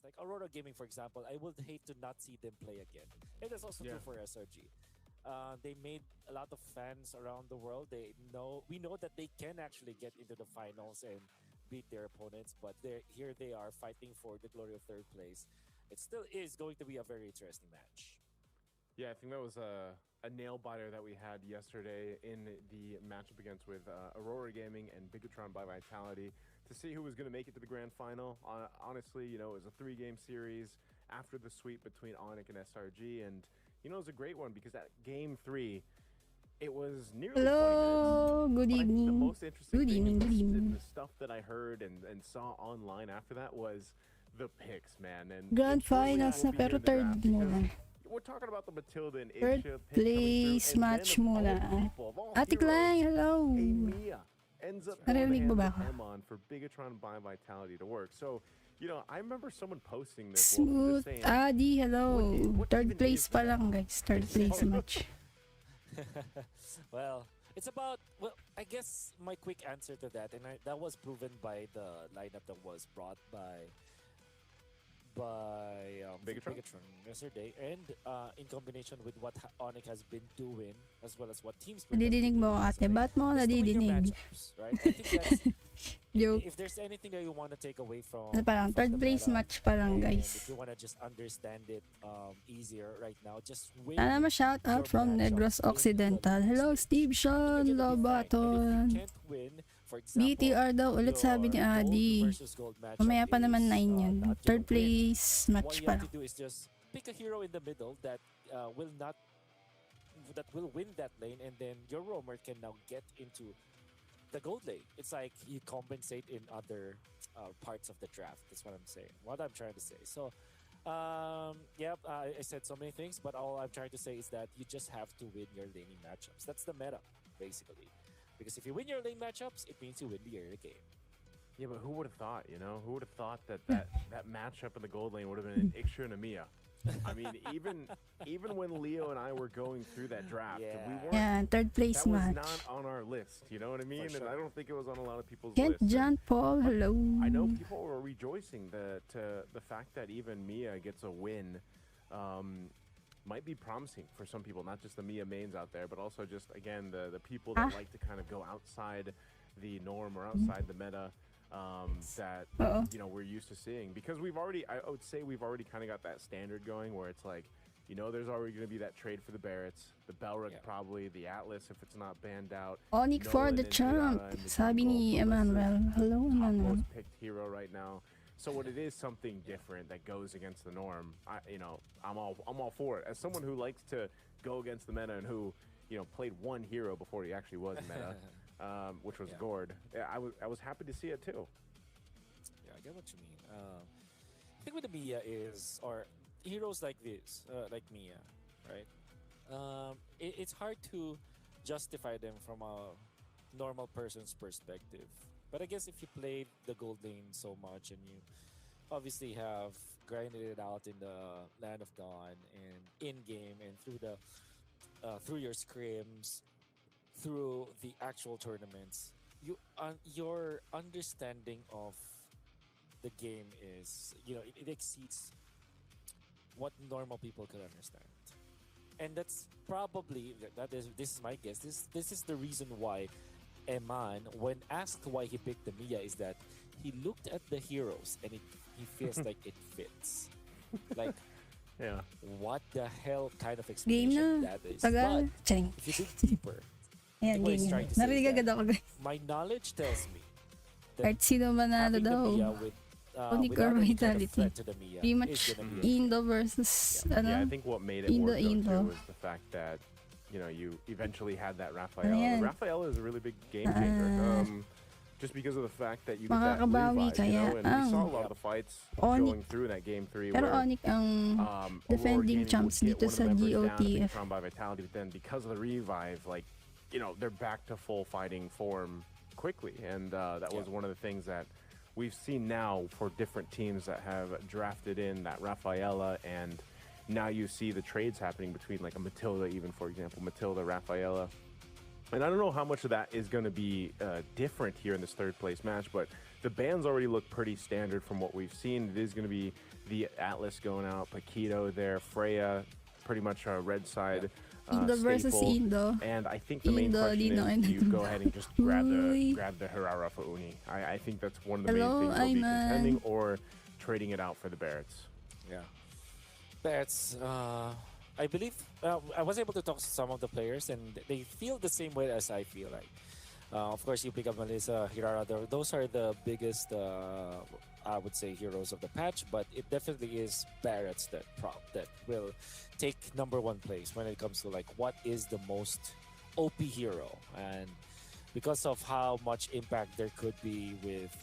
Like Aurora Gaming, for example, I would hate to not see them play again. And that's also true for SRG. They made a lot of fans around the world. We know that they can actually get into the finals and beat their opponents, but here they are fighting for the glory of third place. It still is going to be a very interesting match. Yeah, I think that was a nail biter that we had yesterday in the matchup against with Aurora Gaming and Bigetron by Vitality to see who was going to make it to the grand final. Honestly, you know, it was a 3-game series after the sweep between ONIC and SRG, and you know, it was a great one because that game 3, it was nearly 20 Hello, minutes. good But I think the evening. most interesting Good thing evening, good in evening. the stuff that I heard and saw online after that was the picks, man. And Grand it truly finals will na be pero here in the third draft because muna. we're talking about the Matilda and Third Asia pick coming through, place and match then of all muna. people, of all Ate heroes, Klang, hello. a Mia ends up going the Narinig mo hands ba of ako? Emon for Bigetron by Vitality to work. So, you know, I remember someone posting this, Smooth just saying, Adi, hello. what Third even place is pa that? lang guys. Third place match. Well, it's about, well, I guess my quick answer to that, and that was proven by the lineup that was brought by Bigetron? Bigetron yesterday, and in combination with what ONIC has been doing, as well as what Team Spirit has Nadidinig been mo doing, ate. Ba't mo is to win your nadidinig? matchups, right? I think that's Joke. if there's anything that you want to take away from Parang from third the place meta, match pa lang and if guys. you want to just understand it easier right now, just win Sana ma shout your out from Negros matchups in the Occidental. league Hello stage. Steve And Sean you're gonna be fine. And if you Lobaton. can't win, for example, BTR daw ulit sabi ni your gold Adi. versus gold matchup Mamaya pa naman is 9 yan. not Third gonna win. place What match you pa have lang. to do is just pick a hero in the middle that will win that lane, and then your roamer can now get into the gold lane. It's like you compensate in other parts of the draft. That's what I'm saying. What I'm trying to say. So, I said so many things, but all I'm trying to say is that you just have to win your laning matchups. That's the meta, basically. Because if you win your lane matchups, it means you win the early game. Yeah, but who would have thought, you know? Who would have thought that matchup in the gold lane would have been an Ixu and a Mia? I mean, even when Leo and I were going through that draft, we weren't. Yeah, third place That was match. not on our list, you know what I mean? sure. And I don't think it was on a lot of people's Kent list. John Paul, hello. I know people were rejoicing that the fact that even Mia gets a win might be promising for some people, not just the Mia mains out there, but also just, again, the people that like to kind of go outside the norm or outside the meta that, you know, we're used to seeing. Because I would say we've already kind of got that standard going where it's like, you know, there's already going to be that trade for the Barretts, the Belrug probably, the Atlas if it's not banned out. ONIC for the champ, sabi ni Emmanuel. Hello, Emmanuel. Most picked hero right now. So when it is something different that goes against the norm, I'm all for it. As someone who likes to go against the meta and who, you know, played one hero before he actually was meta, which was Gord. Yeah, I was happy to see it too. Yeah, I get what you mean. I think with the Mia or heroes like this, like Mia, right? It's hard to justify them from a normal person's perspective. But I guess if you played the gold lane so much and you obviously have grinded it out in the Land of Dawn and in game and through your scrims, through the actual tournaments, your understanding of the game is, you know, it exceeds what normal people could understand. And that's probably this is my guess. This is the reason why Eman, when asked why he picked the Mia, is that he looked at the heroes and he feels like it fits. Like, Yeah. what the hell kind of explanation na. that is? Tagal. But Charing. if you dig deeper, Ayan, what he's game trying na. to say is Narinig agad that ako guys. my knowledge tells me that Kahit sino manalo having the daw. Mia with ONIC without or any kind of Vitality. threat to the Mia Pretty is much gonna be Indo versus Yeah, I ano. think what made it work Indo. though, too was the fact that, you know, you eventually had that Rafaela. Ayan. Rafaela is a really big game changer. Just because of the fact that you get that Makakabawi revive, you know, kaya and we ang saw a lot of the fights ONIC. going through in that game 3 Pero where ONIC ang Aurora defending Gaming champs would get dito one of sa the members down, GOTF. Bigetron by Vitality, but then because of the revive, like, you know, they're back to full fighting form quickly, and that was one of the things that we've seen now for different teams that have drafted in that Rafaela, and now you see the trades happening between like a Matilda, even for example, Matilda, Rafaela. And I don't know how much of that is going to be different here in this third place match, but the bans already look pretty standard from what we've seen. It is going to be the Atlas going out, Paquito there, Freya, pretty much red side. Indo versus staple. Indo. And I think the main question is, do you go ahead and just grab the Herrera for Uni? I think that's one of the main things they'll be contending, or trading it out for the Barretts. Yeah. Barretts, I believe, I was able to talk to some of the players, and they feel the same way as I feel like. Of course, you pick up Melissa, Hirara. Those are the biggest, I would say, heroes of the patch. But it definitely is Barretts that will take #1 place when it comes to like what is the most OP hero, and because of how much impact there could be with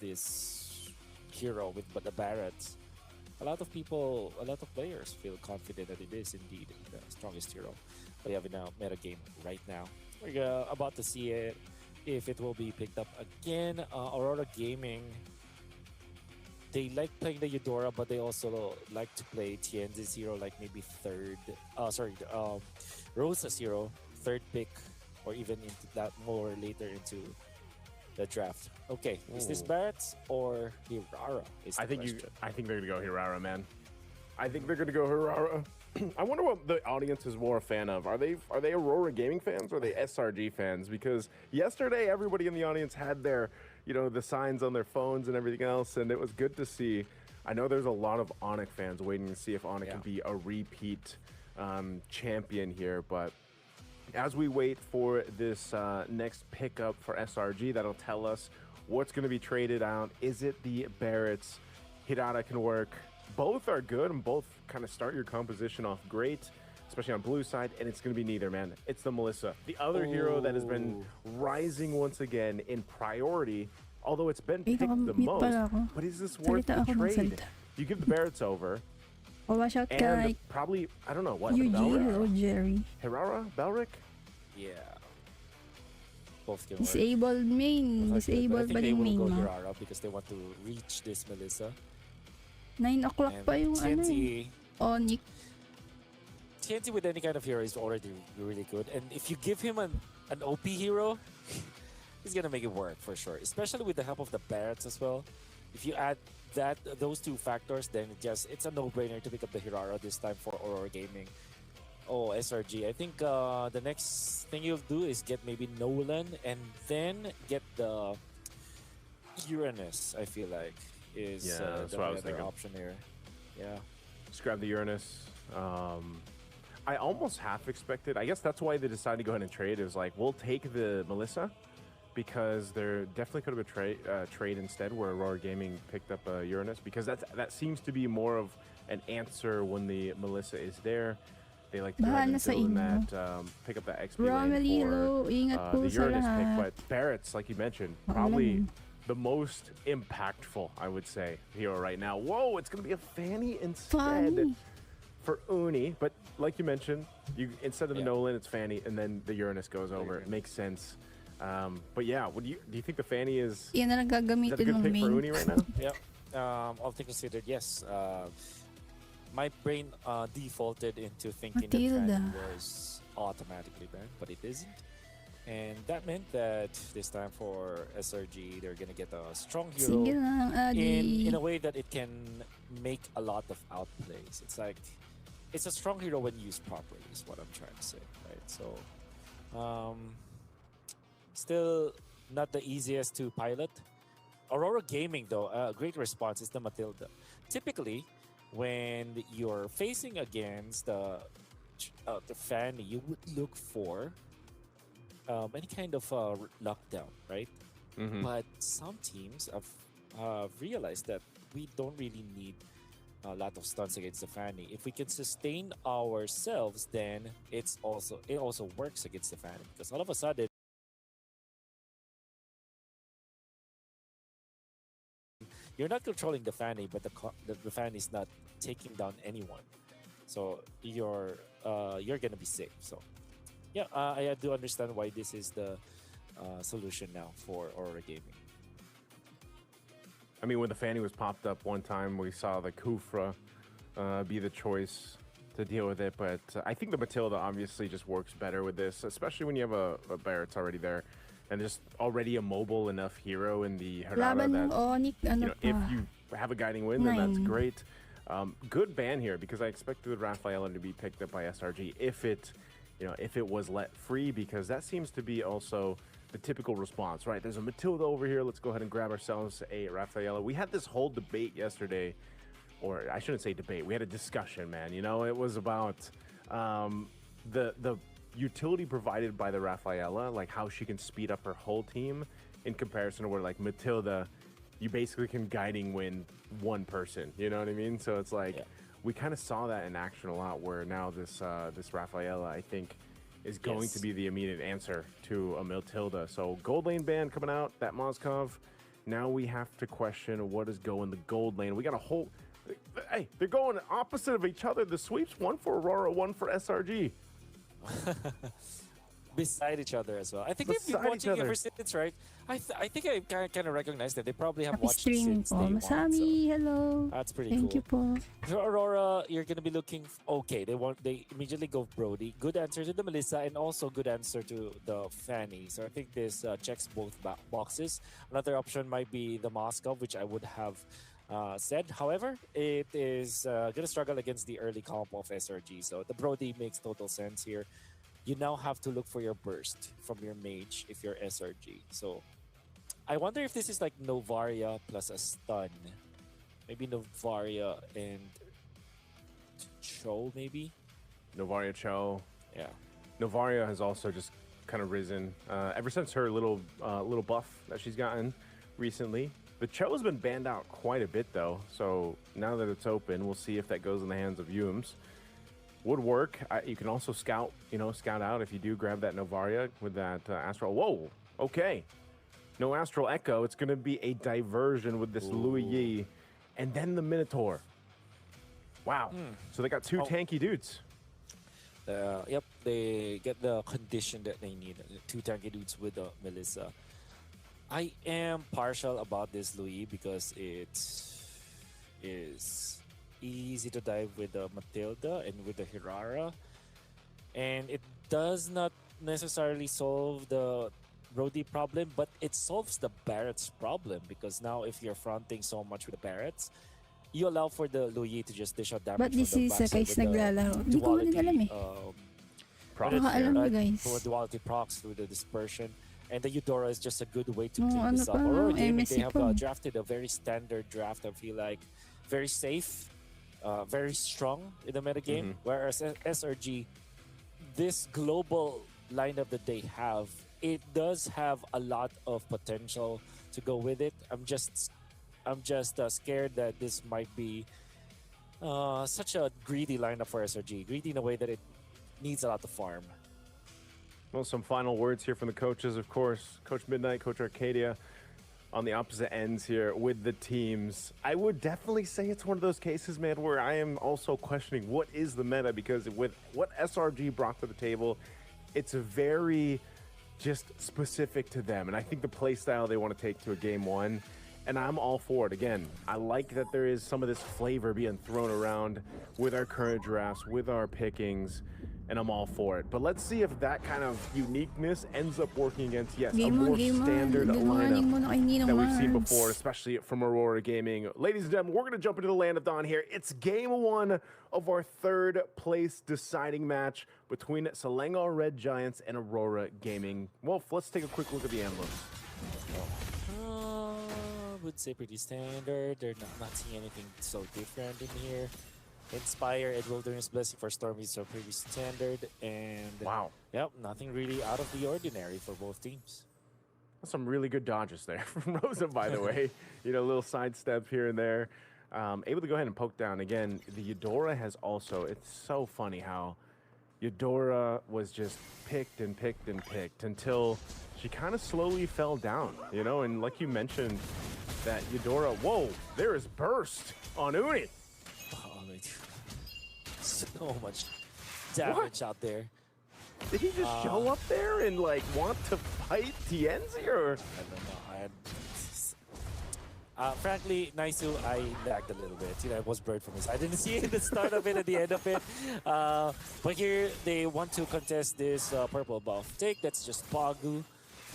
this hero with the Barretts, a lot of players feel confident that it is indeed the strongest hero we have in a meta game right now. We're about to see it, if it will be picked up again. Aurora Gaming, they like playing the Eudora, but they also like to play Tienzi's hero, like maybe Rosa's hero, third pick, or even into that more later into the draft. Okay, is this Barretts or Hirara? I think they're gonna go Hirara, man. I think they're gonna go Hirara. I wonder what the audience is more a fan of. Are they Aurora Gaming fans, or are they SRG fans? Because yesterday everybody in the audience had their, the signs on their phones and everything else, and it was good to see. I know there's a lot of ONIC fans waiting to see if ONIC can be a repeat champion here, but as we wait for this next pickup for SRG, that'll tell us what's going to be traded out. Is it the Barretts? Hirara can work. Both are good, and both kind of start your composition off great, especially on blue side, and it's going to be neither, man. It's the Melissa, the other hero that has been rising once again in priority, although it's been picked the most. But is this worth the trade? You give the Barretts over, and probably, I don't know, what, Eugene or Jerry? Hirara? Belric? Yeah. Both can Disabled main. Disabled ba yung main mo? Hirara because they want to reach this Melissa. 9 o'clock pa yung ONIC. TNT with any kind of hero is already really good. And if you give him an OP hero, he's going to make it work for sure. Especially with the help of the Barretts as well. If you add those two factors, then it's a no-brainer to pick up the Hirara this time for Aurora Gaming. Oh, SRG. I think the next thing you'll do is get maybe Nolan and then get the Uranus, I feel like. Is that's what I was thinking. Option here. Yeah. Just grab the Uranus. I almost half expected. I guess that's why they decided to go ahead and trade. It was like, we'll take the Melissa because there definitely could have been a trade instead where Aurora Gaming picked up a Uranus, because that seems to be more of an answer when the Melissa is there. They like to go ahead and pick up that XP lane for the Uranus pick. But Barretts, like you mentioned, probably the most impactful, I would say, hero right now. Whoa, it's going to be a Fanny instead for Uni. But like you mentioned, instead of the Nolan, it's Fanny, and then the Uranus goes over. It makes sense. But yeah, do you think the Fanny is a good pick for Uni right now? Yeah, all things considered, yes. My brain defaulted into thinking that Fanny was automatically banned, but it isn't. And that meant that this time for SRG, they're going to get a strong hero in a way that it can make a lot of outplays. It's like, it's a strong hero when used properly is what I'm trying to say, right? So, still not the easiest to pilot. Aurora Gaming, though, a great response is the Matilda. Typically, when you're facing against the Fanny, you would look for any kind of lockdown, right? But some teams have realized that we don't really need a lot of stuns against the Fanny. If we can sustain ourselves, then it also works against the Fanny, because all of a sudden you're not controlling the Fanny, but the Fanny is not taking down anyone. So you're gonna be safe. So yeah, I do understand why this is the solution now for Aurora Gaming. I mean, when the Fanny was popped up one time, we saw the Kufra be the choice to deal with it. But I think the Matilda obviously just works better with this, especially when you have a Barretts already there. and just already a mobile enough hero in the Hirara Laban ng that ONIC, ano if pa? you have a guiding win, then that's 9. great. Good ban here because I expected Rafaela to be picked up by SRG if it was let free, because that seems to be also the typical response, right? There's a Matilda over here. Let's go ahead and grab ourselves a Rafaela. We had this whole debate yesterday, or I shouldn't say debate. We had a discussion, man. You know, it was about the utility provided by the Rafaela, like how she can speed up her whole team in comparison to where like Matilda, you basically can guiding win one person. You know what I mean? So it's like we kind of saw that in action a lot. Where now this Rafaela, I think, is going to be the immediate answer to a Matilda. So gold lane ban coming out, that Moskov. Now we have to question what is going the gold lane. We got a whole... Hey, they're going opposite of each other. The sweeps, one for Aurora, one for SRG. Beside each other as well. I think they've been watching ever since, right? I think I kind of recognize them. They probably have Happy watched streaming since po. day one. Masami, So hello. that's pretty Thank you cool. po. For Aurora, you're gonna be looking. Okay, they immediately go Brody. Good answer to the Melissa, and also good answer to the Fanny. So I think this checks both boxes. Another option might be the Moscow, which I would have said. However, it is gonna struggle against the early comp of SRG. So the Brody makes total sense here. You now have to look for your burst from your mage if you're SRG. So I wonder if this is like Novaria plus a stun. Maybe Novaria and Cho, maybe? Novaria Cho. Yeah. Novaria has also just kind of risen ever since her little buff that she's gotten recently. The Cho has been banned out quite a bit though, so now that it's open, we'll see if that goes in the hands of Yums. Would work. You can also scout out if you do grab that Novaria with that Astral. Whoa, okay. No Astral Echo. It's going to be a diversion with this Louis Yi, and then the Minotaur. Wow. So they got two tanky dudes. Yep, they get the condition that they need. Two tanky dudes with the Melissa. I am partial about this Louis because it is easy to dive with the Matilda and with the Hirara, and it does not necessarily solve the Brody problem, but it solves the Barrett's problem, because now if you're fronting so much with the Barretts, you allow for the Louis to just dish out damage. But this is guys naglalaro. Hindi ko din alam eh. Alam ko guys. For duality procs through the dispersion. And the Eudora is just a good way to No, clean this up. pa, Aurora Gaming, they MSC have po. drafted a very standard draft, I feel like. Very safe, very strong in the metagame. Whereas SRG, this global lineup that they have, it does have a lot of potential to go with it. I'm just scared that this might be such a greedy lineup for SRG. Greedy in a way that it needs a lot to farm. Well, some final words here from the coaches, of course. Coach Midnight, Coach Arcadia on the opposite ends here with the teams. I would definitely say it's one of those cases, man, where I am also questioning what is the meta, because with what SRG brought to the table, it's very just specific to them. And I think the play style they want to take to a game one, and I'm all for it. Again, I like that there is some of this flavor being thrown around with our current drafts, with our pickings, and I'm all for it. But let's see if that kind of uniqueness ends up working against, yes, a more standard lineup that we've seen before, especially from Aurora Gaming. Ladies and gentlemen, we're going to jump into the Land of Dawn here. It's game one of our third place deciding match between Selangor Red Giants and Aurora Gaming. Well, let's take a quick look at the emblems. I would say pretty standard. They're not seeing anything so different in here. Inspire and Wilderness Blessing for Stormies are pretty standard, and wow, yep, nothing really out of the ordinary for both teams. Some really good dodges there from Rosa, by the way. You know, a little sidestep here and there. Able to go ahead and poke down. Again, the Eudora has also, it's so funny how Eudora was just picked and picked and picked until she kind of slowly fell down, you know, and like you mentioned, that Eudora, whoa, there is burst on Uni. So much damage out there. Did he just show up there and like want to fight Tienzi, or? I don't know. Frankly, Naisu, I lagged a little bit. You know, I was blurred from his. I didn't see the start of it at the end of it. But here they want to contest this purple buff take. That's just Pagu.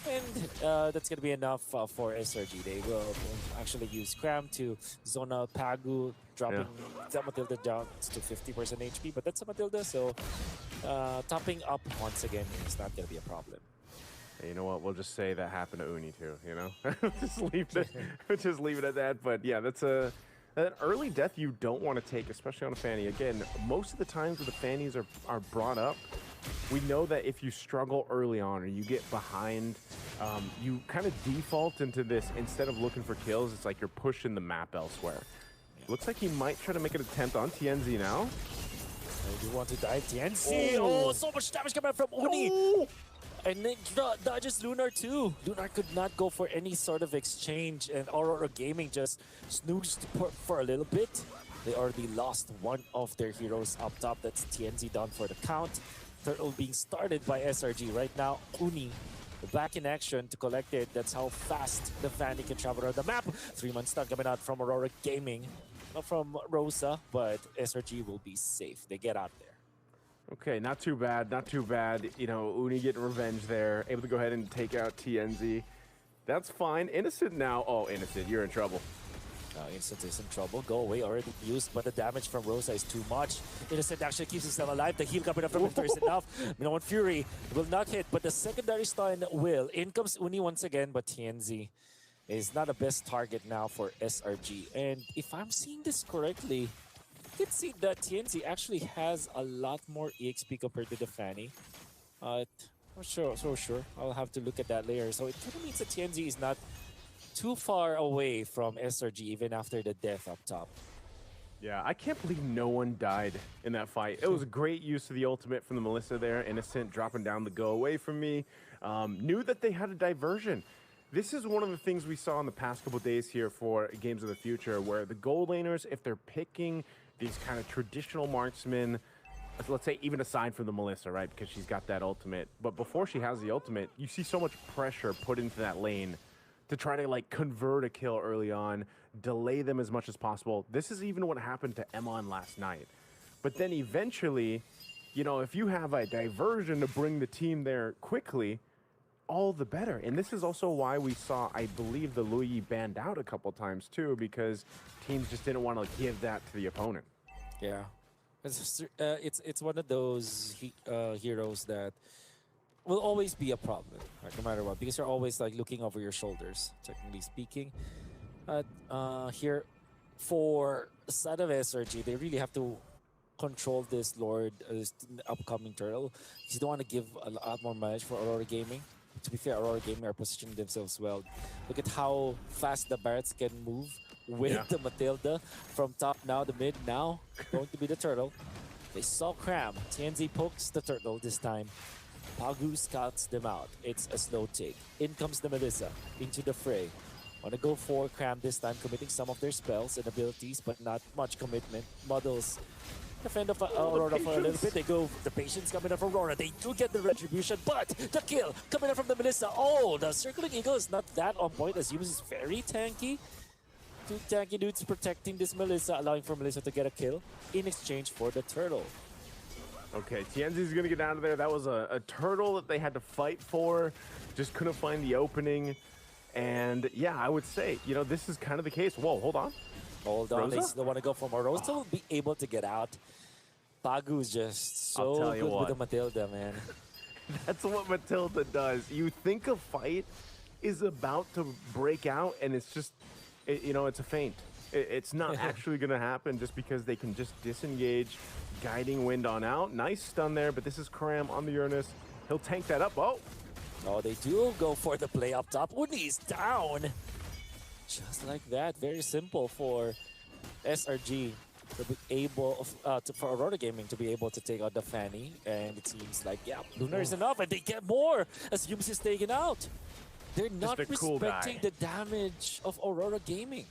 And that's going to be enough for SRG. They will actually use Cram to zone out Pagu, dropping that Matilda down to 50% HP. But that's a Matilda, so topping up once again is not going to be a problem. Hey, you know what? We'll just say that happened to Uni too, you know? just leave it at that. But yeah, that's an early death you don't want to take, especially on a Fanny. Again, most of the times when the Fannies are brought up, we know that if you struggle early on or you get behind, you kind of default into this. Instead of looking for kills, it's like you're pushing the map elsewhere. Looks like he might try to make an attempt on TNZ now. I do want to dive TNZ. Oh, so much damage coming from Uni. Oh. And then dodges Lunar too. Lunar could not go for any sort of exchange, and Aurora Gaming just snoozed for a little bit. They already lost one of their heroes up top. That's TNZ down for the count. Turtle being started by SRG. Right now, Uni back in action to collect it. That's how fast the Fanny can travel around the map. 3-man stun coming out from Aurora Gaming. Not from Rosa, but SRG will be safe. They get out there. Okay, not too bad, not too bad. You know, Uni getting revenge there. Able to go ahead and take out TNZ. That's fine. Innocent now. Oh, Innocent, you're in trouble. Innocent is in trouble. Go away, already used, but the damage from Rosa is too much. Innocent actually keeps himself alive. The heal coming up from Victor is enough. No Fury will not hit, but the secondary stun will. In comes Uni once again, but TNZ is not the best target now for SRG. And if I'm seeing this correctly, you can see that TNZ actually has a lot more EXP compared to the Fanny. I'm so sure. I'll have to look at that later. So it kind of means that TNZ is not too far away from SRG even after the death up top. Yeah, I can't believe no one died in that fight. It was a great use of the ultimate from the Melissa there. Innocent dropping down the go away from me. Knew that they had a diversion. This is one of the things we saw in the past couple days here for Games of the Future, where the gold laners, if they're picking these kind of traditional marksmen, let's say even aside from the Melissa, right, because she's got that ultimate, but before she has the ultimate, you see so much pressure put into that lane to try to like convert a kill early on, delay them as much as possible. This is even what happened to Emon last night. But then eventually, you know, if you have a diversion to bring the team there quickly, all the better. And this is also why we saw, I believe, the Lui banned out a couple times too, because teams just didn't want to give that to the opponent. Yeah, it's one of those heroes that will always be a problem, right, no matter what, because you're always like looking over your shoulders, technically speaking. Here, for the side of SRG, they really have to control this Lord, this upcoming turtle, because you don't want to give a lot more damage for Aurora Gaming. To be fair, Aurora Gaming are positioning themselves well. Look at how fast the Barretts can move with the Matilda from top now to mid now. Going to be the turtle. They saw Cram. TNZ pokes the turtle this time. Pagu scouts them out. It's a slow take. In comes the Melissa into the fray. Want to go for Cram this time, committing some of their spells and abilities, but not much commitment. Muddles defend of Aurora for a little bit. They go, the patience coming up from Aurora. They do get the retribution, but the kill coming up from the Melissa. Oh, the circling eagle is not that on point, as Yumis is very tanky. Two tanky dudes protecting this Melissa, allowing for Melissa to get a kill in exchange for the turtle. Okay, TNZ's gonna get out of there. That was a turtle that they had to fight for. Just couldn't find the opening. And yeah, I would say, you know, this is kind of the case. Whoa, hold on. Hold on, they still want to go for more. Rosa will be able to get out. Pagu is just so good with the Matilda, man. That's what Matilda does. You think a fight is about to break out, and it's just, you know, it's a feint. It's not actually going to happen just because they can just disengage, guiding wind on out. Nice stun there, but this is Cram on the Uranus. He'll tank that up. Oh, they do go for the play up top. Uni is down. Just like that. Very simple for SRG to be able, for Aurora Gaming to be able to take out the Fanny. And it seems like, yeah, Lunar is enough, and they get more as Yumis is taken out. They're not respecting the damage of Aurora Gaming.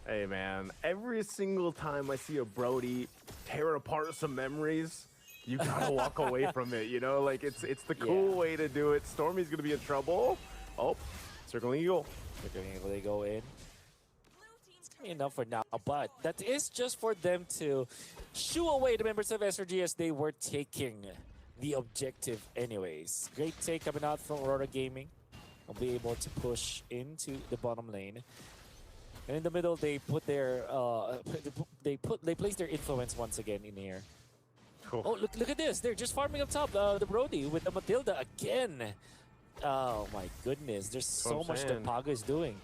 Hey man, every single time I see a Brody tear apart some memories, you gotta walk away from it, you know? Like, it's the cool way to do it. Stormy's gonna be in trouble. Oh, circling eagle. Circling eagle, they go in. It's gonna be enough for now, but that is just for them to shoo away the members of SRG as they were taking the objective anyways. Great take coming out from Aurora Gaming. will be able to push into the bottom lane. And in the middle, they put their they place their influence once again in here. Cool. Oh, look at this! They're just farming up top. The Brody with the Matilda again. Oh my goodness! There's so much that Pago is doing.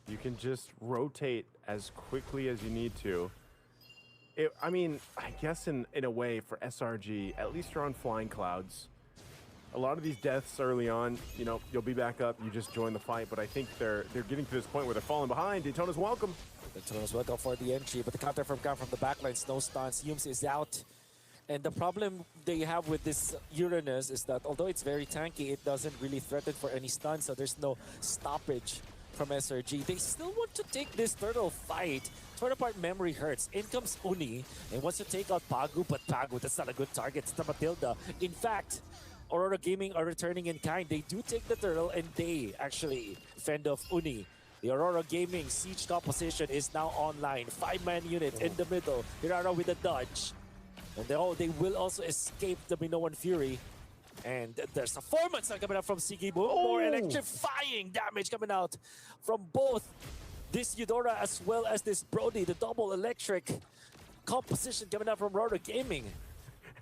You can just rotate as quickly as you need to. I mean, I guess in a way for SRG, at least you're on flying clouds. A lot of these deaths early on, you know, you'll be back up, you just join the fight, but I think they're getting to this point where they're falling behind. Daytona's welcome. Daytona's welcome for the entry, but the counter from the backline, Snow Stance, Yums is out. And the problem they have with this Uranus is that although it's very tanky, it doesn't really threaten for any stun, so there's no stoppage from SRG. They still want to take this turtle fight. Torn apart memory hurts. In comes Uni and wants to take out Pagu, but Pagu, that's not a good target. It's the Matilda. In fact, Aurora Gaming are returning in kind. They do take the turtle and they actually fend off Uni. The Aurora Gaming siege top position is now online. 5-man unit in the middle. Hirara with a dodge. And they will also escape the Minoan Fury. And there's a 4-man stun coming out from Sigibu. More electrifying damage coming out from both this Eudora as well as this Brody. The double electric composition coming out from Aurora Gaming.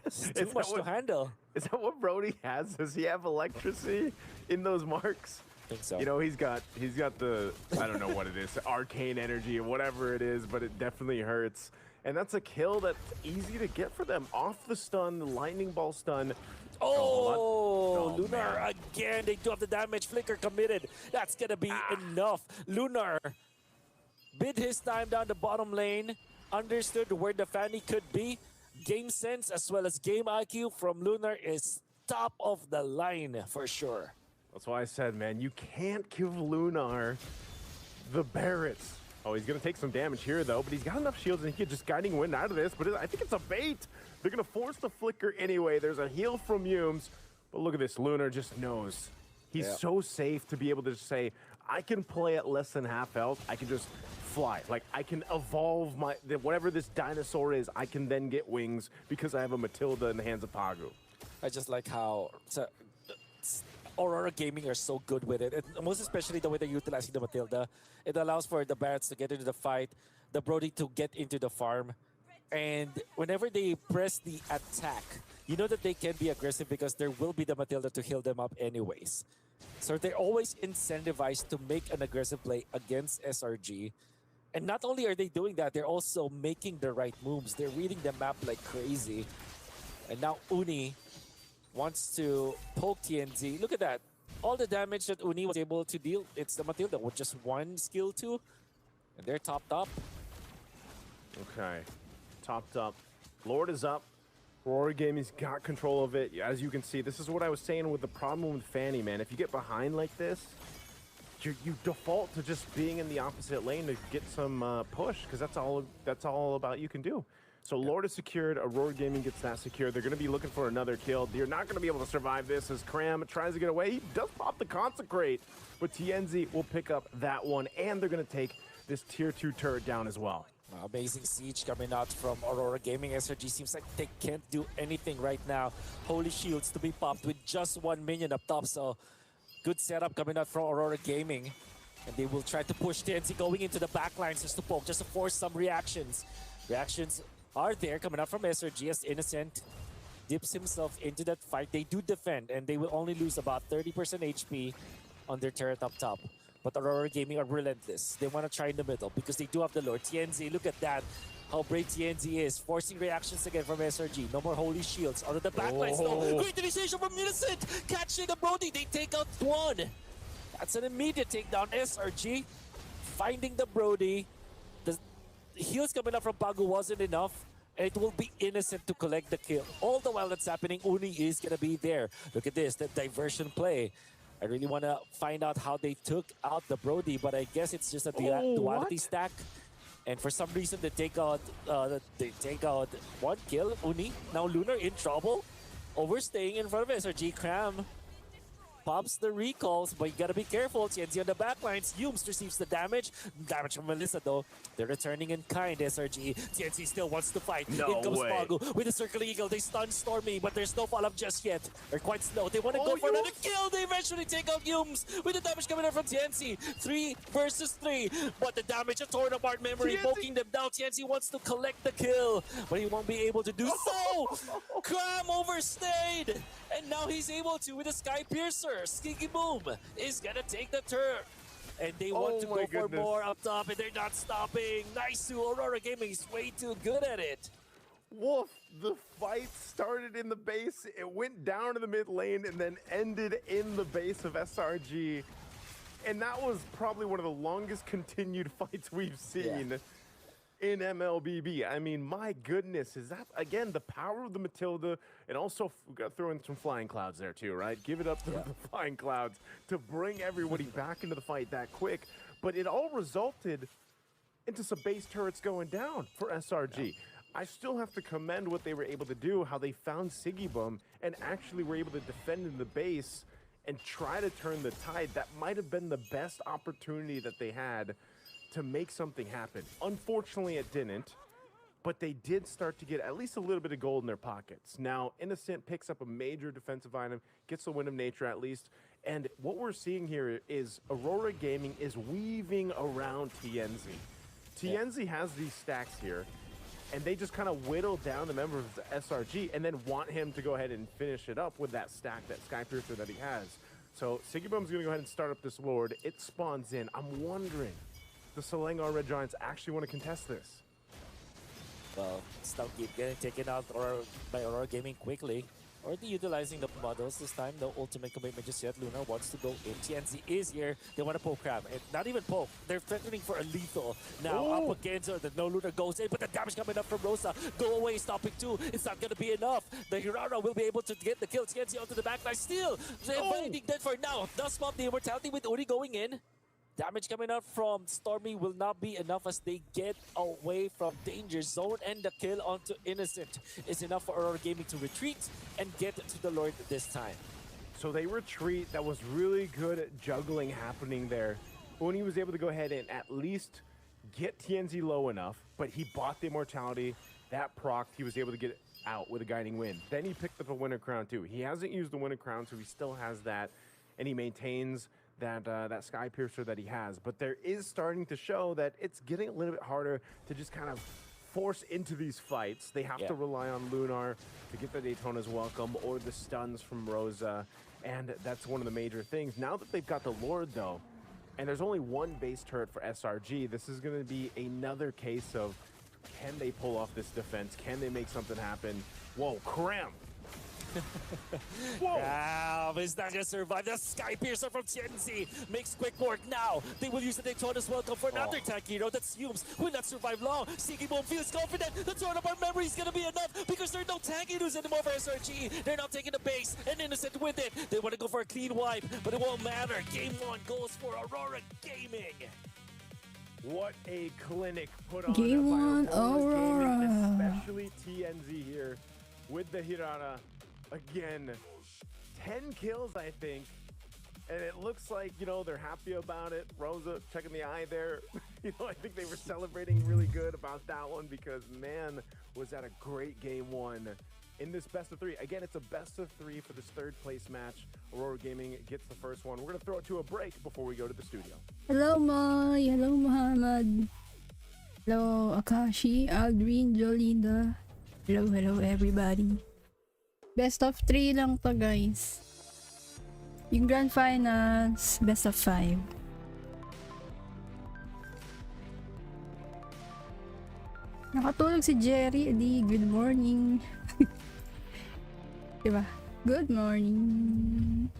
It's too much to handle. Is that what Brody has? Does he have electricity in those marks? I think so. You know, he's got the, I don't know what it is, arcane energy or whatever it is, but it definitely hurts. And that's a kill that's easy to get for them. Off the stun, the lightning ball stun. Lunar man. Again. They do have the damage. Flicker committed. That's going to be enough. Lunar bid his time down the bottom lane. Understood where the Fanny could be. Game sense as well as game IQ from Lunar is top of the line for sure. That's why I said, man, you can't give Lunar the Barretts. Oh, he's going to take some damage here, though, but he's got enough shields and he can just guiding wind out of this, but I think it's a bait. They're going to force the flicker anyway. There's a heal from Yums, but look at this. Lunar just knows. He's so safe to be able to just say, I can play at less than half health. I can just fly. Like, I can evolve whatever this dinosaur is, I can then get wings because I have a Matilda in the hands of Pagu. I just like how Aurora Gaming are so good with it. And most especially the way they're utilizing the Matilda. It allows for the Barretts to get into the fight, the Brody to get into the farm. And whenever they press the attack, you know that they can be aggressive because there will be the Matilda to heal them up anyways. So they're always incentivized to make an aggressive play against SRG. And not only are they doing that, they're also making the right moves. They're reading the map like crazy. And now Uni wants to poke TNZ. Look at that. All the damage that Uni was able to deal, it's the Matilda with just one skill too. And they're topped up. Okay. Topped up. Lord is up. Aurora Gaming's got control of it. As you can see, this is what I was saying with the problem with Fanny, man. If you get behind like this, you default to just being in the opposite lane to get some push, because that's all about you can do. So Lord is secured, Aurora Gaming gets that secured. They're going to be looking for another kill. You're not going to be able to survive this as Cram tries to get away. He does pop the Consecrate, but TNZ will pick up that one, and they're going to take this tier 2 turret down as well. Amazing siege coming out from Aurora Gaming. SRG seems like they can't do anything right now. Holy Shields to be popped with just one minion up top, so good setup coming out from Aurora Gaming. And they will try to push TNZ going into the backlines just to poke, just to force some reactions. Reactions are there coming out from SRG as Innocent dips himself into that fight. They do defend, and they will only lose about 30% HP on their turret up top. But Aurora Gaming are relentless. They want to try in the middle because they do have the Lord. TNZ, look at that. How brave TNZ is. Forcing reactions again from SRG. No more Holy Shields. Out of the backlines, though. Great initiation from Innocent. Catching the Brody. They take out one. That's an immediate takedown. SRG finding the Brody. The heals coming up from Pagu wasn't enough. And it will be Innocent to collect the kill. All the while that's happening, Uni is going to be there. Look at this, that diversion play. I really want to find out how they took out the Brody, but I guess it's just a duality stack. And for some reason, they take out one kill. Uni, now Lunar in trouble. Overstaying in front of SRG. Cram pops the recalls, but you gotta be careful. TNZ on the backlines. Yumes receives the damage. Damage from Melissa, though. They're returning in kind, SRG. TNZ still wants to fight. No in comes way. Magu with a Circle Eagle. They stun Stormy, but there's no follow-up just yet. They're quite slow. They want to go for another kill. They eventually take out Yumes with the damage coming in from TNC. 3 versus 3. But the damage of torn apart memory, poking them down. TNC wants to collect the kill, but he won't be able to do so. Cram overstayed. And now he's able to with the Sky Piercer. Skinky Boom is gonna take the turn. And they want to go for more up top, and they're not stopping. Nice to Aurora Gaming is way too good at it. Wolf, the fight started in the base, it went down to the mid lane, and then ended in the base of SRG. And that was probably one of the longest continued fights we've seen in MLBB. I mean, my goodness, is that, again, the power of the Matilda, and also we got to throw in some flying clouds there too, right? Give it up to the flying clouds to bring everybody back into the fight that quick. But it all resulted into some base turrets going down for SRG. I still have to commend what they were able to do, how they found Sigibum and actually were able to defend in the base and try to turn the tide. That might have been the best opportunity that they had to make something happen. Unfortunately, it didn't, but they did start to get at least a little bit of gold in their pockets. Now, Innocent picks up a major defensive item, gets the Wind of Nature at least, and what we're seeing here is Aurora Gaming is weaving around TNZ. TNZ has these stacks here, and they just kind of whittle down the member of the SRG and then want him to go ahead and finish it up with that stack, that Sky Piercer that he has. So Sigibum's gonna go ahead and start up this Lord. It spawns in. I'm wondering, the Selengar Red Giants actually want to contest this? Well, Stout keep getting taken out by Aurora Gaming quickly. Already utilizing the models this time. No ultimate commitment just yet. Luna wants to go in. TNZ is here. They want to poke Crab. And not even poke. They're threatening for a lethal. Now up against her. The no Luna goes in, but the damage coming up from Rosa. Go away, stopping two. It's not going to be enough. The Hirara will be able to get the kill. TNZ onto the backline. Still, they're fighting dead for now. Does pop the immortality with Uri going in. Damage coming out from Stormy will not be enough as they get away from danger zone, and the kill onto Innocent is enough for Aurora Gaming to retreat and get to the Lord this time. So they retreat. That was really good juggling happening there. Uni was able to go ahead and at least get TNZ low enough, but he bought the immortality. That procced. He was able to get out with a guiding wind. Then he picked up a Winter Crown too. He hasn't used the Winter Crown, so he still has that, and he maintains that Sky Piercer that he has. But there is starting to show that it's getting a little bit harder to just kind of force into these fights. They have to rely on Lunar to get the Daytona's welcome or the stuns from Rosa, and that's one of the major things. Now that they've got the Lord though, and there's only one base turret for SRG, this is going to be another case of, can they pull off this defense? Can they make something happen? Whoa, Cram! Wow, is not gonna survive. The Sky Piercer from TNZ makes quick work now. They will use the Daytona's welcome for another tank hero. That's Yumes, will not survive long. Siki Boom feels confident. The turn up memory is gonna be enough because there are no tank heroes anymore for SRG. They're not taking the base, and Innocent with it. They want to go for a clean wipe, but it won't matter. Game 1 goes for Aurora Gaming. What a clinic put on Game by 1, Aurora Gaming, Aurora. especially TNZ here with the Hirara. Again, 10 kills, I think. And it looks like, you know, they're happy about it. Rosa checking the eye there. You know, I think they were celebrating really good about that one because, man, was that a great game 1 in this best of 3. Again, it's a best of 3 for this third place match. Aurora Gaming gets the first one. We're going to throw it to a break before we go to the studio. Hello, Moy. Hello, Muhammad. Hello, Akashi, Aldrin, Jolinda. Hello, everybody. Best of 3 lang to, guys. Yung Grand Finals, best of 5. Nakatulog si Jerry. Edi, good morning. Diba? Good morning.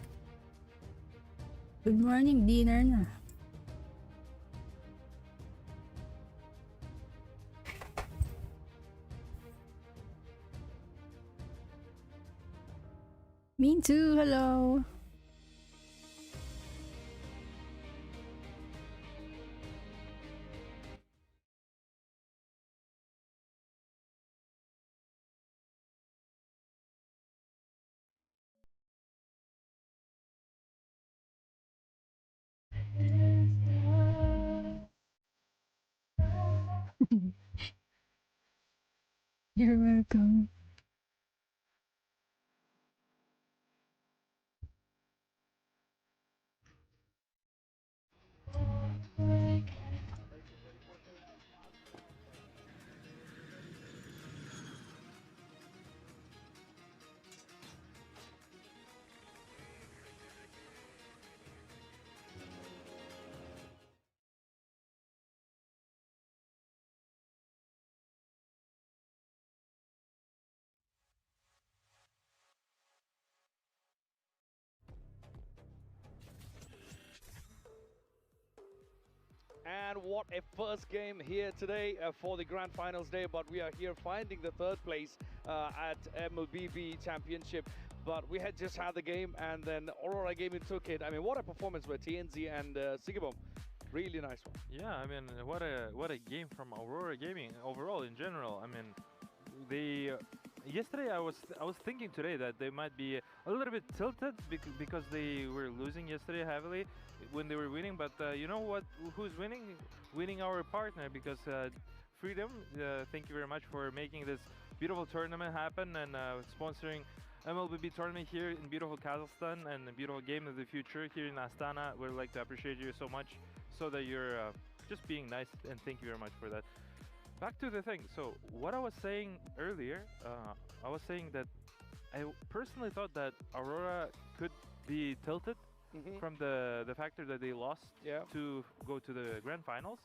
Good morning, dinner na. Me too, hello. You're welcome. And what a first game here today for the Grand Finals day. But we are here finding the third place at MLBB Championship. But we had just had the game, and then Aurora Gaming took it. I mean, what a performance by TNZ and Sigibom. Really nice one. Yeah, I mean, what a game from Aurora Gaming overall in general. I mean, they yesterday I was thinking today that they might be a little bit tilted because they were losing yesterday heavily when they were winning. But you know what? Who's winning? Winning our partner, because Freedom. Thank you very much for making this beautiful tournament happen and sponsoring MLBB tournament here in beautiful Kazakhstan and a beautiful game of the future here in Astana. We'd like to appreciate you so much, so that you're just being nice, and thank you very much for that. Back to the thing. So what I was saying earlier, I was saying that I personally thought that Aurora could be tilted from the factor that they lost to go to the grand finals.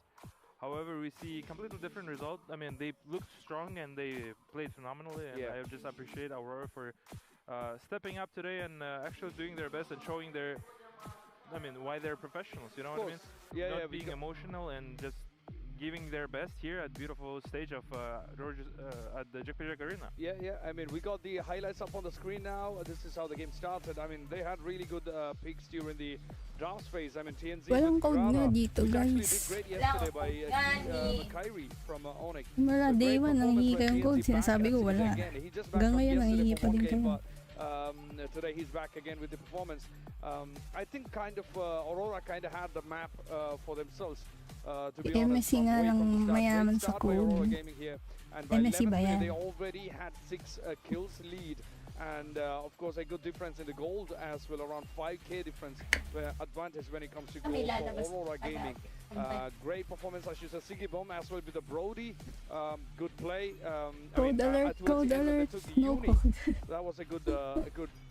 However, we see completely different result. I mean, they looked strong and they played phenomenally, and I just appreciate Aurora for stepping up today and actually doing their best and showing their, I mean, why they're professionals. You know what I mean? Not being emotional and just giving their best here at beautiful stage of at the Jack Arena. I mean, we got the highlights up on the screen now. This is how the game started. I mean, they had really good picks during the draft phase. I mean, TNZ Walang code nga dito, actually guys. did great yesterday by Kyrie from ONIC. Mula day 1 nangihingi kayong code, sinasabi ko wala. Hanggang ngayon nangihingi pa din kayo. Today he's back again with the performance. I think kind of Aurora kind of had the map for themselves. To be honest, MSC nga lang mayaman sa code. MSC ba yan? They already had 6 kills lead, and of course a good difference in the gold as well, around 5k difference advantage when it comes to gold for Aurora Gaming. Great performance, as you said, Sigibom as well with the Brody. Good play. Code alert, code alert. No code. That was a good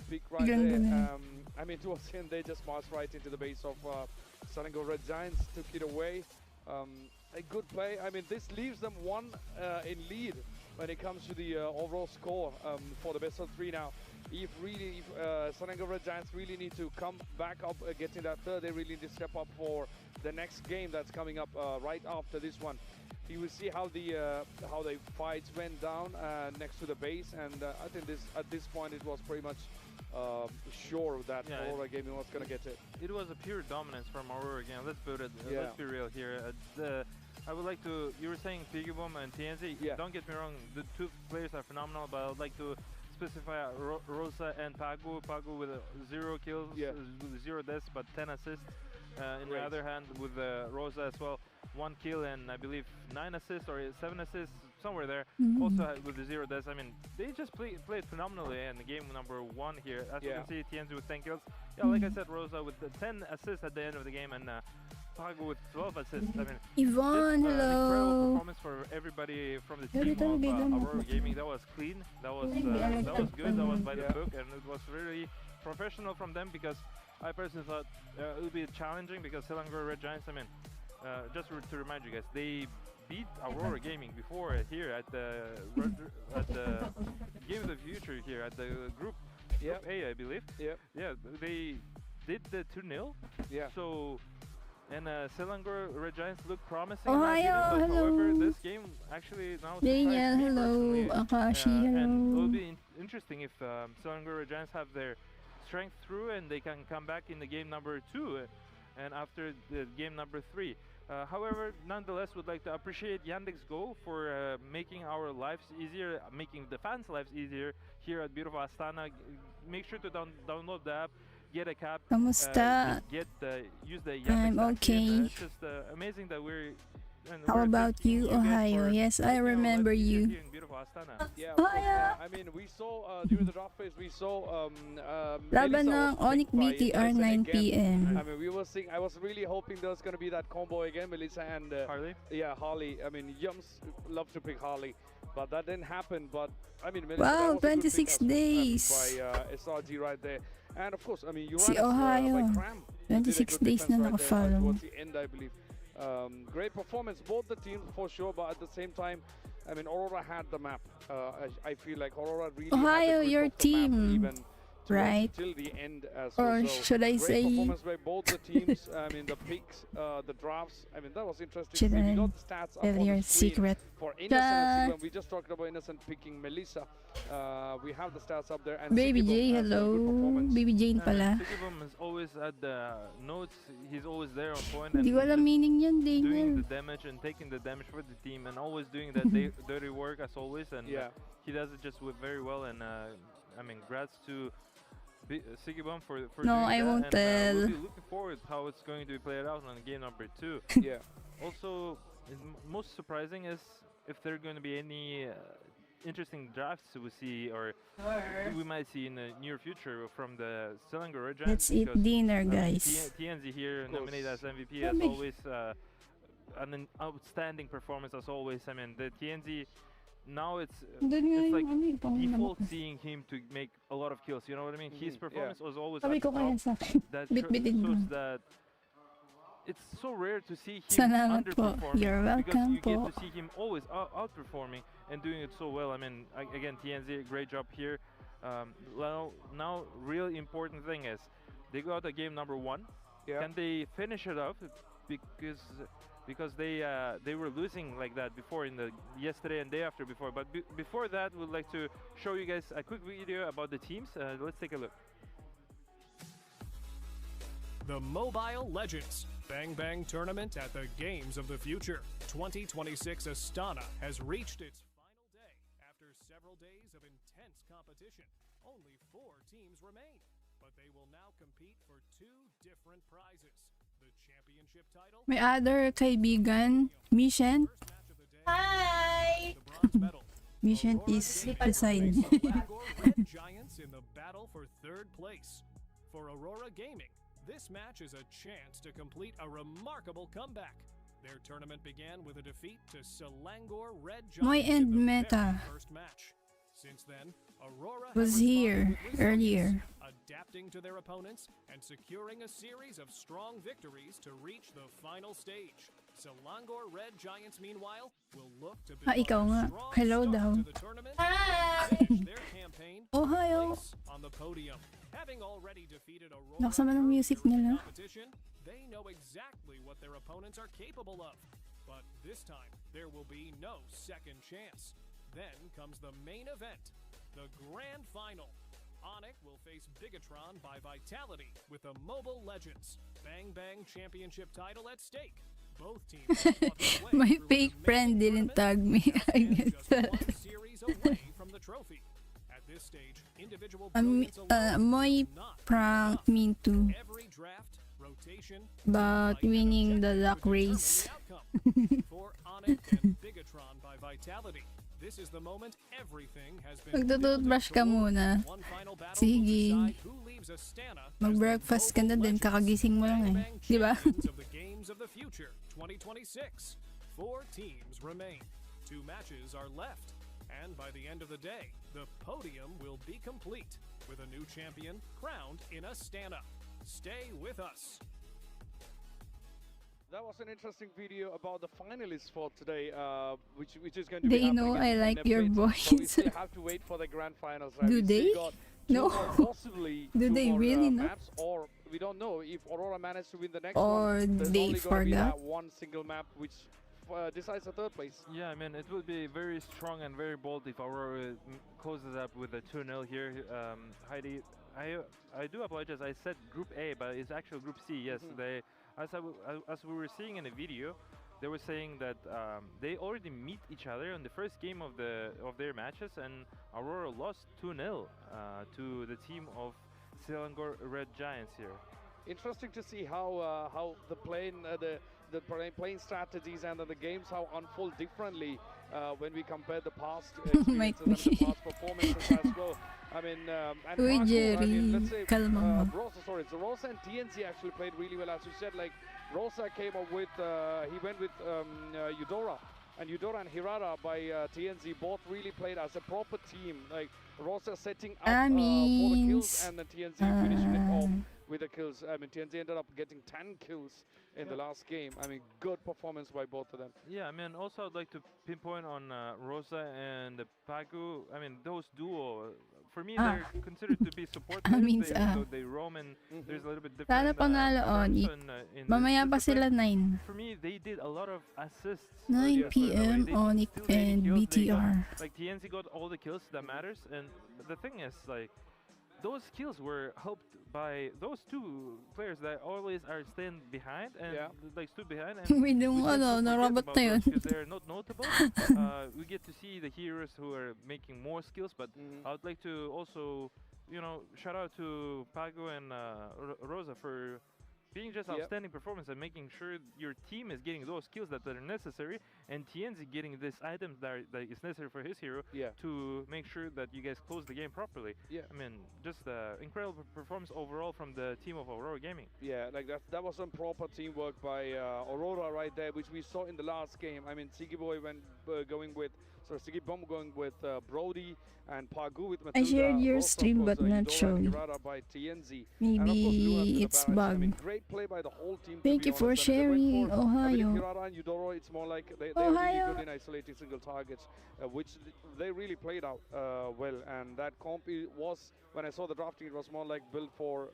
pick right there. I mean, towards the end they just marched right into the base of Sanango Red Giants, took it away. A good play. I mean, this leaves them 1 in lead when it comes to the overall score for the best of 3 now. If Sanango Red Giants really need to come back up, getting that third, they really need to step up for the next game that's coming up right after this one. You will see how the fights went down next to the base, and I think at this point it was pretty much sure that Aurora Gaming was going to get it. It was a pure dominance from Aurora again. Let's put it. Let's be real here. I would like to. You were saying Pigibom and TNZ. Don't get me wrong. The 2 players are phenomenal, but I would like to specify Rosa and Pagu. Pagu with 0 kills, 0 deaths, but 10 assists. In the other hand, with Rosa as well, 1 kill and I believe 9 assists or 7 assists, somewhere there. Also with the 0 deaths. I mean, they just played phenomenally in the game number 1 here. As you can see, TNZ with 10 kills. Yeah, like I said, Rosa with the 10 assists at the end of the game, and Pago with 12 assists. I mean, Yvonne, just, hello. Incredible performance for everybody from the team of Aurora Gaming. That was clean. That was good. That was by the book, and it was really professional from them, because I personally thought it would be challenging, because Selangor Red Giants, I mean, just to remind you guys, they beat Aurora Gaming before here at the Game of the Future here at the group A, I believe. Yeah, they did the 2-0. So, and Selangor Red Giants look promising. However, this game actually now Daniel, hello. Akashi, hello. And it will be interesting if Selangor Red Giants have their strength through and they can come back in the game number 2 and after the game number 3. However, nonetheless, would like to appreciate Yandex Go for making our lives easier, making the fans' lives easier here at beautiful Astana. Make sure to download the app, get a cap, Kamusta? use the Yandex I'm app. okay. It's just amazing that we're and How we're about thanking you, guys Ohio? for Yes, I making our lives remember easier you. here in beautiful Astana. Yeah, Oh, of course. yeah. I mean, we saw during the draft phase, we saw Laban Melissa ng was ONIC picked by BTR Innocent 9 again. p.m. I mean, we were seeing. I was really hoping there was going to be that combo again, Melissa and Harley? yeah, Harley. I mean, Yums love to pick Harley, but that didn't happen. But I mean, Melissa, that Wow, was a good pick 26 as well, days. by SRG right there. And of course, I mean, Si Uranus by Ohio. Cram. 26 days na nakafollow. Towards the end, I believe. Great performance, both the teams for sure, but at the same time, I mean, Aurora had the map. I feel like Aurora really Ohio, had the grip your of the map team, even right? till the end as Or well. So should I great say, performance by both the teams. I mean, the picks, the drafts. I mean, that was interesting. should We I got the stats up tell on your the screen secret? for Innocent and Chat. Sigma. We just talked about Innocent picking Melissa. We have the stats up there. And Baby Sigibum J, has a good hello. performance. Baby Jane pala. Sigibum is always at the notes. He's always there on point. Hindi ko alam meaning yan, doing Daniel. the damage and taking the damage for the team and always doing that dirty work as always. And Yeah. he does it just very well. And I mean, congrats to Sigibum for No, doing I that. won't and, tell. we'll be looking forward how it's going to be played out on game number 2. Yeah. Also, most surprising is if there are going to be any interesting drafts we see or we might see in the near future from the Selangor Red Giants. Let's eat because, dinner, I mean, guys. TNZ here Of course. nominated as MVP as Sabi. always. An outstanding performance as always. I mean, the TNZ now it's like default seeing him to make a lot of kills. You know what I mean? His Yeah. performance was always Sabi at ko the kaya top. sa akin. That Bit-bitin shows mo. that it's so rare to see him Salamat po. underperforming You're because welcome you get po. to see him always outperforming and doing it so well. I mean, again, TNZ, great job here. Now, real important thing is they go out to game number 1. Yeah. Can they finish it up? Because they were losing like that before in the yesterday and day after before. But before that, we'd like to show you guys a quick video about the teams. Let's take a look. The Mobile Legends Bang Bang Tournament at the Games of the Future 2026 Astana has reached its final day. After several days of intense competition, only 4 teams remain, but they will now compete for 2 different prizes. The championship title, May other kaibigan, Mission. first match of the day, Hi! the bronze medal. Mission Aurora is Gaming beside face me. the Selangor Red Giants in the battle for 3rd place. For Aurora Gaming, this match is a chance to complete a remarkable comeback. Their tournament began with a defeat to Selangor Red My Giants end in the meta very first match. Since then, Aurora was have here responded with earlier. resilience, adapting to their opponents and securing a series of strong victories to reach the final stage. Selangor Red Giants, meanwhile, will look to build ikaw a nga. strong Hello start daw. to the tournament and finish their campaign Ohio. place on the podium. Having already defeated Aurora Lakas naman ng music during the nila. competition, they know exactly what their opponents are capable of. But this time, there will be no second chance. Then comes the main event, the grand final. ONIC will face Bigetron by Vitality with the Mobile Legends Bang Bang Championship title at stake. Both teams have fought their way My through an fake friend amazing didn't tag me. tournament I and guess. just one series away from the trophy. At this stage, individual brilliance alone Moy will not be prank enough. me too Every draft, rotation, about fight, and winning the objective luck would determine race. the outcome. For ONIC and Bigetron by Vitality, this is the moment everything has been Magtututbrush ka building muna. toward. One final battle will Sige. decide who leaves Astana as the Mag-breakfast ka na Mobile din, Legends kakagising mo lang Bang eh. Bang Di ba? champions of the Games of the Future 2026. 4 teams remain. 2 matches are left. And by the end of the day, the podium will be complete with a new champion crowned in Astana. Stay with us. That was an interesting video about the finalists for today, which is going to They be know happening I in like your a bit. But we voice. still have to wait for the grand finals. Right? Do We still they? got No. possibly Do 2 they more, really know? maps, or we don't know if Aurora managed to win the next Or one. There's they only gonna be forgot? that one single map which decides the 3rd place. Yeah, I mean, it would be very strong and very bold if Aurora closes up with a 2-0 here. Heidi, I do apologize. I said Group A, but it's actually Group C. Yes, they as we were seeing in the video, they were saying that they already meet each other on the first game of their matches, and Aurora lost 2-0 to the team of Selangor Red Giants here. Interesting to see how the plane, the playing strategies and then the games how unfold differently when we compare the past My experiences and the past performances as well. I mean, and Uy, Paco, I Jerry, mean, let's say kalma mo. Rosa, sorry, so Rosa and TNC actually played really well, as you said. Like Rosa came up with, he went with Eudora. And Eudora and Hirara by TNZ both really played as a proper team. Like Rosa setting up for the kills and then TNZ finishing it off with the kills. I mean, TNZ ended up getting 10 kills in the last game. I mean, good performance by both of them. Yeah, I mean, also I'd like to pinpoint on Rosa and Pagu. I mean, those duo, for me, they're considered to be support players. They roam and there's a little bit Sana different panalo ONIC. Mamaya pa sila 9. For me, they did a lot of assists. 9 PM, ONIC and BTR. Like TNC got all the kills that matters, and the thing is, like, those kills were helped by those two players that always are staying behind and like stood behind. And May nung na-robot na yun. Because they're not notable. We get to see the heroes who are making more skills, but I would like to also, you know, shout out to Pago and Rosa for being just outstanding performance and making sure your team is getting those skills that are necessary, and TNZ getting these items that is necessary for his hero to make sure that you guys close the game properly. I mean, just incredible performance overall from the team of Aurora Gaming. Yeah, like that was some proper teamwork by Aurora right there, which we saw in the last game. I mean, Siggy Boy went going with, Siggy Bomb going with Brody, and Pagu with Matilda. I shared your Rosa, stream but not shown. By TNZ. Maybe it's bug. I mean, great play by the whole team. Thank you for sharing, Ohio. Hirara and Eudora, it's more like they're really good in isolating single targets, which they really played out well. And that comp was, when I saw the drafting, it was more like built for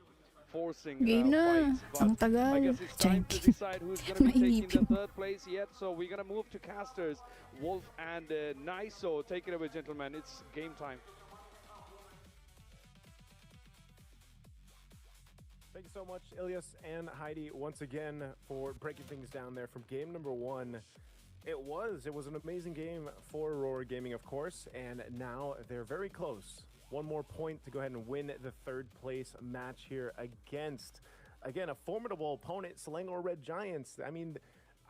forcing fights. Ang But tagal. I guess it's time to decide who's going to be taking the third place yet. So we're going to move to casters. Wolf and Niso. Take it away, gentlemen. It's game time. Thank you so much, Ilyas and Heidi, once again for breaking things down there from game number 1. It was an amazing game for Aurora Gaming, of course, and now they're very close. One more point to go ahead and win the third place match here against, again, a formidable opponent, Selangor Red Giants. I mean,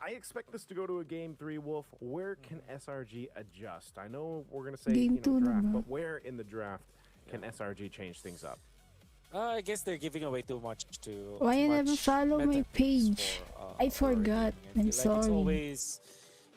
I expect this to go to a game 3, Wolf. Where can SRG adjust? I know we're going to say Game 2 draft, but where in the draft can SRG change things up? I guess they're giving away too much to. Why you never follow my page? I forgot. I'm sorry.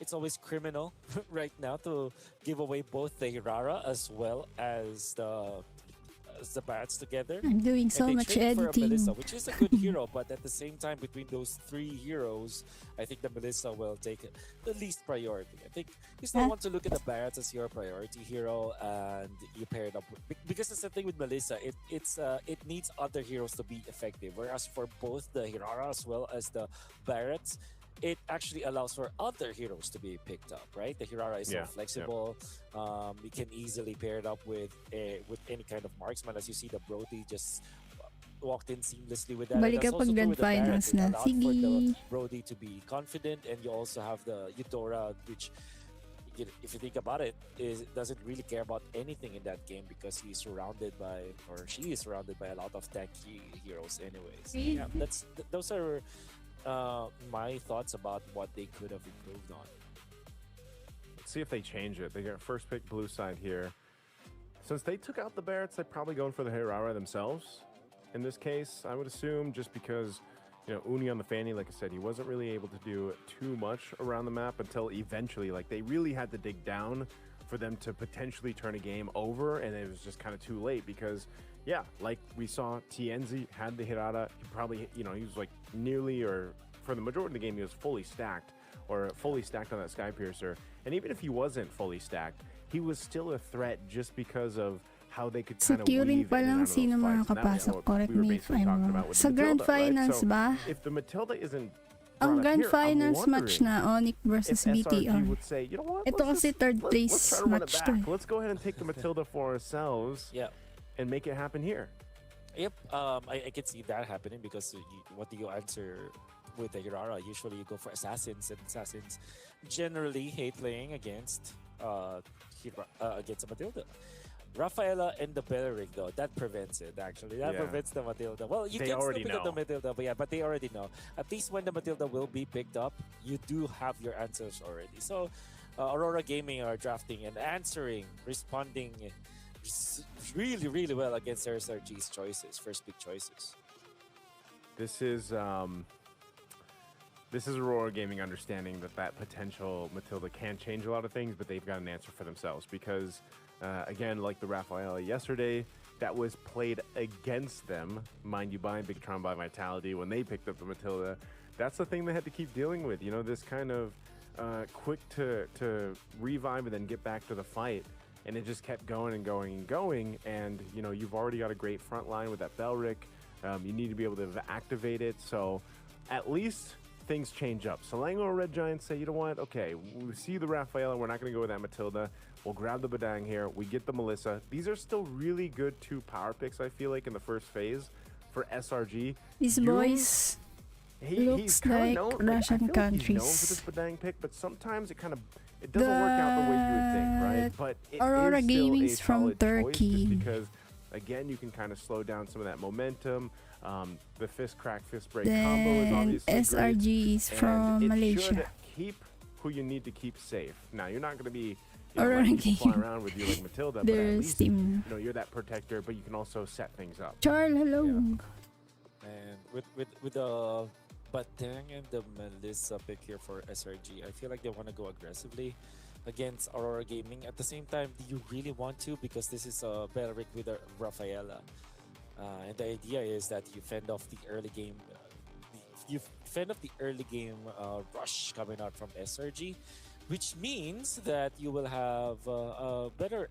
It's always criminal right now to give away both the Hirara as well as the bats together. I'm doing so much editing. For a Melissa, which is a good hero, but at the same time, between those 3 heroes, I think the Melissa will take the least priority. I think you still want to look at the Barrett as your priority hero, and you pair it up because that's the thing with Melissa. It needs other heroes to be effective. Whereas for both the Hirara as well as the Barretts, it actually allows for other heroes to be picked up, right? The Hirara is so flexible. You can easily pair it up with any kind of marksman. As you see, the Brody just walked in seamlessly with that. Balik ka pag grand finals na. Sige. For the Brody to be confident, and you also have the Eudora, which, if you think about it, doesn't really care about anything in that game because she is surrounded by a lot of tanky heroes anyways. Yeah, those are my thoughts about what they could have improved on. Let's see if they change it. They got first pick blue side here. Since they took out the Barretts, they're probably going for the Hirara themselves. In this case, I would assume, just because, you know, Uni on the Fanny, like I said, he wasn't really able to do too much around the map until eventually, like, they really had to dig down for them to potentially turn a game over, and it was just kind of too late because, yeah, like we saw, TNZ had the Hirara. He probably, you know, he was like nearly, or for the majority of the game, he was fully stacked on that Sky Piercer. And even if he wasn't fully stacked, he was still a threat just because of how they could kind of weave in and out of those fights. Makakapasok, correct me if I'm wrong. Sa Grand Finals ba? If the Matilda isn't ang Grand Finals match na ONIC versus BTR. Would say, you know what? Ito kasi third place match to. Let's go ahead and take the Matilda for ourselves. And make it happen here. Yep, I can see that happening because what do you answer with the Hirara? Usually you go for assassins, and assassins generally hate playing against a Matilda. Rafaela and the Belleric, though, that prevents it, actually. That Yeah. prevents the Matilda. Well, you They can still already pick up the know. Matilda, but they already know. At least when the Matilda will be picked up, you do have your answers already. So, Aurora Gaming are drafting and answering, responding really, really well against SRG's choices, first pick choices. This is Aurora Gaming understanding that potential Matilda can change a lot of things, but they've got an answer for themselves because, again, like the Rafaela yesterday, that was played against them, mind you, by Bigetron by Vitality when they picked up the Matilda. That's the thing they had to keep dealing with, you know, this kind of quick to revive and then get back to the fight. And it just kept going and going and going. And, you know, you've already got a great front line with that Belleric. You need to be able to activate it. So at least things change up. Selangor or Red Giants say, you know what? Okay, we see the Rafaela. We're not going to go with that Matilda. We'll grab the Badang here. We get the Melissa. These are still really good 2 power picks, I feel like, in the first phase for SRG. These boys looks like Russian He's known for this countries. Badang pick, but sometimes it doesn't work out the way you would think, right? But it Aurora is still Gaming's a from solid choice Turkey. just because, again, you can kind of slow down some of that momentum. The fist crack, fist break combo is Then obviously great. SRG is And from it should Malaysia. keep who you need to keep safe. Now, you're not going to be Aurora letting people fly Gaming. around with you like Matilda, but at Their least team. you're that protector, but you can also set things up. Charl, hello. And with the Batang and the Melissa pick here for SRG, I feel like they want to go aggressively against Aurora Gaming. At the same time, do you really want to? Because this is a Belleric with a Rafaela. And the idea is that you fend off the early game. You fend off the early game rush coming out from SRG, which means that you will have a better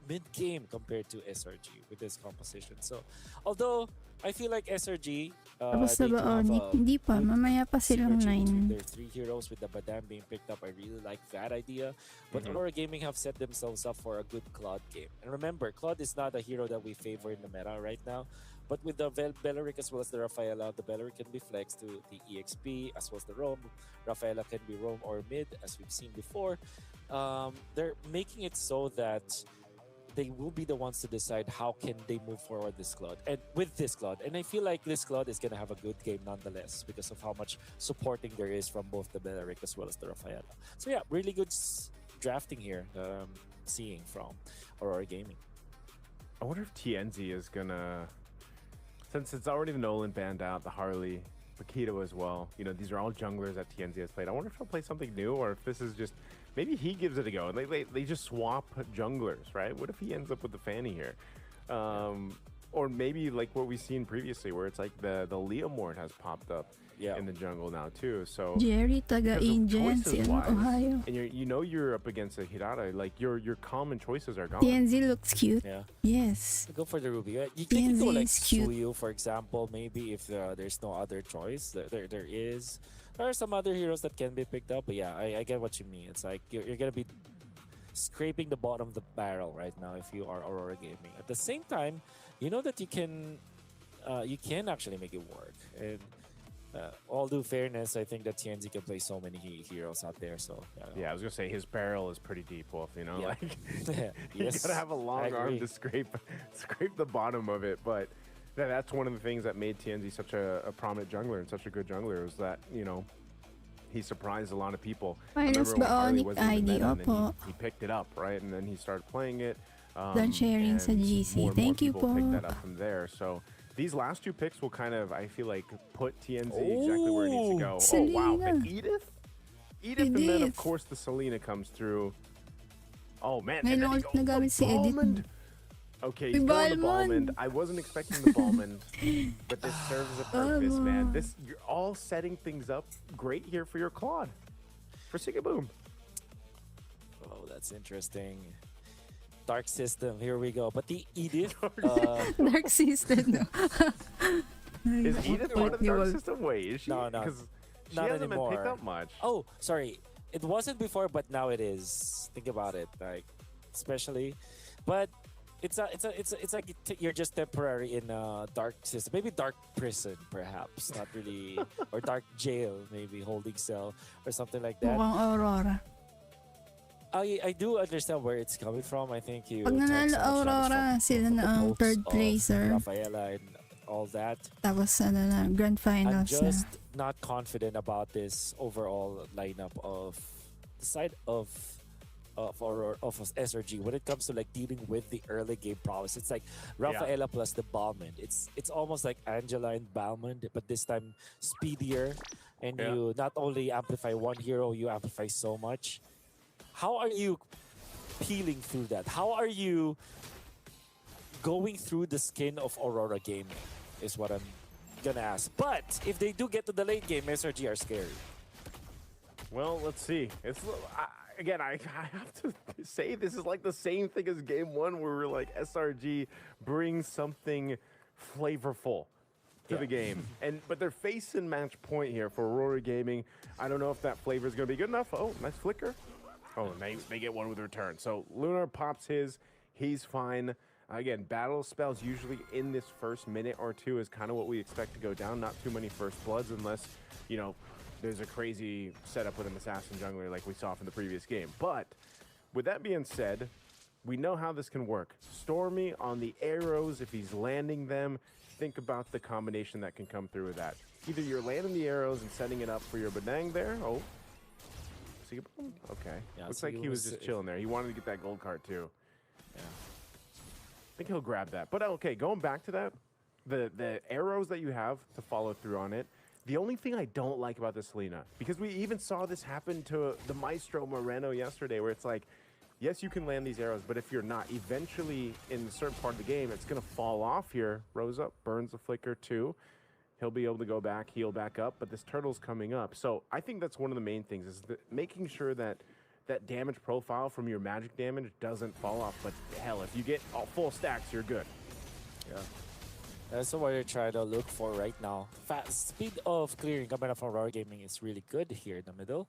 mid-game compared to SRG with this composition. So, although I feel like SRG, Tapos they na do ba have ONIC? a Hindi pa. good Mamaya pa silang synergy between 9. their 3 heroes with the Badam being picked up. I really like that idea. But Mhm. Aurora Gaming have set themselves up for a good Claude game. And remember, Claude is not a hero that we favor in the meta right now. But with the Belleric as well as the Rafaela, the Belleric can be flexed to the EXP as well as the roam. Rafaela can be roam or mid, as we've seen before. They're making it so that they will be the ones to decide how can they move forward this Claude and with this Claude. And I feel like this Claude is gonna have a good game nonetheless because of how much supporting there is from both the Belleric as well as the Rafaela. So yeah, really good drafting here. Seeing from Aurora Gaming. I wonder if TNZ is gonna, since it's already the Nolan banned out, the Harley, Paquito as well. You know, these are all junglers that TNZ has played. I wonder if he'll play something new or if this is just, maybe he gives it a go and they just swap junglers, right? What if he ends up with the Fanny here? Or maybe like what we've seen previously where it's like the Leomord has popped up in the jungle now too. So Jerry, taga because of Indian, si choices-wise, Ohio. and you're up against a Hirata, like your common choices are gone. TNZ looks cute. Yeah. Yes. Go for the Ruby. You can go TNZ like is cute. Suyu, for example, maybe if there's no other choice. There are some other heroes that can be picked up, but yeah, I get what you mean. It's like you're going to be scraping the bottom of the barrel right now if you are Aurora Gaming. At the same time, you know that you can actually make it work. And all due fairness, I think that TNZ can play so many heroes out there. So Yeah, I was gonna say his barrel is pretty deep, Wolf. You know, Yeah. like you Yes, gotta have a I long arm agree. to scrape the bottom of it. But that's one of the things that made TNZ such a prominent jungler and such a good jungler was that he surprised a lot of people. I Finals remember when ba Harley ONIC wasn't in the ID? meta, and then Opo. he picked it up, right, and then he started playing it. Done sharing sa and GC. more and more Thank you people po. picked that up from there. So these last 2 picks will kind of, I feel like, put TNZ exactly where it needs to go. Oh wow, Selena. but Edith, and then of Edith. course the Selena comes through. Oh man, May and then he ult goes na the gamit si Edith. Balmond. Okay, he's May going the Balmond. Balmond. I wasn't expecting the Balmond, but this serves a purpose, man. Balmond. You're all setting things up great here for your Claude, for Sigaboom. Oh, that's interesting. Dark system, here we go. But the Edith, Dark System, no? Is Edith part of the dark Yun. system? Wait, is she? No, no. Because she Not hasn't been picked anymore. up much. oh, sorry, it wasn't before, but now it is. Think about it, like especially, but it's like you're just temporary in a dark system, maybe dark prison, perhaps, not really, or dark jail, maybe holding cell or something like that. Mukhang Aurora. I do understand where it's coming from. I think you Pag take nanalo so much damage Aurora, sila from na the ang hopes third of placer. Rafaela and all that. Tapos na, grand I'm finals na. just not confident about this overall lineup of the side of SRG when it comes to like dealing with the early game prowess. It's like Rafaela plus the Balmond. It's almost like Angela and Balmond, but this time speedier. And you not only amplify one hero, you amplify so much. How are you peeling through that? How are you going through the skin of Aurora Gaming is what I'm gonna ask. But if they do get to the late game, SRG are scary. Well, let's see. Again, I have to say this is like the same thing as game one where we're like SRG brings something flavorful to the game. But they're facing match point here for Aurora Gaming. I don't know if that flavor is going to be good enough. Oh, nice flicker. Oh, nice. They get one with return. So Lunar pops his. He's fine. Again, battle spells usually in this first minute or two is kind of what we expect to go down. Not too many first bloods unless, you know, there's a crazy setup with an assassin jungler like we saw from the previous game. But with that being said, we know how this can work. Stormy on the arrows, if he's landing them, think about the combination that can come through with that. Either you're landing the arrows and setting it up for your Benang there. Oh. Okay. Yeah, looks so like he was just chilling there. He wanted to get that gold card too. Yeah. I think he'll grab that. But okay, going back to that, the arrows that you have to follow through on it, the only thing I don't like about this Selena, because we even saw this happen to the Maestro Moreno yesterday, where it's like, yes, you can land these arrows, but if you're not, eventually in a certain part of the game, it's going to fall off here. Rosa burns the flicker too. He'll be able to go back, heal back up, but this turtle's coming up. So I think that's one of the main things, is making sure that that damage profile from your magic damage doesn't fall off. But hell, if you get all full stacks, you're good. Yeah. That's what you're trying to look for right now. Fast speed of clearing coming from Aurora Gaming is really good here in the middle.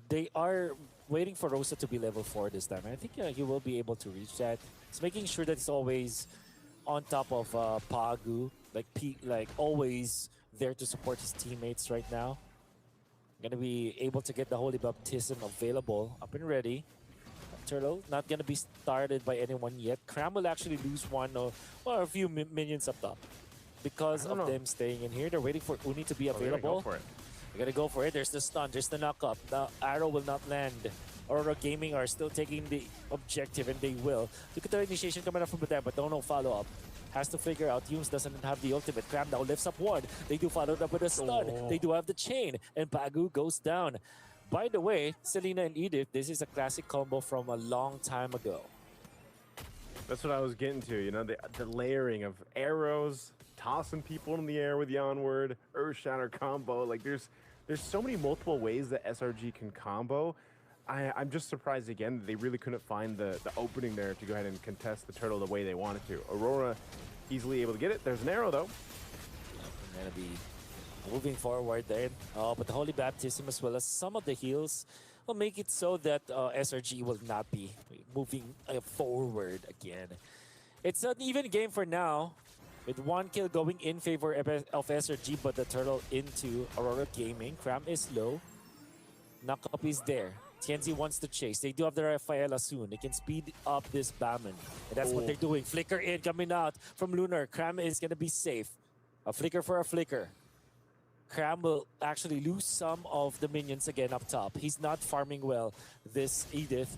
They are waiting for Rosa to be level 4 this time. I think he will be able to reach that. It's making sure that he's always on top of Pagu, like always there to support his teammates right now. Gonna be able to get the Holy Baptism available, up and ready. Turtle not gonna be started by anyone yet. Cram will actually lose one or a few minions up top because of them staying in here. They're waiting for Uni to be available. Go for it. They're gonna go for it. There's the stun, there's the knock-up. The arrow will not land. Aurora Gaming are still taking the objective, and they will. Look at the initiation coming up from there, but don't know follow-up. Has to figure out. Yumes doesn't have the ultimate. Cram now lifts up one. They do follow it up with a stun. They do have the chain, and Pagu goes down. By the way, Selena and Edith, this is a classic combo from a long time ago. That's what I was getting to, you know, the layering of arrows, tossing people in the air with the onward, Earth Shatter combo. Like there's so many multiple ways that SRG can combo. I'm just surprised again that they really couldn't find the opening there to go ahead and contest the turtle the way they wanted to. Aurora easily able to get it. There's an arrow though. Gonna be moving forward there. But the Holy Baptism as well as some of the heals will make it so that SRG will not be moving forward again. It's an even game for now, with one kill going in favor of SRG, but the turtle into Aurora Gaming. Cram is low. Knock-up is there. TNZ wants to chase. They do have the Rafaela soon. They can speed up this Baman. And that's what they're doing. Flicker in, coming out from Lunar. Cram is going to be safe. A flicker for a flicker. Cram will actually lose some of the minions again up top. He's not farming well, this Edith.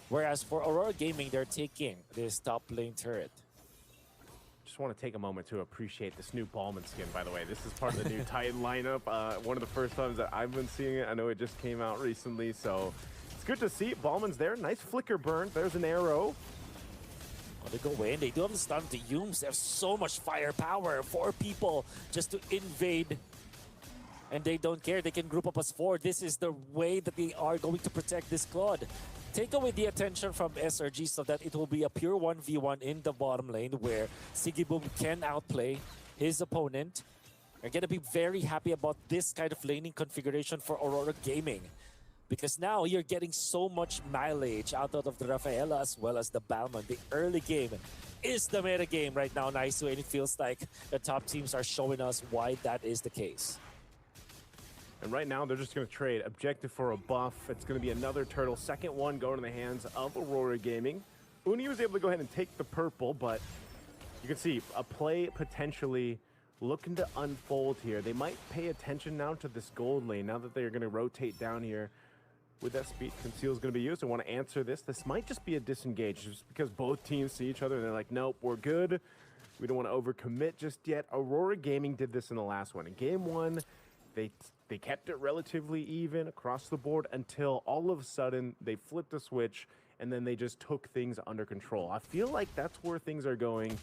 Whereas for Aurora Gaming, they're taking this top lane turret. Just want to take a moment to appreciate this new Ballman skin, by the way. This is part of the new Titan lineup. One of the first times that I've been seeing it. I know it just came out recently, so it's good to see. Ballman's there. Nice flicker burn. There's an arrow. They go in. They do have the stun to Yumes. They have so much firepower. 4 people just to invade. And they don't care. They can group up as 4. This is the way that they are going to protect this Claude. Take away the attention from SRG so that it will be a pure 1v1 in the bottom lane where Sigiboom can outplay his opponent. They're going to be very happy about this kind of laning configuration for Aurora Gaming, because now you're getting so much mileage out of the Rafaela as well as the Balmond. The early game is the meta game right now, Naisu, and it feels like the top teams are showing us why that is the case. And right now, they're just going to trade objective for a buff. It's going to be another turtle. Second one going to the hands of Aurora Gaming. Uni was able to go ahead and take the purple, but you can see a play potentially looking to unfold here. They might pay attention now to this gold lane now that they're going to rotate down here. With that speed, conceal is going to be used. I want to answer this. This might just be a disengage just because both teams see each other and they're like, nope, we're good. We don't want to overcommit just yet. Aurora Gaming did this in the last one. In game one, they kept it relatively even across the board until all of a sudden they flipped the switch and then they just took things under control. I feel like that's where things are going,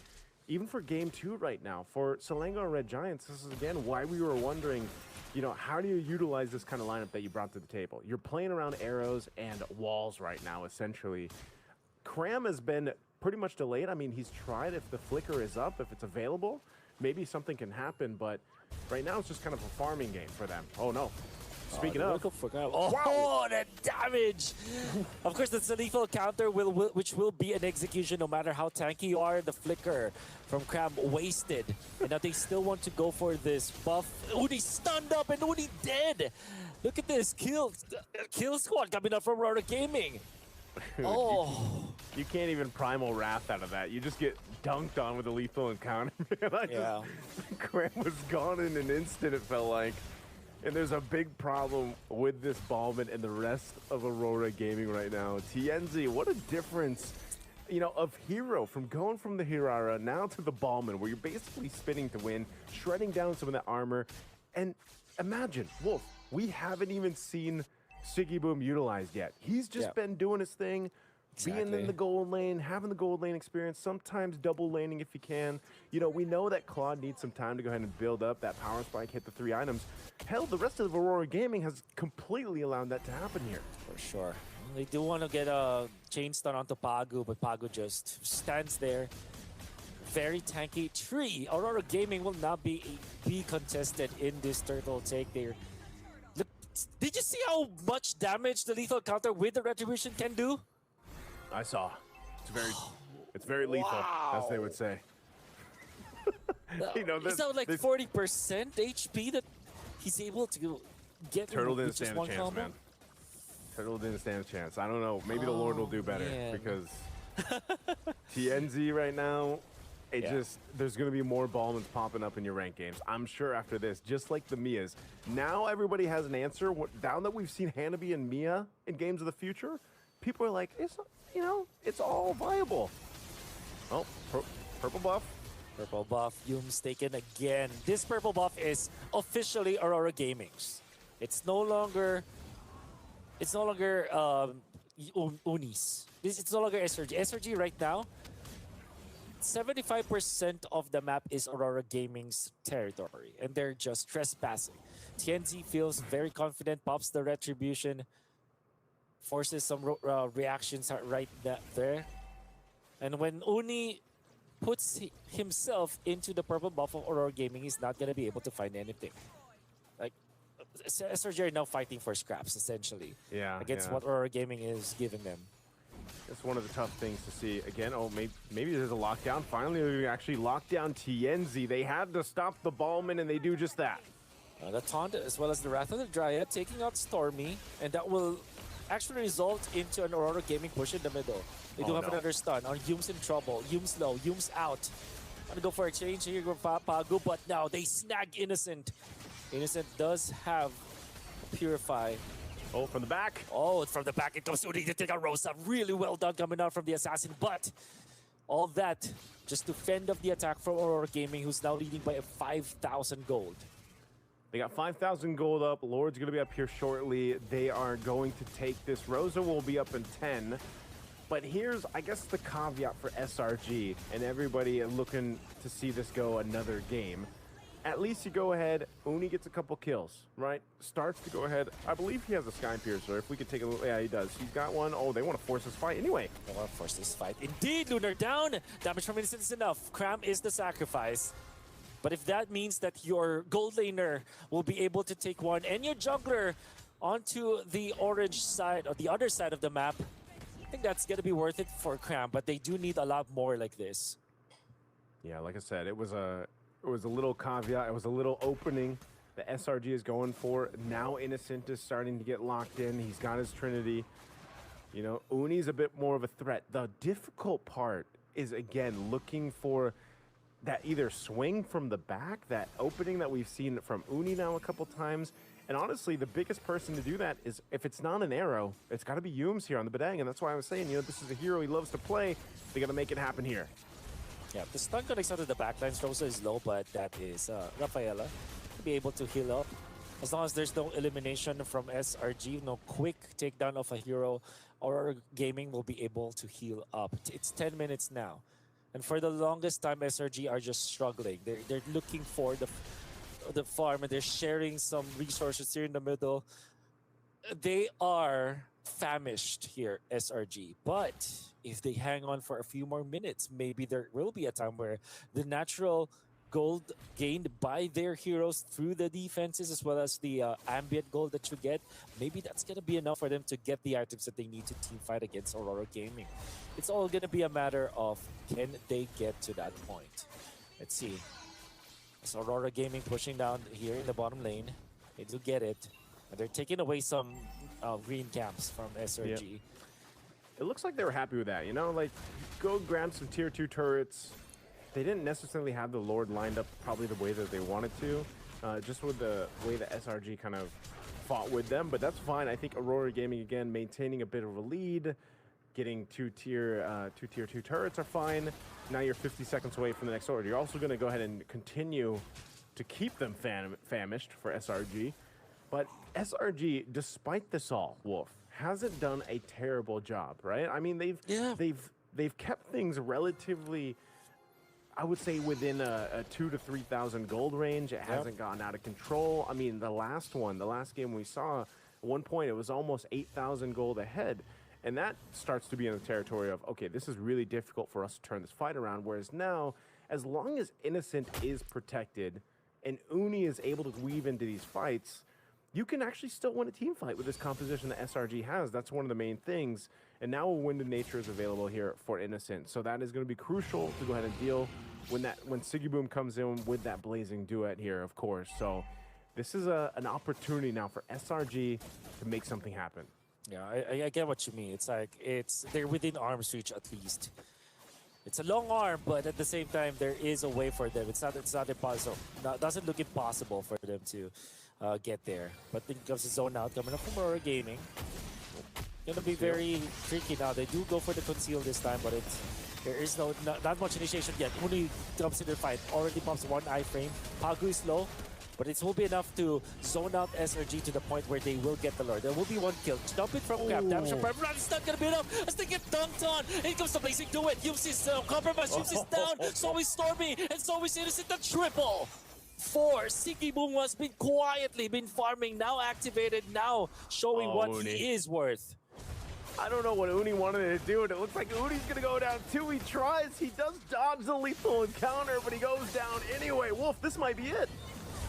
even for game two right now. For Selangor Red Giants, this is again why we were wondering, you know, how do you utilize this kind of lineup that you brought to the table? You're playing around arrows and walls right now, essentially. Cram has been pretty much delayed. I mean, he's tried if the flicker is up, if it's available, maybe something can happen, but right now it's just kind of a farming game for them. Oh no. Speaking of, wow. The damage! Of course, that's a lethal counter, which will be an execution no matter how tanky you are. The flicker from Cram wasted. And now they still want to go for this buff. Uni stunned up and Uni dead! Look at this kill squad coming up from Aurora Gaming. Oh. You can't even primal wrath out of that. You just get dunked on with a lethal encounter. Man, Cram was gone in an instant, it felt like. And there's a big problem with this Ballman and the rest of Aurora Gaming right now. TNZ, what a difference, you know, of hero from going from the Hirara now to the Ballman, where you're basically spinning to win, shredding down some of that armor. And imagine, Wolf, we haven't even seen Siggy Boom utilized yet. He's just been doing his thing. Being in the gold lane, having the gold lane experience, sometimes double laning if you can. You know, we know that Claude needs some time to go ahead and build up that power spike, hit the 3 items. Hell, the rest of Aurora Gaming has completely allowed that to happen here. For sure. They do want to get a chain stun onto Pagu, but Pagu just stands there. Very tanky tree. Aurora Gaming will not be contested in this turtle take there. Look, did you see how much damage the lethal counter with the Retribution can do? I saw. It's very lethal, as they would say. You know, it's not like 40% HP that he's able to get. Turtle didn't stand a chance, man. Turtle didn't stand a chance. I don't know. Maybe the Lord will do better because TNZ right now, there's going to be more Ballmans popping up in your ranked games. I'm sure after this, just like the Mias. Now everybody has an answer. Now that we've seen Hanabi and Mia in games of the future, people are like, you know, it's all viable. Oh, purple buff. Purple buff, Yume's taken again. This purple buff is officially Aurora Gaming's. It's no longer Uni's. It's no longer SRG. SRG right now, 75% of the map is Aurora Gaming's territory, and they're just trespassing. TNZ feels very confident, pops the Retribution, forces some reactions right there. And when Uni puts himself into the purple buff of Aurora Gaming, he's not going to be able to find anything. Like, SRG are now fighting for scraps, essentially. Against what Aurora Gaming is giving them. That's one of the tough things to see. Again, maybe there's a lockdown. Finally, we actually locked down TNZ. They had to stop the Ballman, and they do just that. The Taunt, as well as the Wrath of the Dryad, taking out Stormy, and that will actually result into an Aurora Gaming push in the middle. They do have another stun on Yume's in trouble. Yume's low, Yume's out. Gonna go for a change here from Pagu, but now they snag Innocent. Innocent does have Purify. Oh, from the back. Oh, from the back it goes Uni to take out Rosa. Really well done coming out from the Assassin, but all that just to fend off the attack from Aurora Gaming, who's now leading by 5,000 gold. They got 5,000 gold up. Lord's going to be up here shortly. They are going to take this. Rosa will be up in 10. But here's, I guess, the caveat for SRG and everybody looking to see this go another game. At least you go ahead. Uni gets a couple kills, right? Starts to go ahead. I believe he has a Sky Piercer. If we could take a look. Yeah, he does. He's got one. Oh, they want to force this fight anyway. They want to force this fight. Indeed, Lunar down. Damage from Innocent is enough. Cram is the sacrifice. But if that means that your gold laner will be able to take one and your jungler onto the orange side or the other side of the map, I think that's going to be worth it for Cram, but they do need a lot more like this. Yeah, like I said, it was a little caveat. It was a little opening that SRG is going for. Now Innocent is starting to get locked in. He's got his Trinity. You know, Uni's a bit more of a threat. The difficult part is, again, looking for that either swing from the back, that opening that we've seen from Uni now a couple times. And honestly, the biggest person to do that is, if it's not an arrow, it's got to be Yums here on the Badang. And that's why I was saying, you know, this is a hero he loves to play. They got to make it happen here. Yeah, the stun connects out of the backlines. Rosa is low, but that is Rafaela to be able to heal up. As long as there's no elimination from SRG, no quick takedown of a hero, Aurora Gaming will be able to heal up. It's 10 minutes now. And for the longest time, SRG are just struggling. They're looking for the farm, and they're sharing some resources here in the middle. They are famished here, SRG. But if they hang on for a few more minutes, maybe there will be a time where the natural gold gained by their heroes through the defenses, as well as the ambient gold that you get, maybe that's going to be enough for them to get the items that they need to team fight against Aurora Gaming. It's all going to be a matter of, can they get to that point? Let's see. It's Aurora Gaming pushing down here in the bottom lane. They do get it. And they're taking away some green camps from SRG. Yep. It looks like they were happy with that, you know? Like, go grab some tier 2 turrets. They didn't necessarily have the Lord lined up probably the way that they wanted to, just with the way that SRG kind of fought with them, but that's fine. I think Aurora Gaming, again, maintaining a bit of a lead, getting two tier 2 turrets are fine. Now you're 50 seconds away from the next order. You're also going to go ahead and continue to keep them famished for SRG, but SRG, despite this all, Wolf, hasn't done a terrible job, right? I mean, they've kept things relatively, I would say, within a 2,000 to 3,000 gold range. It hasn't gotten out of control. I mean, the last game we saw, at one point it was almost 8,000 gold ahead. And that starts to be in the territory of, okay, this is really difficult for us to turn this fight around. Whereas now, as long as Innocent is protected and Uni is able to weave into these fights, you can actually still win a team fight with this composition that SRG has. That's one of the main things. And now a Wind of Nature is available here for Innocent. So that is going to be crucial to go ahead and deal when Siggy Boom comes in with that blazing duet here, of course. So this is an opportunity now for SRG to make something happen. Yeah, I get what you mean. It's like, they're within arm's reach at least. It's a long arm, but at the same time, there is a way for them. It's not impossible. It doesn't look impossible for them to get there. But then comes the zone out coming up from Aurora Gaming. Gonna be very tricky now. They do go for the conceal this time, but there is not much initiation yet. Uni comes in the fight. Already pops one iframe. Pagu is low, but it will be enough to zone out SRG to the point where they will get the Lord. There will be one kill. Jump it from Cap. Damage from Prime. It's not gonna be enough as they get dunked on. In comes the Blazing Duet. Yums is compromised. Yums is down. So is Stormy, and so is Innocent. The triple. 4. Siggy Boom has been quietly farming, now activated, now showing what Uni. he is worth. I don't know what Uni wanted to do, and it looks like Uni's going to go down too. He tries, he does dodge the lethal encounter, but he goes down anyway. Wolf, this might be it.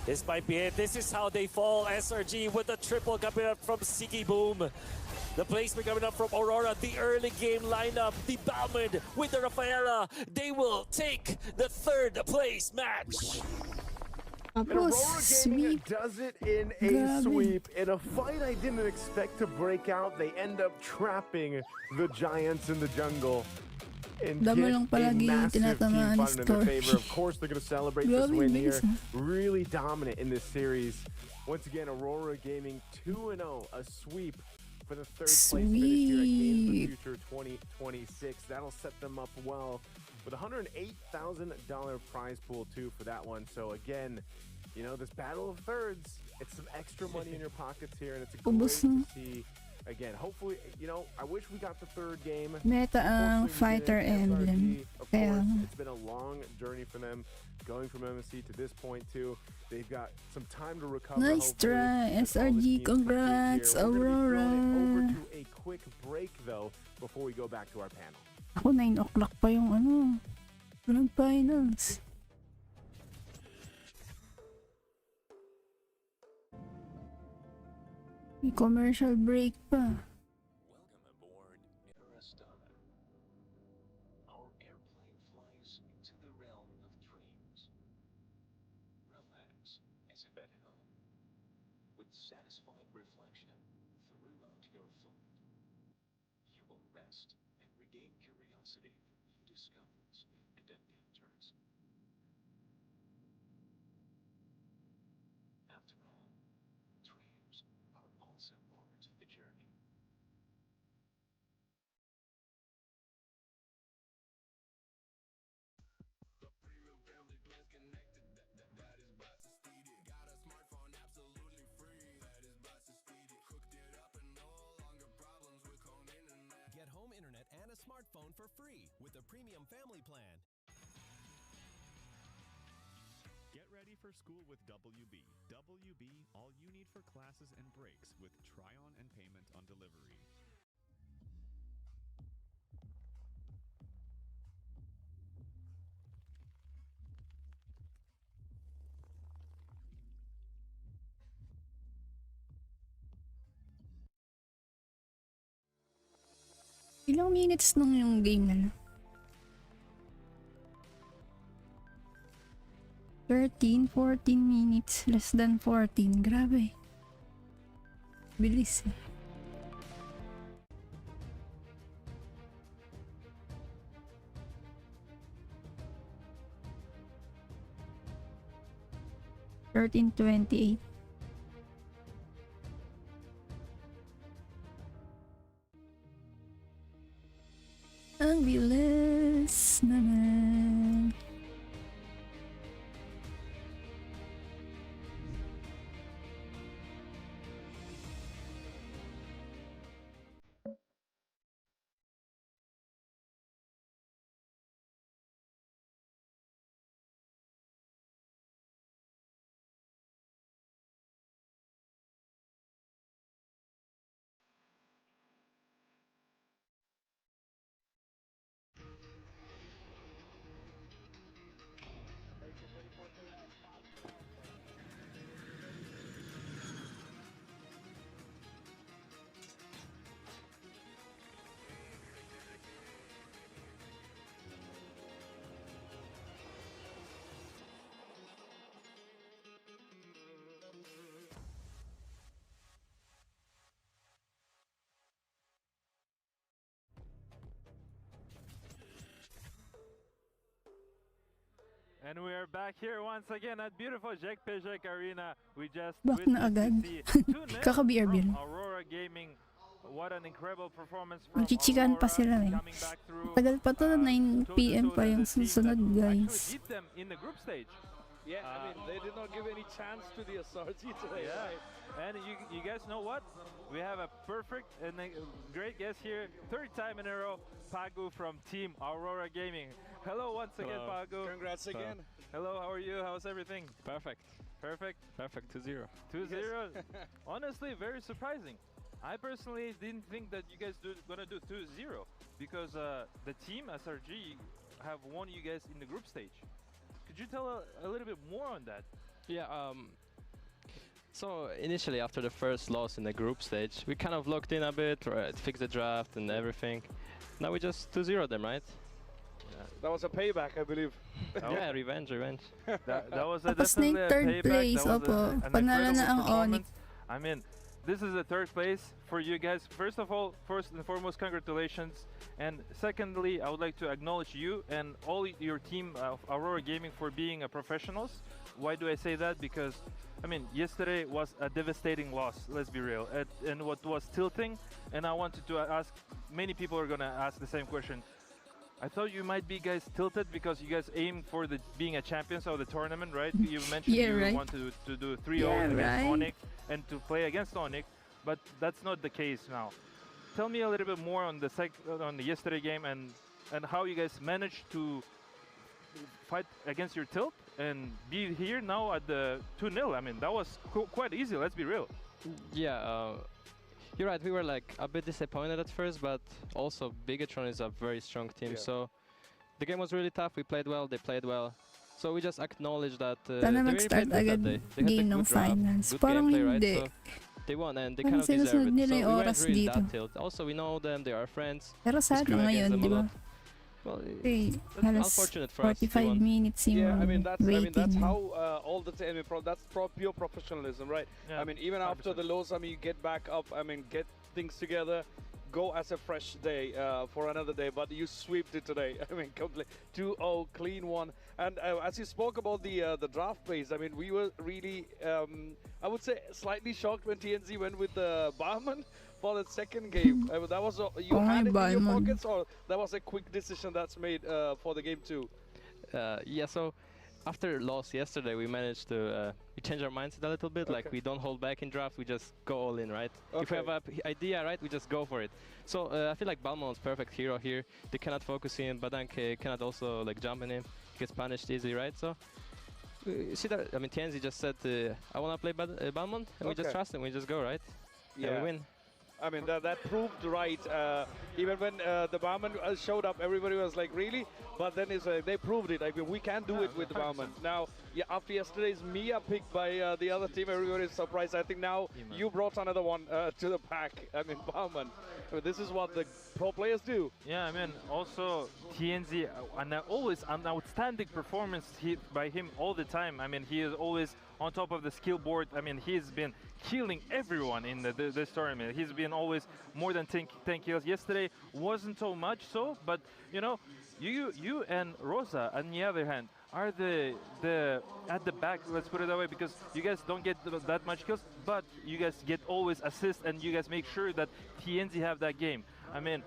This might be it. This is how they fall. SRG with the triple coming up from Siggy Boom. The placement coming up from Aurora. The early game lineup. The Balmond with the Rafaela. They will take the 3rd place match. And Aurora Gaming Sweep. does it in a sweep. In a fight I didn't expect to break out, they end up trapping the Giants in the jungle. And Dami get lang a palagi massive team tinatamaan fight in their Stormy. favor. Of course, they're going to celebrate this Grabe, win bilis, here. Really dominant in this series. Once again, Aurora Gaming 2-0, a sweep for the 3rd place finish here at Games of the Future 2026. That'll set them up well with a $108,000 prize pool too for that one. So again, you know, this battle of thirds, it's some extra money in your pockets here, and it's great Ubus to na. see. Again, hopefully, you know, I wish we got the 3rd game. Meta ang Unfortunately, we Fighter didn't. Emblem. SRG, of Kaya course, nga. it's been a long journey for them, going from MSC to this point too. They've got some time to recover. Nice hopefully, try, as all the SRG. teams complete Congrats, here. We're gonna be throwing it over Aurora. to a quick break though before we go back to our panel. Ako 9 o'clock pa yung Grand Finals. May commercial break pa. Welcome aboard Astana. Our airplane flies into the realm of dreams. Relax, as if at home. satisfying reflection throughout your fold. You will rest and regain curiosity for new discoveries and adventures. After all, dreams are also part of the journey. Get home internet and a smartphone for free with a premium family plan. Get ready for school with WB. WB, all you need for classes and breaks with try-on and payment on delivery. Ilang minutes nung yung game na 13, 14 minutes. Less than 14. Grabe. Bilis eh. $13.28. Ang bilis naman. And we are back here once again at beautiful Jack Pejek Arena. We just Back na agad. Kaka-BRB from lang. Aurora Gaming. What an incredible performance from Magchichikan pa sila eh. coming back through. Tagal pa to, 9 PM pa yung susunod, guys. Actually beat them in the group stage. Yeah, I mean, they did not give any chance to the SRG today. Yeah. Right? And you guys know what? We have a perfect and a great guest here. Third time in a row, Pagu from Team Aurora Gaming. Hello once again, Pagu. Congrats again. Hello, how are you? How's everything? Perfect. Perfect? Perfect. 2-0. 2-0. Honestly, very surprising. I personally didn't think that you guys gonna do 2-0 because the team SRG have won you guys in the group stage. Could you tell a little bit more on that? Yeah. So initially, after the first loss in the group stage, we kind of locked in a bit, right, fixed the draft and everything. Now we just 2-0 them, right? That was a payback, I believe. Yeah, revenge. That was a Tapos na definitely yung a third payback. place, That was opo. an Panalo na incredible ang ONIC. performance. I mean, this is the third place for you guys. First of all, first and foremost, congratulations. And secondly, I would like to acknowledge you and all your team of Aurora Gaming for being professionals. Why do I say that? Because, I mean, yesterday was a devastating loss, let's be real, and what was tilting. And I wanted to ask, many people are going to ask the same question. I thought you might be guys tilted because you guys aimed for the being a champions of the tournament, right? You mentioned Yeah, you right. want to do 3-0 Yeah, against right. ONIC and to play against ONIC, but that's not the case now. Tell me a little bit more on the yesterday game and how you guys managed to fight against your tilt and be here now at the 2-0. I mean, that was quite easy, let's be real. Yeah. You're right. We were like a bit disappointed at first, but also Bigetron is a very strong team. Yeah. So the game was really tough. We played well. They played well. So we just acknowledge that they Sana really mag-start played good that agad day. They had a game ng good draft, finals. good Parang gameplay, right? hindi. So they won and they Parang kind of deserve sinusunod it. nila So yung we oras went really dito. that tilt. Also, we know them. They are friends. Pero We sana scrim against ngayon, them di a ba? lot. Well, Hey, that's halos unfortunate for us. 45 minutes yung Yeah, I mean waiting. that's how all the time. That's pure professionalism, right? Yeah, I mean, even after 100%. the lows, I mean, you get back up. I mean, get things together, go as a fresh day for another day. But you sweeped it today. I mean, complete 2-0, clean one. And as you spoke about the draft plays, I mean, we were really, I would say, slightly shocked when TNZ went with the barman for the second game. That was you had it in your Barman. pockets, or that was a quick decision that's made for the game too. Yeah, so after loss yesterday, we managed to we change our mindset a little bit. Okay. Like we don't hold back in draft, we just go all in, right? If we Okay. have an idea, right, we just go for it. So I feel like Balmon's perfect hero here. They cannot focus him, Badank cannot also like jump in him. He gets punished easily, right? So you see that? I mean, TNZ just said, I want to play Balmont, and we just Okay. trust him. We just go, right? And we win. I mean, that proved right. Even when the barman showed up, everybody was like, really? But then they proved it. I mean, we can do it with the barman. Now, yeah, after yesterday's Mia pick by the other team, everybody is surprised. I think now you brought another one to the pack. I mean, barman. I mean, this is what the pro players do. Yeah, I mean, also TNZ, always an outstanding performance by him all the time. I mean, he is always on top of the skill board. I mean, he's been killing everyone in this tournament. He's been always more than 10 kills. Yesterday wasn't so much so, but you know, you and Rosa, on the other hand, are at the back, let's put it that way, because you guys don't get that much kills, but you guys get always assists, and you guys make sure that TNZ have that game. I mean,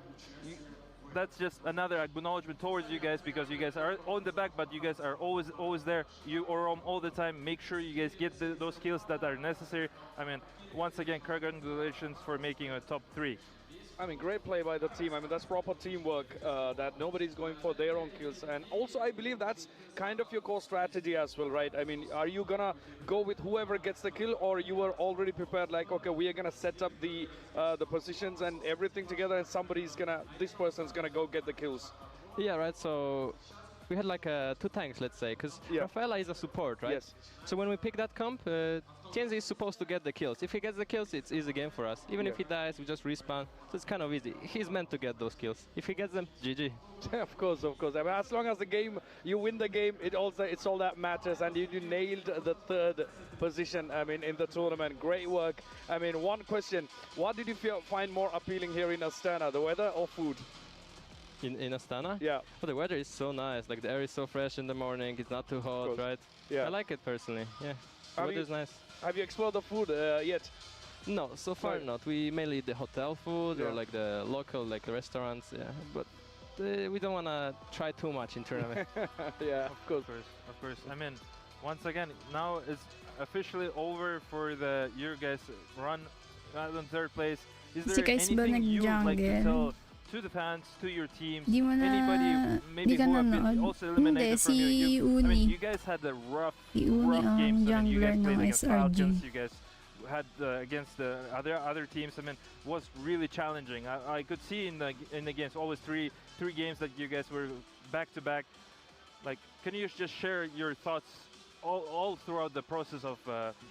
that's just another acknowledgement towards you guys, because you guys are on the back, but you guys are always there. You are on all the time. Make sure you guys get those kills that are necessary. I mean, once again, congratulations for making a top 3. I mean, great play by the team. I mean, that's proper teamwork, that nobody's going for their own kills. And also, I believe that's kind of your core strategy as well, right? I mean, are you gonna go with whoever gets the kill, or you were already prepared, like, okay, we are gonna set up the positions and everything together, and this person's gonna go get the kills? Yeah, right. So we had like 2 tanks, let's say, because Rafaela is a support, right? Yes. So when we pick that comp, TNZ is supposed to get the kills. If he gets the kills, it's easy game for us. Even if he dies, we just respawn. So it's kind of easy. He's meant to get those kills. If he gets them, GG. Of course, of course. I mean, as long as you win the game, it's all that matters. And you nailed the 3rd position, I mean, in the tournament. Great work. I mean, one question. What did you find more appealing here in Astana, the weather or food? In Astana? Yeah. But the weather is so nice. Like the air is so fresh in the morning. It's not too hot, right? Yeah. I like it personally. Yeah. The weather is nice. Have you explored the food yet? No, so far not. We mainly eat the hotel food or like the local like the restaurants. Yeah, but we don't want to try too much in tournament. Yeah, of course. Of course. I mean, once again, now it's officially over for the your guys' run in 3rd place. Is there anything you would like to tell to the fans, to your teams, Di mo na, anybody maybe di ka who have been nanood. also eliminated from Hindi, you? I mean, Uni. you guys had the rough Uni ang games. I mean, you guys jungler played ng against SRG. Falcons. You guys had against the other teams. I mean, was really challenging. I could see in the games always three games that you guys were back to back. Like, can you just share your thoughts all throughout the process of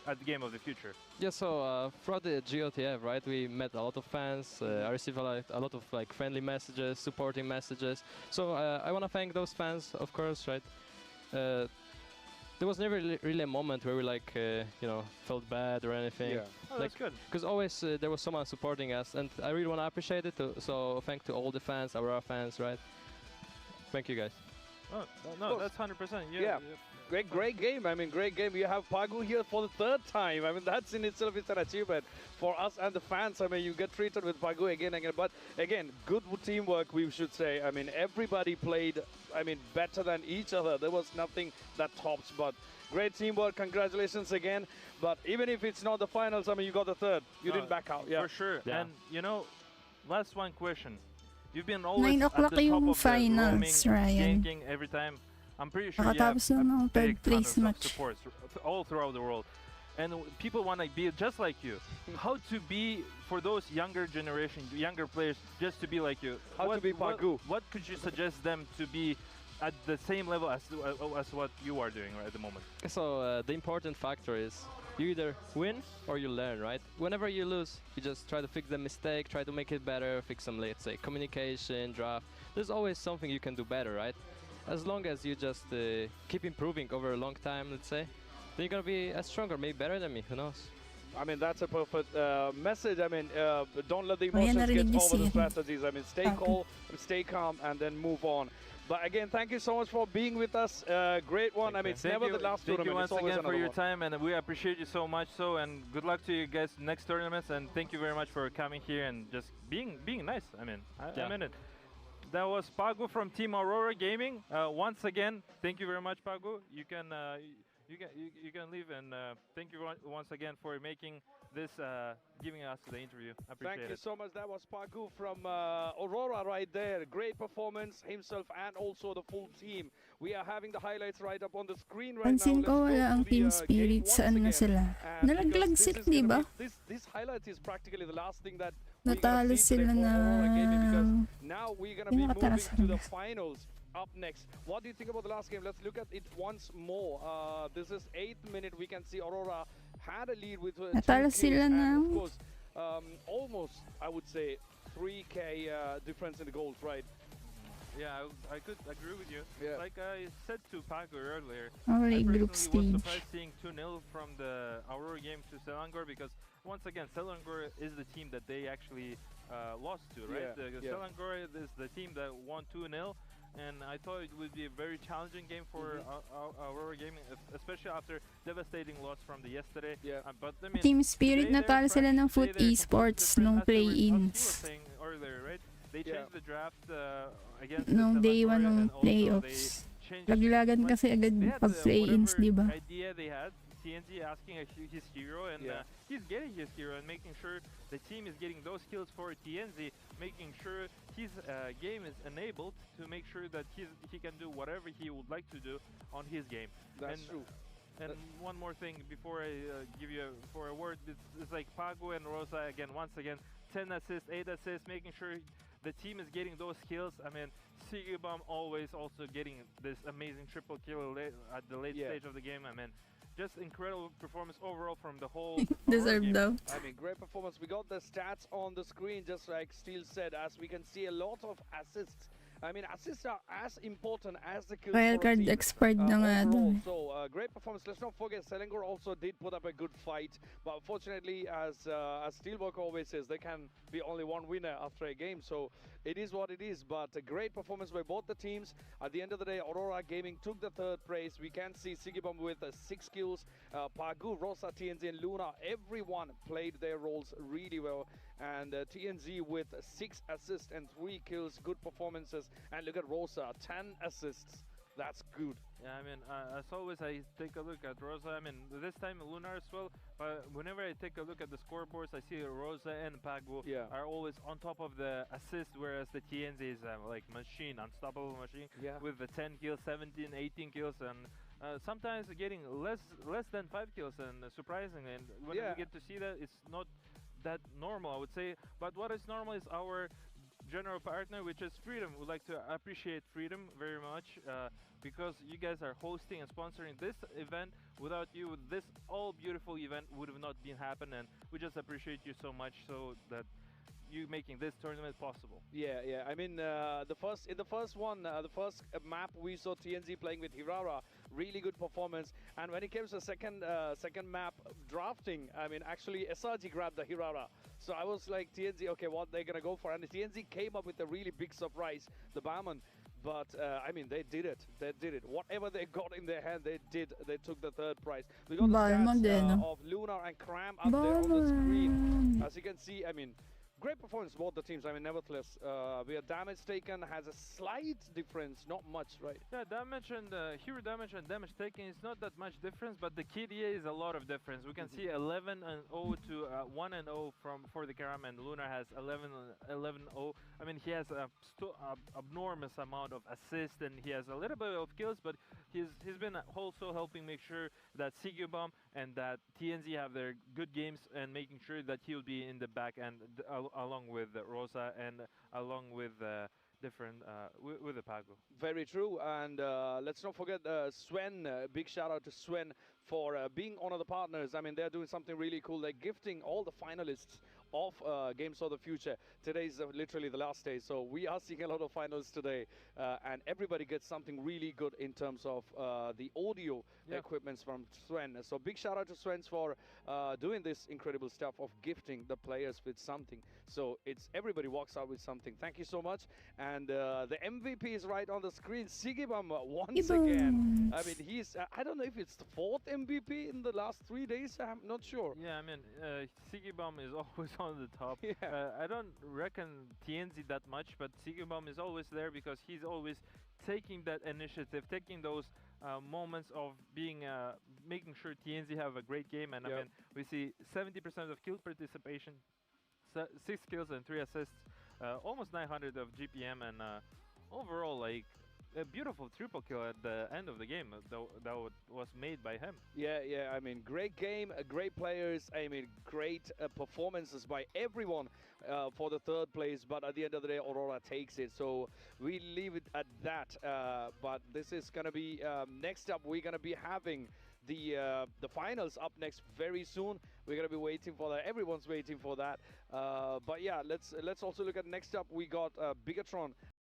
at the Game of the Future? Yeah, so throughout the GOTF, right, we met a lot of fans. I received a lot of like friendly messages, supporting messages. So I want to thank those fans, of course, right. There was never really a moment where we like, you know, felt bad or anything. Yeah. Oh, that's good. Because always there was someone supporting us, and I really want to appreciate it. So thank to all the fans, Aurora fans, right. Thank you guys. Oh, no, that's 100%. Yeah. Great game. I mean, great game. You have Pagu here for the 3rd time. I mean, that's in itself is an achievement for us and the fans. I mean, you get treated with Pagu again and again. But again, good teamwork, we should say. I mean, everybody played, I mean, better than each other. There was nothing that tops. But great teamwork. Congratulations again. But even if it's not the finals, I mean, you got the 3rd. You didn't back out. Yeah. For sure. Yeah. And, you know, last one question. You've been always 9 at the o'clock top of yung the finals, roaming, Ryan. ganking every time. I'm pretty sure you have Nakatapos na ng a 3rd big ton place of match. supports all throughout the world. And people want to be just like you. How to be, for those younger generation, younger players, just to be like you. How to be Pagu. What could you suggest them to be at the same level as what you are doing right at the moment? So the important factor is you either win or you learn, right? Whenever you lose, you just try to fix the mistake, try to make it better, fix some, let's say, communication, draft. There's always something you can do better, right? As long as you just keep improving over a long time, let's say, then you're gonna be as strong or maybe better than me, who knows? I mean, that's a perfect message. I mean, don't let the Oh, yan, emotions get narinig niyo over the siya. strategies. I mean, stay Okay. cool, stay calm, and then move on. But again, thank you so much for being with us. Great one. I mean, it's never the last Thank you tournament. once It's always again for another your one. time, and we appreciate you so much. So, and good luck to you guys next tournaments, and thank you very much for coming here and just being nice. I mean, I mean it. That was Pagu from Team Aurora Gaming. Once again, thank you very much, Pagu. You can you can leave, and thank you once again for making this, giving us the interview. I appreciate Thank you it. so much. That was Pagu from Aurora right there. Great performance himself and also the full team. We are having the highlights right up on the screen right Pansin now. ko Let's wala go ang to Team the Spirit. game Saan na once sila? again. And Nalaglag because sila, this is di gonna ba? be- This highlight is practically the last thing that we're Natalo gonna see today sila for Aurora Gaming, because na... now we're gonna Hindi be moving nakatara sa to the kanila. finals up next. What do you think about the last game? Let's look at it once more. This is 8th minute. We can see Aurora had a lead with 2 Natalo kills, sila and ng... of course, almost, I would say, 3K difference in the goals, right? Yeah, I could agree with you. Yeah. Like I said to Paco earlier, Alright, I group personally was stage. surprised seeing 2-0 from the Aurora game to Selangor, because once again, Selangor is the team that they actually lost to, right? Yeah, The yeah. Selangor is the team that won 2-0, and I thought it would be a very challenging game for Aurora Gaming, especially after devastating loss from the yesterday. Yeah. But I mean, Team Spirit they- natalo they're sila ng fresh, Foot they're completely Esports different, nung as they were- as he was play-ins. saying earlier, right? They Yeah. changed the draft against Nung the day 1 Selangor, ng and also playoffs. they changed, Laglagan like, kasi agad they had pag play-ins, whatever di ba? idea they had. TNZ asking his hero, and Yeah. he's getting his hero and making sure the team is getting those kills for TNZ, making sure his game is enabled to make sure that he can do whatever he would like to do on his game. That's And- true. And one more thing before I give you for a word, it's like Pago and Rosa again, once again, 10 assists, 8 assists, making sure the team is getting those kills. I mean, Sigibam always also getting this amazing triple kill at the late Yeah. stage of the game. I mean, just incredible performance overall from the whole Deserved game. daw. I mean, great performance. We got the stats on the screen, just like Steel said, as we can see a lot of assists. I mean, assists are as important as the kills for a Wildcard team. expert na nga Overall. daw. So great performance. Let's not forget, Selangor also did put up a good fight, but unfortunately, as Steelwork always says, there can be only one winner after a game. So it is what it is. But a great performance by both the teams. At the end of the day, Aurora Gaming took the third place. We can see Sigibam with 6 kills, Pagu, Rosa, TNZ, and Luna. Everyone played their roles really well. And TNZ with 6 assists and 3 kills, good performances. And look at Rosa, 10 assists. That's good. Yeah, I mean, as always, I take a look at Rosa. I mean, this time Lunar as well. But whenever I take a look at the scoreboards, I see Rosa and Pagu Yeah. are always on top of the assist, whereas the TNZ is like machine, unstoppable machine, Yeah. with the 10 kills, 17, 18 kills, and sometimes getting less than 5 kills, and surprising. And when Yeah. we get to see that, it's not that normal, I would say. But what is normal is our general partner, which is Freedom. Would like to appreciate Freedom very much, because you guys are hosting and sponsoring this event. Without you, this all beautiful event would have not been happening, and we just appreciate you so much, so that you making this tournament possible. Yeah, yeah. I mean, the first map we saw TNZ playing with Hirara, really good performance. And when it came to the second map drafting, I mean, actually SRG grabbed the Hirara. So I was like, TNZ, okay, what they're gonna go for? And TNZ came up with a really big surprise, the Barman. But I mean, they did it. They did it. Whatever they got in their hand, they did. They took the third prize. We got the Barman stats din, no? of Lunar and Cram up there on the screen. Barman. As you can see, I mean, great performance both the teams. I mean, nevertheless, where damage taken has a slight difference, not much, right? Yeah, damage and hero damage and damage taken is not that much difference, but the KDA is a lot of difference. We can see 11-0 to 1-0 for the Karam, and Lunar has 11-0. I mean, he has a abnormous amount of assists, and he has a little bit of kills, but he's been also helping make sure that Sigubam and that TNZ have their good games, and making sure that he'll be in the back end along with Rosa and along with different with the Pago. Very true, and let's not forget Sven. Big shout out to Sven for being one of the partners. I mean, they're doing something really cool. They're gifting all the finalists of Games of the Future. Today's literally the last day, so we are seeing a lot of finals today, and everybody gets something really good in terms of the audio equipments from Sven. So big shout out to Sven for doing this incredible stuff of gifting the players with something. So it's everybody walks out with something. Thank you so much. And the MVP is right on the screen. Sigibam once again. I mean, he's, I don't know if it's the 4th MVP in the last 3 days. I'm not sure. Yeah, I mean, Sigibam is always on the top. Yeah. I don't reckon TNZ that much, but Sigibam is always there because he's always taking that initiative, taking those moments of being, making sure TNZ have a great game. And I mean, we see 70% of kill participation, 6 kills and 3 assists. Almost 900 of GPM, and overall, like, a beautiful triple kill at the end of the game that was made by him. Yeah, I mean, great game, great players. I mean, great performances by everyone for the 3rd place. But at the end of the day, Aurora takes it. So we leave it at that. But this is going to be next up. We're going to be having the finals up next very soon. We're gonna be waiting for that. Everyone's waiting for that. But yeah, let's also look at next up. We got Bigetron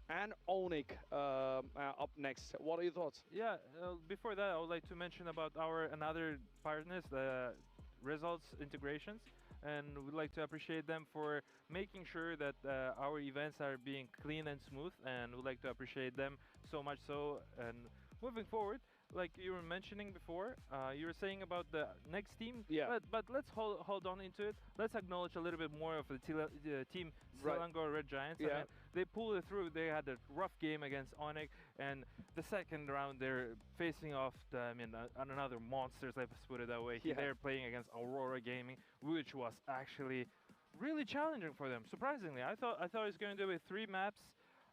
and ONIC up next. What are your thoughts? Yeah, before that, I would like to mention about our another partners, the Results Integrations, and we'd like to appreciate them for making sure that our events are being clean and smooth, and we'd like to appreciate them so much. So, and moving forward, like you were mentioning before, you were saying about the next team. Yeah. But let's hold on into it. Let's acknowledge a little bit more of the team Selangor Red Giants. Yeah. I mean, they pulled it through. They had a rough game against ONIC, and the second round they're facing off another monsters. Let's put it that way. Yeah. They're playing against Aurora Gaming, which was actually really challenging for them. Surprisingly, I thought it was going to be 3 maps.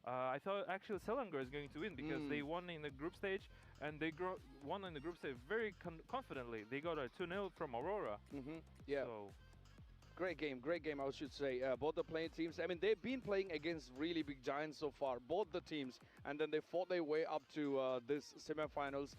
I thought actually Selangor is going to win because they won in the group stage, and they won in the group stage very confidently. They got a 2-0 from Aurora. Yeah. So, great game, I should say. Both the playing teams, I mean, they've been playing against really big giants so far, both the teams, and then they fought their way up to this semifinals,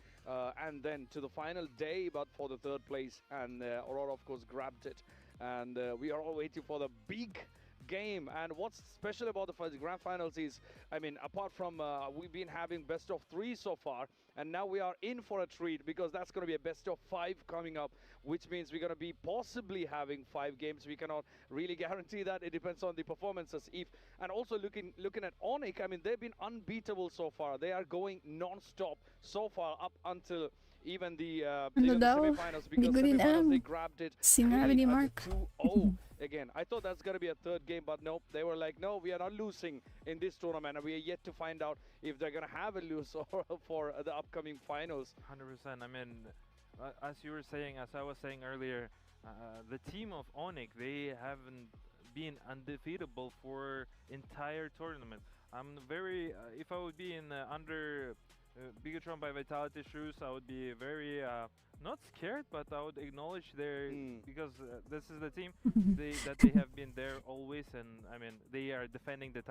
and then to the final day, but for the 3rd place, and Aurora, of course, grabbed it. And we are all waiting for the big game. And what's special about the grand finals is, I mean, apart from we've been having best of 3 so far, and now we are in for a treat because that's going to be a best of 5 coming up, which means we're going to be possibly having 5 games. We cannot really guarantee that. It depends on the performances. And also looking at ONIC, I mean, they've been unbeatable so far. They are going non-stop so far up until even the semifinals, because semifinals they grabbed it Sinabi ni Mark. 2-0 again. I thought that's gonna be a 3rd game, but nope, they were like, no, we are not losing in this tournament, and we are yet to find out if they're gonna have a lose for the upcoming finals. 100%. I mean, as you were saying, as I was saying earlier, the team of ONIC, they haven't been undefeatable for entire tournament. I'm very, if I would be in under Bigetron by Vitality shoes, I would be very not scared, but I would acknowledge their because this is the team that they have been there always, and I mean they are defending the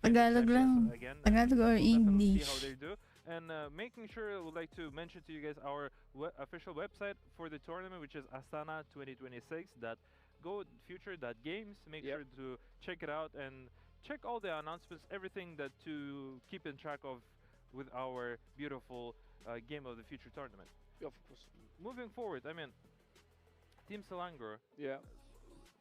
Tagalog lang. Again. Tagalog or English. See how they do, and making sure I would like to mention to you guys our official website for the tournament, which is Astana 2026.GoFuture.games. Make sure to check it out and check all the announcements, everything that to keep in track of with our beautiful Game of the Future tournament. Of course. Moving forward, I mean, Team Selangor. Yeah.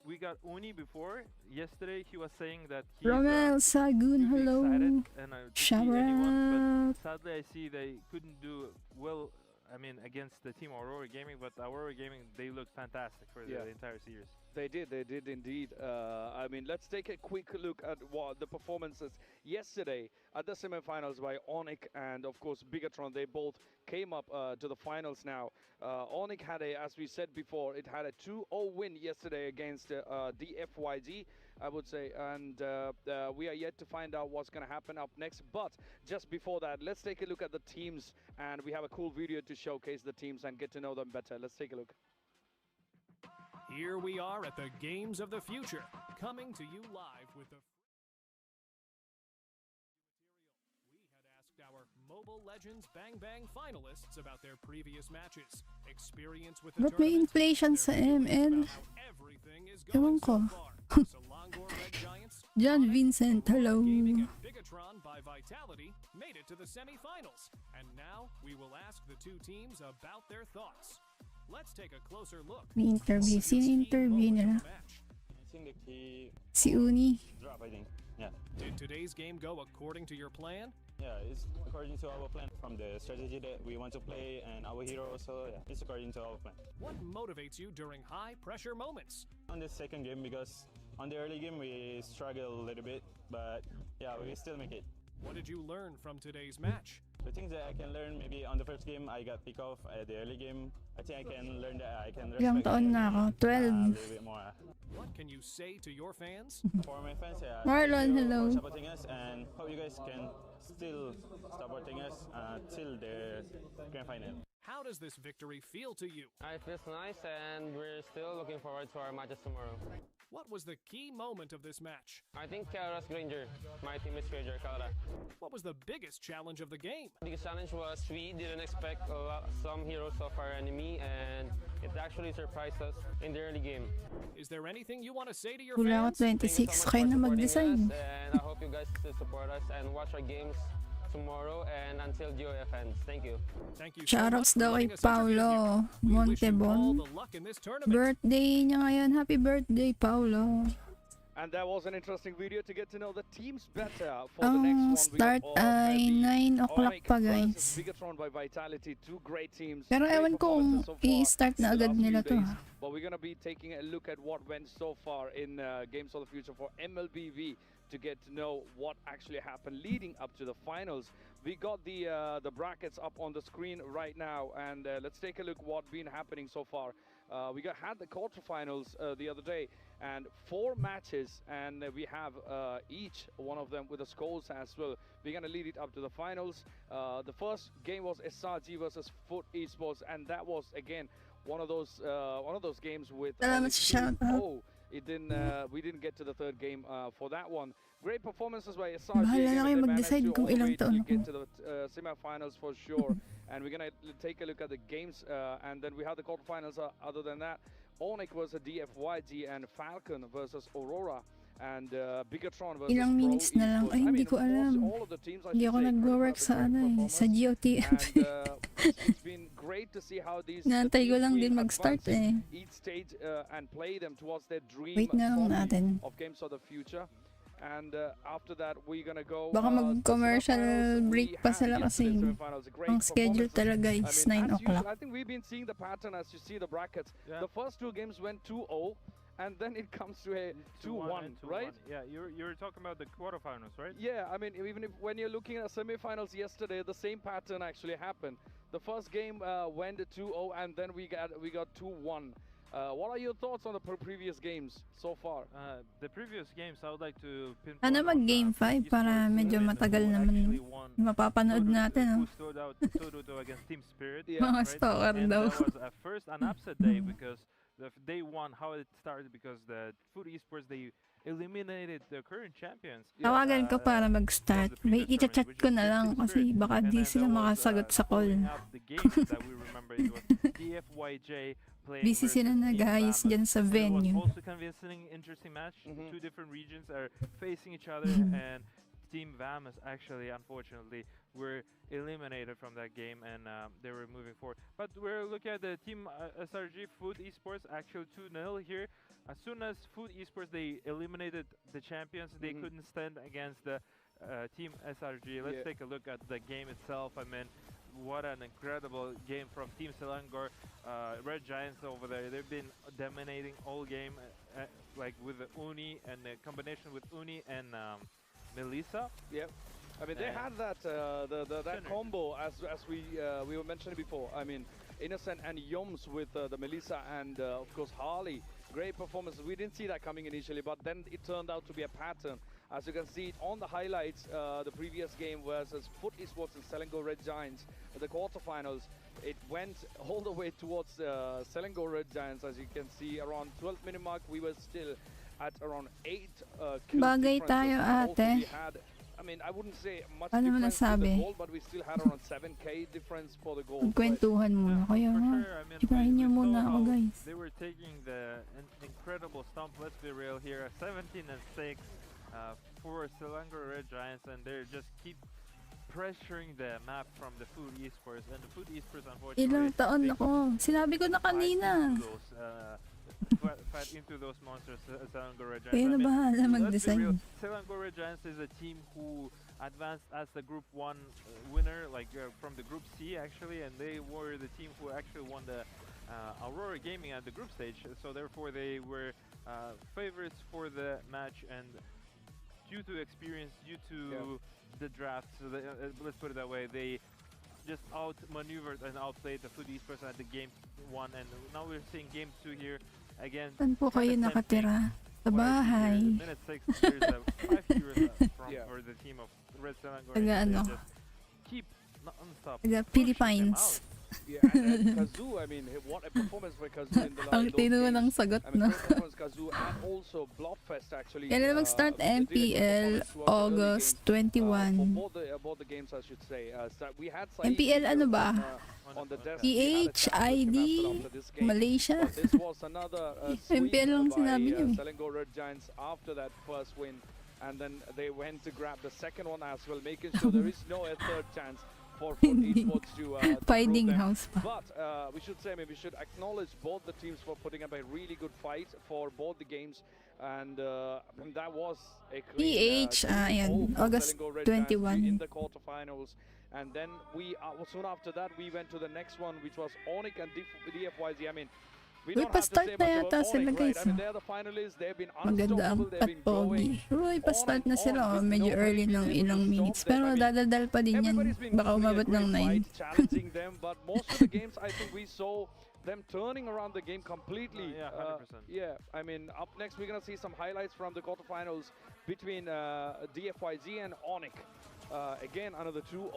We got Uni before. Yesterday, he was saying that he's Romel Sagun, hello. excited and Shout anyone, but sadly, I see they couldn't do well. I mean, against the team Aurora Gaming, but Aurora Gaming, they looked fantastic for the entire series. They did indeed. I mean, let's take a quick look at what the performances yesterday at the semifinals by ONIC and, of course, Bigetron. They both came up to the finals now. ONIC had as we said before, it had a 2-0 win yesterday against DFYG, I would say. And we are yet to find out what's going to happen up next. But just before that, let's take a look at the teams. And we have a cool video to showcase the teams and get to know them better. Let's take a look. Here we are at the Games of the Future, coming to you live with the Mobile Legends Bang Bang finalists about their previous matches, experience with the Ba't may tournament, inflation their sa feelings ML? about how everything is Ewan going ko. so far. Selangor Red Giants, John ONIC, Vincent, Aurora hello. Gaming, and Bigetron by Vitality made it to the semifinals. And now we will ask the two teams about their thoughts. Let's take a closer look. May interview. Sino interview nila? I think the key Si Uni. drop, I think. Yeah. Did today's game go according to your plan? Yeah, it's according to our plan from the strategy that we want to play and our hero, so yeah, it's according to our plan. What motivates you during high pressure moments? On the second game, because on the early game we struggle a little bit, but yeah, we still make it. What did you learn from today's match? The things that I can learn, maybe on the first game I got pick off at the early game. I think I can learn that I can Ilang respect taon na ako? 12. a little bit more. What can you say to your fans? For my fans, yeah, Marlon, thank you hello. for supporting us, and hope you guys can still supporting us till the grand final. How does this victory feel to you? It feels nice, and we're still looking forward to our matches tomorrow. What was the key moment of this match? I think Calara's Granger. My team is Granger, Calara. What was the biggest challenge of the game? The biggest challenge was we didn't expect some heroes of our enemy, and it actually surprised us in the early game. Is there anything you want to say to your Wala fans? ako 26. Kayo na mag-design. And I hope you guys still support us and watch our games tomorrow and until GOTF ends. Thank you. Thank you. Shoutouts daw kay Paulo All Montebon. the luck in this tournament. Birthday niya ngayon. Happy birthday, Paulo. And that was an interesting video to get to know the teams better for the next Ang one. start ay 9 o'clock ONIC pa, versus guys. Bigetron by Vitality, two great teams. Pero Great ewan ko kung performances so far i-start na in the agad last few nila to, days. ha. But we're going to be taking a look at what went so far in Games of the Future for MLBB to get to know what actually happened leading up to the finals. We got the brackets up on the screen right now, and let's take a look what's been happening so far. We had the quarterfinals the other day, and 4 matches, and we have each one of them with the scores as well. We're gonna lead it up to the finals. The first game was SRG versus Foot Esports, and that was again one of those games with Salamat sa shoutout. it didn't we didn't get to the third game for that one. Great performances by SRG. Bahala na kayo mag-decide kung ilang taon ako. Get to the semifinals for sure. And we're gonna take a look at the games, and then we have the quarterfinals. Other than that, ONIC versus DFYG and Falcon versus Aurora. And Bigetron versus Ilang minutes na lang. Ay, hindi ko alam. Hindi ako nag-work sa sa GOTF. It's been great to see how these Naantay ko lang din mag-start eh. each stage and play them towards their dream Wait na lang natin. of Games of the Future. And after that, we're gonna go. Baka mag-commercial break pa sila kasi ang schedule talaga is 9 o'clock. I think we've been seeing the pattern as you see the brackets. Yeah. The first 2 games went 2-0, and then it comes to a 2-1, right? Yeah, you're talking about the quarterfinals, right? Yeah, I mean, even if when you're looking at semifinals yesterday, the same pattern actually happened. The first game went 2-0, and then we got 2-1. What are your thoughts on the previous games so far? The previous games, I would like to pinpoint Ano mag game 5 para medyo matagal naman mapapanood natin. Who stood out against Team Spirit. Mga stalker And daw. that was first an upset day because day one, how it started, because the Food Esports, they eliminated the current champions. Tawagan ko para mag-start. May i-chat ko na lang kasi baka di sila makasagot sa call. The games that we remember, it was DFYJ playing Busy sila nag-aayos dyan sa venue. It was also convincing, interesting match. Two different regions are facing each other, and Team Vamas actually, unfortunately, were eliminated from that game, and they were moving forward. But we're looking at the Team SRG Food Esports, actual 2-0 here. As soon as Food Esports, they eliminated the champions, they couldn't stand against the Team SRG. Let's take a look at the game itself. I mean, what an incredible game from Team Selangor. Red Giants over there, they've been dominating all game, like with the Uni and the combination with Uni and Melissa. Yep. I mean, they had that that combo as we were mentioning before. I mean, Innocent and Yoms with the Melissa and of course Harley. Great performance. We didn't see that coming initially, but then it turned out to be a pattern. As you can see it on the highlights, the previous game versus Foot Esports and Selangor Red Giants, the quarterfinals. It went all the way towards Selangor Red Giants. As you can see, around 12th minute mark, we were still at around 8 kills. Bagay tayo, ate. We had I mean, I wouldn't say much Ano mo difference in the nasabi? goal, but we still had around 7k difference for the goal. Magkwentuhan muna. Kaya For nga. sure, I mean, Ibahin niyo we muna saw ako, how guys. they were taking the incredible stomp. Let's be real here, 17 and 6 for Selangor Red Giants, and they're just keep pressuring the map from the Food Esports, and the Food Esports unfortunately Ilang taon they ako. Sinabi ko na kanina. fight into those monsters, Selangor Red Giants. Kayo na bahala let's be real, mag-design. Selangor Red Giants is a team who advanced as the Group 1 winner, like from the Group C actually, and they were the team who actually won the Aurora Gaming at the group stage, so therefore they were favorites for the match, and due to experience, due to the draft, so let's put it that way, they just outmaneuvered and outplayed the Food Esports at the game 1, and now we're seeing game 2 here again. Saan po kayo nakatira? Sa bahay. Minute 6, there's a 5 viewers for the team of Red Selangor. Taga ano? Just keep non-stop. Taga Philippines. Yeah, and Kazoo, I mean, what a performance for Kazoo in the Ang those tino games. ng sagot, I mean, no? great performance Kazoo, and also Blockfest actually. Kailan mag-start did a good MPL? performance throughout the early August games, 21. for both the games, I should say. We had Saeed MPL ano ba? on the desk. PH, ID, Malaysia. But this was another sweep MPL lang by sinabi niyo eh. Selangor Red Giants after that first win, and then they went to grab the second one as well, making sure there is no a third chance for Esports to Fighting prove them. house pa. But we should say, I mean, we should acknowledge both the teams for putting up a really good fight for both the games, and that was a clean, PH, ayan, August Selangor Red Giants 21. in the quarterfinals. And then we soon after that we went to the next one, which was ONIC and DFYZ. I mean, we Uy, don't have to pa-start say na much yata about sila, ONIC, right? guys, I mean, oh. they're the finalists. They've been Maganda ang unstoppable. They've been growing. Uy, pa-start na sila. Oh, medyo early ng ilang minutes. stop them. Pero I mean, dadaldal pa din yan. Everybody's been Baka putting a umabot ng great 9. fight, challenging them, but most of the games I think we saw them turning around the game completely. Yeah, 100%. Yeah, I mean, up next we're gonna see some highlights from the quarterfinals between DFYZ and ONIC. Again, another 2-0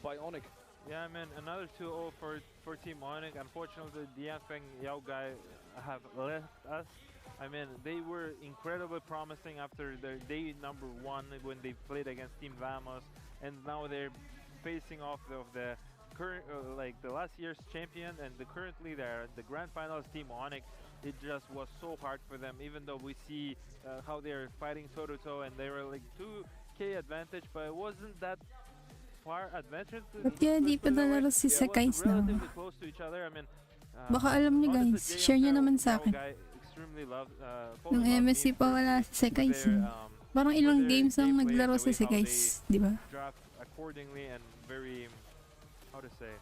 by ONIC. Yeah, I mean, another 2-0 for Team ONIC. Unfortunately, Dianfeng Yao Guy have left us. I mean, they were incredibly promising after their day number 1 when they played against Team Vamos, and now they're facing off of the current, like the last year's champion, and currently they're the grand finals Team ONIC. It just was so hard for them, even though we see how they're fighting toe-to-toe, and they were like 2k advantage, but it wasn't that far advantage. Ba't kaya di pa nalaro si Sekais na? Relatively close to each other. I mean, Baka alam niyo guys, share niyo naman sa akin. Nung MSC pa wala si Sekais. Parang ilang games lang naglaro si Sekais, di ba? Draft accordingly and very, how to say,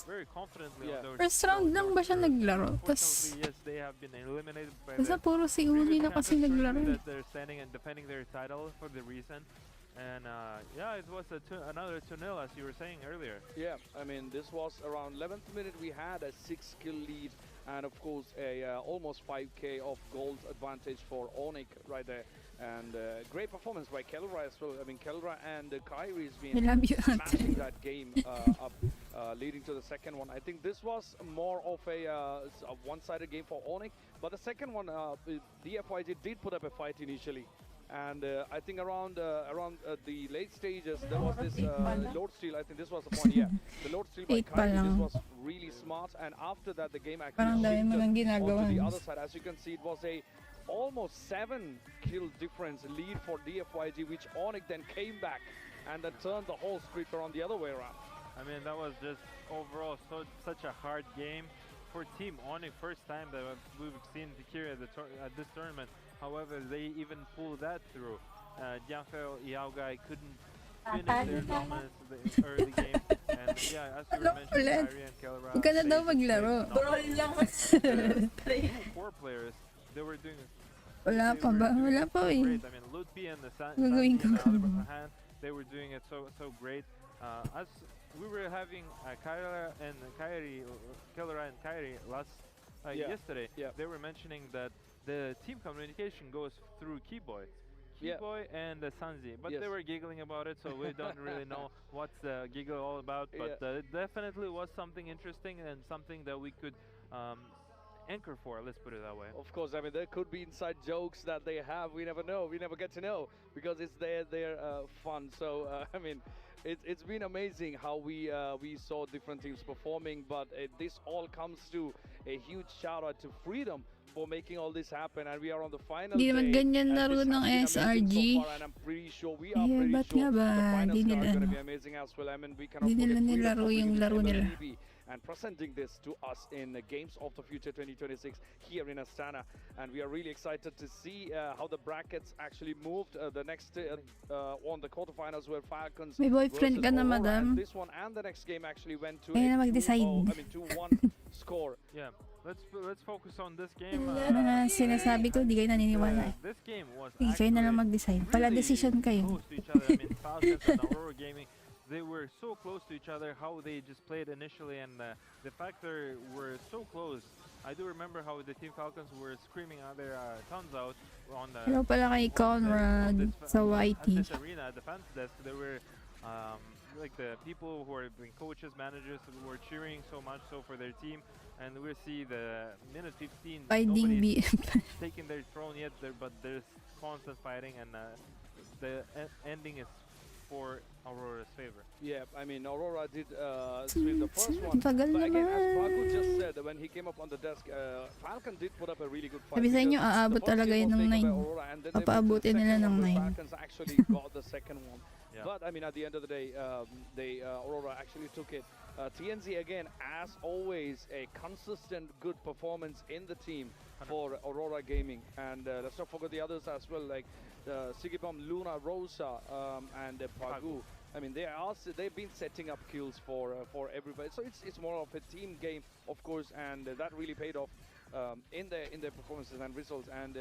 very confidently on those. First round lang ba siya naglaro? Unfortunately, yes, they have been eliminated by Basta puro si Uli na kasi naglaro. that they're standing and defending their title for the reason. And yeah, it was another 2-0 as you were saying earlier. Yeah, I mean, this was around 11th minute. We had a 6-kill lead, and of course a almost 5k of gold advantage for ONIC right there. And great performance by Kelra as well. I mean, Kelra and Kyrie has been smashing that game up, leading to the second one. I think this was more of a one-sided game for ONIC, but the second one, DFYG did put up a fight initially. And I think around the late stages, there was this Lord Steal. I think this was the point, yeah. The Lord Steal by Kyrie, this was really smart. And after that, the game actually shifted onto the other side. As you can see, it was a almost 7-kill difference lead for DFYG, which ONIC then came back and then turned the whole streak around the other way around. I mean, that was just overall such a hard game for Team ONIC. First time that we've seen Tikiri at this tournament. However, they even pulled that through. Jianfei Yaogai couldn't finish their dominance in the early game. And yeah, as you were mentioning, Kyrie and Kelra, Huwag ka na daw maglaro. Core players, they were doing Wala pa ba? Wala pa eh. great. I mean, Ludpi and the Gagawin ko. on the other hand, they were doing it so great. As we were having Kelra and Kyrie last yesterday, they were mentioning that the team communication goes through Keyboy and Sanzi, but they were giggling about it, so we don't really know what's the giggle all about. But it definitely was something interesting and something that we could anchor for. Let's put it that way. Of course, I mean there could be inside jokes that they have. We never know. We never get to know because it's their fun. So I mean, it's been amazing how we saw different teams performing. But this all comes to a huge shout out to Freedom for making all this happen, and we are on the final Di naman day. ganyan And laro this has ng been amazing SRG. so far, and I'm pretty sure we are Eh, pretty ba't sure nga ba? the finals Di are nila going to ano. be amazing as well. I mean, we cannot Di nila forget Freedom nilaro for yung bringing laro nila. MLBB and presenting this to us in the Games of the Future 2026 here in Astana, and we are really excited to see how the brackets actually moved. The next on the quarterfinals were Falcons May boyfriend versus ka na, Aurora, madam. and this one and the next game actually went to Kaya na a mag-decide. 2-1 score. Yeah, let's focus on this game. Ano nga sinasabi ko, di kayo naniniwala. This game was Sige, kayo na lang actually mag-decide. Pala really decision kayo. close to each other. I mean, Falcons and Aurora Gaming, they were so close to each other. How they just played initially, and the fact they were so close. I do remember how the Team Falcons were screaming out their tongues out on the. Hello pala kay Conrad sa at YT. this arena, at the fans desk. There were like the people who are being coaches, managers, who were cheering so much so for their team. And we see the minute 15, Finding nobody's BF. taking their throne yet, but there's constant fighting, and the ending is for Aurora's favor. Yeah, I mean Aurora did sweep the first one, Tagal but again, as naman. Baku just said, when he came up on the desk, Falcon did put up a really good fight. Sabi sa inyo, because aabot the first talaga game yun was ng taken by 9. Aurora, and then they moved to the Papaabutin nila second ng one where 9. Falcons actually got the second one. Yeah. But I mean, at the end of the day, Aurora actually took it. TNZ again, as always, a consistent good performance in the team for Aurora Gaming, and let's not forget the others as well, like Sigibom, Luna, Rosa, and Pagu. I mean, they've been setting up kills for everybody. So it's more of a team game, of course, and that really paid off in their performances and results. And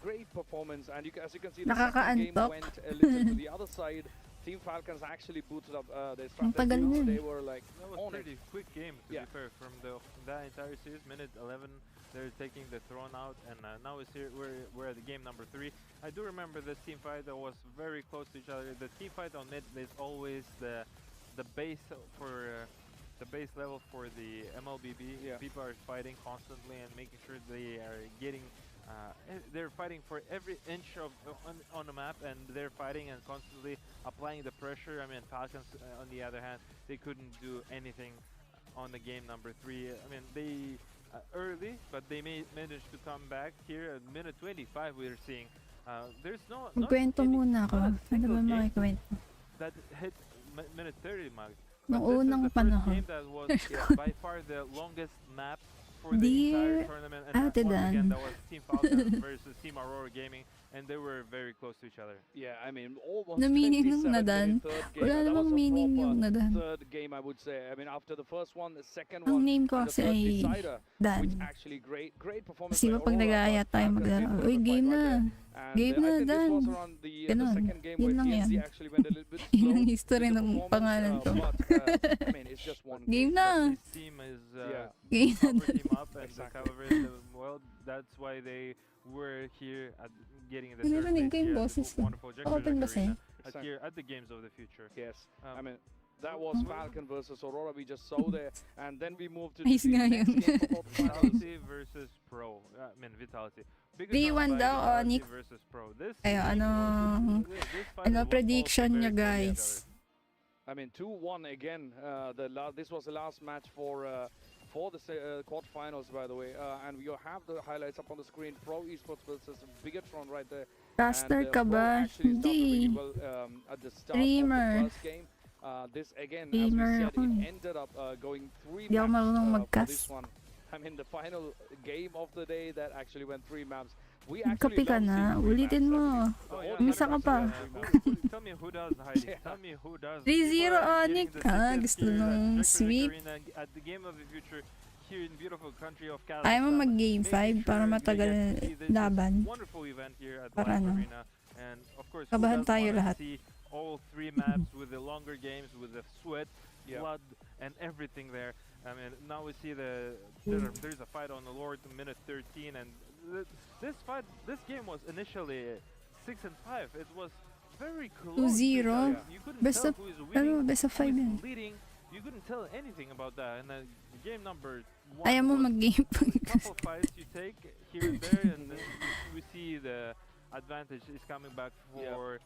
great performance. And as you can see, the second game went a little to the other side. Team Falcons actually booted up their strategy. They were like That was on a pretty it. quick game, to be fair. From that entire series, minute 11, they're taking the throne out, and now we're at the game number 3. I do remember this team fight that was very close to each other. The team fight on mid is always the base for the base level for the MLBB. Yeah. People are fighting constantly and making sure they are getting. They're fighting for every inch on the map, and they're fighting and constantly applying the pressure. I mean, Falcons, on the other hand, they couldn't do anything on the game number 3. I mean, they early, but they managed to come back here at minute 25. We're seeing there's Magkwento muna ako. Ano ba makikwento? that hit minute 30 mark. Noong But this is unang the first panahon. game that was by far the longest map for the Dear entire tournament, and Ate once again Dan. that was Team Falcons versus Team Aurora Gaming, and they were very close to each other. Yeah, I mean, almost Na meaning yung 27 nadan. minute third game. Wala That was namang a meaning proper yung nadan. third game, I would say. I mean, after the first one, the second Ang one, name ko and the kasi third ay decider, Dan. which actually great performance. Kasi by ba pag Aurora, nag-aaya but tayo Falcons maglaro, did put uy, up a game fight right na. there. And Game I na, think this Dan. was around the Ganun. second game Yun where lang TNZ yan. actually went a little bit Yun slow ang history with the ng performance, pangalan ko. but I mean, it's just one Game game. na. This team is Game na. cover team up and Exactly. cover the well. That's why they were here at getting the third Narinig ko place yung here at boses the ko. wonderful Open ba sa'yo? here at the Games of the Future. Yes, I mean, that Mm-hmm. was Falcon versus Aurora. We just saw there, and then we moved to Nice the nga next yun. game for quarterfinals. Vitality versus Pro. I mean Vitality. Bigetron 3-1 by daw, Vitality ONIC. versus Pro. This Ay, ano, this fight ano was prediction also nyo very close to each guys? other. I mean, 2-1 again. This was the last match for the quarterfinals, by the way. And you have the highlights up on the screen. Pro Esports versus Bigetron right there. Caster And, ka Pro ba? actually started really Hindi. well at the start Streamer. of the first game. This again, as we Streamer said, ako it eh. ended up going 3 Di ako maps marunong for mag-cast. this one. I mean, the final game of the day that actually went 3 maps. We Magkape actually ka love na. seeing 3 Ulitin maps, mo. actually. yeah, Umisa ka pa. Tell me who does hiding. Yeah. Tell me who does. 3-0 People are ONIC. getting the Ah, tickets gusto here at nung Jackpot sweep. Arena at the Game of the Future here in beautiful country of Kazakhstan. Ayaw mo mag-game Making 5 para sure you matagal get to see this laban. wonderful event here at Para Live ano? Arena. And of course, who Kabahan doesn't tayo wanna lahat. see all 3 maps with the longer games, with the sweat, Yeah. blood, and everything there. I mean, now we see there's a fight on the Lord, minute 13, and this game was initially 6-5. It was very close. to each 2-0. other. You couldn't Best tell of, who is ano, winning, best of who 5 is yan. leading. You couldn't tell anything about that. And then game number Ayaw mo mag-game. couple fights you take here and there, and then we see the advantage is coming back for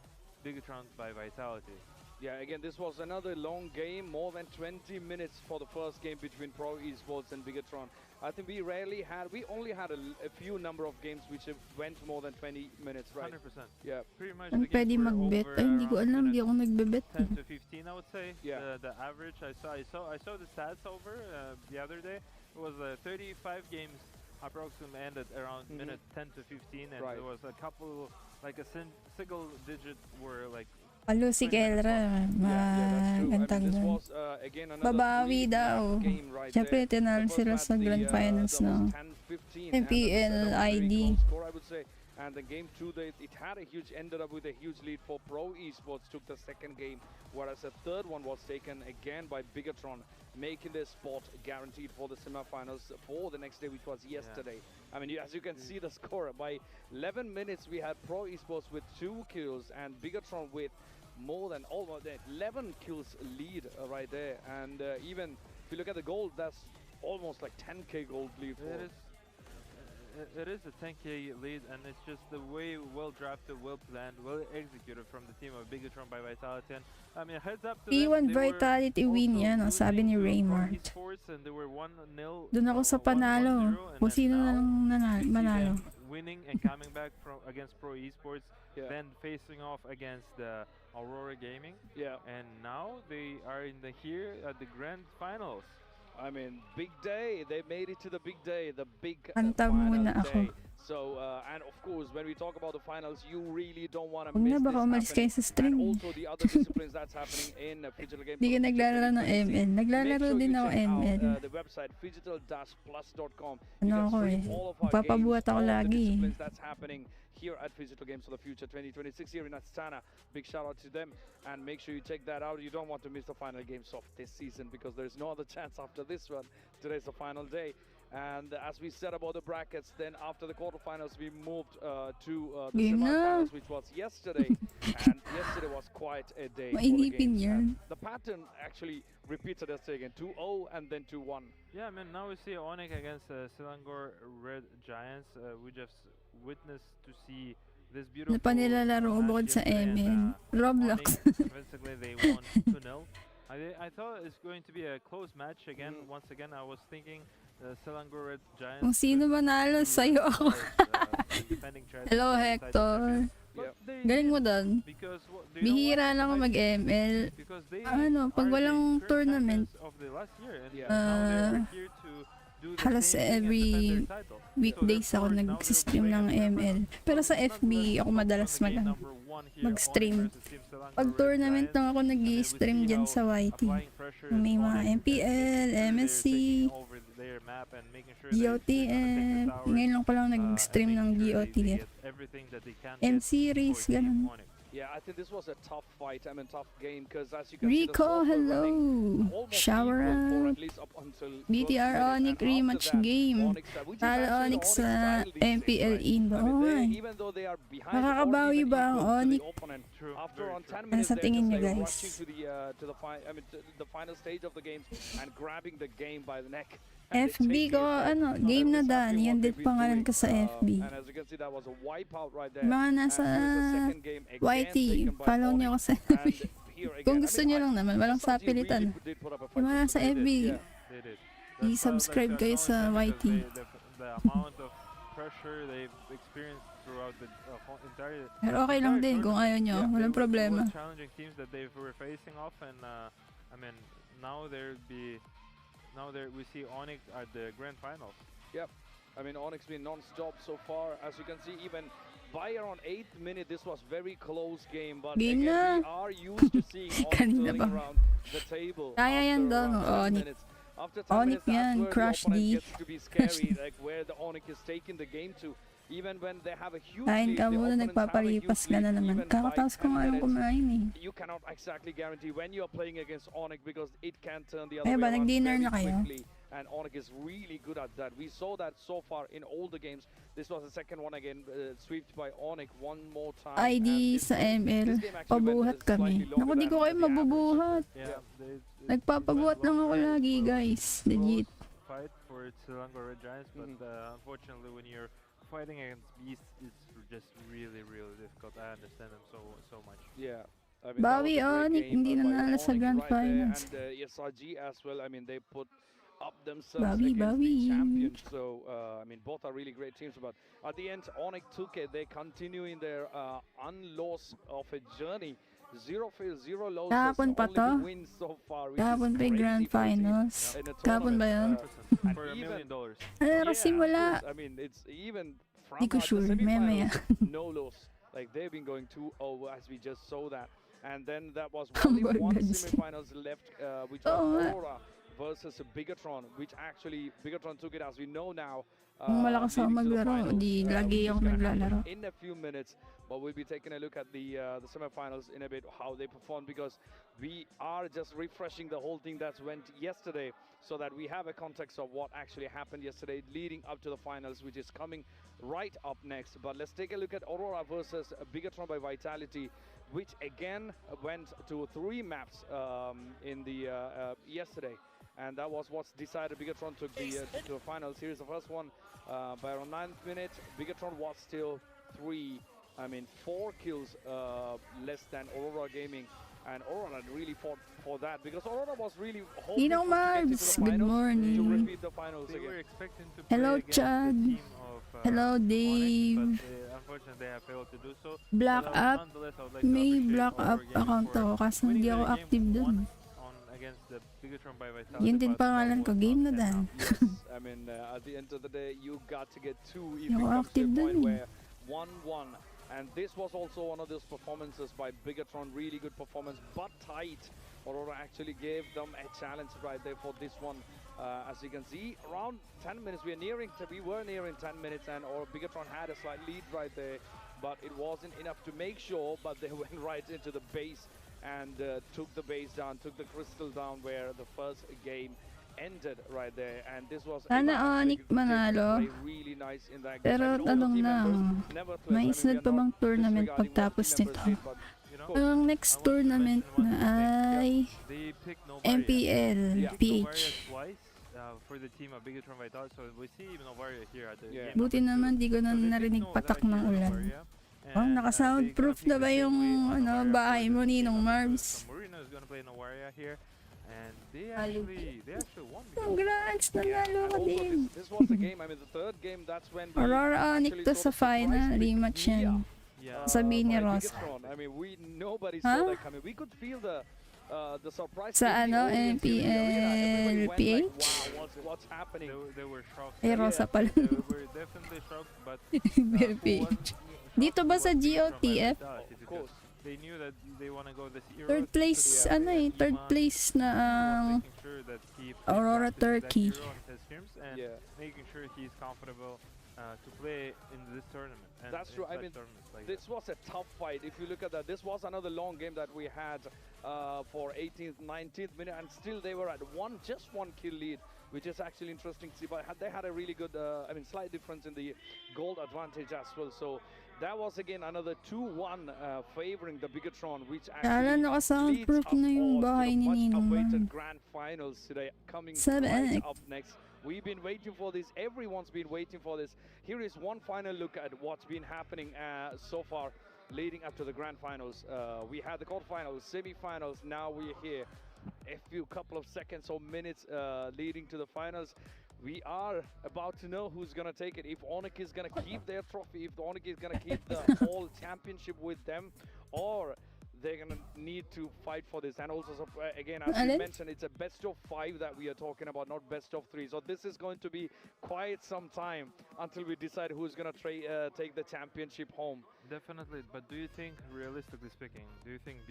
Bigetron by Vitality. Yeah, again, this was another long game, more than 20 minutes for the first game between Pro Esports and Bigetron. I think we only had a few number of games which went more than 20 minutes, right? 100%. Yeah. Pretty much Ano the pwede games were mag-bet? over Ay, hindi ko around alam. Hindi minute ako nagbe-bet. 10 to 15, I would say. Yeah. The average I saw the stats over the other day. It was 35 games approximately ended around minute 10 to 15, and there was a couple like a single digit were like. Palo si Kelra. Magantag doon. Babawi daw. Siyempre, tinalo sila sa Grand Finals, no? MPL ID. And the game 2, it had ended up with a huge lead for Pro Esports, took the second game, whereas the third one was taken again by Bigetron, making their spot guaranteed for the semifinals for the next day, which was yesterday. I mean, as you can see the score, by 11 minutes we had Pro Esports with 2 kills and Bigetron with more than almost 11 kills lead right there. And even if you look at the gold, that's almost like 10k gold lead for it is a 10k lead, and it's just the way well drafted, well planned, well executed from the team of Bigetron by Vitality. And I mean, heads up to P1 them, Vitality win yan, oh, sabi ni Raymart. And they were 1-0. Doon ako sa panalo. Kung sino na lang manalo. Winning and coming back from against Pro Esports, then facing off against the Aurora Gaming. Yeah. And now they are here at the grand finals. I mean, big day. They made it to the big day, the big Anta muna ako. So, and of course, when we talk about the finals, you really don't want to Huwag miss na baka umalis kayo sa this stream. and also the other disciplines that's happening in Phygital Games. Hindi ka naglalaro ng ML. Naglalaro din ako ML. The website, phygital-plus.com. Ano ako eh. Papabuhat ako lagi. That's happening here at Phygital Games for the Future 2026 here in Astana. Big shout out to them, and make sure you check that out. You don't want to miss the final games of this season because there's no other chance after this one. Today's the final day. And as we said about the brackets, then after the quarterfinals, we moved to the semifinals, which was yesterday. And yesterday was quite a day for the games. The pattern actually repeated yesterday again, 2-0 and then 2-1. Yeah, I mean, now we see ONIC against Selangor Red Giants. We just witnessed to see this beautiful Ano pa nilalaro ko bukod sa ML? Roblox. Basically, they won 2-0. I thought it's going to be a close match again. Once again, I was thinking Selangor Red Giants. Kung sino manalo, sa'yo ako. Hello, Hector. Galing mo doon. Bihira lang ako mag-ML. Ano, pag walang tournament, halos every weekdays ako nag-stream ng ML. Pero sa FB, ako madalas mag-stream. Pag tournament lang ako nag-stream dyan sa YT. May mga MPL, MSC, GOTF. Ngayon lang pala nag-stream ng GOTF. M-Series, ganun. Yeah, I think this was a tough fight. I mean, tough game because as you can Rico, hello. Shower out. BTR ONIC rematch game. Talo ONIC sa MPL Indo. Oh, makakabawi ba ang ONIC? Ano sa tingin niyo, guys? The final stage of the game and grabbing the game by the neck. FB ko, ano, game na dan. Yan din pangalan ko sa FB. Mga nasa YT, follow niyo ako sa FB. Kung gusto niyo lang naman, walang sapilitan. Yung mga nasa FB, i-subscribe kayo sa YT. Pero okay lang din kung ayaw nyo, walang problema. Now there we see ONIC at the grand finals. Yep, I mean ONIC's been non-stop so far. As you can see, even by around 8th minute, this was very close game. But again, we are used to seeing ONIC turning around the table. Kaya yan daw ng ONIC. After 10 ONIC minutes, yan, Crush D. Gets to be scary, like where the ONIC is taking the game to. Even when they have a huge kain ka muna, nagpapalipas ka na naman. Kakataos ko nga yung kumain eh. You cannot exactly guarantee when you are playing against ONIC because it can turn the other way around nag-dinner very na kayo? quickly. And ONIC is really good at that. We saw that so far in all the games. This was the second one again, swept by ONIC one more time. ID sa ML, pabuhat kami. Naku, di ko kayo mabubuhat. Nagpapabuhat lang ako lagi, guys. Legit. for Selangor Red Giants, but unfortunately, when you're fighting against beasts, it's just really, really difficult. I understand them so much. Yeah. I mean, Bawi ONIC, hindi nanalo sa Grand Finals. And SRG as well. I mean, they put up themselves Bawi, against bawi. the champions. So, I mean, both are really great teams. But at the end, ONIC took it. They continue in their unlost of a journey. 0 fails, 0 losses, Kahapon pa only to. the wins so far. Which Kahapon is pa yung crazy Grand for a team Finals. in a Kahapon ba yun? and For $1 million. Ano, of simula. course. I mean, it's even from Di ko the sure, maya. semifinals, no loss. Like they've been going 2-0 as we just saw that. And then that was only one semifinals left, which was Aurora versus Bigetron, which actually Bigetron took it, as we know now. Kung malakas ako maglaro, di lagi ako naglalaro. In a few minutes, but we'll be taking a look at the semifinals in a bit, how they performed, because we are just refreshing the whole thing that went yesterday, so that we have a context of what actually happened yesterday leading up to the finals, which is coming right up next. But let's take a look at Aurora versus Bigetron by Vitality, which again went to 3 maps in the yesterday, and that was what's decided. Bigetron took the to the finals. Here's the first one by around 9th minute. Bigetron was still 4 kills less than Aurora Gaming, and Aurora really fought for that, because Aurora was really hoping to get into the Marbs, finals, good morning. to repeat the finals They again. were expecting to Hello, play against Chad. the team of Hello, ONIC, Dave. but unfortunately they have failed to do so. Black But, Up. nonetheless, I would like to May appreciate Black Aurora Up Gaming account for ako kasi winning hindi ako their active game dun. on against the Bigetron by Vitality. Yun din but pangalan ko, was game not na dan. Yes, I mean, at the end of the day, you got to get 2 if it Yung comes to a active point dun eh. where 1-1. And this was also one of those performances by Bigetron, really good performance, but tight. Aurora actually gave them a challenge right there for this one. As you can see, around 10 minutes, we were nearing 10 minutes, and Bigetron had a slight lead right there, but it wasn't enough to make sure, but they went right into the base and took the base down, took the crystal down, where the first game ended right there. And this was Sana ONIC manalo. really nice in that game. Pero tanong lang, may isunod pa bang tournament pagtapos nito? Ang next tournament na ay MPL PH. For the team of Bigetron Vitality, so we see Novaria here at the game. Buti naman di ko na narinig patak ng ulan. Oh, naka-soundproof na ba yung bahay mo, Ninong Marbs? Marino is gonna play Novaria here. And they actually won. Congrats, nanalo ka din. This was the game. I mean, the third game. That's when Aurora ONIC to sa final. Rematch yan. Sabihin ni Ross. I mean, nobody saw that coming. We could feel the surprise. Sa MPL PH? Wow, what's happening? They were shocked. Eh, Rosa pala. They were definitely shocked, but PH. Dito ba sa GOTF? Of course. They knew that they want to go this year. Third place, third place na making sure that he Aurora Turkey. And making sure he's comfortable to play in this tournament. And that's true. I mean, this was a tough fight. If you look at that, this was another long game that we had for 18th, 19th minute, and still they were at just one kill lead, which is actually interesting to see. But they had a really good, slight difference in the gold advantage as well. So that was again another 2-1 favoring the Bigetron, which actually leads up na yung bahay ni Ninong much-awaited grand finals today coming right up next. We've been waiting for this. Everyone's been waiting for this. Here is one final look at what's been happening so far leading up to the grand finals. We had the quarterfinals, semifinals. Now we're here. A couple of seconds or minutes leading to the finals. We are about to know who's going to take it. If ONIC is going to keep their trophy, if ONIC is going to keep the whole championship with them, or they're going to need to fight for this. And also, again, as you mentioned, it's a best of 5 that we are talking about, not best of 3. So this is going to be quite some time until we decide who's going to take the championship home. Definitely, but do you think, realistically speaking, do you think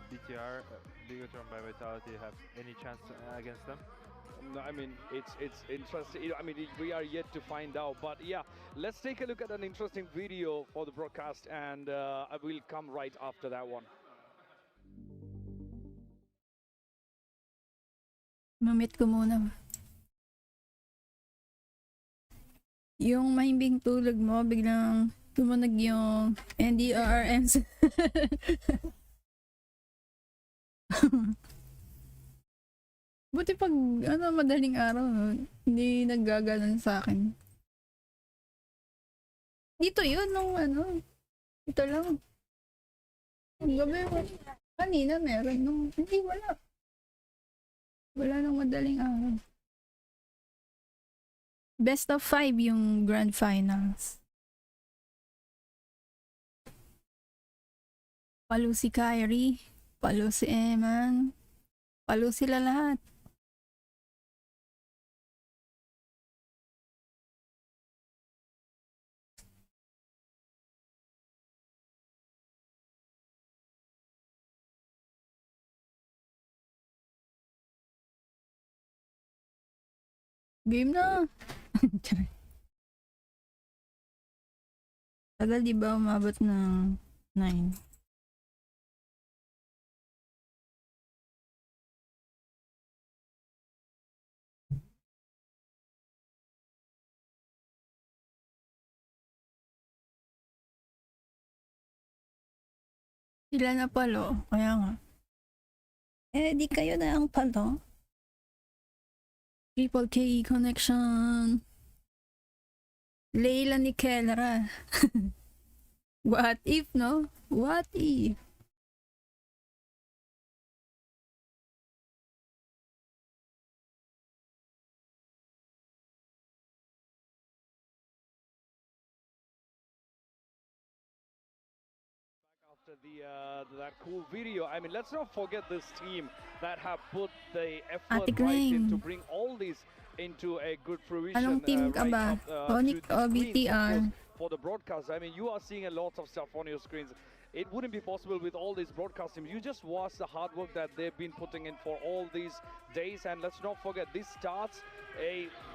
BTR, Bigetron by Vitality, have any chance against them? No, I mean, it's interesting. I mean, we are yet to find out. But yeah, let's take a look at an interesting video for the broadcast, and I will come right after that one. Mamit ko muna. Yung mahimbing tulog mo, biglang tumunog yung NDRM. Buti pag, madaling araw, no? Hindi naggaganon sa akin. Dito yun, nung ito lang. Ang gabi, kanina meron, hindi, wala. Wala nang madaling araw. Best of 5 yung grand finals. Palo si Kyrie, palo si Eman, palo sila lahat. Game na! Tagal di ba umabot ng 9? Sila na palo, kaya nga. Di kayo na ang palo. Triple K connection. Leila ni Kelra. What if, no? What if? That cool video. I mean, let's not forget this team that have put the effort right in to bring all these into a good fruition. Anong team ka ba? ONIC o BTR? For the broadcast, I mean, you are seeing a lot of stuff on your screens. It wouldn't be possible with all these broadcast teams. You just watch the hard work that they've been putting in for all these days. And let's not forget, this starts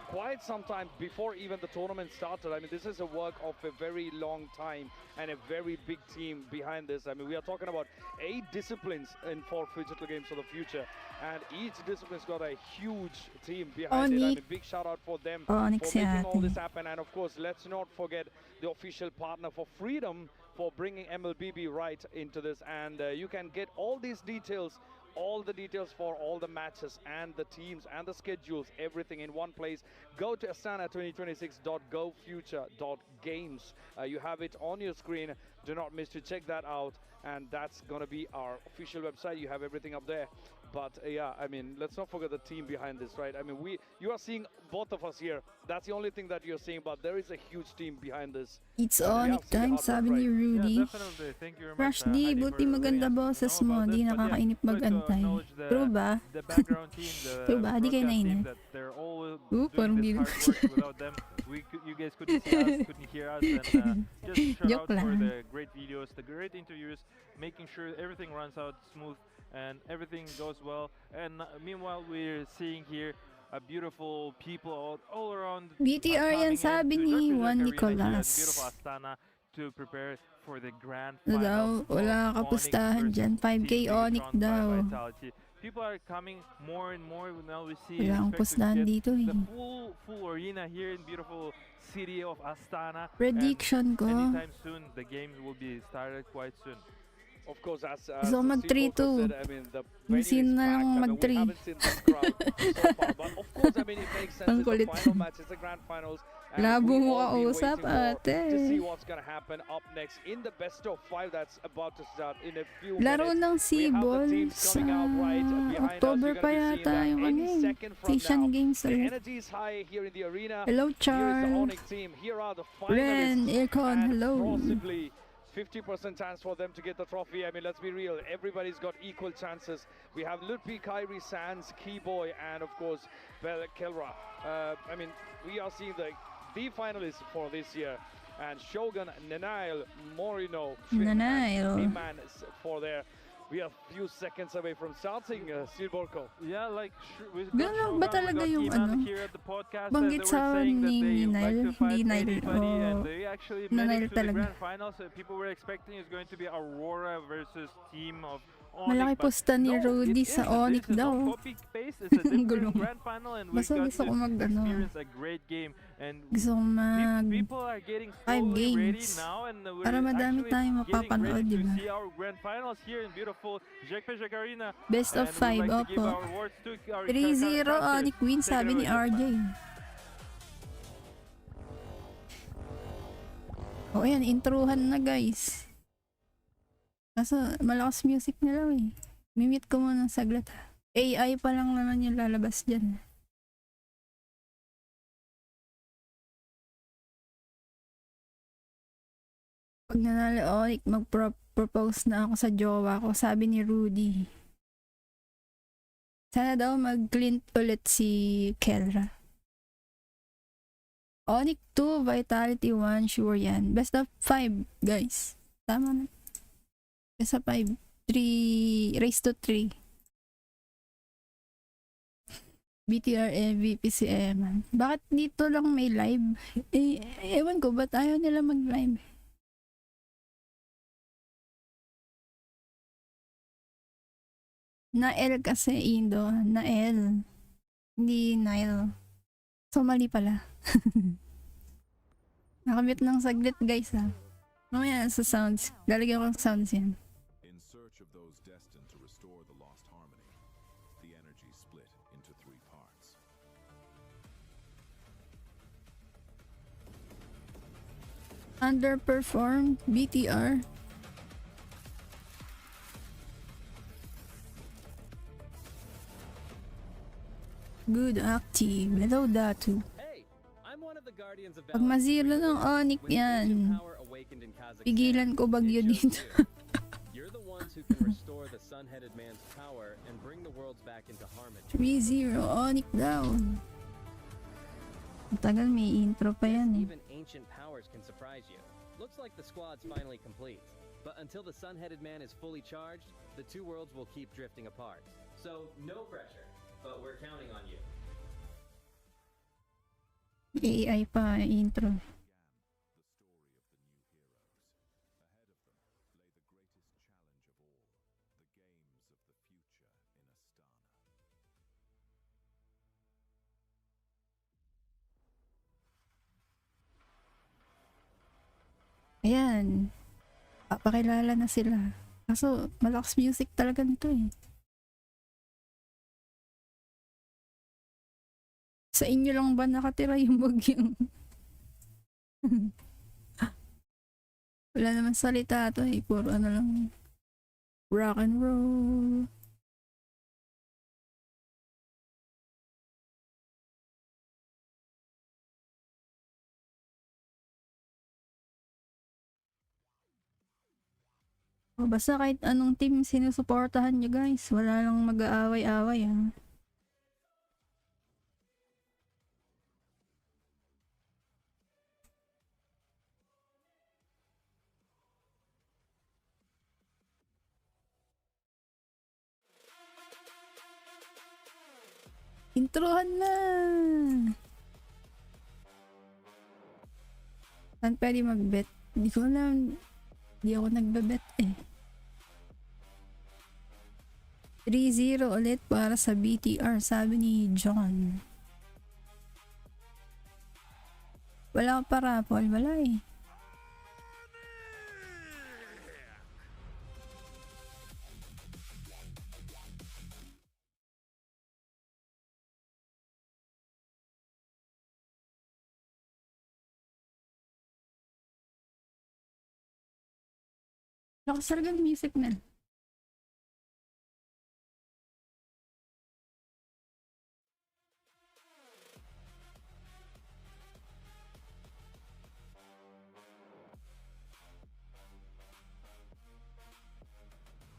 quite some time before even the tournament started. I mean, this is a work of a very long time and a very big team behind this. I mean, we are talking about 8 disciplines for Digital Games for the future, and each discipline's got a huge team behind it. I mean, big shout out for them for making all this happen. And of course, let's not forget the official partner for Freedom for bringing MLBB right into this. And you can get all these details, all the details for all the matches and the teams and the schedules, everything in one place. Go to astana2026.gofuture.games. You have it on your screen. Do not miss to check that out. And that's going to be our official website. You have everything up there. But yeah, I mean, let's not forget the team behind this, right? I mean, you are seeing both of us here. That's the only thing that you're seeing, but there is a huge team behind this. It's ONIC time, sabi ni Rudy. Crash D, buti maganda boses mo, di nakakainip mag-antay. True ba? True ba? Di kayo nainip? Parang di na. You guys couldn't see us, couldn't hear us, and just shout out for the great videos, the great interviews, making sure everything runs out smooth and everything goes well. And meanwhile, we're seeing here a beautiful people all around. BTR yan sabi ni Juan Nicolas. Beautiful Astana to prepare for the grand finals. Wala kapustahan dyan. 5K ONIC daw. People are coming more and more. Now we see wala akong pustahan dito the full arena here in beautiful city of Astana. Prediction ko. Anytime soon, the games will be started quite soon. Of course, as so mag-3-2. I mean, the venue Sino is na lang packed. mag-3. We haven't seen this crowd so far, but of course, I mean, it makes sense. It's the final match, it's the grand finals. Labo mo kausap, ate. To see what's gonna happen up next in the best of 5 that's about to start in a few Laro ng minutes. Sibol sa October pa yata yung Asian Games. The energy is high here in the arena. Hello, Char. Here is the ONIC team. Here are the finalists. Ren, Aircon, hello. Possibly 50% chance for them to get the trophy. I mean, let's be real. Everybody's got equal chances. We have Ludwig, Kyrie, Sands, Keyboy, and of course, Kelra. I mean, we are seeing the finalists for this year. And Shogun, Nanail, Morino, Iman for there. We are a few seconds away from starting, Silborko. Yeah, like gano'n ba talaga yung banggit sa ni Nile, hindi Nile actually Nile talaga. Grand finals, people were expecting it's going to be Aurora versus team of Malaki ONIC, but posta ni no, Rudy it sa isn't. ONIC This is daw. not copy-paste. It's a Ang gulo different mo. grand final, and we Basta got gusto to ko experience a great game. And Gusto ko people are getting 5 slowly ready games. now, and we're Para madami actually tayong getting mapapanood, ready to diba? see our grand finals here in beautiful Jackpot Arena. Best of And 5, we'd like to give opo. our awards to our 3-0 characters. ONIC win, Take it sabi ni away, RJ. O ayan, introhan na guys. Kaso malakas music nila eh. Mimute ko muna saglit ha. AI pa lang naman yung lalabas dyan. Pag nanalo ONIC, mag-propose na ako sa jowa ko, sabi ni Rudy. Sana daw mag-clint ulit si Kelra. ONIC 2, Vitality 1, sure yan. Best of 5, guys. Tama na. Best of 5. 3, race to 3. BTR MVP si Eman. Bakit dito lang may live? Ewan ko, ba't ayaw nila mag-live? Nael kasi, Indo. Nael. Hindi Nile. So, mali pala. Nakamute lang saglit, guys, ha. Mamaya sa sounds. Lalagyan ko ng sounds yan. In search of those destined to restore the lost harmony, the energy split into 3 parts. Underperformed BTR. Good active. Hello, Datu. Pag mazero ng ONIC yan, pigilan ko bagyo dito. You're the ones who can restore the sun-headed man's power and bring the worlds back into harmony. 3-0 ONIC down. Matagal, may intro pa yan eh. Even ancient powers can surprise you. Looks like the squad's finally complete. But until the sun-headed man is fully charged, the two worlds will keep drifting apart. So, no pressure, but we're counting on you. AI pa intro. Ayan. Papakilala na sila. Kaso, malakas music talaga nito eh. Sa inyo lang ba nakatira yung bagyong? Wala naman salita to eh. Puro ano lang. Rock and roll. O basta kahit anong team sinusuportahan nyo guys, wala lang mag-aaway-aaway ha. Introhan na! Saan pwede mag-bet? Hindi ko alam. Hindi ako nagbe-bet eh. 3-0 ulit para sa BTR, sabi ni John. Wala pa raffle, wala eh. Lakas talaga ng music na.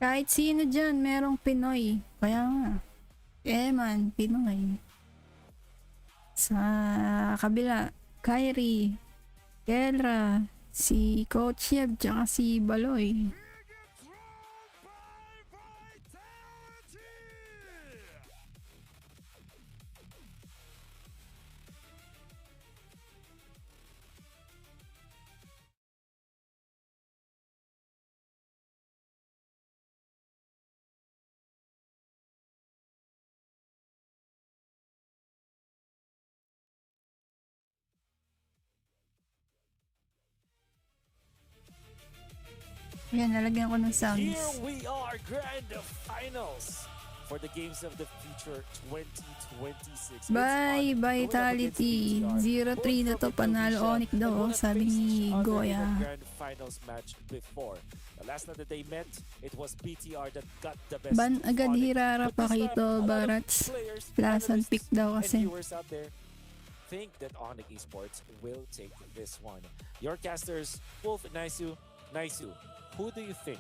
Kahit sino dyan, merong Pinoy. Kaya nga. Man, Pinoy. Sa kabila, Kyrie, Kelra, si Coach Yeb, tsaka si Baloy. Yan, nalagyan ko ng Here sounds. we are, grand finals for the Games of the Future 2026. Bye, Vitality. 0-3 na to, panalo ONIC daw, sabi ni Goya. Grand finals match before. The last time that they met, it was BTR that got the best. Ban agad Hirara But this Pakito time, a lot of Barats. players, Plasan analysts, pick daw and kasi. viewers out there think that ONIC Esports will take this one. Your casters, Wolf and Naisu, who do you think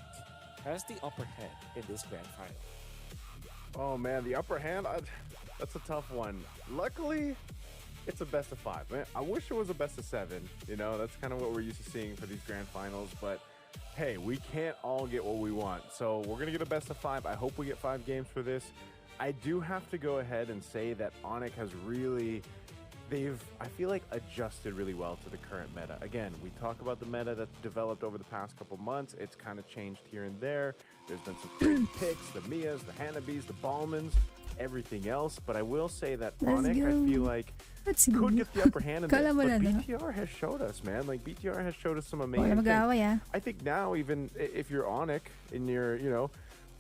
has the upper hand in this grand final? Oh man, the upper hand, that's a tough one. Luckily, it's a best of 5. Man, I wish it was a best of 7. You know, that's kind of what we're used to seeing for these grand finals. But hey, we can't all get what we want. So we're going to get a best of 5. I hope we get 5 games for this. I do have to go ahead and say that ONIC has really, I feel like, adjusted really well to the current meta. Again, we talk about the meta that's developed over the past couple months. It's kind of changed here and there. There's been some crazy picks, the Mias, the Hanabis, the Ballmans, everything else. But I will say that ONIC, I feel like, could get the upper hand in this. But BTR has showed us, man. Like, BTR has showed us some amazing things. I think now, even if you're ONIC and you're, you know,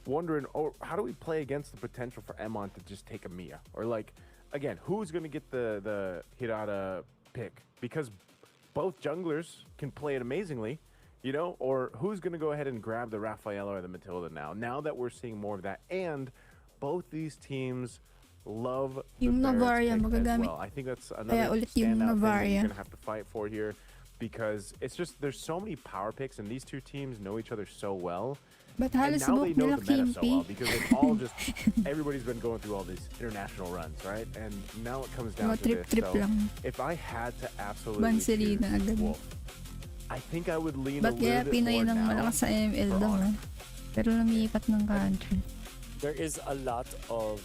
wondering, oh, how do we play against the potential for Emon to just take a Mia? Or, like, again, who's going to get the Hirata pick? Because both junglers can play it amazingly, you know? Or who's going to go ahead and grab the Rafaela or the Matilda now? Now that we're seeing more of that. And both these teams love the Barret's pick as well. I think that's another standout thing that you're going to have to fight for here. Because it's just, there's so many power picks, and these two teams know each other so well. But and now they know the meta so well Kimpi. because it's all just, everybody's been going through all these international runs, right? And now it comes down to this. So if I had to absolutely choose Wolf, I think I would lean a little bit more now sa ML daw, eh. Pero lumipat ng country. There's a lot of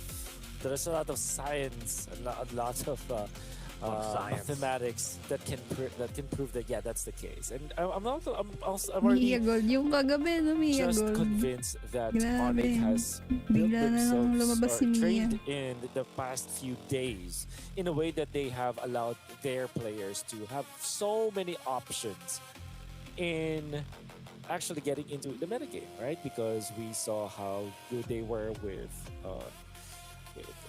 science, a lot of mathematics that can prove that that's the case. And I'm already just convinced that ONIC has built themselves trained in the past few days in a way that they have allowed their players to have so many options in actually getting into the metagame, right? Because we saw how good they were with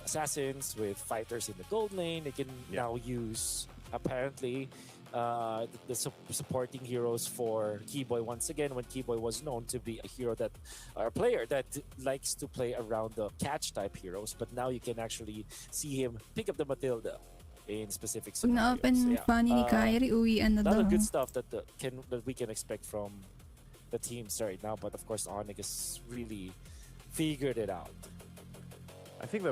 assassins, with fighters in the gold lane. They can now use, apparently, the supporting heroes for Keyboy once again, when Keyboy was known to be a hero that, or a player that likes to play around the catch type heroes, but now you can actually see him pick up the Matilda in specific scenarios. Na-open funny ni Kyrie, uwian na a lot daw. of good stuff that we can expect from the teams right now, but of course ONIC has really figured it out. I think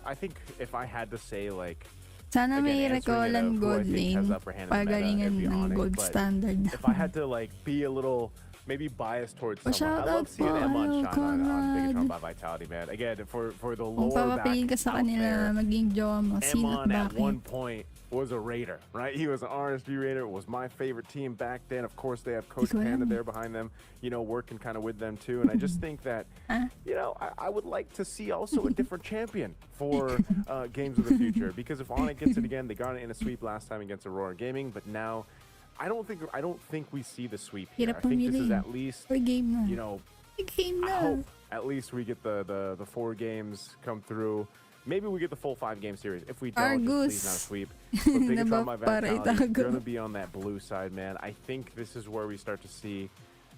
I think if I had to say, like, Sana may again, answering it Recolan of who I gold think has lane. upper hand in the meta, Pagalingan it'd be ng ONIC, gold but standard. if I had to, like, be a little maybe biased towards someone, shout I love out seeing po, Emon shine on Bigetron Conrad. by Vitality, man. Again, for the Kung lore back papapiliin ka sa out kanila there, maging jowa mo, sino at Emon at bakit? one point was a Raider, right? He was an RSB Raider. It was my favorite team back then. Of course, they have Coach Panda there behind them, you know, working kind of with them too. And I just think that, you know, I would like to see also a different champion for Games of the Future. Because if ONIC gets it again, they got it in a sweep last time against Aurora Gaming, but now I don't think we see the sweep here. I think this is at least, you know, I hope at least we get the 4 games come through. Maybe we get the full 5-game series. If we don't, just please not a sweep. But Bigetron by Vitality, going to be on that blue side, man. I think this is where we start to see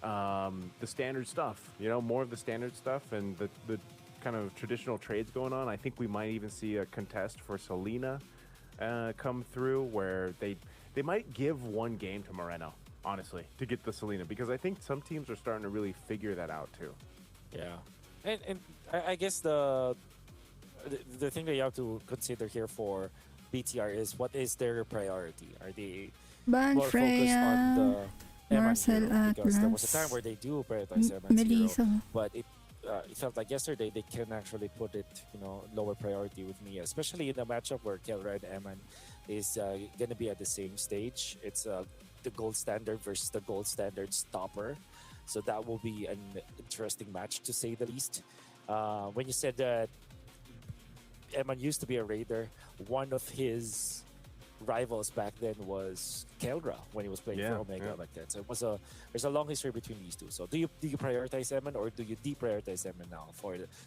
the standard stuff. You know, more of the standard stuff and the kind of traditional trades going on. I think we might even see a contest for Selena come through, where they might give 1 game to Moreno, honestly, to get the Selena, because I think some teams are starting to really figure that out too. Yeah, and I guess the thing that you have to consider here for BTR is, what is their priority? Are they more focused on the Marcel Eman hero? Because there was a Atlas, time where they do prioritize Eman's Melissa. hero, but it felt like yesterday they can actually put it, you know, lower priority with Mia, especially in the matchup where Kelra and Eman is going to be at the same stage. It's the gold standard versus the gold standard stopper, so that will be an interesting match to say the least. When you said that Eman used to be a Raider, one of his rivals back then was Keldra when he was playing for Omega like that. So there's a long history between these two. So do you prioritize Emin or do you deprioritize Emin now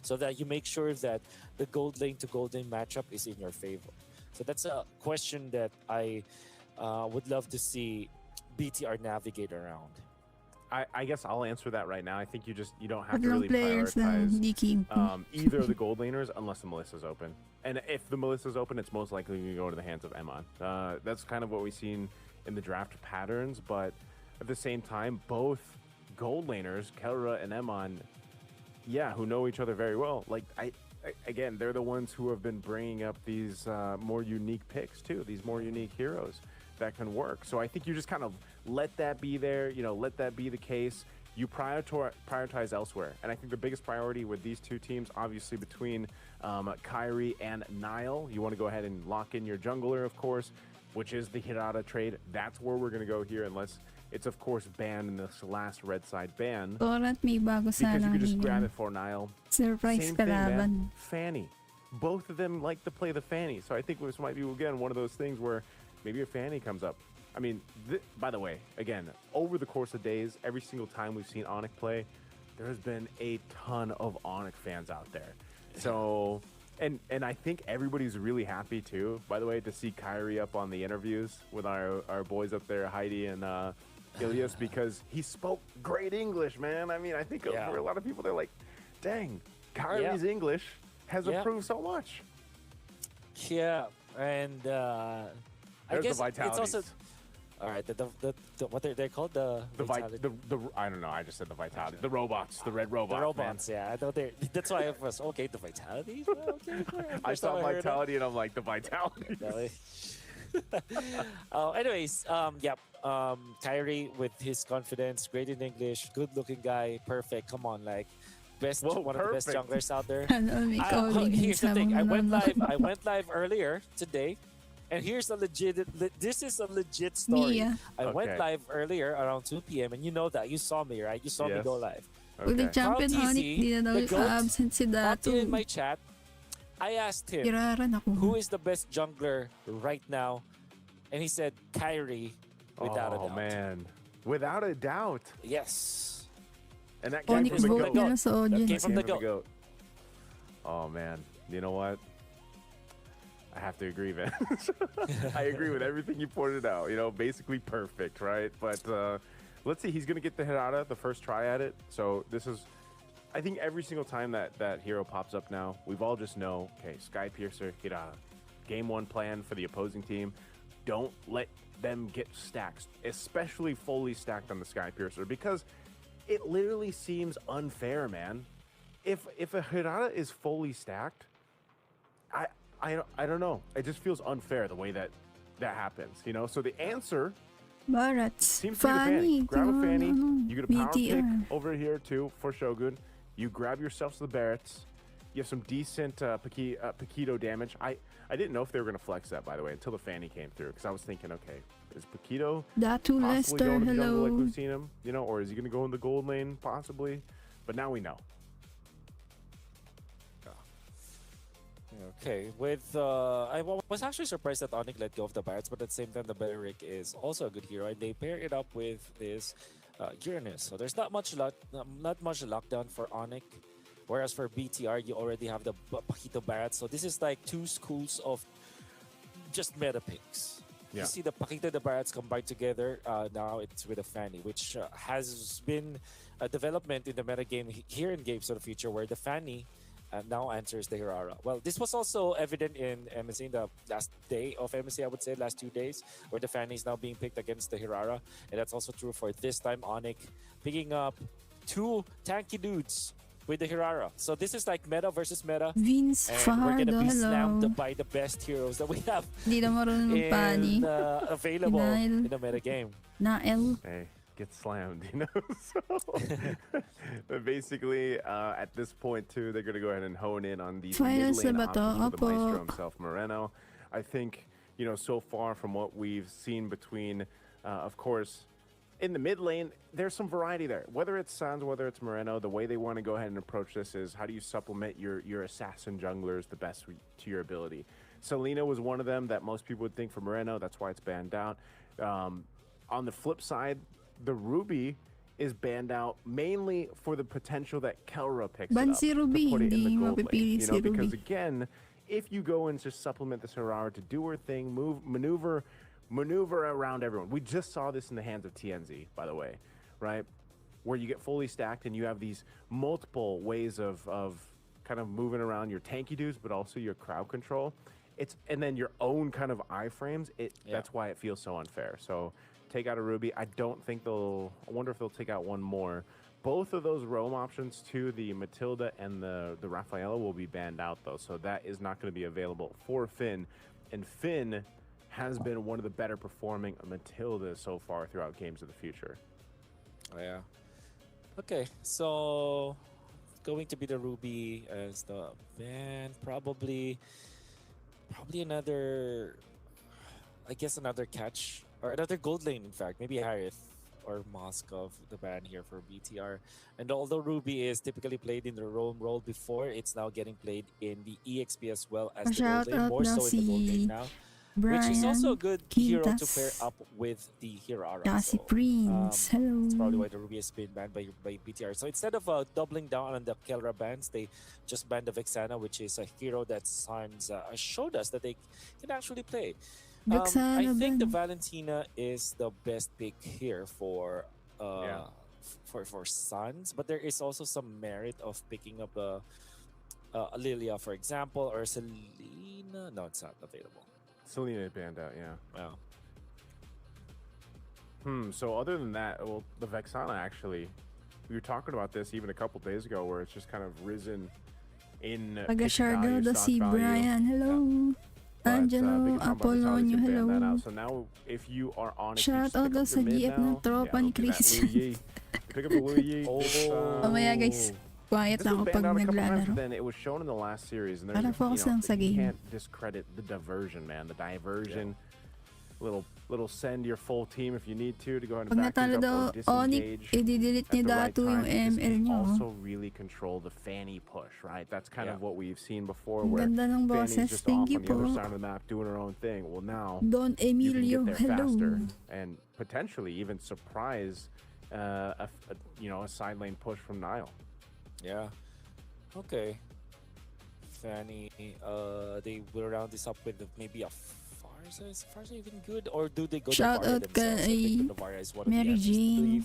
so that you make sure that the gold lane to gold lane matchup is in your favor? So that's a question that I would love to see BTR navigate around. I guess I'll answer that right now. I think you don't have to really prioritize either of the gold laners unless the Melissa's open. And if the Melissa's open, it's most likely going to go to the hands of Emon. That's kind of what we've seen in the draft patterns. But at the same time, both gold laners, Kelra and Emon, who know each other very well. Like again, they're the ones who have been bringing up these more unique picks too. These more unique heroes that can work. So I think you just kind of let that be there, let that be the case. You prioritize elsewhere. And I think the biggest priority with these two teams, obviously between Kyrie and Nile, you want to go ahead and lock in your jungler, of course, which is the Hirata trade. That's where we're going to go here, unless it's, of course, banned in this last red side ban. Because you can just grab it for Nile. Surprise Same thing, man. Fanny. Both of them like to play the Fanny. So I think this might be, again, one of those things where maybe a Fanny comes up. I mean, by the way, again, over the course of days, every single time we've seen ONIC play, there has been a ton of ONIC fans out there. So, and I think everybody's really happy too, by the way, to see Kyrie up on the interviews with our boys up there, Heidi and Ilias, because he spoke great English, man. I mean, I think for a lot of people, they're like, dang, Kyrie's English has improved so much. Yeah, and I guess it's also... All right, the what they're called the I don't know. I just said the vitality. The robots, the red robots. The robots, man. I know that's why I was okay. The vitalities. Well, okay. I saw vitality and I'm like the vitality. Anyways, Kyrie with his confidence, great in English, good-looking guy, perfect. Come on, like one of the best junglers out there. Here's the thing. I went live earlier today. And here's this is a legit story. I went live earlier around 2 p.m. and you know that. You saw me, right? You saw me go live. The champion ONIC, di na daw absent si Datu. In my chat, I asked him, who is the best jungler right now? And he said, Kyrie, without a doubt. Oh, man. Without a doubt. Yes. And that came from the GOAT. That came from the GOAT. Oh, man. You know what? I have to agree, man. I agree with everything you pointed out. Basically perfect, right? But let's see. He's going to get the Hirata, the first try at it. So this is, I think every single time that hero pops up now, we've all just know, okay, Sky Piercer, Hirata. Game one plan for the opposing team. Don't let them get stacks, especially fully stacked on the Sky Piercer, because it literally seems unfair, man. If a Hirata is fully stacked, I don't know. It just feels unfair the way that happens, So the answer seems to be the Fanny. Grab a Fanny. You get a power pick over here too for Shogun. You grab yourself the Barretts. You have some decent Paquito damage. I didn't know if they were going to flex that, by the way, until the Fanny came through, because I was thinking, okay, is Paquito possibly going to the jungle like we've seen him, or is he going to go in the gold lane possibly? But now we know. Okay, I was actually surprised that ONIC let go of the Barretts, but at the same time, the Beric is also a good hero, and they pair it up with this Uranus. So there's not much lockdown for ONIC, whereas for BTR, you already have the Paquito Barretts. So this is like two schools of just meta picks. Yeah. You see the Paquito and the Barretts combined together. Now it's with a Fanny, which has been a development in the meta game here in Games of the Future, where the Fanny now answers the Hirara. Well, this was also evident in MSC in the last day of MSC, I would say, last 2 days, where the Fanny is now being picked against the Hirara. And that's also true for this time, ONIC picking up two tanky dudes with the Hirara. So this is like meta versus meta. Vince and we're going to be Fardo, slammed by the best heroes that we have available in the meta game. Nael. Hey, get slammed, So but basically, at this point too, they're gonna go ahead and hone in on these mid lane options with the Maestro himself, Moreno. I think so far from what we've seen between, of course, in the mid lane, there's some variety there. Whether it's Sans, whether it's Moreno, the way they want to go ahead and approach this is how do you supplement your assassin junglers the best to your ability. Selena was one of them that most people would think for Moreno. That's why it's banned out. On the flip side, the Ruby is banned out mainly for the potential that Kelra picks it up Si Ruby, to put it in the hindi gold lane. mapipili You know, si because Ruby. again, if you go and just supplement the Serara to do her thing, maneuver around everyone. We just saw this in the hands of TNZ, by the way, right? Where you get fully stacked and you have these multiple ways of kind of moving around your tanky dudes, but also your crowd control. And then your own kind of iframes. That's why it feels so unfair. So take out a Ruby. I wonder if they'll take out one more. Both of those roam options too, the Matilda and the Rafaela, will be banned out though. So that is not going to be available for Finn. And Finn has been one of the better performing Matildas so far throughout Games of the Future. Oh, yeah. Okay, so going to be the Ruby as the ban. Probably another, I guess another catch or another gold lane. In fact, maybe Harith or Moskov, the ban here for BTR. And although Ruby is typically played in the roam role before, it's now getting played in the EXP as well as the gold lane, more so in the gold lane now. Which is also a good hero to pair up with the Hirara. Si Prince, hello. That's probably why the Ruby has been banned by BTR. So instead of doubling down on the Kelra bans, they just banned the Vexana, which is a hero that Sans showed us that they can actually play. I think the Valentina is the best pick here for Sans, but there is also some merit of picking up a Lilia, for example, or Selena. No, it's not available. Selena banned out, yeah. Wow. So other than that, well, the Vexana actually, we were talking about this even a couple days ago, where it's just kind of risen in Taga-Shargo si Brian, hello. Angelo Apolonio, hello. So now, if you are on, shout out daw sa GF ng tropa ni Chris. Pick up the Louis. Mamaya guys, quiet lang ako pag naglalaro. Then it was shown in the last series, and Para focus lang sa you game. can't discredit the diversion, man. The diversion. Little send your full team if you need to go ahead and Pag natalo daw ONIC, i-delete ni Datu yung ML nyo. Also really control the Fanny push, right? That's kind of what we've seen before, Ang where ganda ng Fanny's boses. just Thank off you on the other po. side of the map doing her own thing. Well, now Don you Emilio, can get there hello. faster and potentially even surprise a side lane push from Nile. Yeah. Okay. Fanny, they will round this up with maybe a Farza. Is Farza even good? Or do they go Shout to Varya out themselves? I think the Varya is one of Mary the Jane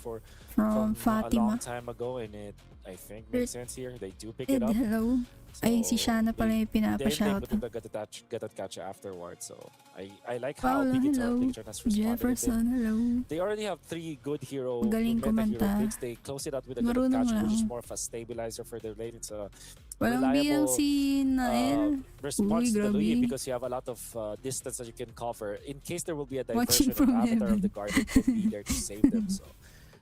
from a Fatima. long time ago, and it, I think, makes sense here. They do pick it up. Hello. Ay, si Shana pala yung pinapa-shout. They got that catch afterwards. So I like how Paula, hello. Bigetron has responded. Jefferson, hello. They already have 3 good hero Galing meta kumanta. hero picks. They close it out with a good Marunong catch, which is lang. more of a stabilizer for their lane. It's a Walang biyang si Nael. response Uy, to the Louis grabe. because you have a lot of distance that you can cover in case there will be a Watching diversion of from Avatar heaven. of the Guardian could be there to save them. So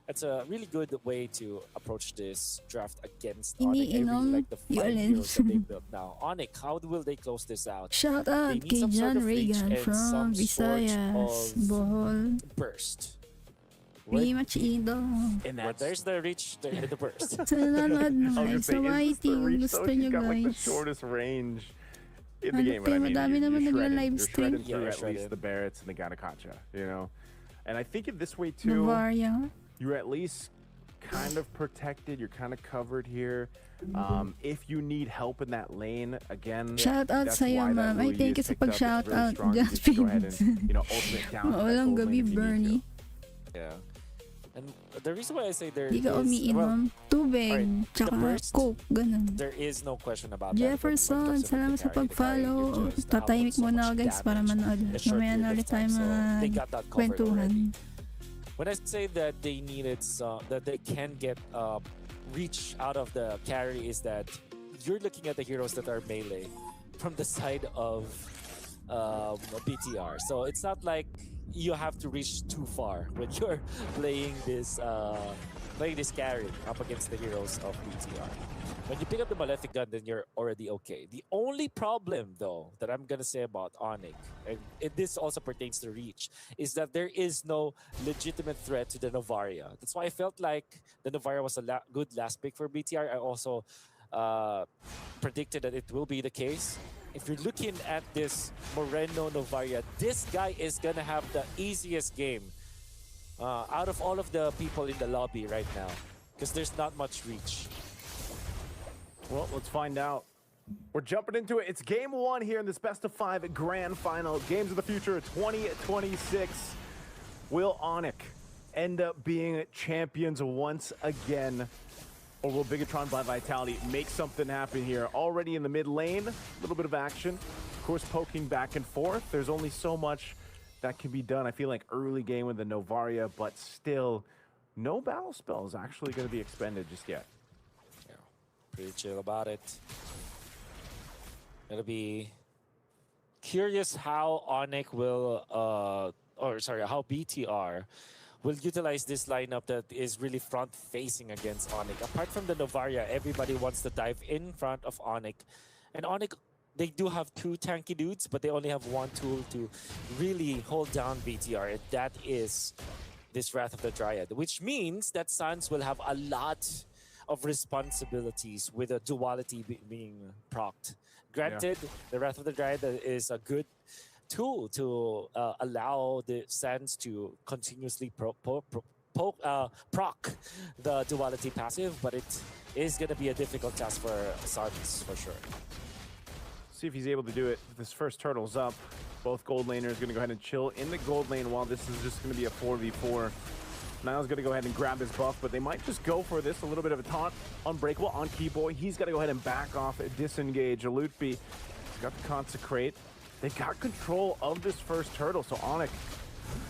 that's a really good way to approach this draft against ONIC. I really Iniinom like the 5 yun. heroes that they built now. ONIC, how will they close this out? Shout They out need kay some sort John of reach Reagan and some from sort Visayas, of Bohol. burst. Pretty much ido. But there's the reach, the burst. Sa nanonood na guys, sa YT yung gusto nyo She's got like the guys. shortest range in the Ano game. But I kayo, mean, madami naman you're nagla-live shredding stream. through Yeah, at shredded. least the Barretts and the Gatakacha, you know? And I think in this way too, Navarya. you're at least kind of protected. You're kind of covered here. If you need help in that lane, again, Shout out that's sa'yo, why that ma'am. Ay, Louis thank you is sa picked up. It's pag-shout really out. strong. You Just can go ahead and, ultimate down to that Walang gold lane gabi, if you need to. Bernie. Yeah. And the reason why I say there Di ka is, umiinom. Tubig, alright, tsaka the burst, coke, ganun. there is no question about that. Jefferson, salamat sa pag-follow. Tatahimik muna ako guys para manood. Mamaya na ulit tayo kwentuhan. When I say that they needed that they can get reach out of the carry, is that you're looking at the heroes that are melee from the side of BTR. So it's not like you have to reach too far when you're playing this carry up against the heroes of BTR. When you pick up the Malefic gun, then you're already okay. The only problem, though, that I'm gonna say about ONIC, and this also pertains to Reach, is that there is no legitimate threat to the Novaria. That's why I felt like the Novaria was a good last pick for BTR. I also predicted that it will be the case. If you're looking at this Moreno Novaria, this guy is gonna have the easiest game out of all of the people in the lobby right now, because there's not much reach. Well, let's find out. We're jumping into it. It's game one here in this best of 5 grand final. Games of the Future 2026. Will ONIC end up being champions once again? Or will Bigetron by Vitality make something happen here? Already in the mid lane, a little bit of action. Of course, poking back and forth. There's only so much that can be done. I feel like early game with the Novaria, but still, no battle spells actually going to be expended just yet. Pretty chill about it. It'll be curious how ONIC will, how BTR will utilize this lineup that is really front-facing against ONIC. Apart from the Novaria, everybody wants to dive in front of ONIC. And ONIC, they do have 2 tanky dudes, but they only have 1 tool to really hold down BTR, and that is this Wrath of the Dryad, which means that Suns will have a lot of responsibilities with a duality being procced. Granted, the Wrath of the Dryad is a good tool to allow the Suns to continuously proc the duality passive, but it is going to be a difficult task for Suns for sure. See if he's able to do it. This first turtle's up. Both gold laners going to go ahead and chill in the gold lane while this is just going to be a 4v4. Niall's going to go ahead and grab his buff, but they might just go for this. A little bit of a taunt. Unbreakable on Keyboy. He's got to go ahead and back off, disengage. Lutpi, he's got the Consecrate. They've got control of this first turtle, so ONIC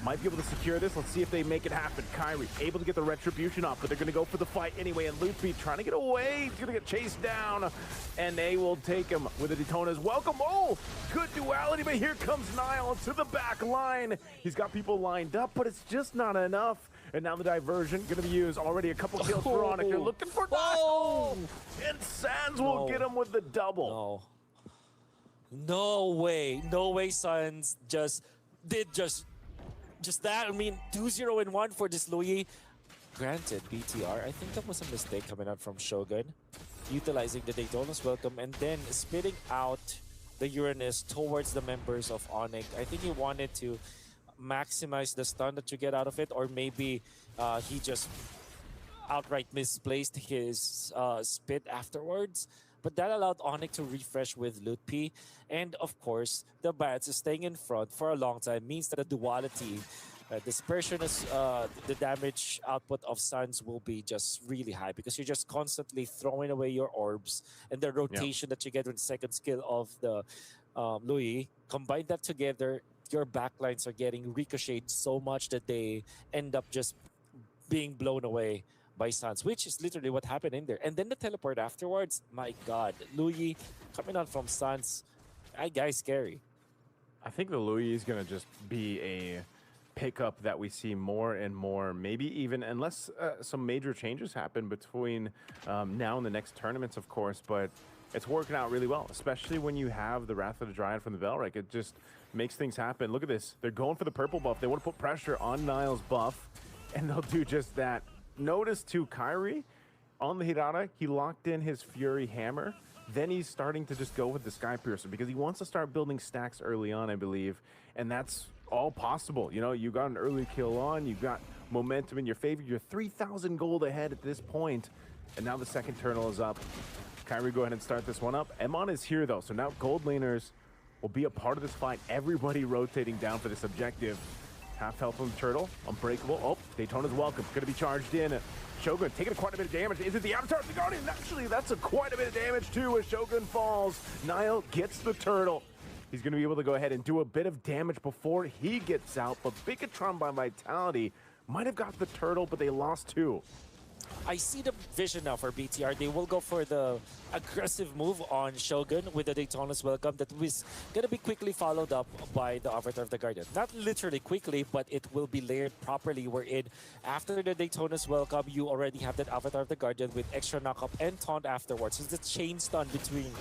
might be able to secure this. Let's see if they make it happen. Kyrie able to get the Retribution off, but they're going to go for the fight anyway. And Lutpi trying to get away. He's going to get chased down, and they will take him with the Daytona's. Welcome. Oh, good duality, but here comes Niall to the back line. He's got people lined up, but it's just not enough. And now the diversion going to be used. Already a couple kills for ONIC. They're looking for Niall. And Sands will get him with the double. No way. No way Suns just did just that. I mean, 2-0-1 for this Louis. Granted, BTR, I think that was a mistake coming out from Shogun. Utilizing the Daytona's Welcome and then spitting out the Uranus towards the members of ONIC. I think he wanted to maximize the stun that you get out of it, or maybe he just outright misplaced his spit afterwards. But that allowed ONIC to refresh with Lutpi. And of course, the Bats staying in front for a long time means that the duality, dispersion, the damage output of Suns will be just really high because you're just constantly throwing away your orbs, and the rotation that you get with the second skill of the Louis. Combine that together, your backlines are getting ricocheted so much that they end up just being blown away by Suns, which is literally what happened in there. And then the teleport afterwards, my God, Louis coming out from Suns, that guy's scary. I think the Louis is going to just be a pickup that we see more and more, maybe even, unless some major changes happen between now and the next tournaments, of course, but it's working out really well, especially when you have the Wrath of the Dryad from the Velrek. It just makes things happen. Look at this. They're going for the purple buff. They want to put pressure on Niall's buff, and they'll do just that. Notice to Kyrie on the Hirata, he locked in his Fury Hammer. Then he's starting to just go with the Sky Piercer because he wants to start building stacks early on, I believe. And that's all possible. You know, you got an early kill on, you got momentum in your favor. You're 3,000 gold ahead at this point. And now the second turtle is up. Kyrie, go ahead and start this one up. Emon is here though, so now gold laners will be a part of this fight. Everybody rotating down for this objective. Half health from the turtle, unbreakable. Oh, Daytona's Welcome, gonna be charged in. Shogun taking quite a bit of damage. Is it the Avatar of the Guardian? Actually, that's quite a bit of damage too as Shogun falls. Niall gets the turtle. He's gonna be able to go ahead and do a bit of damage before he gets out, but Bigetron by Vitality might have got the turtle, but they lost 2. I see the vision now for BTR. They will go for the aggressive move on Shogun with the Daytona's Welcome that was going to be quickly followed up by the Avatar of the Guardian. Not literally quickly, but it will be layered properly wherein after the Daytona's Welcome, you already have that Avatar of the Guardian with extra knockup and taunt afterwards. So it's the chain stun between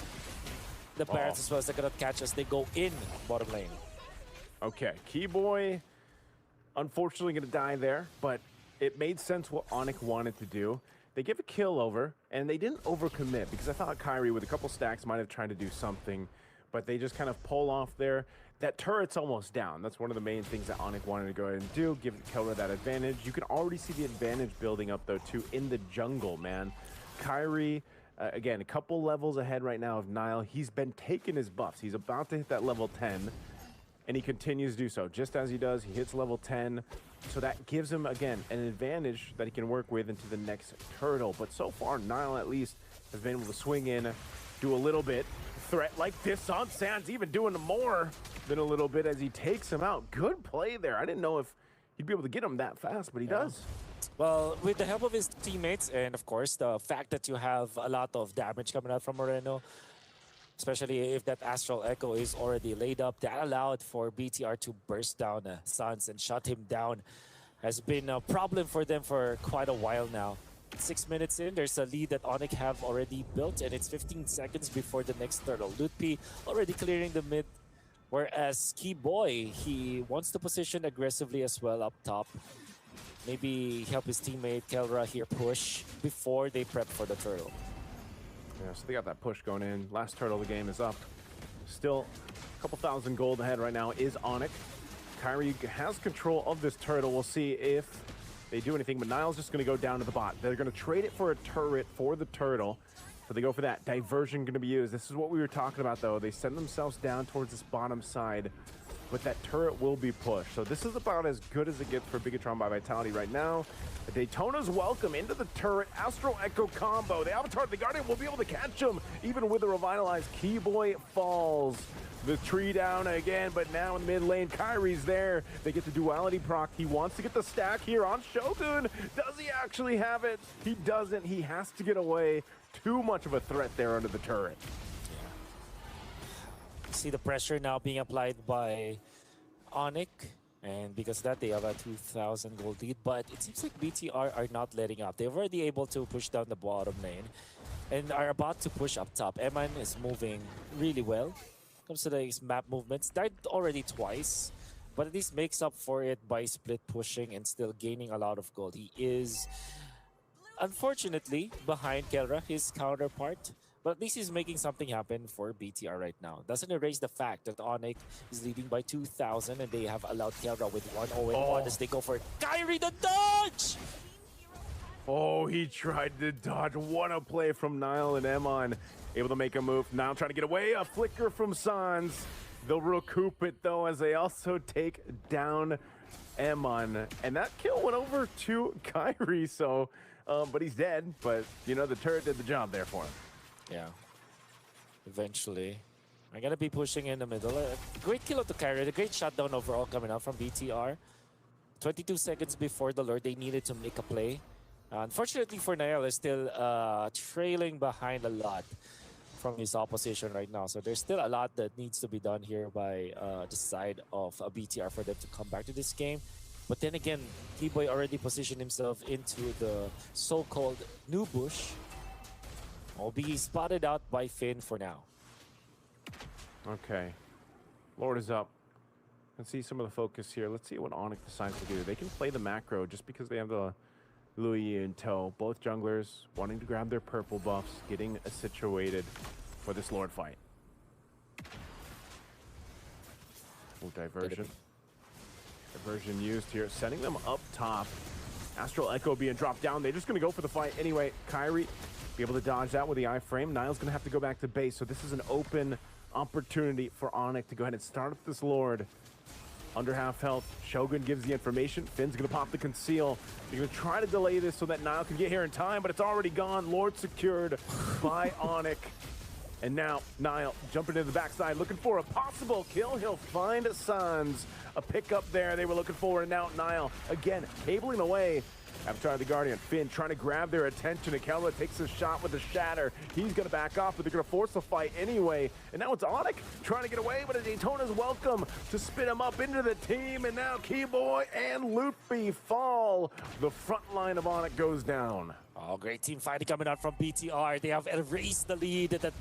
the Barons as well as they cannot catch as they go in bottom lane. Okay, Keyboy unfortunately going to die there, but it made sense what ONIC wanted to do. They give a kill over, and they didn't overcommit because I thought Kyrie with a couple stacks might have tried to do something, but they just kind of pull off there. That turret's almost down. That's one of the main things that ONIC wanted to go ahead and do, give Kelra that advantage. You can already see the advantage building up, though, too, in the jungle, man. Kyrie, again, a couple levels ahead right now of Nile. He's been taking his buffs. He's about to hit that level 10, and he continues to do so. Just as he does, he hits level 10. So that gives him, again, an advantage that he can work with into the next turtle. But so far, Nile at least has been able to swing in, do a little bit. Threat like this on Sands, even doing more than a little bit as he takes him out. Good play there. I didn't know if he'd be able to get him that fast, but he does. Well, with the help of his teammates and, of course, the fact that you have a lot of damage coming out from Moreno, especially if that Astral Echo is already laid up, that allowed for BTR to burst down Suns and shut him down. Has been a problem for them for quite a while now. 6 minutes in, there's a lead that ONIC have already built, and it's 15 seconds before the next turtle. Lutpi already clearing the mid, whereas Keyboy, he wants to position aggressively as well up top. Maybe help his teammate Kelra here push before they prep for the turtle. Yeah, so they got that push going in. Last turtle of the game is up. Still a couple thousand gold ahead right now is ONIC. Kyrie has control of this turtle. We'll see if they do anything, but Nile's just going to go down to the bot. They're going to trade it for a turret for the turtle. So they go for that. Diversion going to be used. This is what we were talking about, though. They send themselves down towards this bottom side, but that turret will be pushed. So this is about as good as it gets for Bigetron by Vitality right now. The Daytona's welcome into the turret. Astral Echo combo. The Avatar of the Guardian will be able to catch him, even with a revitalized Keyboy falls. The tree down again, but now in the mid lane, Kyrie's there. They get the duality proc. He wants to get the stack here on Shogun. Does he actually have it? He doesn't. He has to get away. Too much of a threat there under the turret. See the pressure now being applied by ONIC, and because of that, they have a 2,000 gold lead, but it seems like BTR are not letting up. They're already able to push down the bottom lane and are about to push up top. Eman is moving really well. Comes to the map movements, died already twice, but at least makes up for it by split pushing and still gaining a lot of gold. He is, unfortunately, behind Kelra, his counterpart, but at least he's making something happen for BTR right now. Doesn't erase the fact that ONIC is leading by 2,000 and they have allowed Kelra with 1-0-1 as they go for Kyrie the dodge! Oh, he tried to dodge. What a play from Nile and Emon. Able to make a move. Nile trying to get away. A flicker from Sans. They'll recoup it, though, as they also take down Emon. And that kill went over to Kyrie, so... but he's dead. But, you know, the turret did the job there for him. Yeah. Eventually. I'm going to be pushing in the middle. Great kill to Kyrie. A great shutdown overall coming out from BTR. 22 seconds before the Lord, they needed to make a play. Unfortunately for Niall, is still trailing behind a lot from his opposition right now. So there's still a lot that needs to be done here by the side of BTR for them to come back to this game. But then again, Keyboy already positioned himself into the so-called new bush. Will be spotted out by Finn for now. Okay. Lord is up. Let's see some of the focus here. Let's see what ONIC decides to do. They can play the macro just because they have the Louis in tow. Both junglers wanting to grab their purple buffs, getting situated for this Lord fight. Oh, diversion. Diversion used here, setting them up top. Astral Echo being dropped down. They're just going to go for the fight anyway. Kyrie be able to dodge that with the iframe. Nile's going to have to go back to base, so this is an open opportunity for ONIC to go ahead and start up this Lord. Under half health, Shogun gives the information. Finn's gonna pop the conceal. You're gonna try to delay this so that Nile can get here in time, but it's already gone. Lord secured by ONIC. And now Nile jumping into the backside, looking for a possible kill. He'll find Sans. A pickup there they were looking for, and now Nile again cabling away Avatar the Guardian, Finn trying to grab their attention. Akela takes a shot with a shatter. He's going to back off, but they're going to force the fight anyway. And now it's ONIC trying to get away, but Daytona's welcome to spin him up into the team. And now Keyboy and Loopy fall. The front line of ONIC goes down. Oh, great team fighting coming out from BTR. They have erased the lead that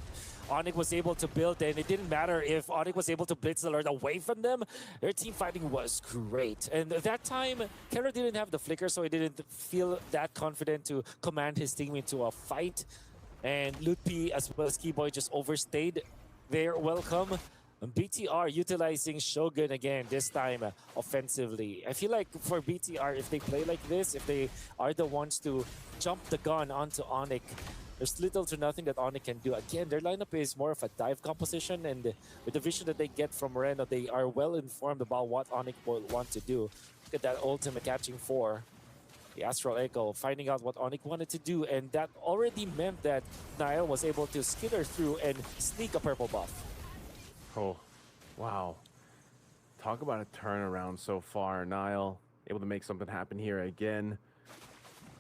ONIC was able to build, and it didn't matter if ONIC was able to blitz alert away from them. Their team fighting was great. And at that time, Kera didn't have the flicker, so he didn't feel that confident to command his team into a fight. And Lutpi as well as Keyboy just overstayed their welcome. And BTR utilizing Shogun again, this time offensively. I feel like for BTR, if they play like this, if they are the ones to jump the gun onto ONIC, there's little to nothing that ONIC can do. Again, their lineup is more of a dive composition, and with the vision that they get from Moreno, they are well informed about what ONIC will want to do. Look at that ultimate catching 4. The Astral Echo finding out what ONIC wanted to do, and that already meant that Niall was able to skitter through and sneak a purple buff. Oh, wow. Talk about a turnaround so far. Niall able to make something happen here again.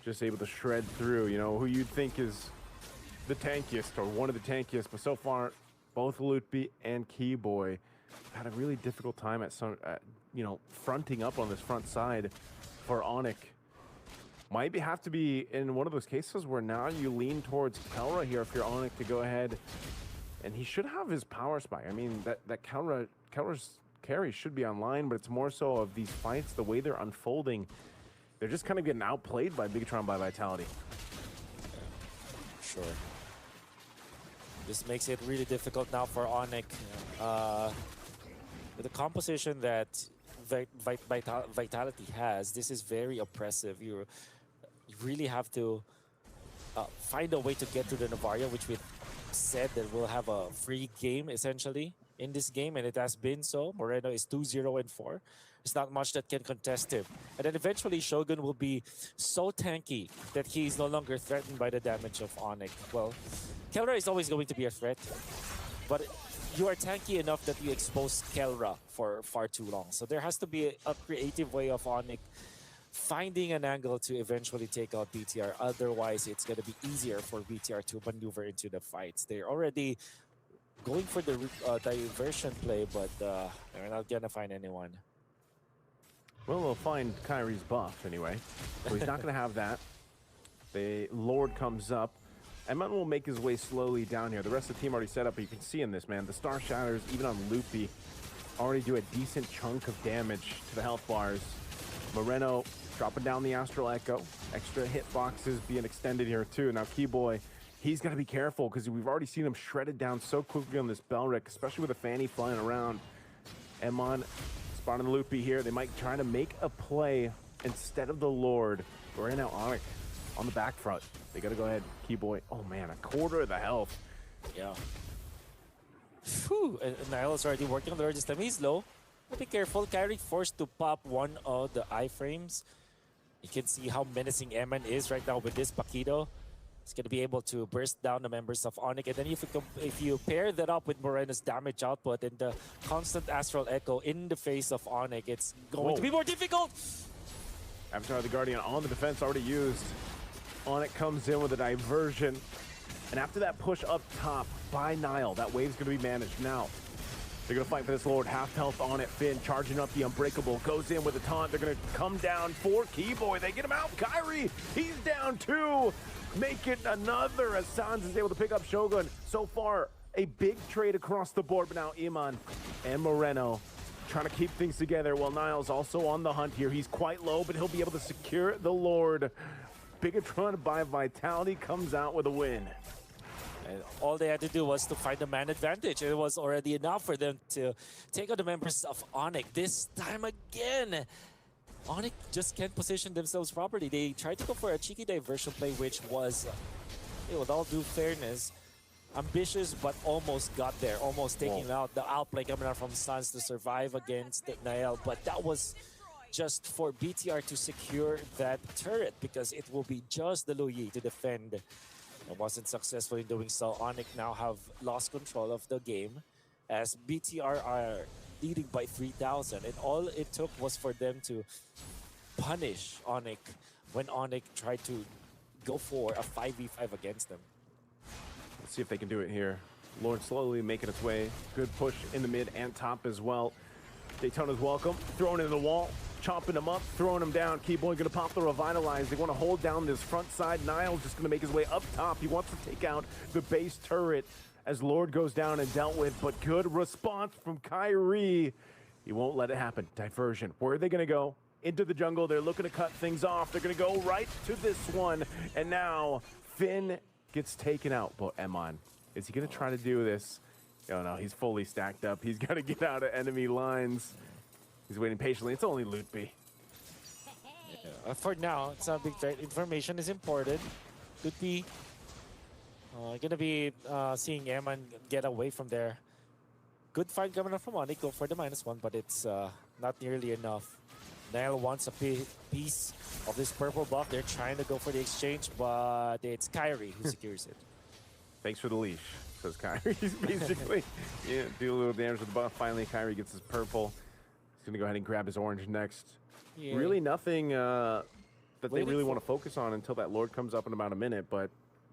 Just able to shred through, you know, who you'd think is the tankiest or one of the tankiest, but so far both Lutpi and Keyboy had a really difficult time at some, you know, fronting up on this front side for ONIC. Might have to be in one of those cases where now you lean towards Kelra here if you're ONIC to go ahead, and he should have his power spike. I mean, that Kelra's carry should be online, but it's more so of these fights, the way they're unfolding. They're just kind of getting outplayed by Bigetron by Vitality. Sure. This makes it really difficult now for ONIC. With the composition that Vitality has, this is very oppressive. You really have to find a way to get to the Navaria, which we said that we'll have a free game essentially in this game, and it has been so. Moreno is 2-0-4. There's not much that can contest him. And then eventually Shogun will be so tanky that he's no longer threatened by the damage of ONIC. Well, Kelra is always going to be a threat, but you are tanky enough that you expose Kelra for far too long. So there has to be a creative way of ONIC finding an angle to eventually take out BTR. Otherwise, it's going to be easier for BTR to maneuver into the fights. They're already going for the diversion play, but they're not going to find anyone. Well, they'll find Kyrie's buff anyway. So he's not going to have that. The Lord comes up. Emon will make his way slowly down here. The rest of the team already set up, but you can see in this, man, the Star Shatters, even on Loopy, already do a decent chunk of damage to the health bars. Moreno dropping down the Astral Echo. Extra hitboxes being extended here too. Now Keyboy, he's got to be careful because we've already seen him shredded down so quickly on this Belric, especially with a Fanny flying around. Emon spotting the Loopy here. They might try to make a play instead of the Lord. We're in now ONIC on the back front. They got to go ahead. Keyboy, oh man, a quarter of the health. Yeah. Whew, and Niall is already working on the Lord this time. He's low. But be careful. Kyrie forced to pop one of the iframes. You can see how menacing Eman is right now with this Paquito. He's going to be able to burst down the members of ONIC. And then if you pair that up with Moreno's damage output and the constant Astral Echo in the face of ONIC, it's going to be more difficult. Avatar the Guardian on the defense already used. ONIC comes in with a diversion. And after that push up top by Niall, that wave's going to be managed now. They're going to fight for this Lord. Half health on it. Finn charging up the Unbreakable. Goes in with a taunt. They're going to come down for Keyboy. They get him out. Kyrie, he's down 2. Make it another as Sans is able to pick up Shogun. So far, a big trade across the board. But now Iman and Moreno trying to keep things together while Niall's also on the hunt here. He's quite low, but he'll be able to secure the Lord. Bigetron by Vitality comes out with a win. And all they had to do was to find a man advantage. It was already enough for them to take out the members of ONIC. This time again, ONIC just can't position themselves properly. They tried to go for a cheeky diversion play, which was, with all due fairness, ambitious, but almost got there. Almost taking out the outplay coming out from Suns to survive against Nael. But that was just for BTR to secure that turret, because it will be just the Luyi to defend. It wasn't successful in doing so. ONIC now have lost control of the game as BTR are leading by 3,000. And all it took was for them to punish ONIC when ONIC tried to go for a 5v5 against them. Let's see if they can do it here. Lord slowly making its way. Good push in the mid and top as well. Daytona's welcome. Throwing into the wall. Chomping him up. Throwing him down. Keyboy gonna pop the Revitalize. They want to hold down this front side. Niall's just gonna make his way up top. He wants to take out the base turret as Lord goes down and dealt with. But good response from Kyrie. He won't let it happen. Diversion. Where are they gonna go? Into the jungle. They're looking to cut things off. They're gonna go right to this one. And now Finn gets taken out. But Emon, is he gonna try to do this? Oh no, he's fully stacked up. He's got to get out of enemy lines. He's waiting patiently. It's only Loot B. Yeah, for now, it's not a big threat. Information is imported. Loot B gonna be seeing Eman get away from there. Good fight coming up from ONIC. Go for the -1, but it's not nearly enough. Niall wants a piece of this purple buff. They're trying to go for the exchange, but it's Kyrie who secures it. Thanks for the leash, says Kyrie. He's basically, yeah, do a little damage with the buff. Finally, Kyrie gets his purple. He's going to go ahead and grab his orange next. Yeah. Really nothing that they really want to focus on until that Lord comes up in about a minute, but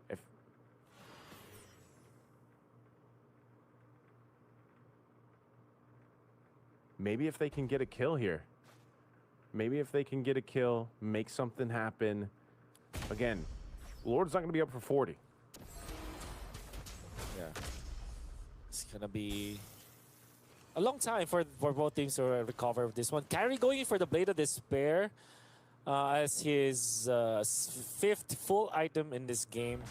if... Maybe if they can get a kill here. Maybe if they can get a kill, make something happen. Again, Lord's not going to be up for 40. Yeah. It's going to be a long time for both teams to recover this one. Kyrie going in for the Blade of Despair as his 5th full item in this game.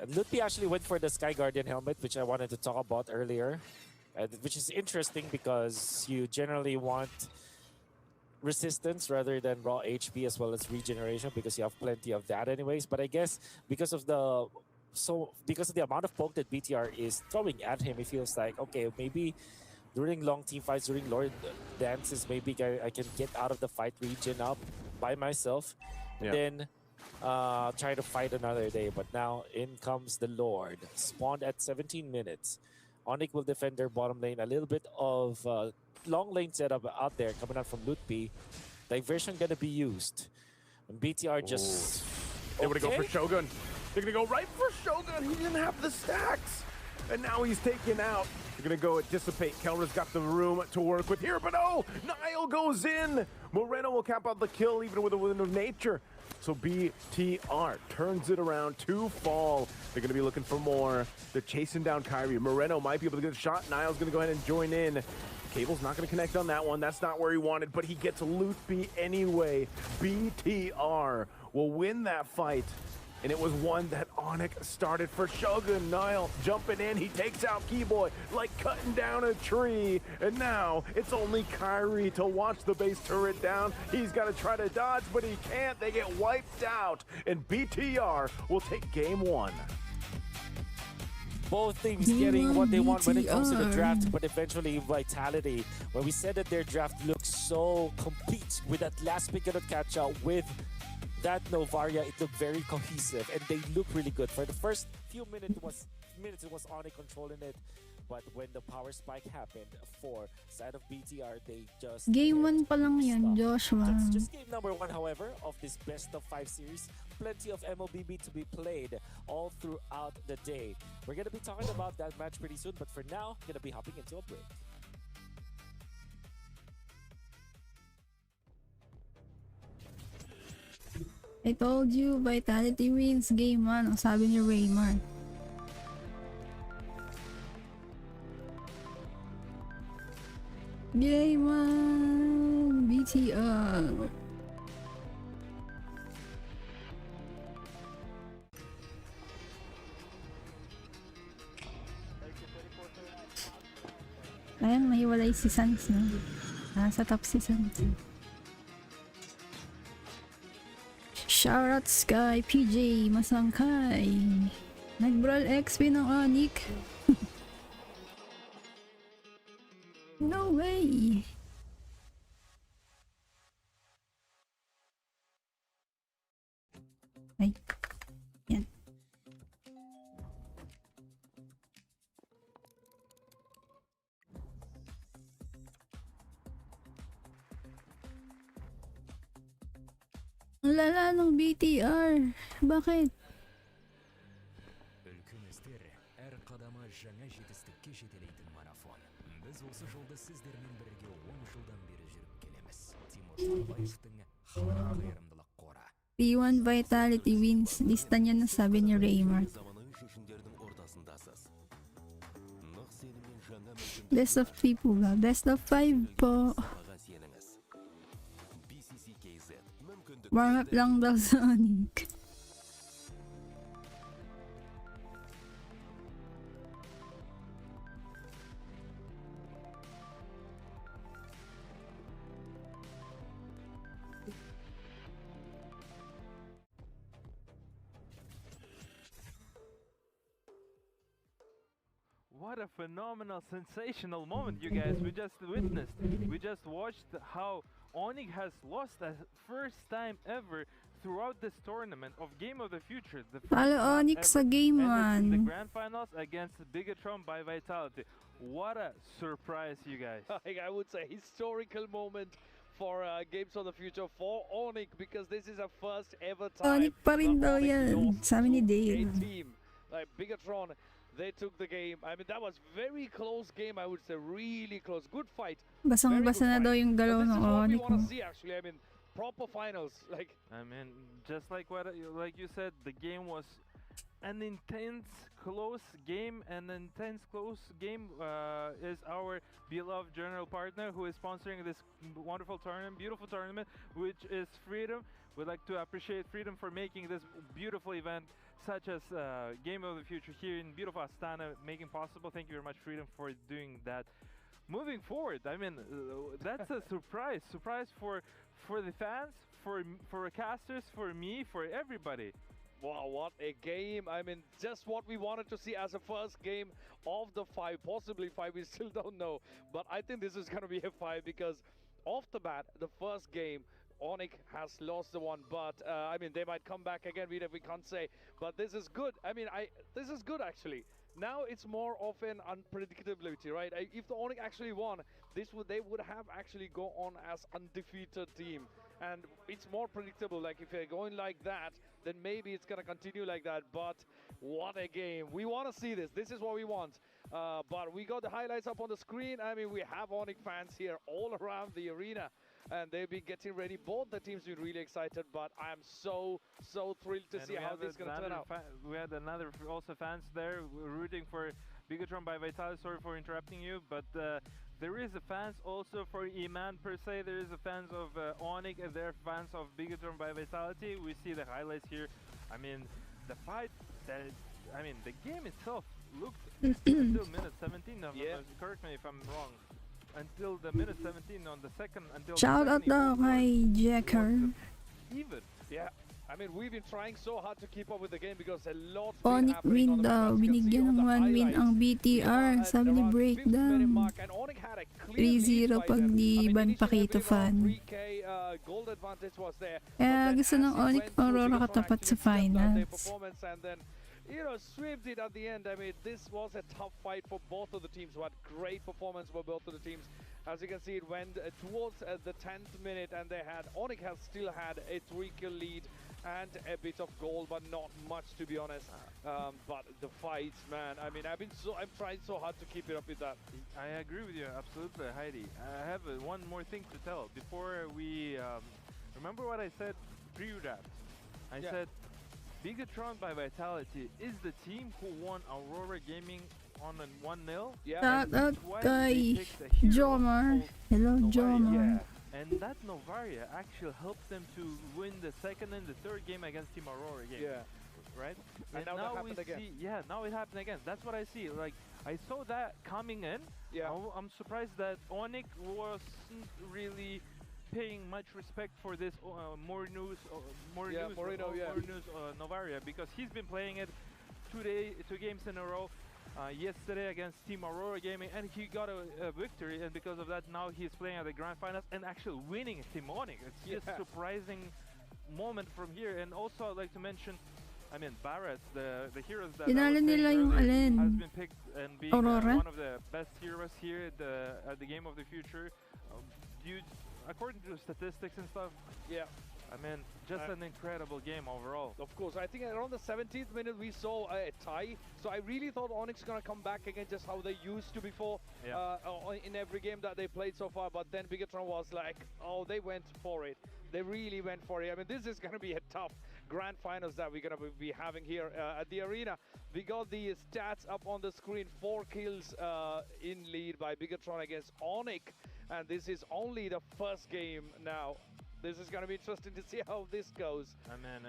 Lutpi actually went for the Sky Guardian helmet, which I wanted to talk about earlier, which is interesting because you generally want resistance rather than raw HP as well as regeneration because you have plenty of that anyways. But I guess because of the amount of poke that BTR is throwing at him, it feels like, okay, maybe during long team fights, during Lord dances, maybe I can get out of the fight, regen up by myself, and then try to fight another day. But now in comes the Lord, spawned at 17 minutes. ONIC will defend their bottom lane. A little bit of long lane setup out there coming out from Lutpi. Diversion gonna be used. And BTR just... They want to go for Shogun. They're going to go right for Shogun. He didn't have the stacks. And now he's taken out. They're going to go and Dissipate. Kelra's got the room to work with here, but oh, Niall goes in. Moreno will cap out the kill even with a Wind of Nature. So BTR turns it around to fall. They're going to be looking for more. They're chasing down Kyrie. Moreno might be able to get a shot. Niall's going to go ahead and join in. Cable's not going to connect on that one. That's not where he wanted, but he gets Loot B anyway. BTR will win that fight. And it was one that ONIC started for Shogun. Niall jumping in. He takes out Keyboy like cutting down a tree. And now it's only Kyrie to watch the base turret down. He's got to try to dodge, but he can't. They get wiped out. And BTR will take game 1. Both teams getting what they want when it comes to the draft, but eventually Vitality, when we said that their draft looks so complete with that last pick of catch out with that Novaria, it looked very cohesive and they look really good. For the first few minutes it was ONIC controlling it, but when the power spike happened for side of BTR, they just Game 1 pa lang yan, Joshua. That's just game number 1, however, of this best of 5 series. Plenty of MLBB to be played all throughout the day. We're gonna be talking about that match pretty soon, but for now, gonna be hopping into a break. I told you, Vitality wins game 1. Ang sabi ni Raymar. Game 1! BTR! Ayan, mahiwalay si Sans, no? Nasa top si Sans. Shoutout Sky, PJ, Masangkay. Nag-brawl XP ng ONIC. No way! Ay. Yan. Ang lala ng BTR. Bakit? Өлкөмүздөр әр кадамы жаңа жетістікке жетелейтін марафон. Біз осы жолда сіздермен бірге 10 жылдан бері жүріп келеміз. Тимур Шалбаевтың халық қайырымдылық қоры. T1 Vitality wins. Lista niya na sabi ni Raymart. Best of 3 po ba? Best of 5 po. Warm up lang daw sa ONIC. What a phenomenal, sensational moment, you guys. We just witnessed. We just watched how ONIC has lost the first time ever throughout this tournament of Game of the Future. The first Follow time ONIC sa game and it's 1. the grand finals against Bigetron by Vitality. What a surprise, you guys. I would say historical moment for Games of the Future for ONIC, because this is a first ever time ONIC pa rin daw ONIC yan. lost Sabi ni to Dale. a team like Bigetron. They took the game. I mean, that was very close game. I would say really close. Good fight. Basang-basa na daw yung dalaw ng ONIC. Want to see actually. I mean, proper finals. Like, I mean, just like like you said, the game was an intense, close game. An intense, close game is our beloved general partner who is sponsoring this wonderful tournament, beautiful tournament, which is Freedom. We'd like to appreciate Freedom for making this beautiful event, such as Game of the Future here in beautiful Astana, making possible. Thank you very much, Freedom, for doing that. Moving forward, I mean, that's a surprise for the fans, for casters, for me, for everybody. wow, what a game. I mean, just what we wanted to see as a first game of the 5, possibly 5, we still don't know. But I think this is going to be a 5, because off the bat, the first game, ONIC has lost the one, but I mean, they might come back again. We can't say, but this is good. I mean, this is good actually. Now it's more of an unpredictability, right? If the ONIC actually won, they would have actually go on as undefeated team, and it's more predictable. Like if they're going like that, then maybe it's gonna continue like that. But what a game! We want to see this. This is what we want. But we got the highlights up on the screen. I mean, we have ONIC fans here all around the arena, and they've been getting ready. Both the teams been really excited, but I'm so thrilled to see how this is going to turn out. We had another also fans there rooting for Bigetron by Vitality. Sorry for interrupting you, but there is a fans also for Iman per se. There is a fans of ONIC, and they're fans of Bigetron by Vitality. We see the highlights here. I mean, the fight, I mean, the game itself looked until minute 17. Correct me if I'm wrong. Until the minute 17 on the second, until Shout out daw kay Jacker. Even. Yeah. I mean, we've been trying so hard to keep up with the game because a lot ONIC win daw. Binigyan ng 1 win ang BTR. Sabi ni Breakdown. 3-0 pag di Ban Pakito fan. Kaya gusto ng ONIC Aurora katapat sa finals. You know, swept it at the end. I mean, this was a tough fight for both of the teams. What great performance for both of the teams. As you can see, it went towards the 10th minute, and ONIC has still had a 3-kill lead and a bit of goal, but not much, to be honest. But the fights, man. I mean, I'm trying so hard to keep it up with that. I agree with you, absolutely, Heidi. I have one more thing to tell before we remember what I said pre-draft. I said Bigetron by Vitality is the team who won Aurora Gaming on a 1-0. Shout out kay Jomar. Hello, Jomar. And that Novaria actually helped them to win the second and the third game against Team Aurora game. Right? And now it happened again. Now it happened again. That's what I see. Like, I saw that coming in. I'm surprised that ONIC wasn't really paying much respect for this more news Novaria, because he's been playing it 2 games in a row. Yesterday against Team Aurora Gaming, and he got a victory, and because of that now he's playing at the grand finals and actually winning Team ONIC. It's just surprising moment from here. And also I'd like to mention, I mean, Barrett, the heroes that I Tinalo was saying nila yung earlier, alin? has been picked and being Aurora? one of the best heroes here at the game of the future. According to statistics and stuff, Yeah. I mean, just an incredible game overall. Of course, I think around the 17th minute we saw a tie. So I really thought ONIC gonna come back again just how they used to before in every game that they played so far. But then Bigetron was like, oh, they went for it. They really went for it. I mean, this is gonna be a tough grand finals that we're gonna be having here at the arena. We got the stats up on the screen. 4 kills in lead by Bigetron against ONIC. And this is only the first game now. This is going to be interesting to see how this goes. I mean,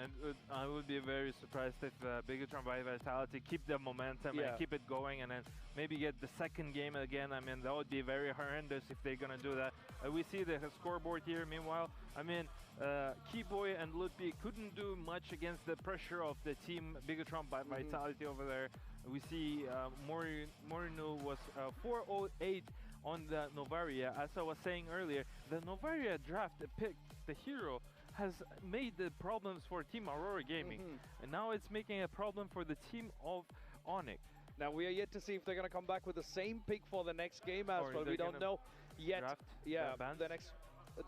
I would be very surprised if Bigetron by Vitality keep the momentum and keep it going, and then maybe get the second game again. I mean, that would be very horrendous if they're going to do that. We see the scoreboard here. Meanwhile, I mean, Keyboy and Lutpi couldn't do much against the pressure of the team Bigetron by Vitality over there. We see Morino was 408 on the Novaria. As I was saying earlier, the Novaria draft pick, the hero, has made the problems for Team Aurora Gaming, and now it's making a problem for the team of ONIC. Now we are yet to see if they're going to come back with the same pick for the next game as well. We don't know yet. The next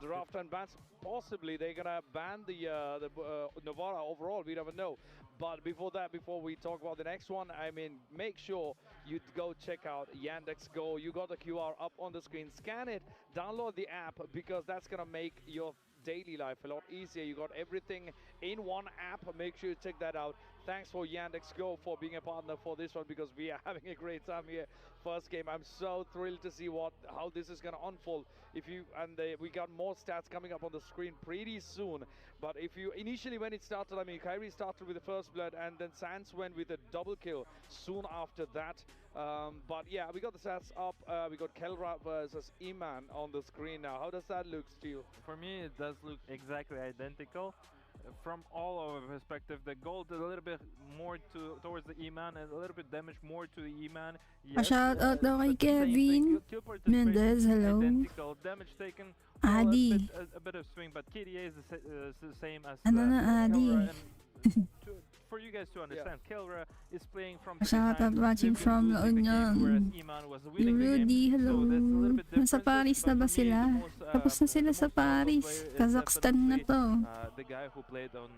draft and bans. Possibly they're going to ban the Novara overall. We never know. But before that, before we talk about the next one, I mean, make sure you go check out Yandex Go. You got the QR up on the screen. Scan it, download the app, because that's going to make your daily life a lot easier. You got everything in one app. Make sure you check that out. Thanks for Yandex Go for being a partner for this one, because we are having a great time here. First game, I'm so thrilled to see how this is going to unfold. We got more stats coming up on the screen pretty soon. But if you initially, when it started, I mean, Kyrie started with the first blood, and then Sans went with a double kill soon after that. But yeah, we got the stats up. We got Kelra versus Iman on the screen now. How does that look, Steel? For me, it does look exactly identical. From all of our perspective, the gold a little bit more towards the E-Man, and a little bit damage more to the E-Man. Yes, shout out daw kay Kevin Mendez, hello. Identical damage taken. Adi. A bit of swing, but KDA is the same as Ano na, Adi? For you guys to understand, Kelra is playing from Shout out watching from La Union. Rudy, hello. Nasa Paris na ba sila? Tapos na sila sa Paris. Kazakhstan na to. The guy who played on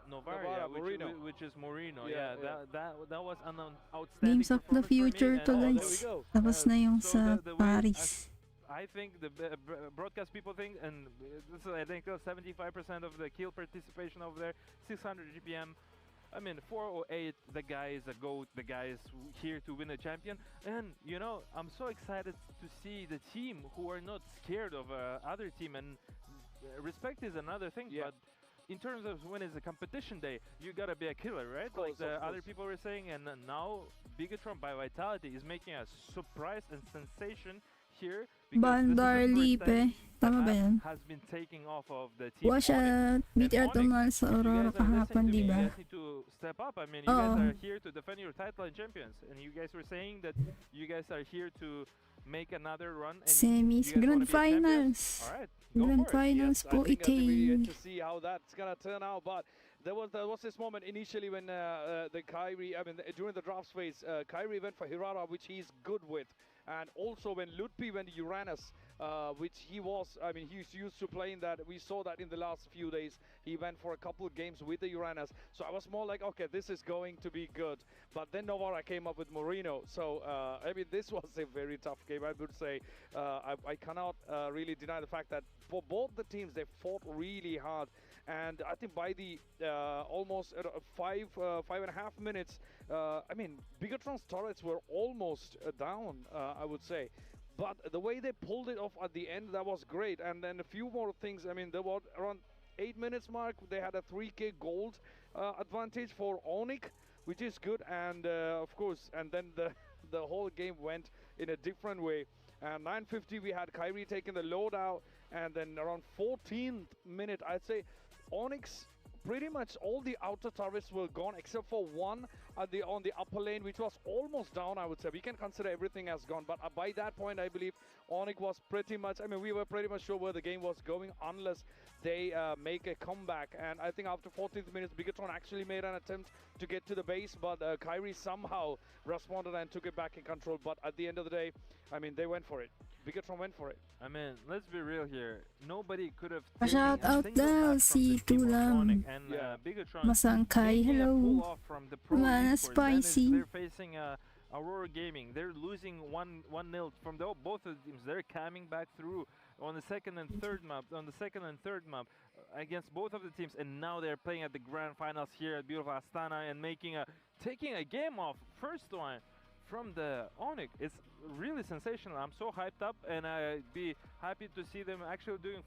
Novaria, which is Morino. That was an outstanding Games of the future to, guys. Tapos na yung sa Paris. I think the broadcast people think, and this is, I think 75% of the kill participation over there, 600 GPM. I mean, 408, the guy is a GOAT, the guy is here to win a champion. And, you know, I'm so excited to see the team who are not scared of other team. And respect is another thing, but in terms of when it's a competition day, you gotta be a killer, right? Like the other people were saying, and now Bigetron by Vitality is making a surprise and sensation here. Bandar Lipe. Tama ba yan? Has been taking off of the team. Watch out. BTR tumal sa Aurora kahapon, di ba? You guys need to step up. I mean, you guys are here to defend your title and champions. And you guys were saying that you guys are here to make another run. And Semis, Grand Finals. Alright, Grand Finals po ite. To see how that's gonna turn out, but there was this moment initially when the Kyrie, I mean, during the draft phase, Kyrie went for Hirara, which he's good with. And also when Lutpi went to Uranus, which he was, I mean, he's used to playing that. We saw that in the last few days. He went for a couple of games with the Uranus. So I was more like, okay, this is going to be good. But then Novara came up with Morino. So, I mean, this was a very tough game, I would say. I cannot really deny the fact that for both the teams, they fought really hard. And I think by the almost 5.5 minutes, I mean, Bigetron's turrets were almost down, I would say. But the way they pulled it off at the end, that was great. And then a few more things. I mean, there was around 8 minutes mark, they had a 3k gold advantage for ONIC, which is good. And of course, and then the whole game went in a different way. And 9:50, we had Kyrie taking the loadout. And then around 14th minute, I'd say ONIC, pretty much all the outer turrets were gone except for one. on the upper lane, which was almost down, I would say. We can consider everything as gone, but by that point, I believe ONIC was pretty much, I mean, we were pretty much sure where the game was going unless they make a comeback. And I think after 14th minutes, Bigetron actually made an attempt to get to the base, but Kyrie somehow responded and took it back in control. But at the end of the day, I mean, they went for it. Bigetron went for it. I mean, let's be real here. Nobody could have Shout out daw si Tulam. and Bigetron Masangkay, making a hello. pull off from the pro Mana league for Zenith. spicy. They're facing Aurora Gaming. They're losing 1-0 from both of the teams. They're coming back through on the second and third map, against both of the teams, and now they're playing at the grand finals here at beautiful Astana and taking a game off. First one from the ONIC. It's really sensational. I'm so hyped up, and I'd be happy to see them actually doing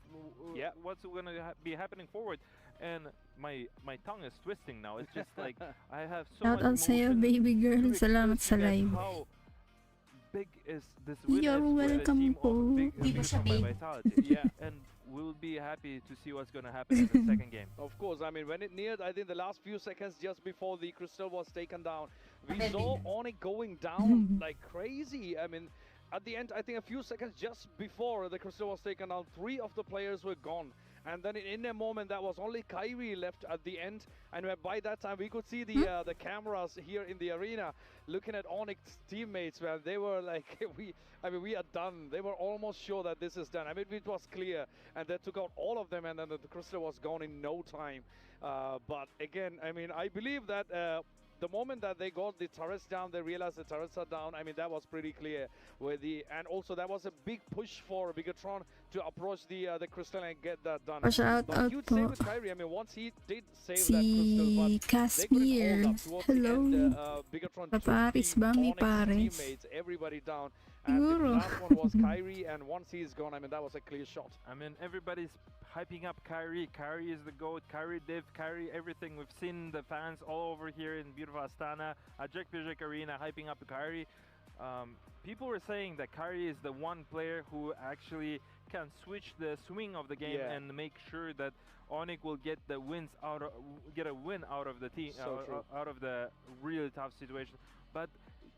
what's going to be happening forward. And my tongue is twisting now. It's just like I have so Shout much out sa'yo, emotion baby girl. to Salamat express sa to you live. guys how big is this win You're is for the welcome team po. of Di ba siya, Bigetron by babe? Vitality. And we'll be happy to see what's going to happen in the second game. Of course, I mean, when it neared, I think the last few seconds just before the crystal was taken down, we saw ONIC going down like crazy. I mean, at the end, I think a few seconds just before the crystal was taken down, 3 of the players were gone. And then in a moment, that was only Kyrie left at the end. And by that time, we could see the cameras here in the arena looking at ONIC's teammates, where they were like, we are done. They were almost sure that this is done. I mean, it was clear. And they took out all of them, and then the crystal was gone in no time. But again, I mean, I believe that the moment that they got the turrets down, they realized the turrets are down. I mean, that was pretty clear. And also that was a big push for Bigetron to approach the crystal and get that done. Shout But out huge po. save with Kyrie. I mean, once he did save Si that crystal, but they couldn't Casimir. hold up towards Hello. the end. Bigetron took Paparis the ba? May ONIC pares. teammates, everybody down. And the Siguro. last one was Kyrie, and once he's gone, I mean, that was a clear shot. I mean, everybody's hyping up Kyrie. Kyrie is the GOAT. Kyrie Div, Kyrie everything. We've seen the fans all over here in beautiful Astana, at Jack Pijak Arena, hyping up Kyrie. People were saying that Kyrie is the one player who actually can switch the swing of the game and make sure that ONIC will get a win out of the team, out of the really tough situation. But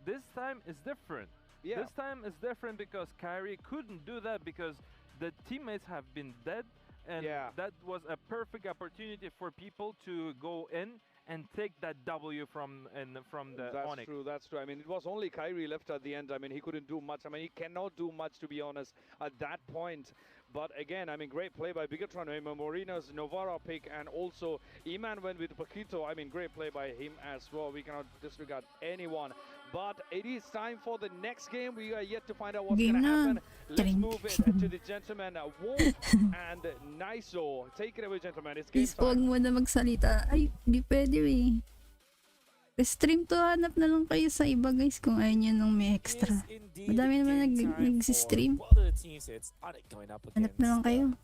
this time is different. This time is different because Kyrie couldn't do that because the teammates have been dead, and that was a perfect opportunity for people to go in and take that W from the ONIC. That's true. I mean, it was only Kyrie left at the end. I mean, he couldn't do much. I mean, he cannot do much, to be honest, at that point. But again, I mean, great play by Bigetron. I mean, Moreno's Novara pick, and also Iman went with Paquito. I mean, great play by him as well. We cannot disregard anyone. But it is time for the next game. We are yet to find out what's going to happen. Let's move it to the gentleman, Wolf and Niso. Take it away, gentlemen. It's game Please, huwag time. mo na magsalita. Ay, di pwede eh. Restream to, hanap na lang kayo sa iba guys kung ayaw nyo nung may extra. Madami naman nag-stream. Hanap na lang kayo.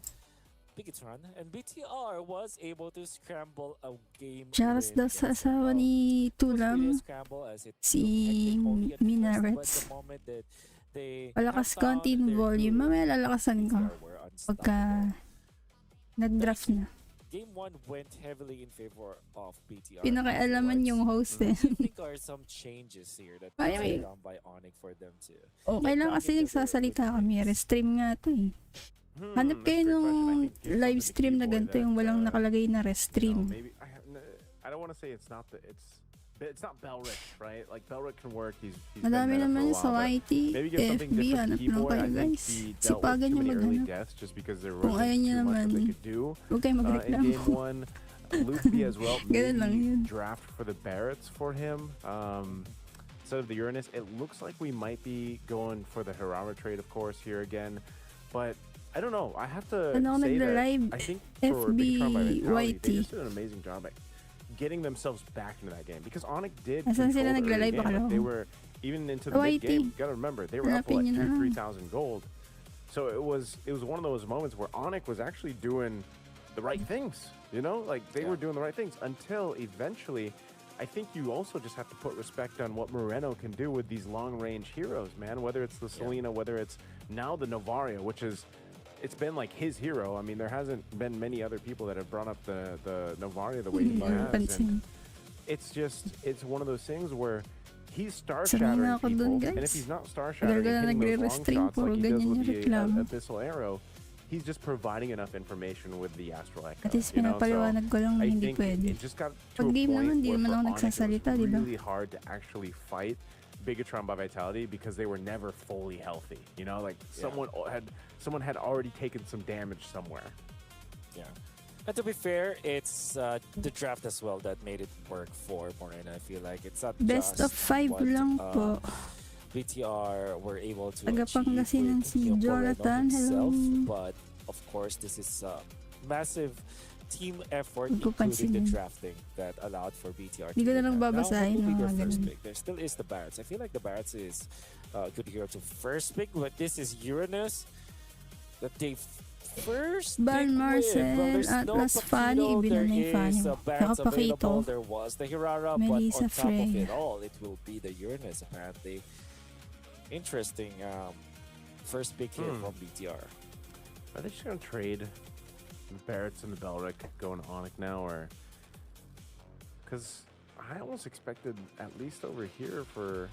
Bigetron and BTR was able to scramble a game. Charas daw sa asawa ni Tulam, si Minarets. Palakas konti yung volume. Mamaya lalakasan ko pagka nag-draft na. Game 1 went heavily in favor of BTR. Pinakaalaman yung host eh. I think there are some changes here that were done by ONIC for them to. Okay lang kasi nagsasalita kami. Restream nga to eh. Hanap kayo nung live stream na ganito yung walang nakalagay na Restream. I don't want to say it's not Belric, right? Like Belric can work. He's Madami been naman meta sa for a while, YT, but maybe get something FB, different hanap lang keyboard. kayo I think guys. he dealt with Sipagan too nyo many early maghanap. deaths just because there Kung ayaw wasn't nyo too much that naman, they could do. huwag kayo In magreklamo. game 1, Luffy as well. Ganun lang yun. Draft for the Barretts for him. Instead of the Uranus, it looks like we might be going for the Hirara trade, of course, here again. But I don't know. I have to say that I think for Bigetron by Vitality, they just did an amazing job at getting themselves back into that game because ONIC did Asan control sila the early nagla-live game. akala Like, ko? they were even into the mid game. You gotta remember they were up Hanapin like nyo na lang. 2,000-3,000 gold. So it was one of those moments where ONIC was actually doing the right things. You know, like they were doing the right things until eventually. I think you also just have to put respect on what Moreno can do with these long-range heroes, man. Whether it's the Selena, whether it's now the Novaria, which is. It's been like his hero. I mean, there hasn't been many other people that have brought up the Novaria the way he has. And it's one of those things where he's Sanay star-shattering na ako people, dun, and if guys. he's not Tagal star-shattering ka na and hitting those long nagre-restream, shots puro like he does ganyan with yung the reklamo. Abyssal Arrow, he's just providing enough information with the Astral Echo. At least you know? So pinapaliwanag ko lang I hindi think pwede. it just got to Pag a game point naman, di where naman for ako ONIC nagsasalita, it di was ba? really hard to actually fight Bigetron by Vitality because they were never fully healthy. You know, like someone had already taken some damage somewhere. Yeah. And to be fair, it's the draft as well that made it work for Morena. I feel like it's not Best just of 5 what, lang po. BTR were able to Tagapangasinan si Jonathan. himself, Hello. but of course this is a massive team effort, Huwag ko including the pansinin. drafting that allowed for BTR Di ko na lang win that. babasahin Now, what will be ng their mga first ganun. pick? There still is the Barretts. I feel like the Barretts is a good hero to first pick, but this is Uranus that they first Ban pick with. Marcel, Well, there's no Atlas Fanny, Paquito, ibilan na yung there Fanny is mo. a Barretts available, Nakapakito. there was the Hirara, Melissa but on top of Frey. it all, it will be the Uranus apparently. Interesting first pick here from BTR. Are they just gonna trade the Barretts and the Belric going to ONIC now, or because I almost expected at least over here for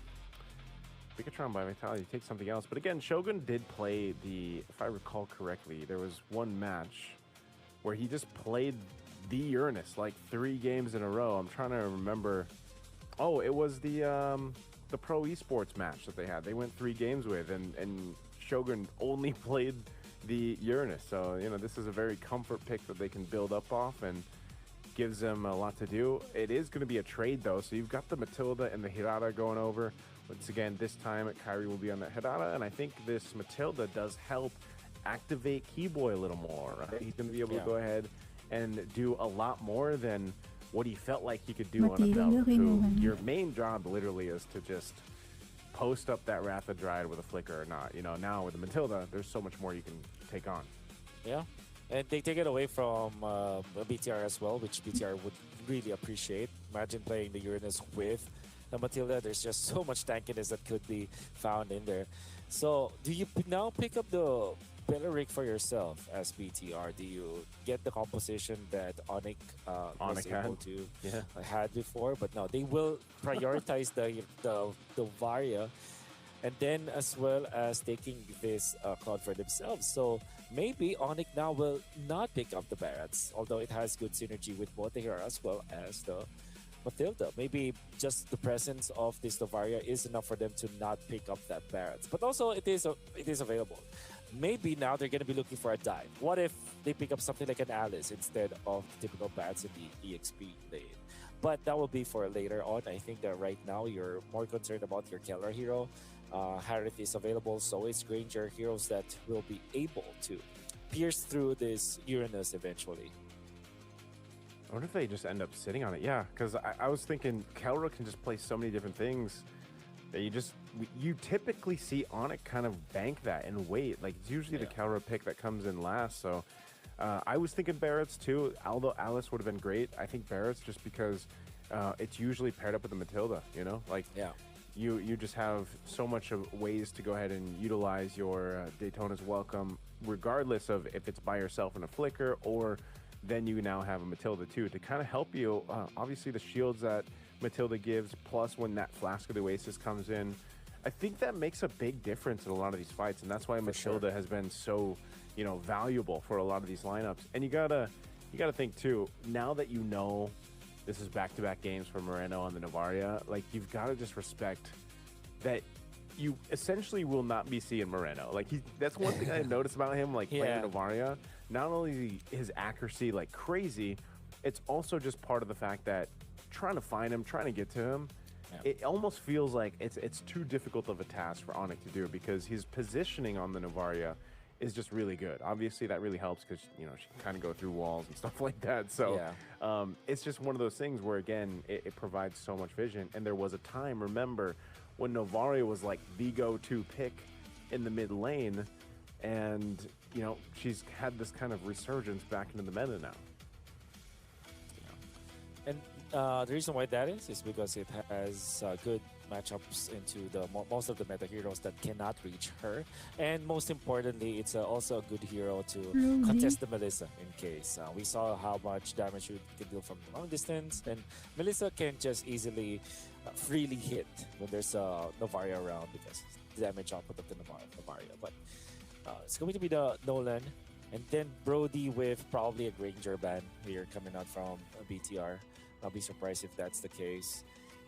Bigetron by Vitality to take something else. But again, Shogun did play if I recall correctly, there was one match where he just played the Uranus like 3 games in a row. I'm trying to remember. Oh, it was the Pro Esports match that they had. They went 3 games with, and Shogun only played the Uranus. So, you know, this is a very comfort pick that they can build up off and gives them a lot to do. It is going to be a trade, though. So you've got the Matilda and the Hirata going over. Once again, this time Kyrie will be on the Hirata, and I think this Matilda does help activate Keyboy a little more, right? He's going to be able to go ahead and do a lot more than what he felt like he could do on a Bell. Your main job literally is to just post up that Wrath of Dryad with a flicker or not. You know, now with the Matilda, there's so much more you can take on. Yeah, and they take it away from BTR as well, which BTR would really appreciate. Imagine playing the Uranus with the Matilda. There's just so much tankiness that could be found in there. So, do you now pick up the Beleric for yourself as BTR? Do you get the composition that ONIC was able to had before? But no, they will prioritize the Varia, and then as well as taking this cloud for themselves. So maybe ONIC now will not pick up the Barretts, although it has good synergy with both the Hero as well as the Matilda. Maybe just the presence of this Novaria is enough for them to not pick up that Barretts. But also it is available. Maybe now they're going to be looking for a dive. What if they pick up something like an Alice instead of the typical Barretts in the EXP lane? But that will be for later on. I think that right now you're more concerned about your Keller hero. Harith is available, so is Granger, heroes that will be able to pierce through this Uranus eventually. I wonder if they just end up sitting on it. Yeah, because I was thinking Kelra can just play so many different things that you typically see ONIC kind of bank that and wait. Like, it's usually the Kelra pick that comes in last. So I was thinking Barretts too, although Alice would have been great. I think Barretts just because it's usually paired up with the Matilda, you know? Like, you just have so much of ways to go ahead and utilize your Daytona's Welcome, regardless of if it's by yourself in a flicker or then you now have a Matilda too to kind of help you. Obviously the shields that Matilda gives, plus when that Flask of the Oasis comes in, I think that makes a big difference in a lot of these fights, and that's why Matilda has been so, valuable for a lot of these lineups. And you gotta think too, now that you know this is back-to-back games for Moreno on the Novaria, like, you've got to just respect that you essentially will not be seeing Moreno. Like, that's one thing I noticed about him, like, playing Novaria. Not only his accuracy, like, crazy, it's also just part of the fact that trying to find him, trying to get to him, it almost feels like it's too difficult of a task for ONIC to do because his positioning on the Novaria is just really good. Obviously, that really helps because, she can kind of go through walls and stuff like that. So it's just one of those things where, again, it provides so much vision. And there was a time, remember, when Novaria was like the go-to pick in the mid lane, and she's had this kind of resurgence back into the meta now. And The reason why that is because it has good matchups into the most of the meta heroes that cannot reach her, and most importantly, it's also a good hero to contest the Melissa in case. We saw how much damage you can deal from long distance, and Melissa can just easily freely hit when there's Novaria around because the damage output of the Novaria. But it's going to be the Nolan, and then Brody with probably a Granger ban here coming out from BTR. I'll be surprised if that's the case.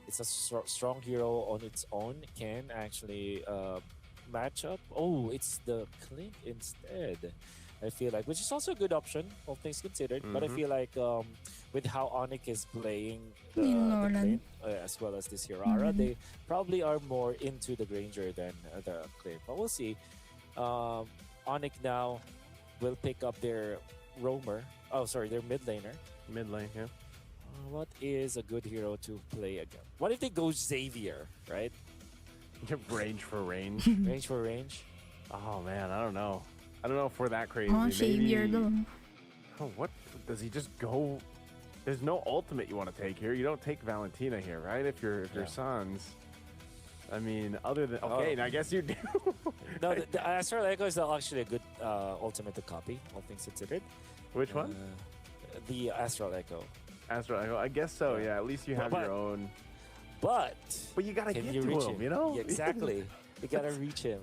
It's a strong hero on its own. Can actually match up. Oh, it's the Clint instead. I feel like, which is also a good option, all things considered. But I feel like with how ONIC is playing the Clint, as well as this Hirara, they probably are more into the Granger than the Clint. But we'll see. ONIC now will pick up their roamer. Oh, sorry, their mid laner. Mid lane, yeah. What is a good hero to play again? What if they go Xavier, right? Range for range. Range for range? Oh, man, I don't know. I don't know if we're that crazy. Oh, Xavier though. Oh, what? Does he just go? There's no ultimate you want to take here. You don't take Valentina here, right? If you're Sons. I mean, other than... Okay, now I guess you do. No, the Astral Echo is actually a good ultimate to copy, all things considered. Which one? The Astral Echo. Astral Echo, I guess so, yeah. At least you have your own... But you gotta get to reach him, you know? Yeah, exactly. You gotta reach him.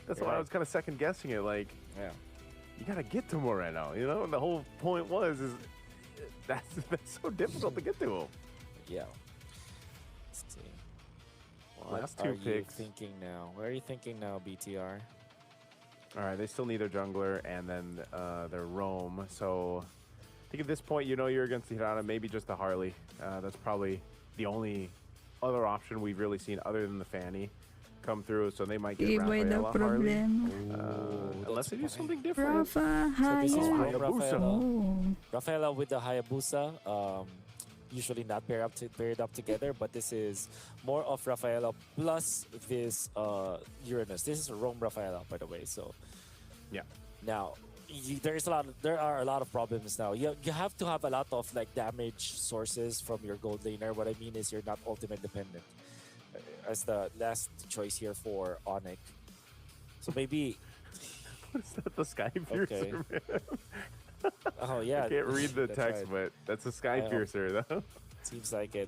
That's why I was kind of second guessing it. Like, you gotta get to Moreno, you know? And the whole point is that's so difficult to get to him. Yeah. Let's see. What Last two are picks. you thinking now? What are you thinking now, BTR? All right, they still need their jungler and then their roam. So I think at this point, you know you're against the Hirana, maybe just the Harley. That's probably the only other option we've really seen other than the Fanny come through. So they might get Rafaela Harley. Unless they do something different. Rafa, So this is Hayabusa. Rafaela with the Hayabusa. Usually not paired up together, but this is more of Rafaela plus this Uranus. This is a roam Rafaela, by the way. So yeah. Now there are a lot of problems now. You have to have a lot of like damage sources from your gold laner. What I mean is you're not ultimate dependent as the last choice here for ONIC. So maybe what is that? The Sky Piercer? Okay. Oh yeah. I can't read the that's text, right. but that's a Sky Piercer though. Seems like it.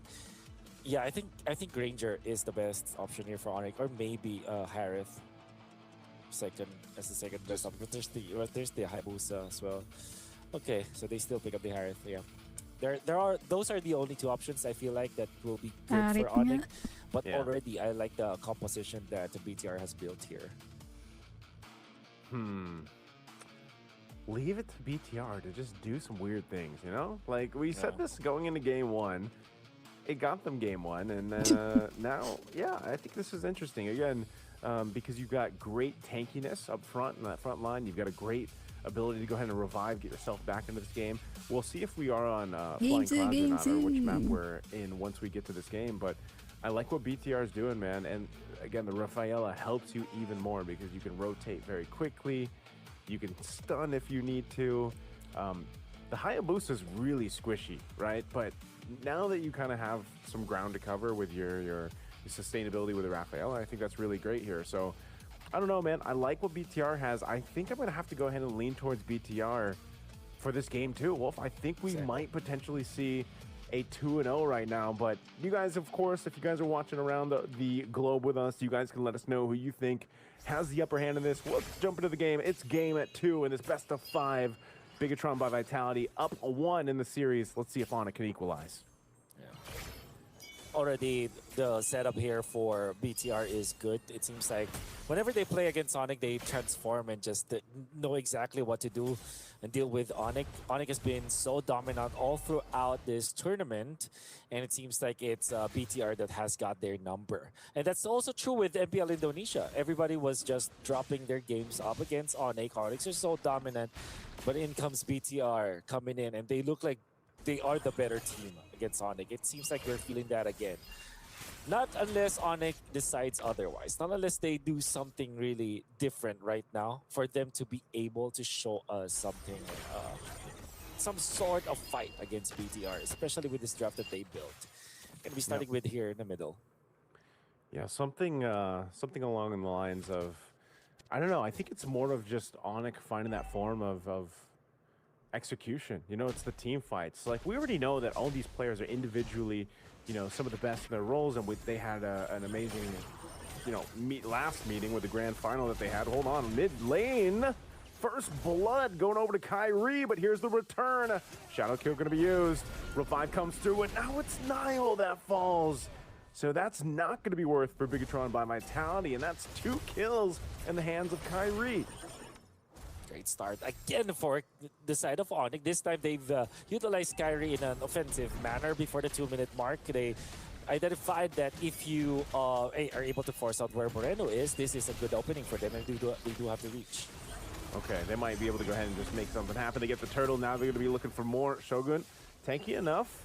Yeah, I think Granger is the best option here for ONIC, or maybe Harith as the second best option. But there's the Hayabusa as well. Okay, so they still pick up the Harith. Yeah, those are the only two options I feel like that will be good for ONIC. But already I like the composition that the BTR has built here. Leave it to BTR to just do some weird things, you know? Like, we said this going into game one. It got them game one, and then now, yeah, I think this is interesting. Again, because you've got great tankiness up front in that front line. You've got a great ability to go ahead and revive, get yourself back into this game. We'll see if we are on Flying Clouds or not, or which map we're in once we get to this game. But I like what BTR is doing, man. And again, the Rafaela helps you even more because you can rotate very quickly. You can stun if you need to. The Hayabusa is really squishy, right? But now that you kind of have some ground to cover with your sustainability with the Rafaela, I think that's really great here. So I don't know, man. I like what BTR has. I think I'm going to have to go ahead and lean towards BTR for this game too. Wolf, I think we might potentially see a 2-0 right now. But you guys, of course, if you guys are watching around the globe with us, you guys can let us know who you think has the upper hand in this. Let's jump into the game. It's game at 2 in this best of 5. Bigetron by Vitality up 1 in the series. Let's see if ONIC can equalize. Already the setup here for BTR is good. It seems like whenever they play against ONIC, they transform and just know exactly what to do and deal with ONIC. ONIC has been so dominant all throughout this tournament, and it seems like it's BTR that has got their number. And that's also true with MPL Indonesia. Everybody was just dropping their games up against ONIC. ONIC are so dominant, but in comes BTR coming in, and they look like they are the better team against ONIC. It seems like we're feeling that again. Not unless ONIC decides otherwise. Not unless they do something really different right now for them to be able to show us something some sort of fight against BTR, especially with this draft that they built. Gonna be starting with here in the middle. Yeah, something along the lines of, I don't know. I think it's more of just ONIC finding that form of execution. You know, it's the team fights. Like, we already know that all these players are individually, you know, some of the best in their roles, and they had an amazing, you know, last meeting with the grand final that they had. Hold on, mid lane. First blood going over to Kyrie, but here's the return. Shadow kill going to be used. Revive comes through, and now it's Nile that falls. So that's not going to be worth for Bigetron by Vitality, and that's 2 kills in the hands of Kyrie. Great start again for the side of ONIC. This time they've utilized Kyrie in an offensive manner before the 2-minute mark. They identified that if you are able to force out where Moreno is, this is a good opening for them, and they do have to reach. Okay, they might be able to go ahead and just make something happen. They get the turtle. Now they're going to be looking for more. Shogun, tanky enough.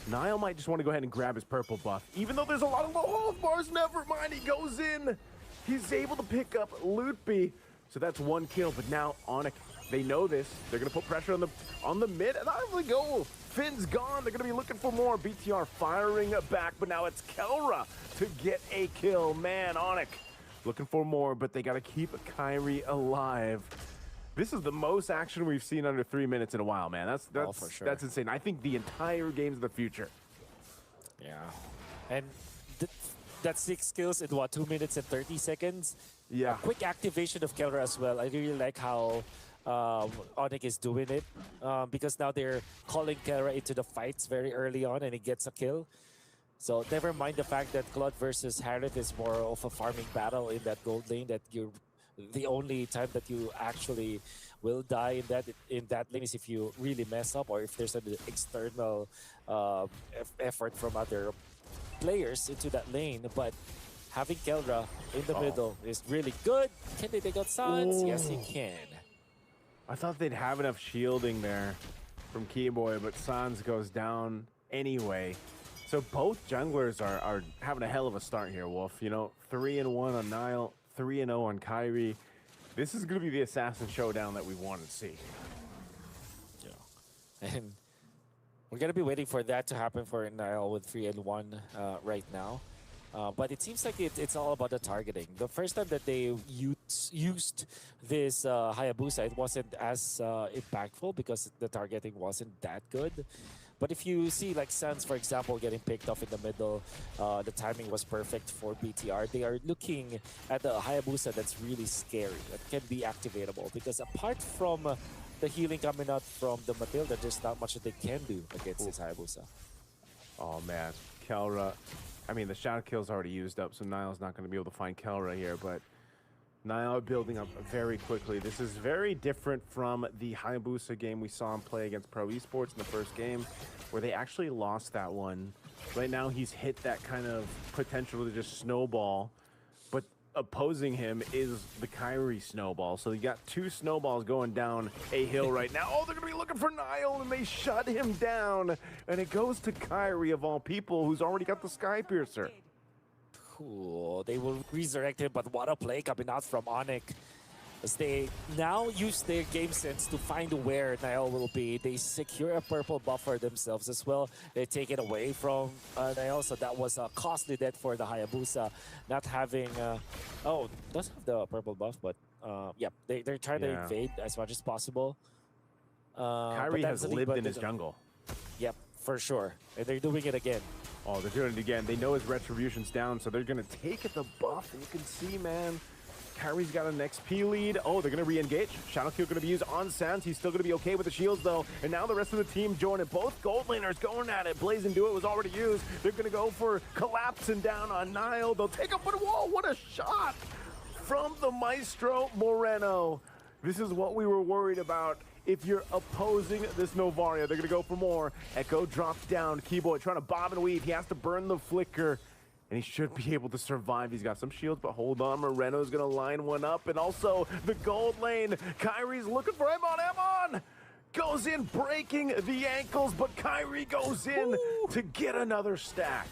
Nile might just want to go ahead and grab his purple buff. Even though there's a lot of low health bars, never mind. He goes in. He's able to pick up Lootby. So that's 1 kill. But now ONIC, they know this. They're going to put pressure on the mid. And out of the goal. Finn's gone. They're going to be looking for more. BTR firing back. But now it's Kelra to get a kill. Man, ONIC looking for more. But they got to keep Kyrie alive. This is the most action we've seen under 3 minutes in a while, man. That's for sure. That's insane. I think the entire game's the future. Yeah, and that 6 kills in what, 2 minutes and 30 seconds? Yeah. A quick activation of Kelra as well. I really like how ONIC is doing it because now they're calling Kelra into the fights very early on, and he gets a kill. So never mind the fact that Claude versus Harith is more of a farming battle in that gold lane, that you're the only time that you actually will die in that lane is if you really mess up, or if there's an external effort from other players into that lane. But having Kelra in the middle is really good. Can they take out Sans? Yes, you can. I thought they'd have enough shielding there from Keyboy, but Sans goes down anyway. So both junglers are having a hell of a start here, Wolf. You know, 3-1 on Nile, 3-0 on Kyrie. This is going to be the assassin showdown that we want to see. Yeah. And we're going to be waiting for that to happen for Nile with 3-1 right now. But it seems like it's all about the targeting. The first time that they used this Hayabusa, it wasn't as impactful because the targeting wasn't that good. But if you see like Sans, for example, getting picked off in the middle, the timing was perfect for BTR. They are looking at the Hayabusa that's really scary, that can be activatable. Because apart from the healing coming out from the Matilda, there's not much that they can do against this Hayabusa. Oh man, Kelra. I mean, the shadow kill's already used up, so Nile's not going to be able to find Kelra here, but Nile building up very quickly. This is very different from the Hayabusa game we saw him play against Pro Esports in the first game, where they actually lost that one. Right now, he's hit that kind of potential to just snowball, but opposing him is the Kyrie snowball. So you got 2 snowballs going down a hill right now. Oh, they're going to be looking for Nile, and they shut him down. And it goes to Kyrie, of all people, who's already got the Sky Piercer. Cool. They will resurrect him, but what a play coming out from ONIC. As they now use their game sense to find where Nile will be. They secure a purple buff for themselves as well. They take it away from Nile, so that was a costly death for the Hayabusa. Not having... oh, does have the purple buff, but yeah, they're trying to invade as much as possible. Kyrie has lived in his jungle. Yep, for sure. And they're doing it again. Oh, they're doing it again. They know his retribution's down, so they're going to take the buff. And you can see, man, Kyrie's got an XP lead. Oh, they're going to re-engage. Shadow Kill going to be used on Sans. He's still going to be okay with the shields, though. And now the rest of the team join it. Both gold laners going at it. Blaze and Do It was already used. They're going to go for collapsing down on Nile. They'll take up, but whoa, what a shot from the Maestro Moreno. This is what we were worried about. If you're opposing this Novaria, they're going to go for more. Echo drops down. Keyboy trying to bob and weave. He has to burn the flicker, and he should be able to survive. He's got some shields, but hold on. Moreno's going to line one up, and also the gold lane. Kyrie's looking for Emon. Emon goes in, breaking the ankles, but Kyrie goes in to get another stack.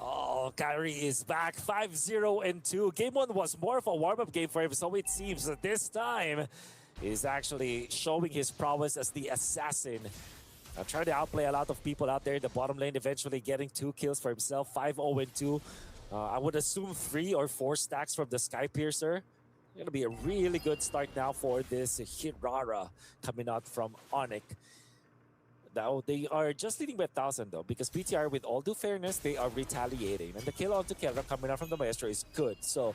Oh, Kyrie is back 5-0-2. Game 1 was more of a warm-up game for him, so it seems that this time is actually showing his prowess as the assassin. Trying to outplay a lot of people out there in the bottom lane, eventually getting 2 kills for himself, 5-0-2. I would assume 3 or 4 stacks from the Sky Piercer. Gonna be a really good start now for this Hirara coming out from ONIC. Now, they are just leading by 1,000 though, because BTR, with all due fairness, they are retaliating. And the kill onto Kelra coming out from the Maestro is good. So,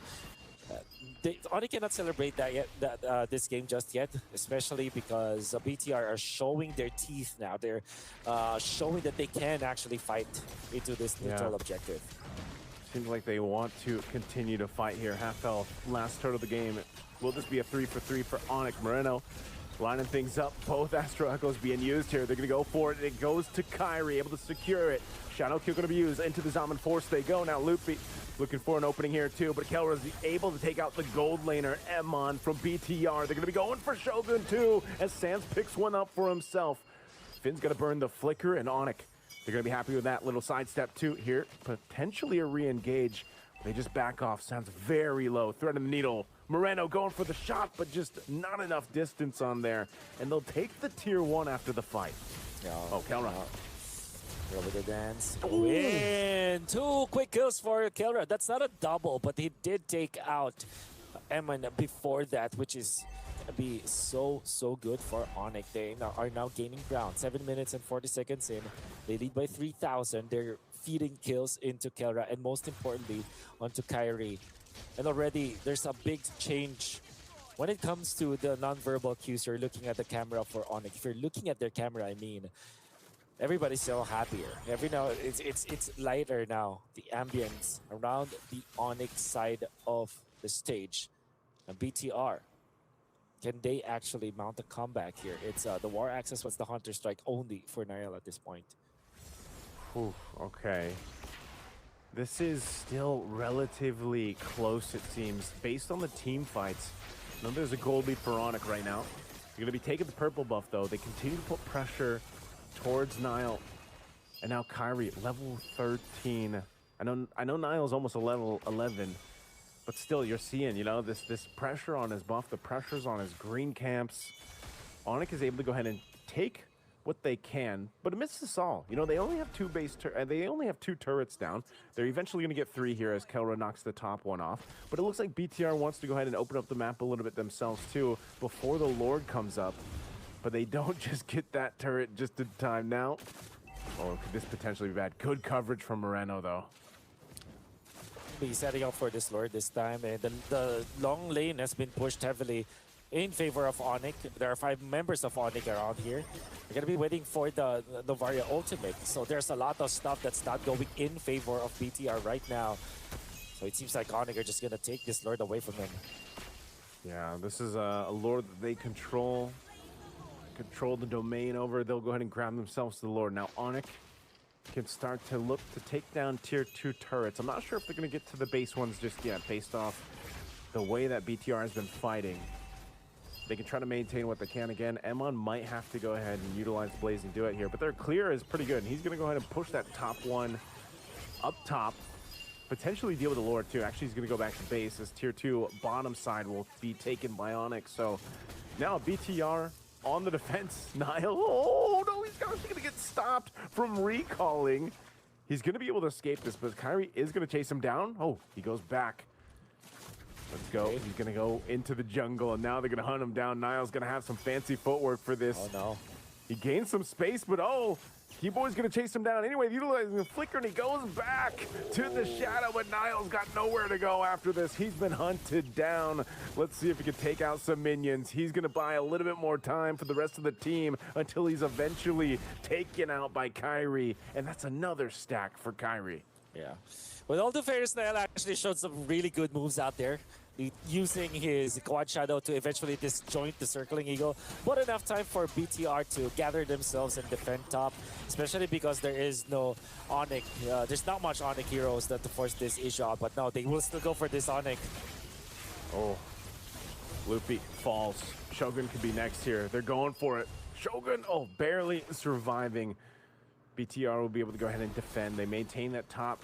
ONIC cannot celebrate that yet, this game just yet, especially because BTR are showing their teeth now. They're showing that they can actually fight into this neutral objective. Seems like they want to continue to fight here. Half health, last turn of the game. Will this be a 3-for-3 for ONIC? Moreno lining things up. Both Astro Echoes being used here. They're going to go for it. It goes to Kyrie, able to secure it. Shadow Kill going to be used. Into the Zaman Force they go. Now Luffy looking for an opening here too, but Kelra is able to take out the gold laner, Emon from BTR. They're going to be going for Shogun too, as Sans picks one up for himself. Finn's going to burn the Flicker, and ONIC, they're going to be happy with that little sidestep too here. Potentially a re-engage. They just back off. Sounds very low. Thread of the needle. Moreno going for the shot, but just not enough distance on there. And they'll take the tier 1 after the fight. Yeah. Oh, Kelra. Over the dance. Win! 2 quick kills for Kelra. That's not a double, but he did take out Eman before that, which is be so good for ONIC. They are now gaining ground. 7 minutes and 40 seconds in. They lead by 3,000. They're feeding kills into Kelra, and most importantly, onto Kyrie. And already, there's a big change when it comes to the non-verbal cues. You're looking at the camera for ONIC. If you're looking at their camera, I mean, everybody's so happier. Every now, it's lighter now. The ambience around the ONIC side of the stage. And BTR, can they actually mount a comeback here? It's the War Access was the Hunter Strike only for Niall at this point. Ooh, okay. This is still relatively close, it seems, based on the team fights. Now there's a gold lead for ONIC right now. You're going to be taking the purple buff, though. They continue to put pressure towards Niall. And now Kyrie, level 13. I know Niall's almost a level 11. But still, you're seeing, you know, this pressure on his buff, the pressures on his green camps. ONIC is able to go ahead and take what they can, but amidst this all, you know, they only have 2 turrets down. They're eventually going to get 3 here as Kelra knocks the top one off. But it looks like BTR wants to go ahead and open up the map a little bit themselves too before the Lord comes up. But they don't just get that turret just in time now. Oh, could this potentially be bad? Good coverage from Moreno though. Be setting up for this Lord this time, and the long lane has been pushed heavily in favor of ONIC. There are 5 members of ONIC around here. They're gonna be waiting for the Varia ultimate. So there's a lot of stuff that's not going in favor of BTR right now. So it seems like ONIC are just gonna take this Lord away from them. Yeah, this is a Lord that they control the domain over. They'll go ahead and grab themselves the Lord. Now ONIC can start to look to take down tier 2 turrets. I'm not sure if they're going to get to the base ones just yet, based off the way that BTR has been fighting. They can try to maintain what they can. Again, Emon might have to go ahead and utilize Blaze and do it here, but their clear is pretty good. And he's going to go ahead and push that top one up top, potentially deal with the Lord too. Actually, he's going to go back to base as tier 2 bottom side will be taken by ONIC. So now BTR on the defense. Niall, oh no, he's actually going to get stopped from recalling. He's going to be able to escape this, but Kyrie is going to chase him down. Oh, he goes back. Let's go. Okay. He's going to go into the jungle, and now they're going to hunt him down. Niall's going to have some fancy footwork for this. Oh no. He gains some space, but oh, Keyboy's going to chase him down anyway, utilizing the flicker, and he goes back to the shadow, but Niall's got nowhere to go after this. He's been hunted down. Let's see if he can take out some minions. He's going to buy a little bit more time for the rest of the team until he's eventually taken out by Kyrie, and that's another stack for Kyrie. Yeah. With all the fairness, Niall actually showed some really good moves out there, using his quad shadow to eventually disjoint the circling eagle, but enough time for BTR to gather themselves and defend top, especially because there is no ONIC. There's not much ONIC heroes that to force this issue out, but no, they will still go for this ONIC. Oh, Luffy falls. Shogun could be next here. They're going for it. Shogun, oh, barely surviving. BTR will be able to go ahead and defend. They maintain that top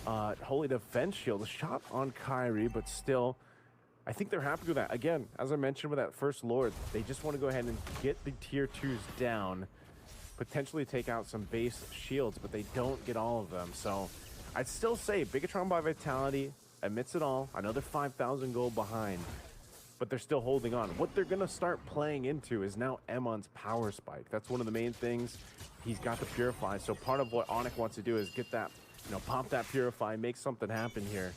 Holy Defense Shield. A shot on Kyrie, but still, I think they're happy with that. Again, as I mentioned with that first Lord, they just want to go ahead and get the tier 2s down, potentially take out some base shields, but they don't get all of them. So I'd still say Bigetron by Vitality admits it all. I know they're 5,000 gold behind, but they're still holding on. What they're going to start playing into is now Emon's power spike. That's one of the main things. He's got the Purify, so part of what ONIC wants to do is get that, pop that Purify, make something happen here.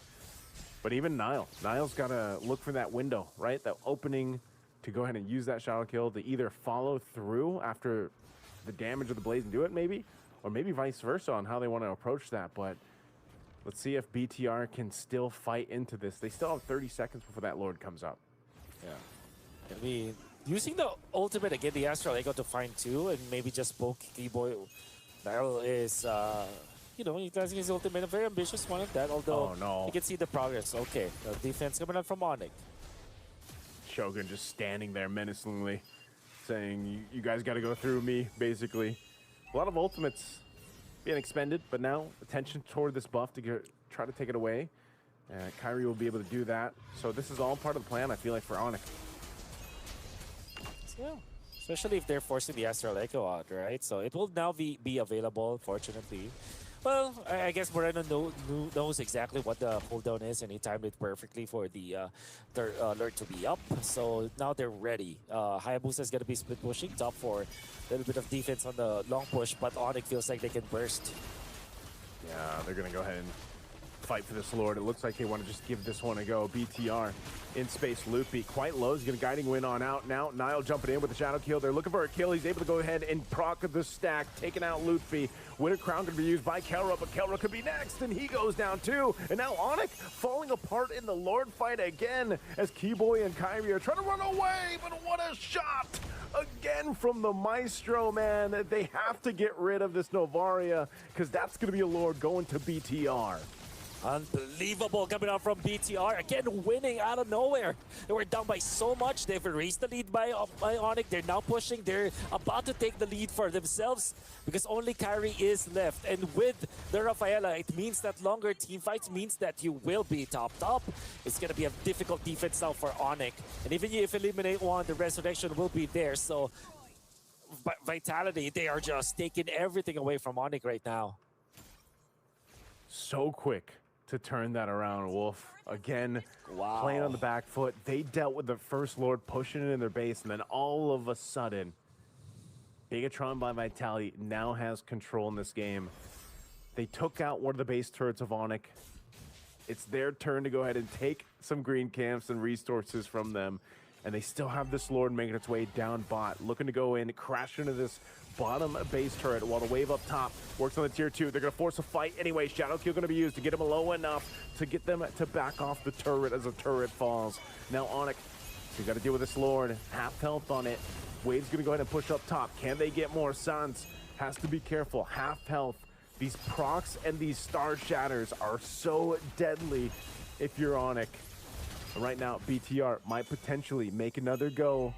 But even Niall's got to look for that window, right? That opening to go ahead and use that shadow kill to either follow through after the damage of the blaze and do it maybe, or maybe vice versa on how they want to approach that. But let's see if BTR can still fight into this. They still have 30 seconds before that Lord comes up. Yeah. I mean, using the ultimate again, the Astral Echo to find 2 and maybe just poke Keyboy. Niall is, utilizing his ultimate, a very ambitious one at that, although you can see the progress. Okay, the defense coming up from ONIC. Shogun just standing there menacingly, saying, you guys got to go through me, basically. A lot of ultimates being expended, but now attention toward this buff to try to take it away. Kyrie will be able to do that. So this is all part of the plan, I feel like, for ONIC. Yeah, especially if they're forcing the Astral Echo out, right? So it will now be available, fortunately. Well, I guess Moreno knows exactly what the cooldown is, and he timed it perfectly for the alert to be up. So now they're ready. Hayabusa is going to be split pushing top for a little bit of defense on the long push, but ONIC feels like they can burst. Yeah, they're going to go ahead and fight for this Lord. It looks like they want to just give this one a go. BTR in space. Loopy quite low. He's going to guiding win on out. Now Niall jumping in with the shadow kill. They're looking for a kill. He's able to go ahead and proc the stack, taking out Loopy. Winter Crown going to be used by Kelra, but Kelra could be next, and he goes down too. And now ONIC falling apart in the Lord fight again as Keyboy and Kyrie are trying to run away, but what a shot! Again from the Maestro, man. They have to get rid of this Novaria, because that's going to be a Lord going to BTR. Unbelievable coming out from BTR. Again, winning out of nowhere. They were down by so much. They've raised the lead by ONIC. They're now pushing. They're about to take the lead for themselves because only Kyrie is left. And with the Rafaela, it means that longer team fights means that you will be topped up. It's going to be a difficult defense now for ONIC. And even if you eliminate one, the resurrection will be there. So Vitality, they are just taking everything away from ONIC right now. So quick to turn that around, Wolf. Again, playing on the back foot. They dealt with the first Lord pushing it in their base, and then all of a sudden, Bigetron by Vitality now has control in this game. They took out one of the base turrets of ONIC. It's their turn to go ahead and take some green camps and resources from them, and they still have this Lord making its way down bot, looking to go in, crash into this bottom base turret while the wave up top works on the tier 2. They're going to force a fight anyway. Shadow kill going to be used to get them low enough to get them to back off the turret as the turret falls. Now ONIC, you got to deal with this Lord. Half health on it. Wave's going to go ahead and push up top. Can they get more? Sans has to be careful. Half health. These procs and these star shatters are so deadly if you're ONIC. Right now, BTR might potentially make another go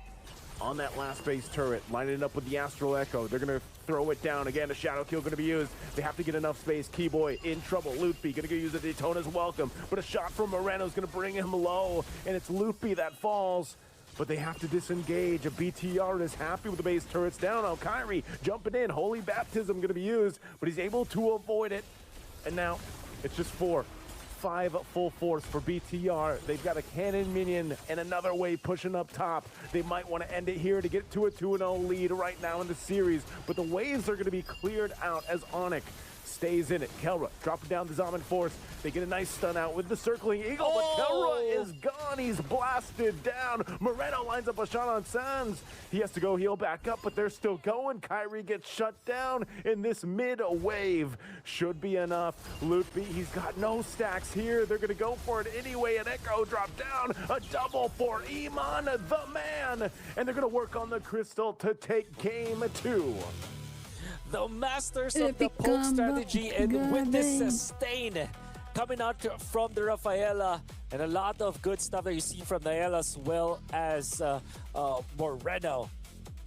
on that last base turret, lining it up with the Astral Echo. They're going to throw it down. Again, a shadow kill going to be used. They have to get enough space. Keyboy in trouble. Loopy going to go use the Daytona's welcome, but a shot from Moreno is going to bring him low, and it's Loopy that falls. But they have to disengage. A BTR is happy with the base turrets down. Now Kyrie jumping in. Holy Baptism going to be used, but he's able to avoid it. And now it's just 5 full force for BTR. They've got a cannon minion and another wave pushing up top. They might want to end it here to get to a 2-0 lead right now in the series, but the waves are going to be cleared out as ONIC stays in it. Kelra dropping down the Zaman Force. They get a nice stun out with the circling eagle, but Kelra is gone. He's blasted down. Moreno lines up a shot on Sans. He has to go heal back up, but they're still going. Kyrie gets shut down in this mid wave. Should be enough. Loopy, he's got no stacks here. They're going to go for it anyway. An Echo drop down. A double for Iman, the man. And they're going to work on the crystal to take game 2. The masters of the poke strategy, and with this sustain coming out from the Rafaela, and a lot of good stuff that you see from Niall as well as Moreno.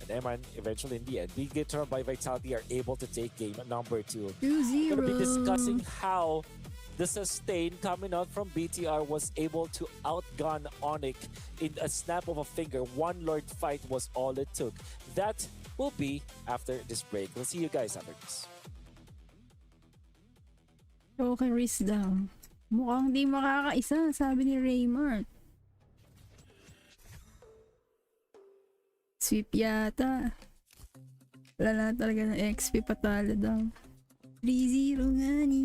And Eman eventually in the end, Bigetron by Vitality are able to take game number 2. 2-0. We're going to be discussing how the sustain coming out from BTR was able to outgun ONIC in a snap of a finger. One Lord fight was all it took. That will be after this break. We'll see you guys after this. Okay, Riz daw. Mukhang di makakaisa, sabi ni Raymart. Sweep yata. Wala na talaga ng XP, patalo daw. 3-0 nga ni.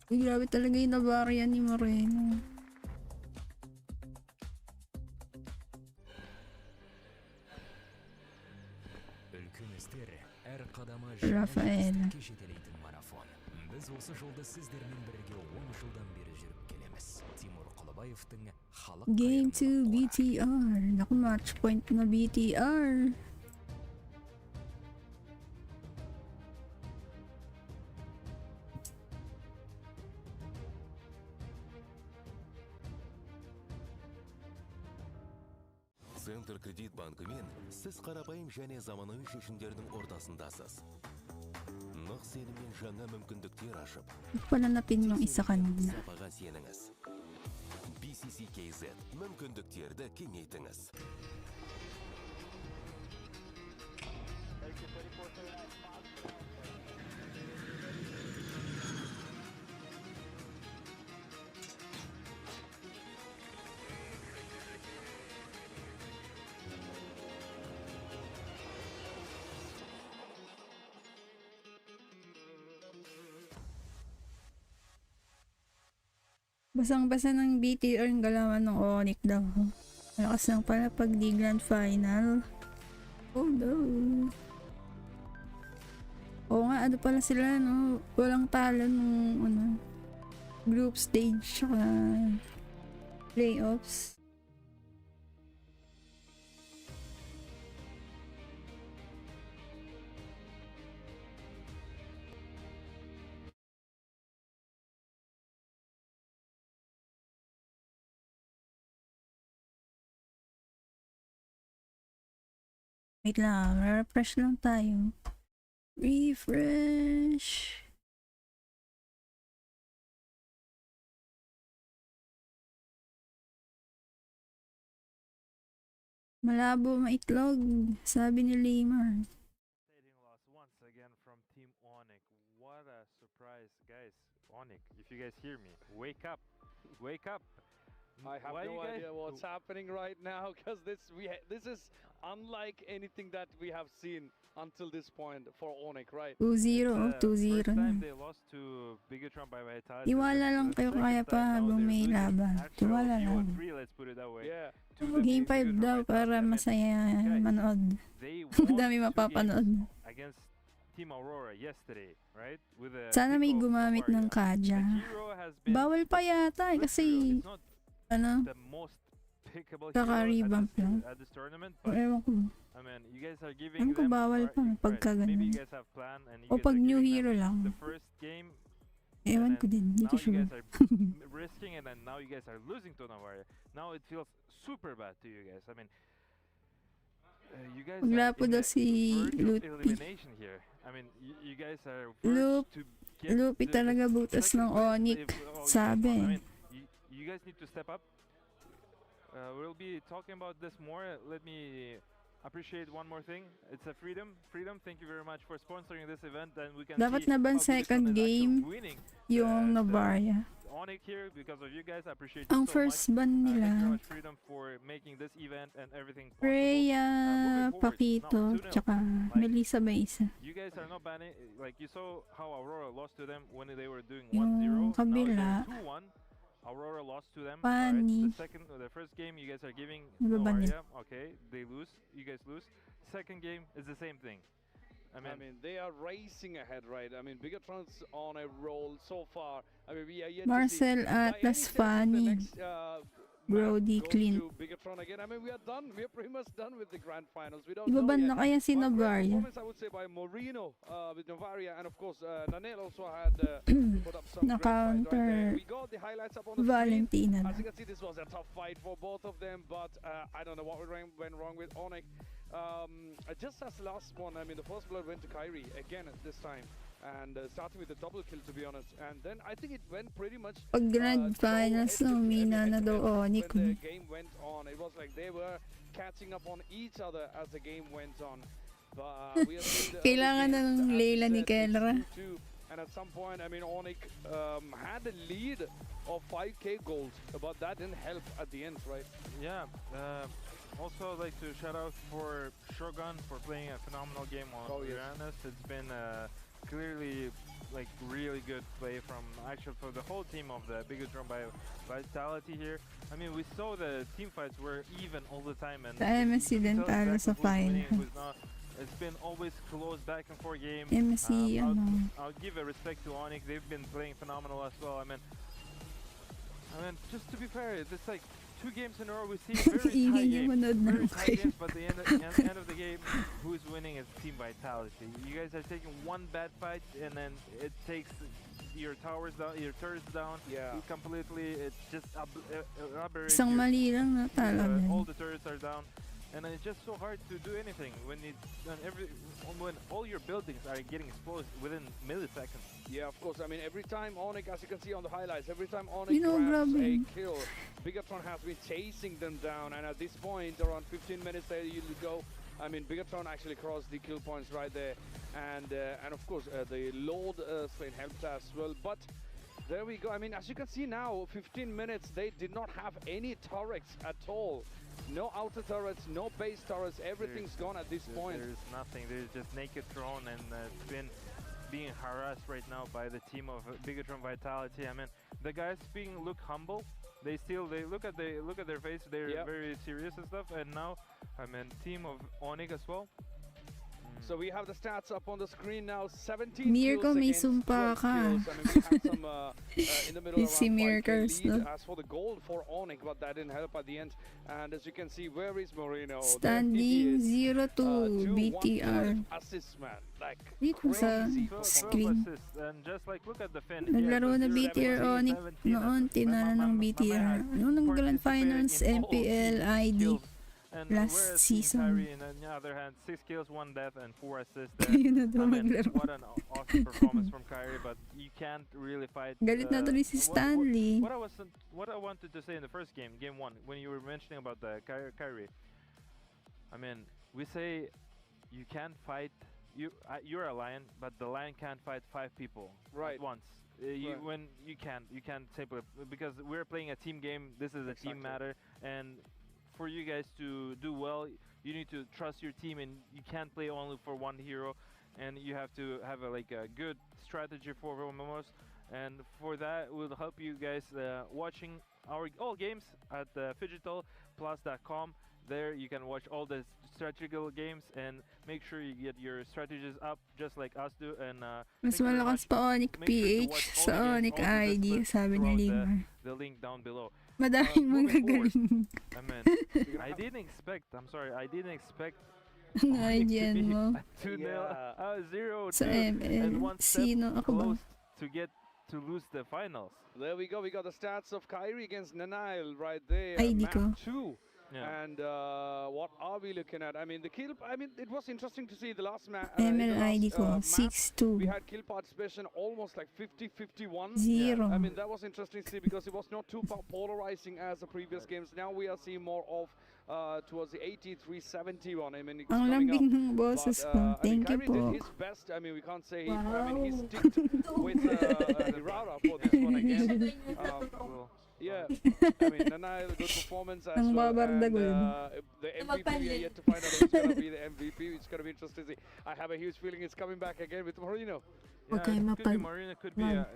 Uy, grabe talaga yung nabarya ni Moreno. Rafael. Biz осы жолда сіздермен бірге 10 жылдан бері жүріп келеміз. Тимур Құлыбаевтың халық Game 2 BTR. Naku, match point na BTR. Центр кредит банкымен сіз қарапайым және заманауи шешімдердің ортасындасыз. Нық сеніммен жаңа мүмкіндіктер ашып, Palanapin yung isa kanina. сапаға сеніңіз. BCC KZ мүмкіндіктерді кеңейтіңіз. Basang-basa ng BTR yung galawan ng ONIC daw. Malakas lang pala pag di grand final. Oh no. Oo nga, ano pala sila, no? Walang talo nung, group stage tsaka playoffs. Wait lang, refresh lang tayo. Refresh. Malabo maitlog, sabi ni Limar. Loss once again from Team ONIC. What a surprise, guys. ONIC, if you guys hear me, wake up. Wake up. I have no idea what's happening right now because this is unlike anything that we have seen until this point for ONIC, right? 2-0, 2-0 First time na. they lost to Bigetron by Vitality. Tiwala lang kayo kaya pa habang may laban. Tiwala lang. Let's put it that way. Yeah. Game 5 daw para masaya manood. Dami mapapanood. Against Team Aurora yesterday, right? With Sana may gumamit ng Kaja. Bawal pa yata kasi the most pickable kaka-revamp lang. at this tournament. Ewan ko. I mean, you guys are giving Ewan ko them bawal pa pagka maybe ganun. you guys have plan and you O guys pag are new giving hero them lang. the first game. Ewan ko din, hindi ko Now sure. you guys are risking it and now you guys are losing to Navarre. Now it feels super bad to you guys. I mean, you guys Wala are po in daw the si verge of Lupi. elimination here. I mean, you guys are verge to get Lupi the talaga butas second ng place ONIC, if- oh, you sabi. guys won. I mean, you guys need to step up. We'll be talking about this more. Let me appreciate one more thing. It's a freedom. Thank you very much for sponsoring this event, and we can Dapat see na ba how second Bigetron is actually game winning yung Novaria? ONIC here because of you guys. I appreciate Ang you so first much. ban Thank you very nila, much, Freedom, for making this event and everything possible. Freya, Moving forward, Pakito, now, 2-0. tsaka Melissa Baisa. You guys are not banning, like you saw how Aurora lost to them when they were doing Yung 1-0. kabila. Now they're 2-1. Aurora lost to them. Funny. Alright, the first game you guys are giving Nababan Novaria. Okay, they lose. You guys lose. Second game is the same thing. I mean, they are racing ahead, right? I mean, Bigetron's on a roll so far. I mean, we are yet Marcel to see. By any Atlas chance, the Funny. next, Brody goes Clint. to Bigetron again. I mean, we are done. We are pretty much done with the grand finals. We don't Ibaban know na kaya yet. si But great Novaria. performance, I would say, by Moreno with Novaria, and of course, Nanel also had put up some Na great fight right there. counter We got the highlights up on the Valentina screen. na. As you can see, this was a tough fight for both of them, but I don't know what went wrong with ONIC. Just as last one, I mean, the first blood went to Kyrie again at this time. and starting with a double kill, to be honest. And then I think it went pretty much Pag Grand Finals, umina na daw ONIC. when the game went on. It was like they were catching up on each other as the game went on. But we are seeing the Kailangan ng Layla ni Kelra. And at some point, I mean, ONIC had a lead of 5k gold, but that didn't help at the end, right? Yeah. Also, I'd like to shout out for Shogun for playing a phenomenal game on Uranus. It's been clearly like really good play from actually for the whole team of the Bigetron by Vitality here. I mean, we saw the team fights were even all the time, and MSC din talo sa final. It's been always close back and forth game. MSC, I'll give a respect to ONIC. They've been playing phenomenal as well. I mean, just to be fair, it's like 2 games in a row we see very tight games. Very tight games, but the end of the game, who's winning is Team Vitality. You guys are taking one bad fight, and then it takes your towers down, your turrets down. Yeah. Completely, it's just aberrated. Isang mali lang natalo All the turrets are down. And it's just so hard to do anything when when all your buildings are getting exposed within milliseconds. Yeah, of course. I mean, every time ONIC, as you can see on the highlights, every time ONIC grabs a kill, Bigetron has been chasing them down. And at this point, around 15 minutes there you go. I mean, Bigetron actually crossed the kill points right there, and of course the load strain helped as well. But there we go. I mean, as you can see now, 15 minutes they did not have any turrets at all. No outer turrets, no base turrets, everything's gone at this point. There's nothing, there's just naked throne, and it's been being harassed right now by the team of Bigetron Vitality. I mean, the guys look humble. They look at their face, they're very serious and stuff. And now, I mean, team of ONIC as well. So we have the stats up on the screen now. 17 Mirko, kills may against sumpa 12 ka. kills. I mean, we had some in the middle Si around 5K Mirkers, lead no? as for the gold for ONIC, but that didn't help at the end. And as you can see, where is Moreno? Standing 0-2 BTR. Assist, man. Like Dito sa screen. And just like look at the Finn. Naglaro na BTR ONIC noon, tinalo ng BTR. Nung nag-Grand Finals, MPL, ID. And last season. Kyrie, and on the other hand, 6 kills, 1 death, and 4 assists. Yun na daw I mean, maglaro. what an awesome performance from Kyrie, but you can't really fight. Galit na tuloy si Stanley. What I wanted to say in the first game, game 1, when you were mentioning about the Kyrie, I mean, we say you can't fight. You're a lion, but the lion can't fight 5 people at once. When you can't simply, because we're playing a team game. This is a team matter, and for you guys to do well, you need to trust your team, and you can't play only for one hero, and you have to have a good strategy for most. And for that, we'll help you guys watching our all games at phygitalplus.com. There you can watch all the strategical games and make sure you get your strategies up just like us do. And Mas malakas pa ONIC PH sa ONIC ID, sabi ni Limar. The link down below. Madaming magagaling. I mean, I didn't expect Ano IGN mo? 2-0, 0-2, Sa ML, and 1 step sino ako ba? close to lose the finals. There we go. We got the stats of Kyrie against Nanail right there. ID ko. Map 2. Yeah. And what are we looking at? I mean, the kill. I mean, it was interesting to see the last match. ML ID ko, 6-2. We had kill participation almost like 50-51. 0. I mean, that was interesting to see because it was not too polarizing as the previous games. Now we are seeing more of towards the 83-71. I mean, it's Ang coming lambing up. ng boses ko. Thank you Kyrie po. did his best. I mean, we can't say. I mean, he sticked with Hirara for this one again. Yeah, I mean, Nanail, good performance as Ang well. And, babardag the MVP, we are yet to find out who's going to be the MVP. It's going to be interesting to see. I have a huge feeling it's coming back again with Marino. Huwag kayo magpalimlang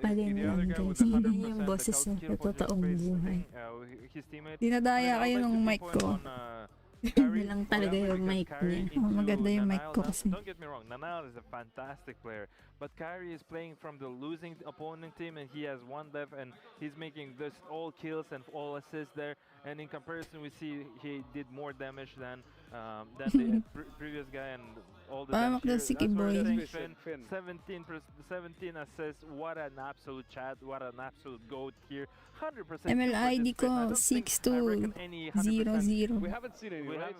guys. Hindi yung boses na totoong buhay. His teammate. Dinadaya kayo ng mic ko. Hindi lang talaga yung mic niya. Maganda yung mic ko kasi. Don't get me wrong, Nanail is a fantastic player, but Kyrie is playing from the losing opponent team, and he has 1 death, and he's making this all kills and all assists there. And in comparison, we see he did more damage than the previous guy, and all the damage here. That's why I'm saying Finn, 17 assists. What an absolute chat! What an absolute goat here. 100%. ML ID ko 6200. We haven't seen any, right?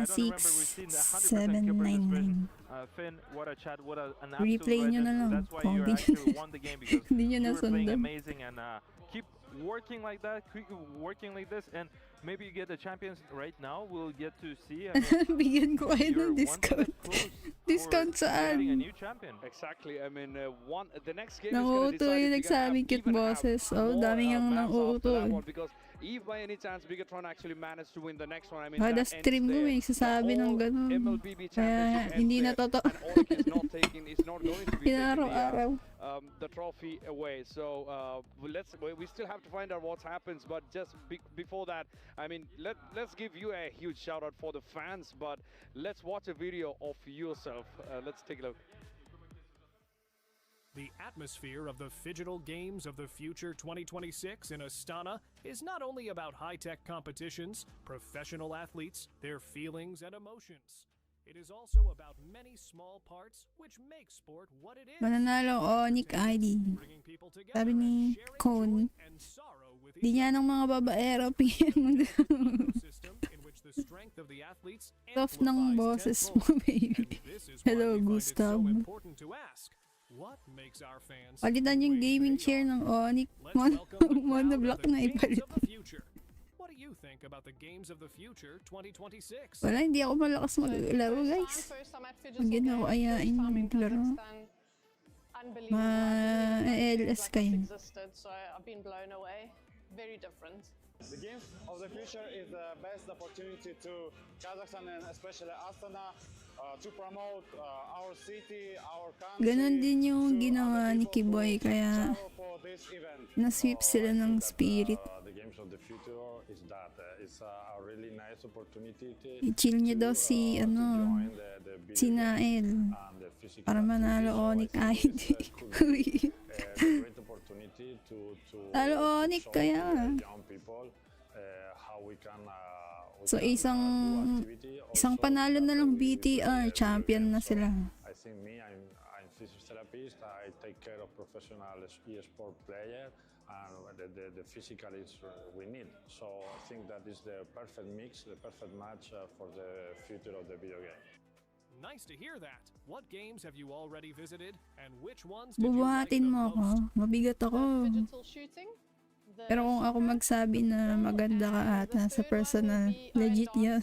16799. Finn, what a chat! What an absolute Replay nyo na lang. That's why Kung you di actually won the game because hindi nyo you were playing nasundan. amazing and keep working like that, keep working like this, and maybe you get the champions right now. We'll get to see. I mean, Bigyan ko kayo you're ng discount. one step close Discount for getting a saan? new champion. Exactly. I mean, the next game is going to Nauuto decide yung if you can nagsabing cute even have bosses. Oh, more dami ngang maps after nauuto that eh. one, because if by any chance Bigetron actually managed to win the next one, I mean, Kada that ends stream mo there. may sasabi ng The whole ganun. MLBB Kaya championship hindi ends na there, totoo. and ONIC is not going to be taking Inaraw-araw. the trophy away. So we still have to find out what happens. But just before that, I mean, let's give you a huge shout out for the fans. But let's watch a video of yourself. Let's take a look. The atmosphere of the Phygital Games of the Future 2026 in Astana is not only about high-tech competitions, professional athletes, their feelings and emotions. It is also about many small parts which make sport what it is. Mananalo ONIC ID. Sabi ni Cone, di niya ng mga babaero PM. Soft ng boses mo, baby. Hello, Gustav. Palitan yung gaming chair ng ONIC. Monoblock na ipalit. What do you think about the games of the future 2026? Wala, hindi ako malakas maglaro, guys. Pag yun ako ayain maglaro. Ma-LS kayo. So I've been blown away. Very different. The game of the future is the best opportunity to Kazakhstan and especially Astana to promote our city, our country. Ganon din yung ginawa ni Kiboy, kaya na-sweep sila ng spirit. The games of the future is that it's a really nice opportunity. I-chill niya daw si si Nael para manalo ONIC ID. Talo ONIC kaya. So isang panalo na lang BTR, champion na sila. I think I'm physiotherapist. I take care of professional e-sport player, and the physical is we need. So I think that is the perfect mix, the perfect match for the future of the video game. Nice to hear that. What games have you already visited and which ones did you like Bubuhatin the mo ako. Mabigat ako. Digital shooting. Pero kung ako magsabi na maganda ka ata sa personal, legit yan.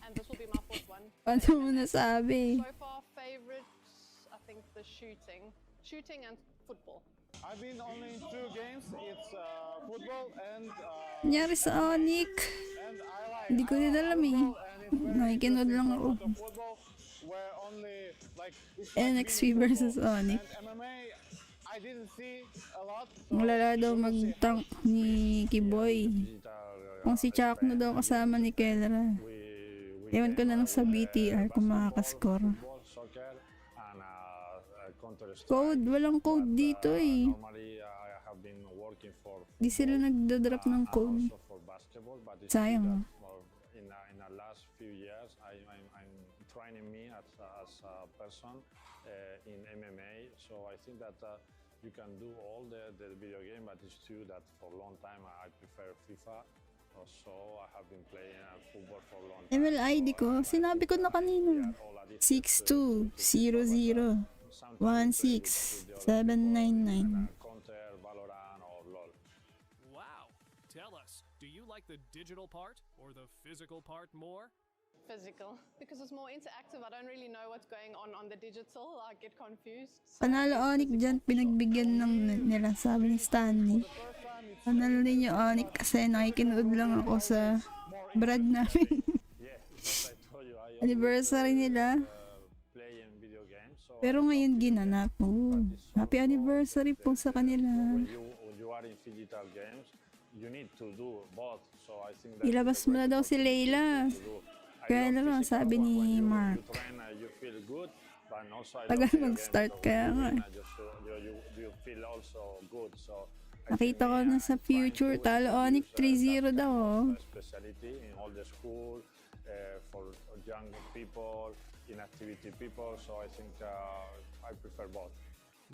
And this will be my fourth one. Paano mo nasabi? So far, favorites, I think the shooting and football. I've been only in 2 games. It's football and Nangyari sa ONIC. Hindi ko din alam eh. Nakikinood lang ako. where only like NXP versus ONIC. MMA, I didn't see a lot. Malala daw mag-tank ni Kiboy. Kung si Chakno daw kasama ni Kelra. Ewan ko na lang sa BTR kung makakascore. Code, walang code dito eh. Di sila nagdadrop ng code. Sayang. In the last few years, I'm training me as a person in MMA. So I think that you can do all the video game, but it's true that for a long time I prefer FIFA. So I have been playing football for a long time. MLID ko, sinabi ko na kanina. 6200 16799. Wow. Tell us, do you like the digital part or the physical part more? Physical, because it's more interactive. I don't really know what's going on the digital. I get confused. Panalo ONIC dyan, pinagbigyan ng nila, sabi ni Stanley. Panalo din yung ONIC kasi nakikinood lang ako sa brad namin. Anniversary nila. Pero ngayon ginanap. Oh, happy anniversary po sa kanila. When you are in digital games, you need to do both. So I think that Ilabas mo na daw si Leila. Kaya naman, sabi ni Mark. Tagal mag-start kaya nga. Nakita ko na sa future, talo ONIC 3-0 daw. Specialty in all the school, for young people, inactivity people, so I think I prefer both.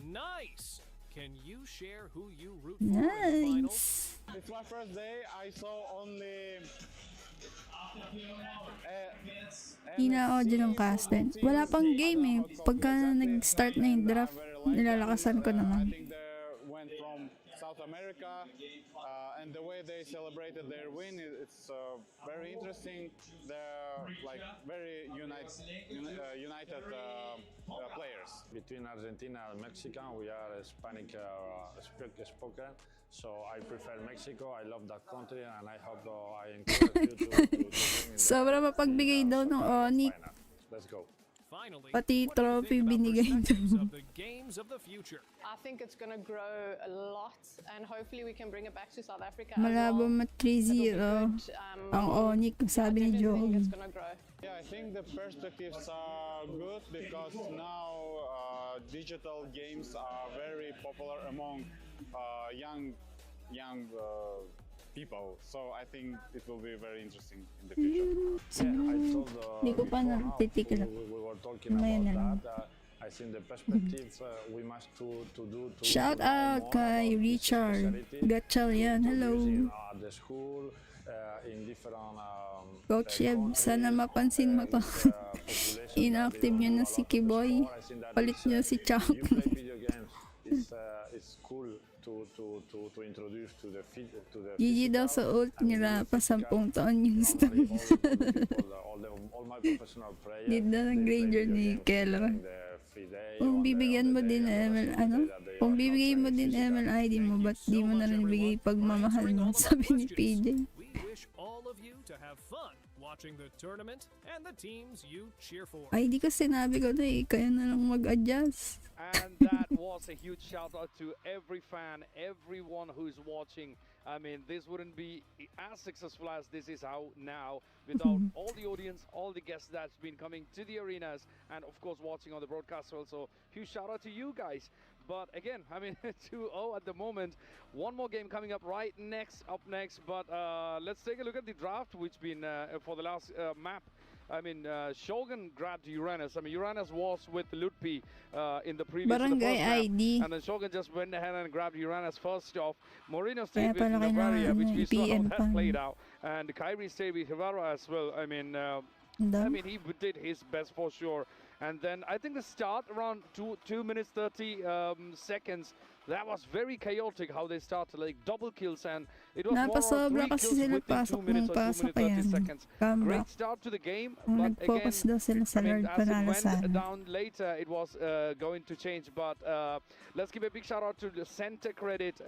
Nice! Can you share who you root for in the finals? It's my first day. I saw only Ina-audio ng caster. Wala pang game eh. Pagka nag-start na yung draft, Nilalakasan ko I naman. think they went from South America, and the way they celebrated their win, it's very interesting. They're like very united players. Between Argentina and Mexico, we are Hispanic spoken, so I prefer Mexico. I love that country, and I hope I encourage you to win in Sobra mapagbigay daw ng ONIC. Let's go. Finally, Pati trophy binigay daw. the games of the future. I think it's going to grow a lot, and hopefully we can bring it back to South Africa. Malabo mat 3-0 ang ONIC, sabi ni Joey. Yeah, I think the perspectives are good because now digital games are very popular among young people. So I think it will be very interesting in the future. Hindi ko pa natitikla. We were talking about that. I think the perspectives we must to do. Shout out kay Richard Gatchalian. Hello. At the school, in different. Coach Yeb, sana mapansin mo to. Inactive nyo na si Kiboy. Palit nyo si Chuck. It's cool to introduce to the Gigi daw sa ult nila pa 10 taon yung stand. all my professional players. Dito ng Granger ni Keller. Kung bibigyan mo din ML, Kung bibigay mo din ML ID mo, ba't di mo na rin bigay pagmamahal mo? Sabi ni PJ. We wish all of you to have fun watching the tournament and the teams you cheer for. Ay, di ko sinabi ko na eh. Kaya na lang mag-adjust. And that was a huge shout out to every fan, everyone who's watching. I mean, this wouldn't be as successful as this is how now without all the audience, all the guests that's been coming to the arenas, and of course watching on the broadcast also. Huge shout out to you guys. But again, I mean, 2-0 at the moment. One more game coming up up next. But let's take a look at the draft, which been for the last map. I mean, Shogun grabbed Uranus. I mean, Uranus was with Lutpi in the previous Barangay ID. And then Shogun just went ahead and grabbed Uranus first off. Moreno stayed with Navaria, which we saw how that played out. And Kyrie stayed with Hivara as well. I mean, he did his best for sure. And then I think the start around 2 minutes 30 seconds, that was very chaotic how they started, like double kills, and it was more 3 kills within 2 minutes or 2 minutes 30 seconds. Great start to the game, but again, as it went down later, it was going to change. But let's give a big shout out to the Center Credit.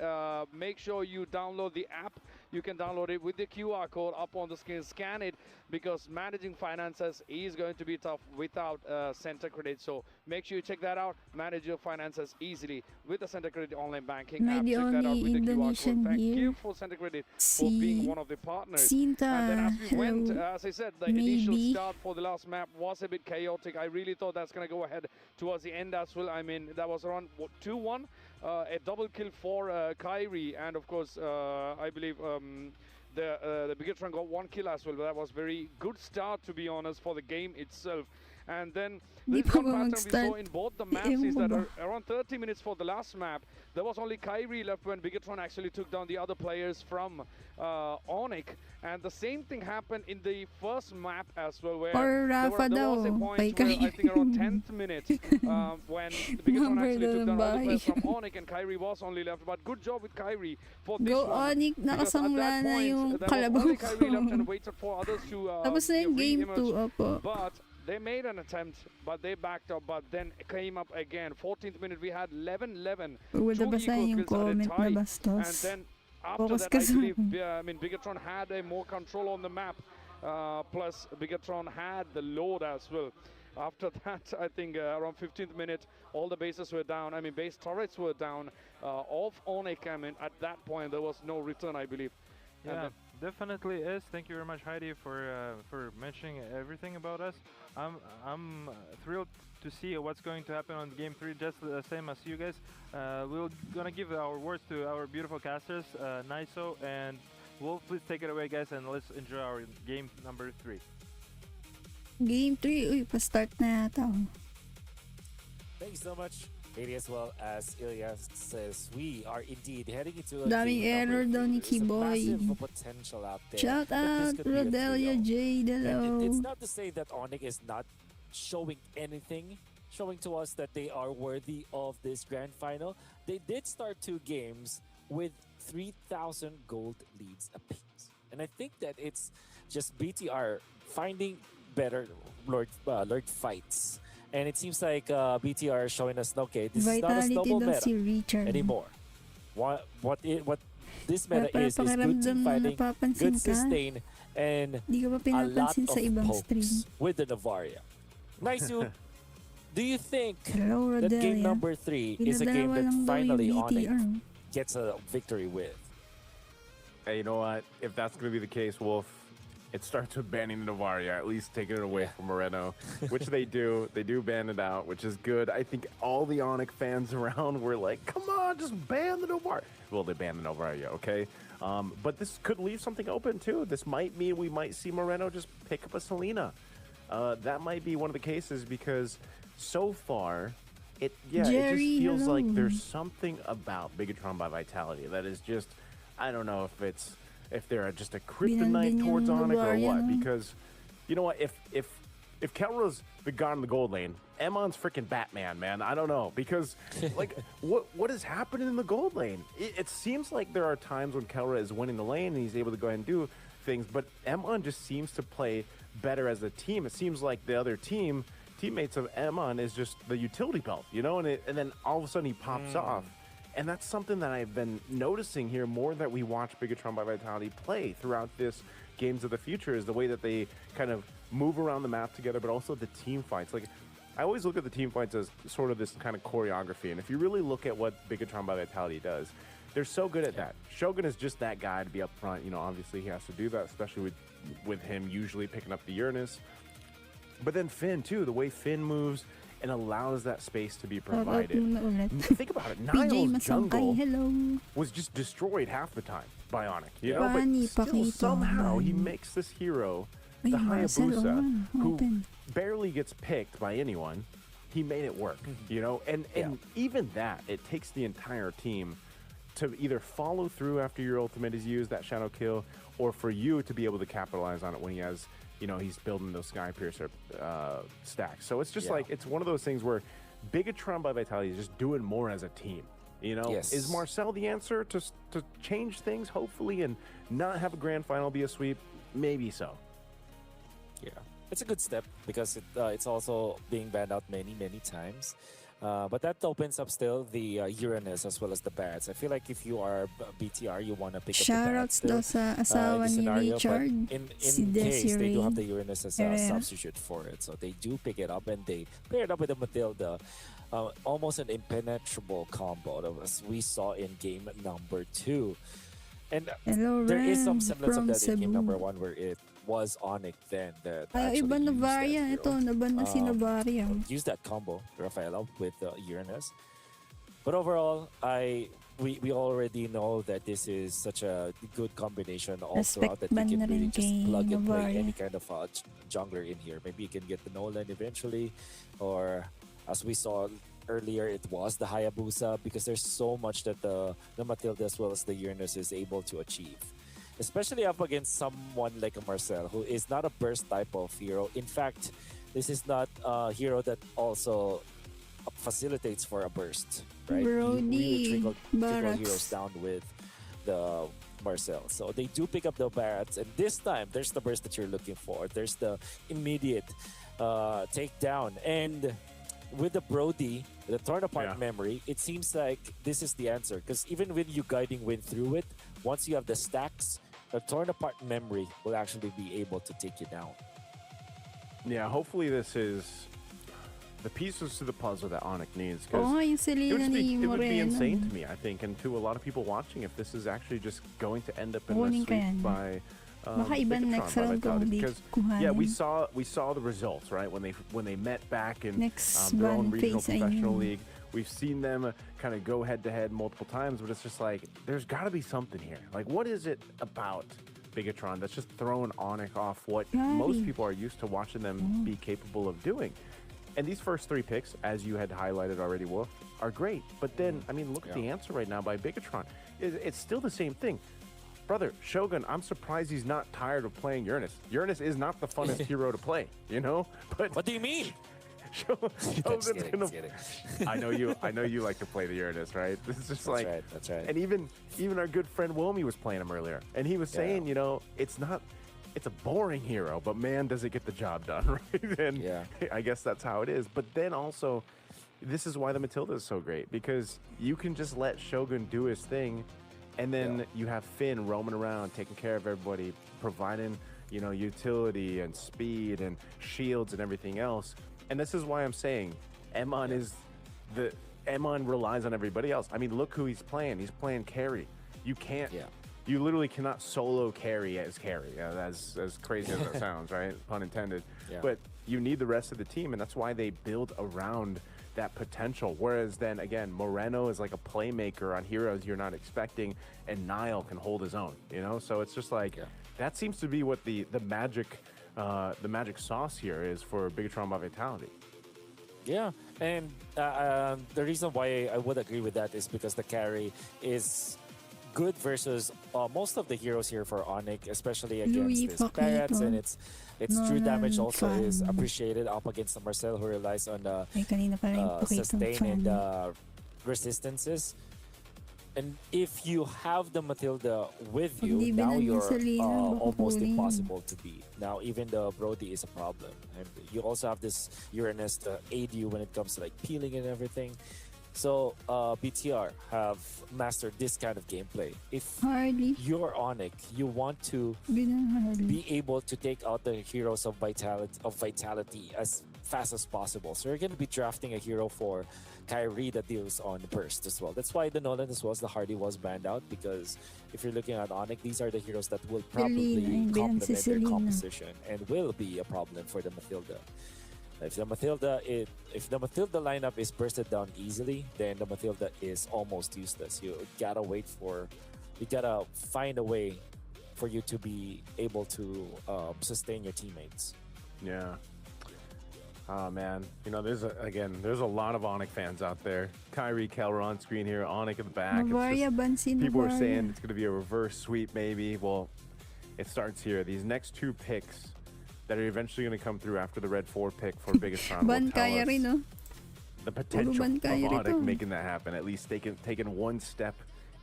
Make sure you download the app. You can download it with the QR code up on the screen. Scan it, because managing finances is going to be tough without Center Credit. So make sure you check that out. Manage your finances easily with the Center Credit online banking app. Check that out with the QR code. Thank you for Center Credit for being one of the partners. And then as we went, as I said, the initial start for the last map was a bit chaotic. I really thought that's going to go ahead towards the end as well. I mean, that was around 2-1. A double kill for Kyrie, and of course, I believe the Bigetron got 1 kill as well. But that was very good start, to be honest, for the game itself. And then this one pattern we saw in both the maps is that around 30 minutes for the last map, there was only Kyrie left when Bigetron actually took down the other players from ONIC. And the same thing happened in the first map as well, where there was a point where I think around 10th minute when Bigetron actually took down other players from ONIC, and Kyrie was only left. But good job with Kyrie for this Go one. ONIC, nakasangla na yung kalabaw Only Kyrie left and waited for others to Tapos na yung game 2, opo. But they made an attempt, but they backed up, but then came up again. 14th minute, we had 11-11. Wala basahin yung comment na bastos. And then after that, I believe, Bigetron had a more control on the map. Plus, Bigetron had the load as well. After that, I think around 15th minute, all the bases were down. I mean, base turrets were down. Off ONIC, I mean, at that point, there was no return, I believe. Yeah, definitely is. Thank you very much, Heidi, for mentioning everything about us. I'm thrilled to see what's going to happen on game 3, just the same as you guys. We're gonna give our words to our beautiful casters, Niso and Wolf. Please take it away, guys, and let's enjoy our game number 3. Game 3, uy, pa-start na yata. Thanks so much, Katie, as well as Ilyas says. We are indeed heading into a daming error daw ni Kiboy. Potential out there. Shout out Rodelia J. Hello. It's not to say that ONIC is not showing anything showing to us that they are worthy of this grand final. They did start 2 games with 3,000 gold leads apiece. And I think that it's just BTR finding better Lord fights. And it seems like BTR is showing us, okay, this is not a snowball meta anymore. What this meta is good team fighting, good sustain, and a lot of pokes with the Navaria. Nice, do you think that game number 3 is a game that finally ONIC gets a victory with? Hey, you know what? If that's going to be the case, Wolf, it starts with banning the Navaria, at least taking it away from Moreno, which they do. They do ban it out, which is good. I think all the ONIC fans around were like, come on, just ban the Navaria. Well, they banned the Navaria, okay? But this could leave something open, too. This might mean we might see Moreno just pick up a Selena. That might be one of the cases because so far, it just feels like there's something about Bigetron by Vitality that is just, I don't know if they're just a kryptonite towards ONIC or what, because you know what, if Kelra's the god in the gold lane, Emon's freaking Batman, man. I don't know, because like what is happening in the gold lane? It seems like there are times when Kelra is winning the lane and he's able to go ahead and do things, but Emon just seems to play better as a team. It seems like the other teammates of Emon is just the utility belt, you know, and then all of a sudden he pops off. And that's something that I've been noticing here more that we watch Bigetron by Vitality play throughout this Games of the Future is the way that they kind of move around the map together, but also the team fights. Like, I always look at the team fights as sort of this kind of choreography. And if you really look at what Bigetron by Vitality does, they're so good at that. Shogun is just that guy to be up front. You know, obviously he has to do that, especially with him usually picking up the Uranus. But then Finn, too, the way Finn moves and allows that space to be provided. Think about it. Niall's jungle was just destroyed half the time by ONIC. You know, but still somehow he makes this hero, the Hayabusa, who barely gets picked by anyone. He made it work, you know? And even that, it takes the entire team to either follow through after your ultimate is used, that shadow kill, or for you to be able to capitalize on it when he has, you know, he's building those Sky Piercer stacks. So it's just like, it's one of those things where Bigetron by Vitality is just doing more as a team. You know, is Marcel the answer to change things, hopefully, and not have a grand final be a sweep? Maybe so. Yeah, it's a good step because it's also being banned out many times. But that opens up still the Uranus as well as the Barats. I feel like if you are BTR, you want to pick up the Barats Shoutouts sa asawa ni Richard, in si case Desiree. they do have the Uranus as a substitute for it. So they do pick it up and they pair it up with the Matilda. Almost an impenetrable combo as we saw in game number 2. And there is some semblance of that in game number 1 where it was ONIC then that iba na Varia. Ito, naban na si Varia. Use that combo, Rafaela, with Uranus. But overall, we already know that this is such a good combination all throughout that you can really just plug and play any kind of jungler in here. Maybe you can get the Nolan eventually, or as we saw earlier, it was the Hayabusa, because there's so much that the Matilda as well as the Uranus is able to achieve. Especially up against someone like a Marcel, who is not a burst type of hero. In fact, this is not a hero that also facilitates for a burst, right? You really trickle heroes down with the Marcel. So they do pick up the Barats, and this time, there's the burst that you're looking for. There's the immediate takedown. And with the Brody, the torn apart memory, it seems like this is the answer. Because even when you guiding wind through it, once you have the stacks, the torn apart memory will actually be able to take you down. Yeah, hopefully this is the pieces to the puzzle that ONIC needs. It would be insane to me, I think, and to a lot of people watching, if this is actually just going to end up in a sweep by Bigetron by Vitality. Because we saw the results, right, when they met back in their own regional professional league. We've seen them kind of go head-to-head multiple times, but it's just like, there's got to be something here. Like, what is it about Bigetron that's just throwing ONIC off what most people are used to watching them be capable of doing? And these first 3 picks, as you had highlighted already, Wolf, are great. But then, I mean, look at the answer right now by Bigetron. It's still the same thing. Brother, Shogun, I'm surprised he's not tired of playing Uranus. Uranus is not the funnest hero to play, you know? But what do you mean? Shogun's kidding, gonna. just kidding. I know you like to play the Uranus, right? This is just That's right. And even our good friend Wilmy was playing him earlier, and he was saying, it's a boring hero, but man, does it get the job done, right? And I guess that's how it is. But then also, this is why the Matilda is so great, because you can just let Shogun do his thing, and then you have Finn roaming around, taking care of everybody, providing, utility and speed and shields and everything else. And this is why I'm saying Emon Emon relies on everybody else. I mean, look who he's playing. He's playing carry. You can't. You literally cannot solo carry as carry. As crazy as that sounds, right? Pun intended. But you need the rest of the team, and that's why they build around that potential. Whereas then again, Moreno is like a playmaker on heroes you're not expecting, and Niall can hold his own. So it's just like that seems to be what the magic sauce here is for Bigetron by Vitality. Yeah, and the reason why I would agree with that is because the carry is good versus most of the heroes here for ONIC, especially against these Parrots, and its true damage also is appreciated up against the Marcel, who relies on the sustain and resistances. And if you have the Matilda with you, now you're almost impossible to beat. Now even the Brody is a problem, and you also have this Uranus to aid you when it comes to like peeling and everything. So BTR have mastered this kind of gameplay. If you're ONIC, you want to be able to take out the heroes of vitality as fast as possible. So you're going to be drafting a hero for Kyrie that deals on burst as well. That's why the Nolan as well as the Hardy was banned out, because if you're looking at ONIC, these are the heroes that will probably complement their composition and will be a problem for the Matilda. If the Matilda lineup is bursted down easily, then the Matilda is almost useless. You gotta find a way for you to be able to sustain your teammates. Yeah. Oh man, there's a lot of ONIC fans out there. Kyrie, Keller on screen here, ONIC in the back. People are saying it's gonna be a reverse sweep maybe. Well, it starts here. These next two picks that are eventually going to come through after the Red 4 pick for Bigetron will tell us the potential of ONIC making that happen, at least taking one step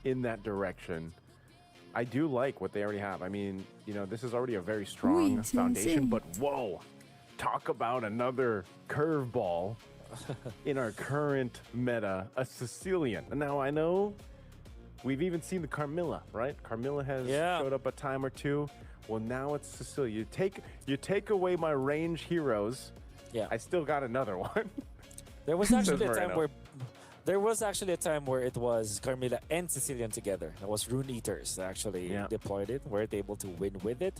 in that direction. I do like what they already have. I mean, this is already a very strong foundation, but whoa, talk about another curveball in our current meta, a Sicilian. Now, I know we've even seen the Carmilla, right? Carmilla has showed up a time or two. Well, now it's Cecilia. You take away my range heroes. I still got another one. There was actually a time where it was Carmilla and Sicilian together. It was Rune Eaters actually deployed it. Weren't able to win with it.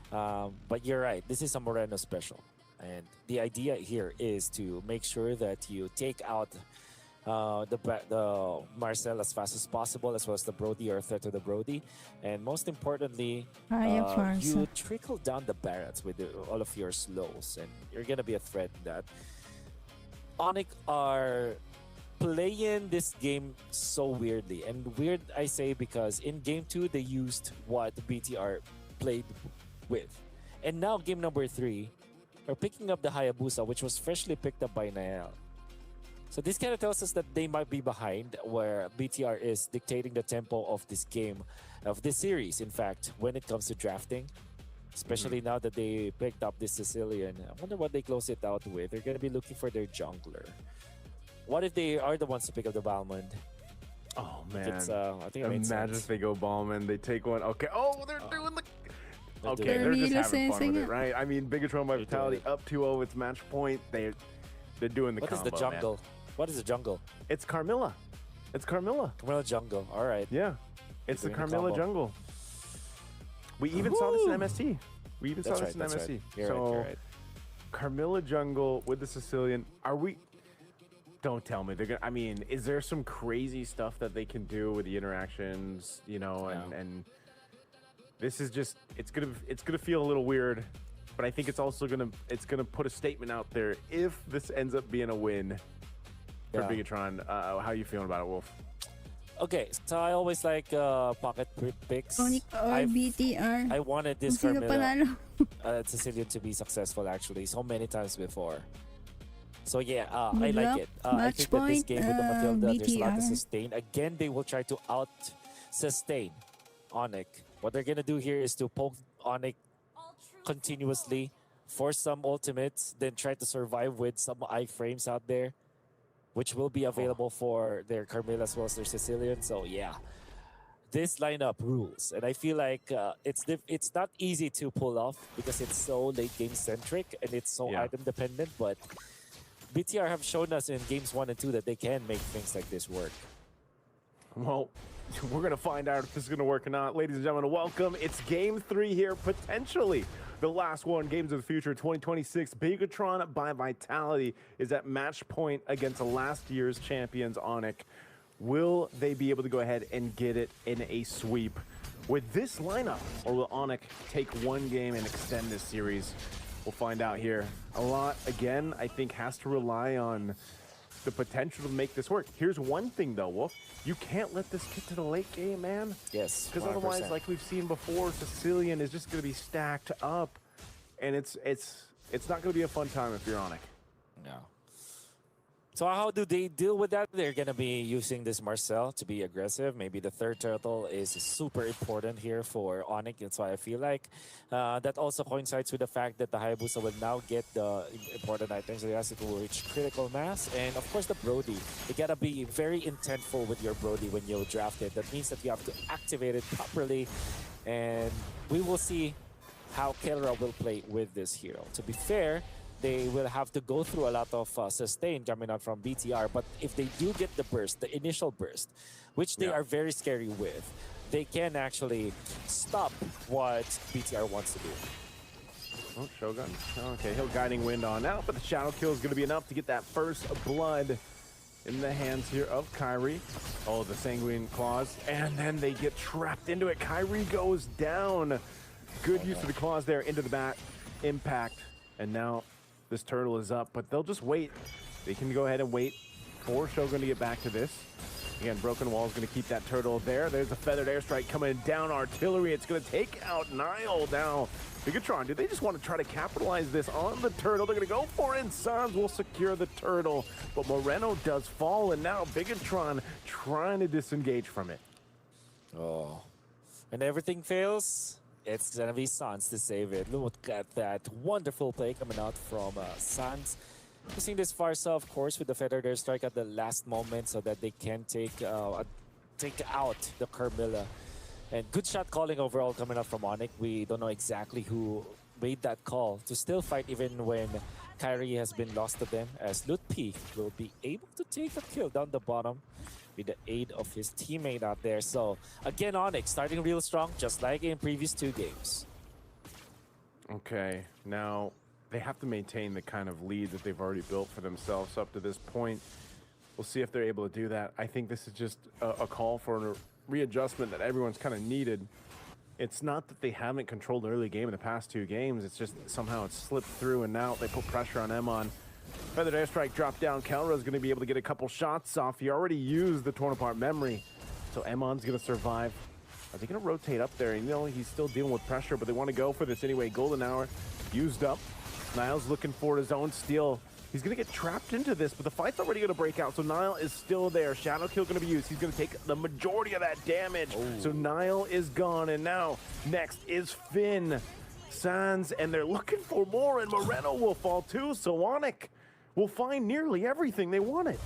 But you're right. This is a Moreno special, and the idea here is to make sure that you take out the Marcel as fast as possible, as well as the Brody, or a threat to the Brody. And most importantly, you trickle down the Barretts with all of your slows, and you're going to be a threat in that. ONIC are playing this game so weirdly. And weird, I say, because in Game 2, they used what BTR played with. And now, Game number 3, are picking up the Hayabusa, which was freshly picked up by Nael. So this kind of tells us that they might be behind, where BTR is dictating the tempo of this game, of this series, in fact, when it comes to drafting. Especially now that they picked up this Sicilian. I wonder what they close it out with. They're going to be looking for their jungler. What if they are the ones to pick up the Balmond? Oh, man. I think it makes Imagine sense. if they go Balmond, they take one. Okay. Oh, they're doing the... They're Okay, doing they're it. just having fun with it, right? I mean, Bigetron by Vitality up 2-0, it's match point. They're doing the What is combo, the jungle? man. What is the jungle? It's Carmilla. It's Carmilla. Carmilla jungle. All right. Yeah. It's the Doing the Carmilla combo. jungle. We even saw this in MST. We even saw this in That's MST. right. You're So, right. Carmilla jungle with the Sicilian. Are we... Don't tell me they're gonna... I mean, is there some crazy stuff that they can do with the interactions, and this is just... It's gonna feel a little weird, but I think it's also gonna put a statement out there if this ends up being a win for Bigetron. How are you feeling about it, Wolf? Okay, so I always like pocket picks. ONIC or BTR. I wanted this Kung sino Carmilla panalo. Sicilian to be successful actually so many times before. So yeah, Good I like luck. it. I Match think that this point, game with the Matilda, there's a lot to BTR. sustain. Again, they will try to out-sustain ONIC. What they're gonna do here is to poke ONIC continuously, force some ultimates, then try to survive with some iframes out there, which will be available for their Carmilla as well as their Sicilian. So yeah, this lineup rules, and I feel like it's not easy to pull off because it's so late game centric and it's so item dependent. But BTR have shown us in games 1 and 2 that they can make things like this work. Well, we're going to find out if this is going to work or not. Ladies and gentlemen, welcome. It's game 3 here, potentially the last one. Games of the Future 2026. Bigetron by Vitality is at match point against last year's champions, ONIC. Will they be able to go ahead and get it in a sweep with this lineup, or will ONIC take one game and extend this series? We'll find out here. A lot, again, I think has to rely on the potential to make this work. Here's one thing though, Wolf. You can't let this get to the late game, man. Yes, because otherwise, like we've seen before, Sicilian is just going to be stacked up, and it's not going to be a fun time if you're ONIC. No. So how do they deal with that? They're going to be using this Marcel to be aggressive. Maybe the third turtle is super important here for ONIC. That's why I feel like that also coincides with the fact that the Hayabusa will now get the important items. They ask it will reach critical mass. And of course the Brody. You got to be very intentful with your Brody when you draft it. That means that you have to activate it properly. And we will see how Kelra will play with this hero. To be fair, they will have to go through a lot of sustain coming out from BTR. But if they do get the burst, the initial burst, which they are very scary with, they can actually stop what BTR wants to do. Oh, Shogun. Okay, he'll Guiding Wind on out, but the Shadow Kill is going to be enough to get that first blood in the hands here of Kyrie. Oh, the Sanguine Claws, and then they get trapped into it. Kyrie goes down. Good use of the claws there into the back. Impact, and now this turtle is up, but they'll just wait. They can go ahead and wait for Shogun to get back to this. Again, Broken Wall is going to keep that turtle there. There's a Feathered Airstrike coming down. Artillery, it's going to take out Nile now. Bigetron, do they just want to try to capitalize this on the turtle? They're going to go for it, and Sans will secure the turtle. But Moreno does fall, and now Bigetron trying to disengage from it. Oh. And everything fails. It's going to be Sans to save it. Look at that wonderful play coming out from Sans. Using this Farsa, of course, with the Feathered Airstrike at the last moment so that they can take out the Carmilla. And good shot calling overall coming out from ONIC. We don't know exactly who made that call to still fight even when Kyrie has been lost to them, as Lutpi will be able to take a kill down the bottom with the aid of his teammate out there. So again, ONIC starting real strong, just like in previous 2 games. Okay, now they have to maintain the kind of lead that they've already built for themselves up to this point. We'll see if they're able to do that. I think this is just a call for a readjustment that everyone's kind of needed. It's not that they haven't controlled the early game in the past 2 games. It's just somehow it's slipped through, and now they put pressure on Emon. Feathered Airstrike dropped down. Kelra is going to be able to get a couple shots off. He already used the torn apart memory, so Emon's going to survive. Are they going to rotate up there? You know, he's still dealing with pressure, but they want to go for this anyway. Golden Hour used up. Nile's looking for his own steal. He's going to get trapped into this, but the fight's already going to break out, so Nile is still there. Shadow Kill going to be used. He's going to take the majority of that damage. So Nile is gone, and now next is Finn. Sans, and they're looking for more, and Moreno will fall too, so ONIC will find nearly everything they wanted.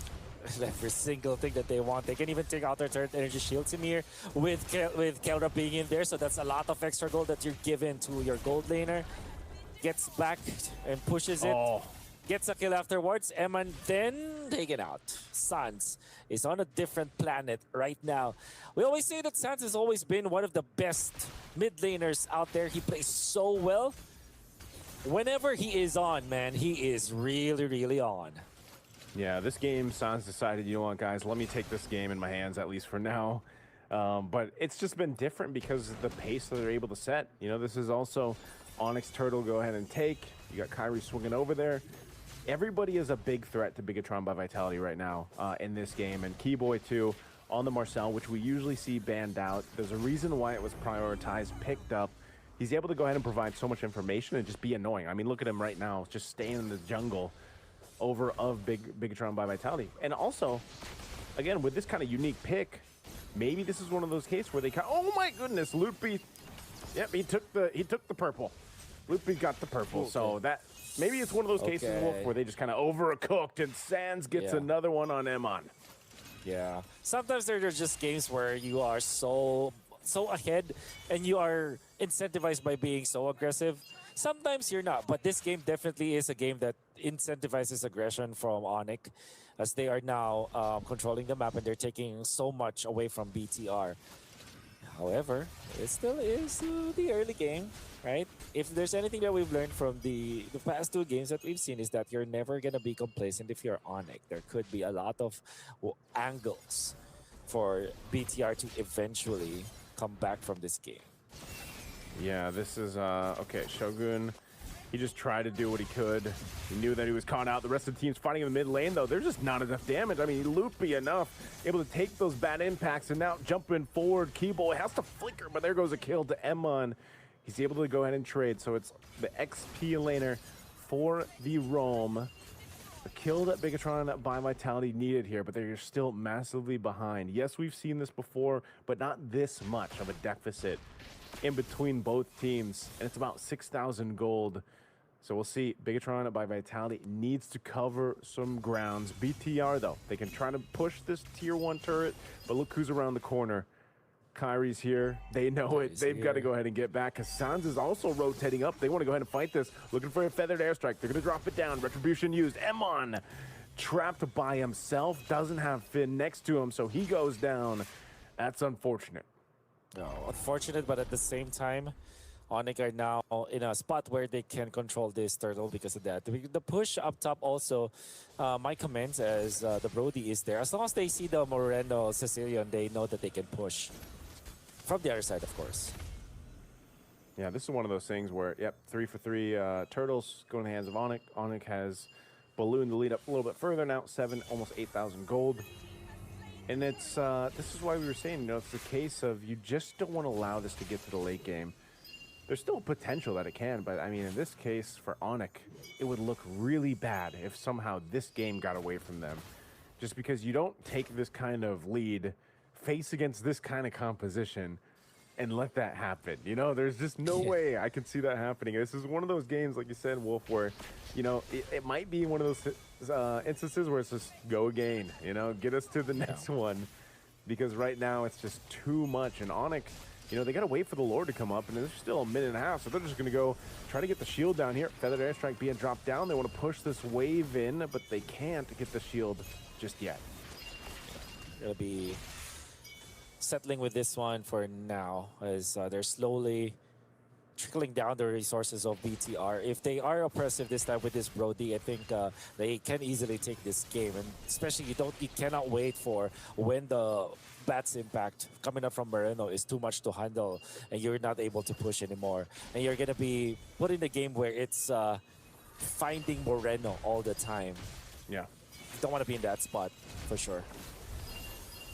Every single thing that they want. They can even take out their third energy shields in here with Kelra being in there, so that's a lot of extra gold that you're given to your gold laner. Gets back and pushes it. Gets a kill afterwards. Eman then taken out. Sans is on a different planet right now. We always say that Sans has always been one of the best mid laners out there. He plays so well. Whenever he is on, man, he is really, really on. Yeah, this game, Sans decided, you know what, guys, let me take this game in my hands, at least for now. But it's just been different because of the pace that they're able to set. You know, this is also ONIC's turtle go ahead and take. You got Kyrie swinging over there. Everybody is a big threat to Bigetron by Vitality right now in this game. And Keyboy, too, on the Marcel, which we usually see banned out. There's a reason why it was prioritized, picked up. He's able to go ahead and provide so much information and just be annoying. I mean, look at him right now, just staying in the jungle. over of Bigetron by Vitality. And also, again, with this kind of unique pick, maybe this is one of those cases where they oh my goodness, Loopy. Yep, he took the purple. Loopy got the purple. Okay. So that maybe it's one of those cases, Wolf, where they just kind of overcooked and Sans gets another one on Emon. Yeah. Sometimes there are just games where you are so ahead and you are incentivized by being so aggressive. Sometimes you're not, but this game definitely is a game that incentivizes aggression from ONIC, as they are now controlling the map and they're taking so much away from BTR. However, it still is the early game, right? If there's anything that we've learned from the past 2 games that we've seen is that you're never going to be complacent if you're ONIC. There could be a lot of angles for BTR to eventually come back from this game. Yeah, this is, okay, Shogun, he just tried to do what he could. He knew that he was caught out. The rest of the team's fighting in the mid lane, though. There's just not enough damage. I mean, Loopy enough, able to take those bad impacts, and now jumping forward, Keyboy has to flicker, but there goes a kill to Emon. He's able to go ahead and trade, so it's the XP laner for the Roam. A kill that Bigetron by Vitality needed here, but they're still massively behind. Yes, we've seen this before, but not this much of a deficit in between both teams, and it's about 6,000 gold. So we'll see. Bigetron by Vitality needs to cover some grounds. BTR, though, they can try to push this tier 1 turret, but look who's around the corner. Kyrie's here. They know it. They've got to go ahead and get back. Sans is also rotating up. They want to go ahead and fight this. Looking for a feathered airstrike. They're going to drop it down. Retribution used. Emon trapped by himself. Doesn't have Finn next to him, so he goes down. That's unfortunate. No, unfortunate, but at the same time, ONIC are now in a spot where they can control this turtle because of that. The push up top also, my comments as the Brody is there. As long as they see the Moreno Sicilian, they know that they can push. From the other side, of course. Yeah, this is one of those things where, yep, 3 for 3 turtles go in the hands of ONIC. ONIC has ballooned the lead up a little bit further now, almost 8,000 gold. And it's this is why we were saying, you know, it's the case of you just don't want to allow this to get to the late game. There's still potential that it can, but I mean, in this case, for ONIC, it would look really bad if somehow this game got away from them. Just because you don't take this kind of lead, face against this kind of composition, and let that happen. You know, there's just no way I could see that happening. This is one of those games, like you said, Wolf, where, you know, it might be one of those instances where it's just go again, you know, get us to the next one. Because right now it's just too much. And ONIC, you know, they got to wait for the Lord to come up, and there's still a minute and a half, so they're just going to go try to get the shield down here. Feathered airstrike being dropped down. They want to push this wave in, but they can't get the shield just yet. It'll be settling with this one for now, as they're slowly trickling down the resources of BTR. If they are oppressive this time with this Brody, I think they can easily take this game. And especially you cannot wait for when the Bat's impact coming up from Moreno is too much to handle and you're not able to push anymore. And you're gonna be put in a game where it's finding Moreno all the time. Yeah. You don't want to be in that spot for sure.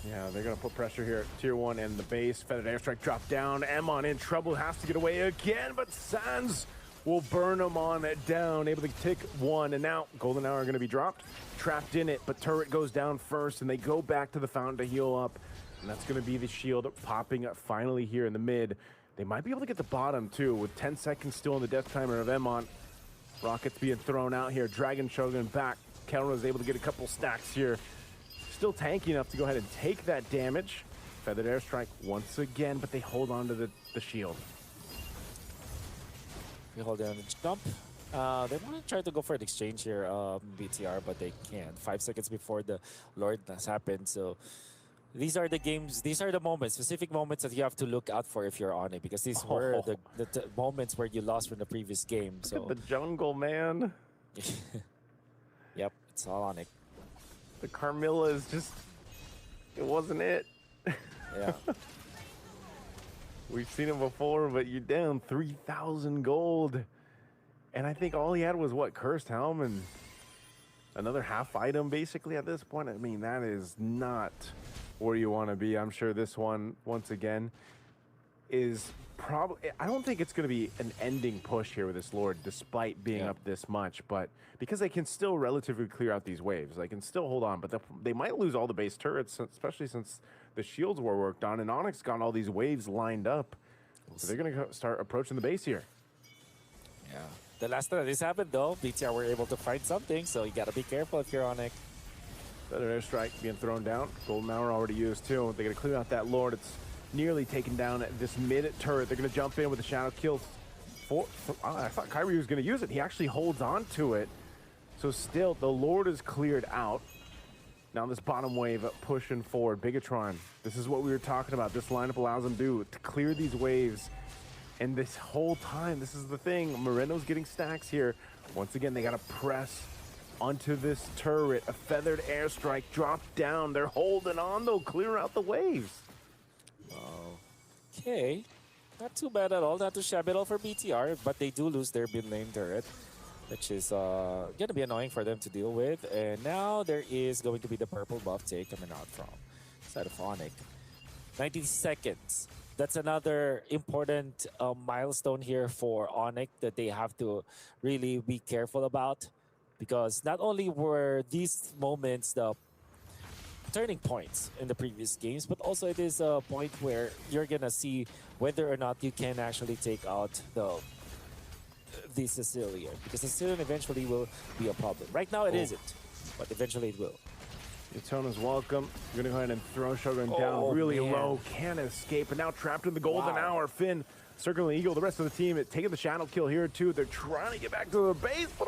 Yeah, they're going to put pressure here at Tier 1 and the base. Feathered airstrike drop down. Emon in trouble, has to get away again, but Sans will burn him on it down, able to take one, and now Golden Hour are going to be dropped. Trapped in it, but turret goes down first, and they go back to the fountain to heal up, and that's going to be the shield popping up finally here in the mid. They might be able to get the bottom, too, with 10 seconds still on the death timer of Emon. Rockets being thrown out here. Dragon Shogun back. Kelron is able to get a couple stacks here. Still tanky enough to go ahead and take that damage. Feathered airstrike once again, but they hold on to the shield. We hold down the jump. They want to try to go for an exchange here, BTR, but they can't. 5 seconds before the Lord has happened. So these are the games, these are the moments, specific moments that you have to look out for if you're on it, because these were the moments where you lost from the previous game. So look at the jungle, man. Yep, it's all on it. The Carmilla is just, it wasn't it. Yeah. We've seen it before, but you're down 3,000 gold. And I think all he had was, what, Cursed Helm and another half item, basically, at this point. I mean, that is not where you want to be. I'm sure this one, once again, is probably, I don't think it's going to be an ending push here with this Lord, despite being up this much, but because they can still relatively clear out these waves, they can still hold on, but they might lose all the base turrets, especially since the shields were worked on, and ONIC got all these waves lined up. So they're going to start approaching the base here. Yeah. The last time this happened, though, BTR were able to find something, so you got to be careful if you're ONIC. Another airstrike being thrown down. Golden Hour already used, too. They're going to clear out that Lord. It's nearly taken down this mid turret. They're going to jump in with a shadow kill. I thought Kyrie was going to use it. He actually holds on to it. So still, the Lord is cleared out. Now this bottom wave pushing forward. Bigetron, this is what we were talking about. This lineup allows them to clear these waves. And this whole time, this is the thing. Moreno's getting stacks here. Once again, they got to press onto this turret. A feathered airstrike dropped down. They're holding on, though. Clear out the waves. Okay. Not too bad at all. Not too shabby at all for BTR, but they do lose their mid lane turret, which is going to be annoying for them to deal with. And now there is going to be the purple buff take coming out from side of ONIC. 90 seconds. That's another important milestone here for ONIC that they have to really be careful about, because not only were these moments the turning points in the previous games, but also it is a point where you're going to see whether or not you can actually take out the Sicilian, because Sicilian eventually will be a problem. Right now it isn't, but eventually it will. Daytona's welcome. You're going to go ahead and throw Shogun down really low. Can't escape, and now trapped in the golden hour. Finn circling Eagle. The rest of the team taking the shadow kill here too. They're trying to get back to the base, but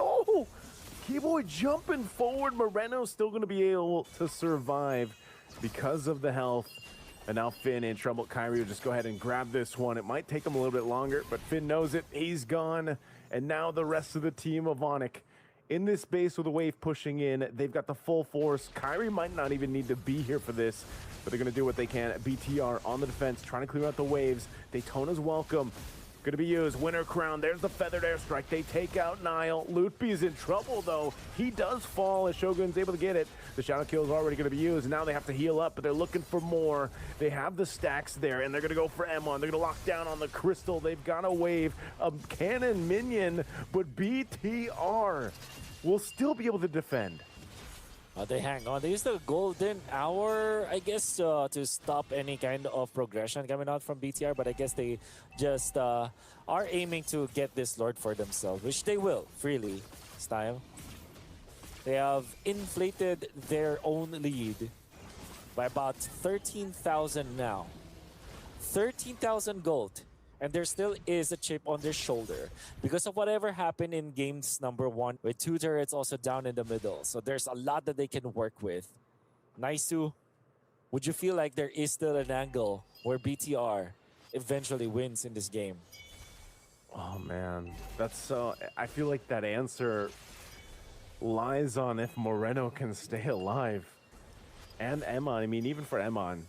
Keyboy jumping forward. Moreno still going to be able to survive because of the health. And now Finn in trouble. Kyrie will just go ahead and grab this one. It might take him a little bit longer, but Finn knows it. He's gone. And now the rest of the team of ONIC in this base with a wave pushing in. They've got the full force. Kyrie might not even need to be here for this, but they're going to do what they can. BTR on the defense, trying to clear out the waves. Daytona's welcome. Going to be used. Winter Crown. There's the feathered airstrike. They take out Nile. Lootby's in trouble, though. He does fall as Shogun's able to get it. The shadow kill is already going to be used. Now they have to heal up, but they're looking for more. They have the stacks there, and they're going to go for Emon. They're going to lock down on the crystal. They've got a wave, a cannon minion, but BTR will still be able to defend. They hang on. They use the golden hour, I guess, to stop any kind of progression coming out from BTR, but I guess they just are aiming to get this Lord for themselves, which they will, freely, style. They have inflated their own lead by about 13,000 now. 13,000 gold. And there still is a chip on their shoulder because of whatever happened in games number 1 with 2 turrets also down in the middle. So there's a lot that they can work with. Naisu, would you feel like there is still an angle where BTR eventually wins in this game? Oh man, that's so, I feel like that answer lies on if Moreno can stay alive. And Emon, I mean, even for Emon,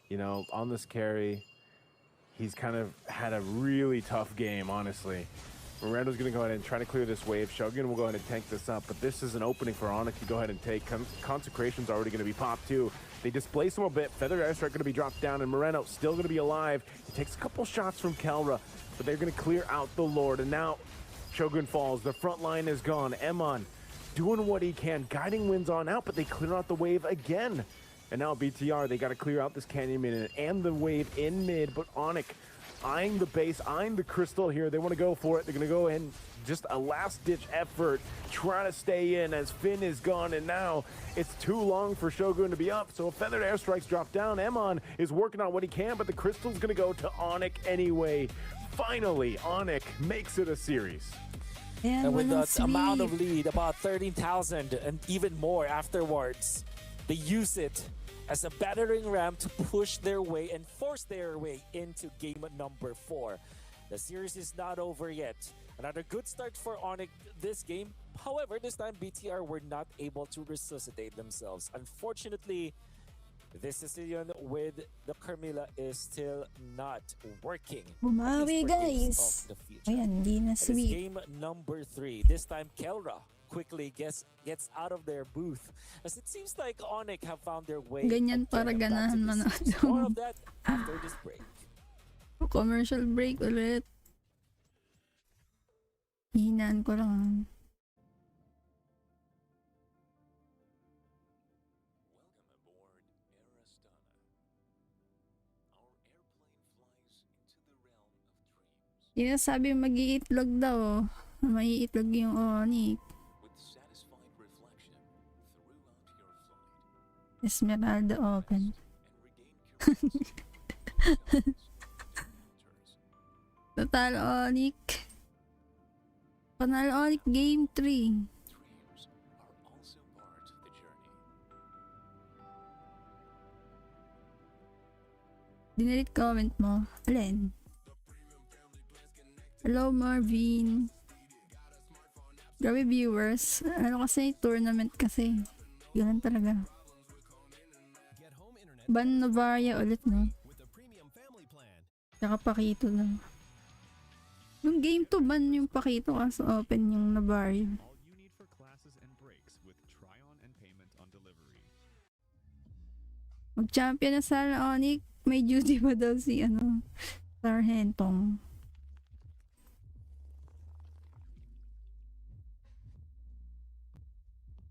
you know, on this carry, he's kind of had a really tough game, honestly. Moreno's going to go ahead and try to clear this wave. Shogun will go ahead and tank this up, but this is an opening for ONIC to go ahead and take. Consecration's already going to be popped, too. They displace him a bit. Feathered airstrike going to be dropped down, and Moreno still going to be alive. He takes a couple shots from Kelra, but they're going to clear out the Lord, and now Shogun falls. The front line is gone. Emon doing what he can. Guiding wins on out, but they clear out the wave again. And now BTR, they got to clear out this Canyon Minute and the wave in mid, but ONIC eyeing the base, eyeing the crystal here. They want to go for it. They're going to go in, just a last-ditch effort, trying to stay in as Finn is gone, and now it's too long for Shogun to be up, so a feathered airstrikes drop down. Emon is working on what he can, but the crystal's going to go to ONIC anyway. Finally, ONIC makes it a series. And with that amount of lead, about 13,000 and even more afterwards, they use it as a battering ram to push their way and force their way into game number 4. The series is not over yet. Another good start for ONIC this game. However, this time BTR were not able to resuscitate themselves. Unfortunately, this Sicilian with the Carmilla is still not working. Bumawi, guys. Ayan, di na It is sweet. game number 3. This time, Kelra quickly gets out of their booth, as it seems like ONIC have found their way. Ganyan para again back to ganahan the manood. series. More of that after this break. Commercial break ulit. Hihinaan ko lang. Yung sabi mag-iitlog daw. Maiitlog yung ONIC. Esmeralda open. Total ONIC. Panalo ONIC game 3. Dinalit comment mo. Alin? Hello Marvin. Grabe viewers. Ano kasi tournament kasi. Ganun talaga. Ban Novaria ulit no. Tsaka Pakito lang. Nung game to ban yung Pakito kaso open yung Novaria. Mag-champion na sana ONIC. May duty pa daw si Sargentong.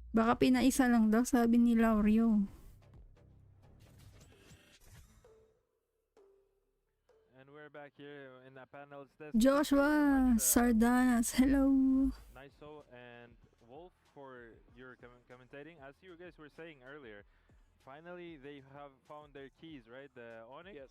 Baka pinaisa lang daw, sabi ni Laurio. And we're back here in the panels. Joshua Sardanas, hello. Niso and Wolf for your commentating. As you guys were saying earlier, finally they have found their keys, right? The ONIC? Yes.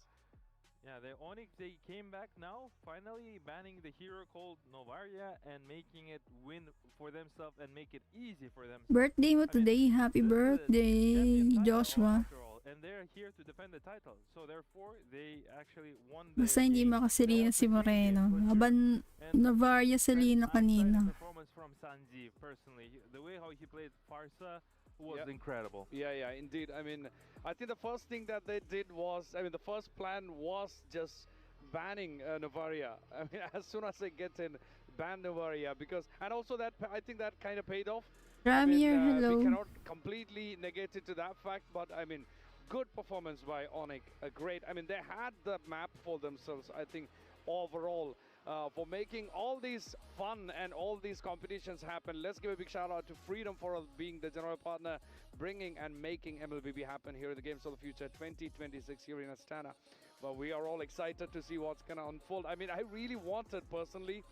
Yeah, the ONIC, they came back now, finally banning the hero called Novaria and making it win for themselves and make it easy for them. Birthday mo today, happy birthday, Joshua. And they're here to defend the title. So therefore, they actually won the Basta hindi makasilina si Moreno. Haban Novaria Selena kanina. Performance from Sanji, personally. The way how he played Farsa was incredible. Yeah, indeed. I mean, I think the first thing that they did was, the first plan was just banning Novaria. I mean, as soon as they get in, ban Novaria and also that I think that kind of paid off. Ramir, hello. We cannot completely negate it to that fact, but I mean, good performance by ONIC. Great. I mean, they had the map for themselves. I think overall. For making all these fun and all these competitions happen. Let's give a big shout out to Freedom for being the general partner, bringing and making MLBB happen here in the Games of the Future 2026 here in Astana. But we are all excited to see what's going to unfold. I mean, I really wanted personally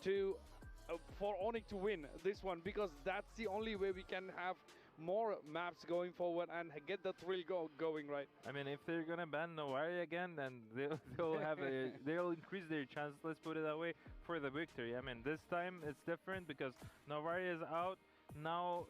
to for ONIC to win this one because that's the only way we can have more maps going forward and get the thrill going, right? I mean, if they're gonna ban Novaria again, then they'll increase their chance. Let's put it that way for the victory. I mean, this time it's different because Novaria is out now.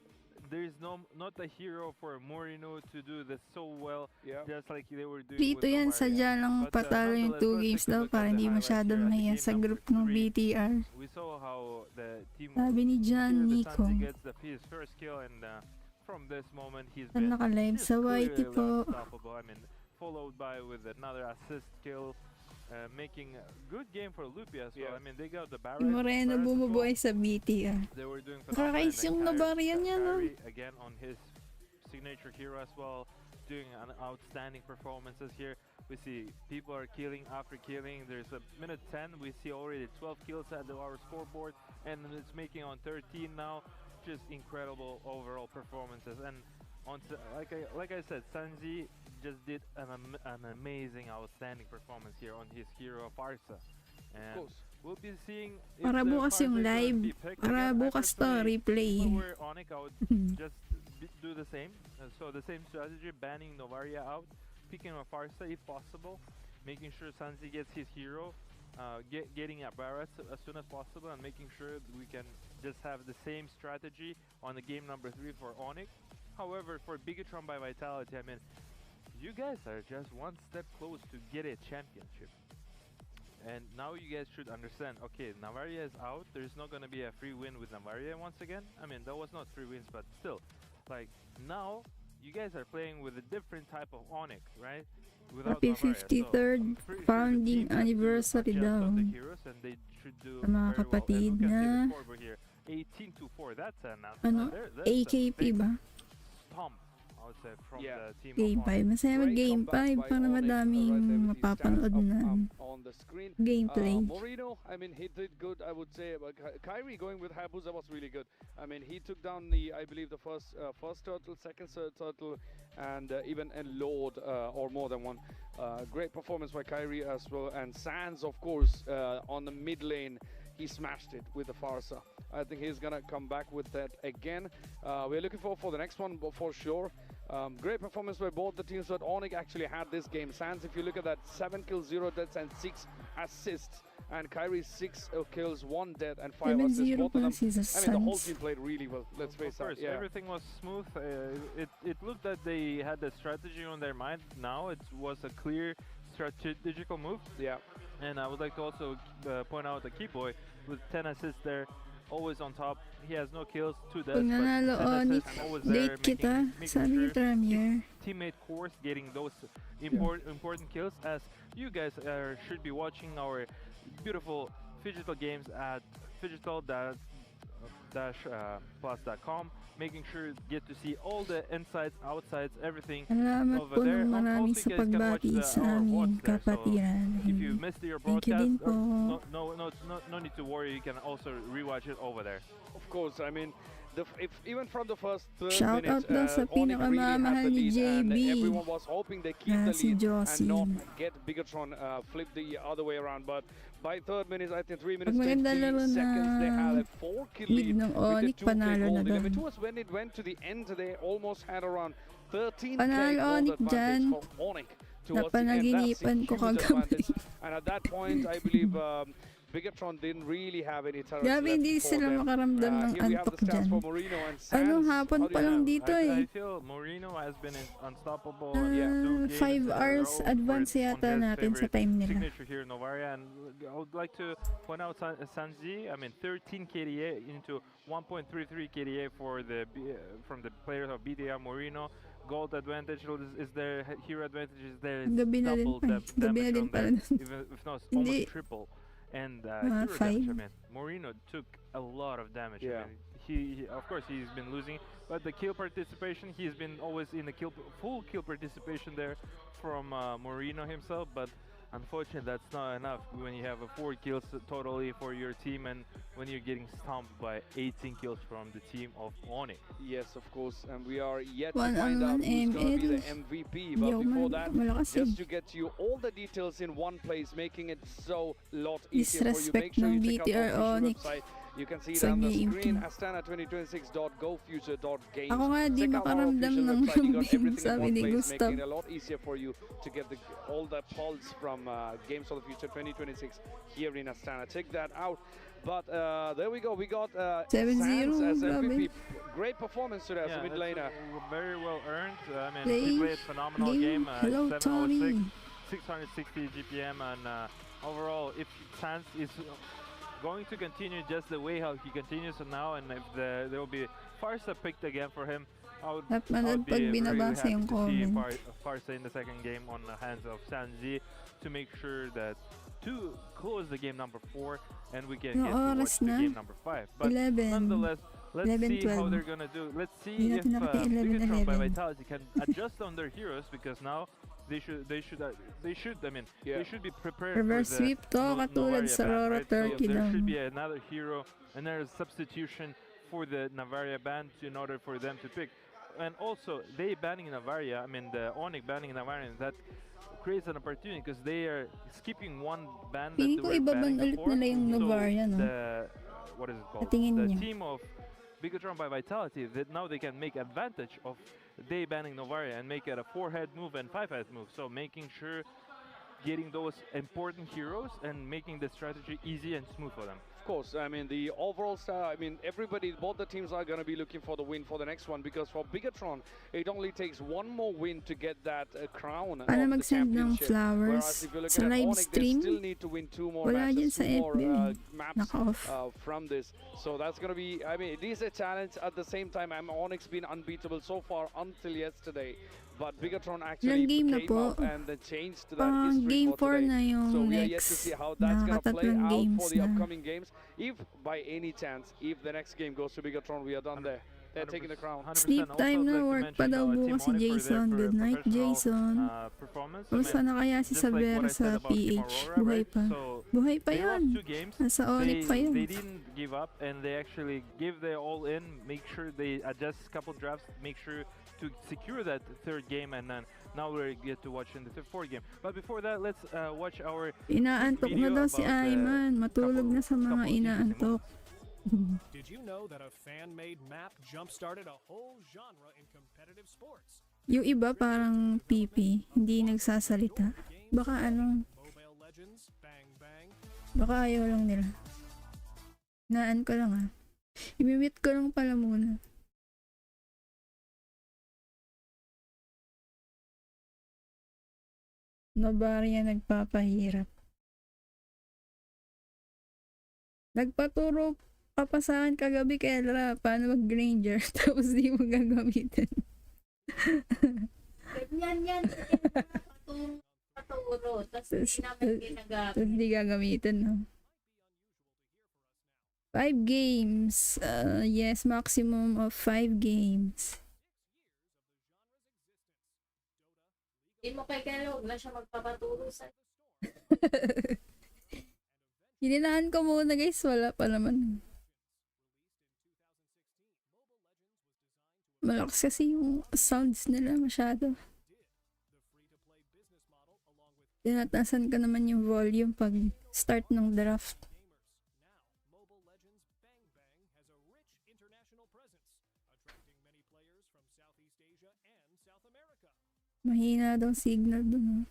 There's not a hero for Moreno to do this so well, just like they were doing. Dito yan, sadya lang patalo yung 2 games daw para hindi masyadong nahiya sa group ng BTR. We saw how the team. Sabi ni John Nico. Gets his first kill and. From this moment, he's been naka-live sa YT po. Unstoppable. I mean, followed by with another assist kill, making a good game for Lupi as well. I mean, they got the barrage. Moreno bumubuhay sa BTR. They were doing Nakakais yung Nabarian niya, no? Again on his signature hero as well, doing an outstanding performances here. We see people are killing after killing. There's a minute 10. We see already 12 kills at our scoreboard, and it's making on 13 now. Just incredible overall performances, and like I said, Sanji just did an amazing, outstanding performance here on his hero Farsa, and we'll be seeing. Para bukas yung live, para bukas to replay. Where ONIC out just do the same, so the same strategy, banning Novaria out, picking a Farsa if possible, making sure Sanji gets his hero. Getting at Barras as soon as possible and making sure that we can just have the same strategy on the game number 3 for ONIC. However, for Bigetron by Vitality, I mean, you guys are just one step close to get a championship. And now you guys should understand, okay, Navaria is out. There's not going to be a free win with Navaria once again. I mean, that was not 3 wins, but still, like, now you guys are playing with a different type of ONIC, right? Happy 53rd founding anniversary daw. Sa mga kapatid na 18-4. That's ano? AKP ba? Stomp I would say, from Yeah. the team Game of ONIC. 5. Masaya mag Game 5 para madaming mapapanood na on the screen. gameplay. Moreno, I mean, he did good, I would say. But Kyrie going with Hayabusa was really good. I mean, he took down I believe, the first turtle, second turtle, and even a Lord, or more than one. Great performance by Kyrie as well. And Sands, of course, on the mid lane, he smashed it with the Farsa. I think he's gonna come back with that again. We're looking for the next one for sure. Great performance by both the teams, but ONIC actually had this game. Sands, if you look at that, 7 kills, 0 deaths, and 6 assists. And Kyrie 6 kills, 1 death, and 5 assists. Both of them. I mean, the whole team played really well. Let's face Of course, it. Yeah. everything was smooth. It looked that they had a strategy on their mind. Now it was a clear strategical move. Yeah. And I would like to also point out the key boy with 10 assists there, always on top. He has no kills, 2 deaths, Kung but nanalo 10 ONIC, assists, always there, date kita, sabi ni Tramier. teammate course getting those important kills, as you guys should be watching our beautiful Phygital games at phygital-plus.com, making sure you get to see all the insides, outsides, everything Salamat over po there. ng marami Also, sa you guys can watch pagbati sa our aming VODs there, so kapatiran. if you missed your Thank you din broadcast, po. no need to worry, you can also rewatch it over there. Of course, I mean, if even from the first third Shout minute, out daw sa ONIC really had pinakamamahal the ni lead, and JB. everyone was hoping they keep the Si lead Josie. and not get Bigetron flip the other way around. But by third minute, I think 3 minutes Pag 20 maganda laro seconds, they had na a 4-kill lead lead ng with the ONIC, 2K panalo na gold. doon. It was when it went to the end, they almost had around 13K Panalo gold ONIC dyan. advantage for ONIC towards the end. That's a Napanaginipan ko huge kagabi. advantage. And at that point, I believe Bigetron didn't really have any turrets Grabe, left hindi for sila them. makaramdam ng Here we have antok the stats dyan. for Moreno and Sands. Anong hapon How do pa you lang know? dito I eh. feel Moreno has been unstoppable. 5 hours advance yata natin sa time nila. Signature here in Novaria, and I would like to point out Sanji. I mean, 13 KDA into 1.33 KDA for from the players of BDR Moreno. Gold advantage is there, hero advantage is there. It's Gabi na din double pa eh. Gabi na damage din on pala there, dun. even if not Hindi. almost triple. And hero five. damage, I mean, Moreno took a lot of damage. Yeah. I mean, he of course he's been losing, but the kill participation, he's been always in the full kill participation there from Moreno himself. But unfortunately, that's not enough when you have 4 kills totally for your team, and when you're getting stomped by 18 kills from the team of ONIC. Yes, of course, and we are yet to One find on out one who's going to be the ML. MVP. Hindi But ako before that, malakas eh. just to get you all the details in one place, making it so lot easier for you. Make Disrespect sure ng you check out BTR our official ONIC. website. You can see it Sa on the game screen, team. astana2026.gofuture.games. Ako nga, di Check out our makaramdam official ng website. You got lambing, everything in sabi one ni place, Gustav. making it a lot easier for you to get all the pulse from Games of the Future 2026 here in Astana. Check that out. But there we go. We got 7-0, Sands as grabe. MVP. Great performance today as a mid it's laner. very well earned. I mean, Play he played a phenomenal game. game. Hello, 706, Tommy. 660 GPM, and overall, if Sands is going to continue just the way how he continues now, and if there will be Farsa picked again for him, I would Napanood be pag really binabasa happy yung to see comment. Farsa in the second game on the hands of Sanji to make sure that to close the game number 4 and we can get Anong to watch oras the na? game number 5. But 11. nonetheless, let's 11, see how 12. they're gonna do. Let's see Hindi if natin nakita 11, Bigetron by 11. Vitality can adjust on their heroes, because now they should I mean, they should be prepared Reverse for the sweep to, katulad Novaria sa ban, Aurora right? So Turkey there lang. should be another hero, another substitution for the Navaria ban in order for them to pick. And also, they banning Navaria, I mean the ONIC banning Navaria, that creates an opportunity because they are skipping one ban that Feeling they ko were ibaban banning ulit before. nila yung So Navaria, no? the what is it called? Sa tingin The niyo? team of Bigetron by Vitality, that now they can make advantage of they banning Novaria and make it a 4-head move and 5-head move. So making sure getting those important heroes and making the strategy easy and smooth for them. Of course, I mean the overall style. I mean everybody, both the teams are going to be looking for the win for the next one, because for Bigetron, it only takes one more win to get that crown of Paano the mag-send ng championship. flowers Whereas if you look sa at live ONIC, they stream? still need to win 2 more Wala dyan matches, sa 2 more FB eh. maps Naka-off. from this. So that's going to be. I mean, it is a challenge. At the same time, ONIC's been unbeatable so far until yesterday. But Bigetron actually Ilang game na came po? up and then changed that history Game for 4 today. na yung So we are yet next. to see how that's going to play Nakakatatlong out games for the na. upcoming games. If by any chance, if the next game goes to Bigetron, we are done there. They're taking the crown. 100%. Sleep Also, time I'd na, like to work pa mention, daw Team bukas si ONIC for their Jason. Good night, professional, Jason. performance. I Kamusta mean, na kaya si just like what Sabera I said sa about Team PH? Aurora, Buhay right? pa. So, Buhay pa they lost yan. 2 games. Nasa ONIC pa yun. They didn't give up, and they actually give their all in, make sure they adjust a couple drafts, make sure to secure that third game, and then now we get to watch in the fourth game. But before that, let's watch our Inaantok na video daw si about, Ayman. Matulog na sa mga inaantok. Did you know that a fan-made map jump-started a whole genre in competitive sports? Yung iba parang PP, hindi nagsasalita. Baka ano, Mobile Legends, Bang Bang, baka ayaw lang nila. Naan ko lang ah. Imimit ko lang pala muna. Nobarya nagpapahirap. Nagpaturo pa sa akin kagabi kay Elra paano mag-Granger tapos di mo gagamitin. Ganyan yan. Paturo. Tapos hindi namin ginagamit. Tapos di gagamitin, no? 5 games. Yes, maximum of 5 games. Hindi mo kay Kelo, huwag na siya magpapaturo sa... Hininaan ko muna guys, wala pa naman. Malakas kasi yung sounds nila masyado. Tinatasan ko naman yung volume pag start ng draft. Mobile Legends Bang Bang has a rich international presence, attracting many players from Southeast Asia and South America. Mahina daw signal dun.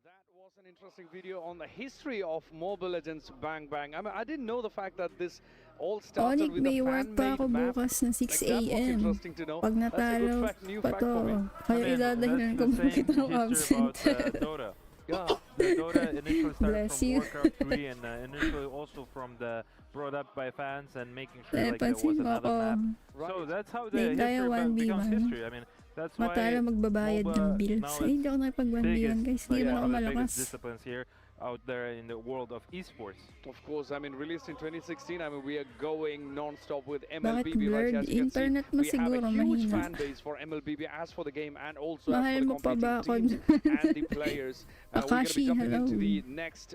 That was an interesting video on the history of Mobile Legends Bang Bang. I mean, I didn't know the fact that this all started ONIC with may a work pa fan-made ako map. bukas ng 6 Like, that was a.m. interesting to know. Pag That's a good natalo fact, new pa fact to, for me. kaya idadahilan ko bakit ako absent. Dota. Yeah, the Dota initially started Bless from you. Warcraft 3 and initially also from the brought up by fans and making sure like there was Pansin mo another ako. map. So that's how the Like tayo history becomes 1v1. history. I mean, that's why Matalo magbabayad ng MOBA bills. now Ay, hindi ako nakipag 1v1 guys. Hindi naman ako one of the malakas. biggest disciplines here out there in the world of esports. Of course, I mean, released in 2016, I mean, we are going non-stop with Bakit MLBB. blurred? As you can see, Internet mo we have siguro a huge mahina. fan base for MLBB as for the game and also Mahal as mo for pa the ba competing ako? teams and the players. We're going to Akashi, be jumping into hello. the next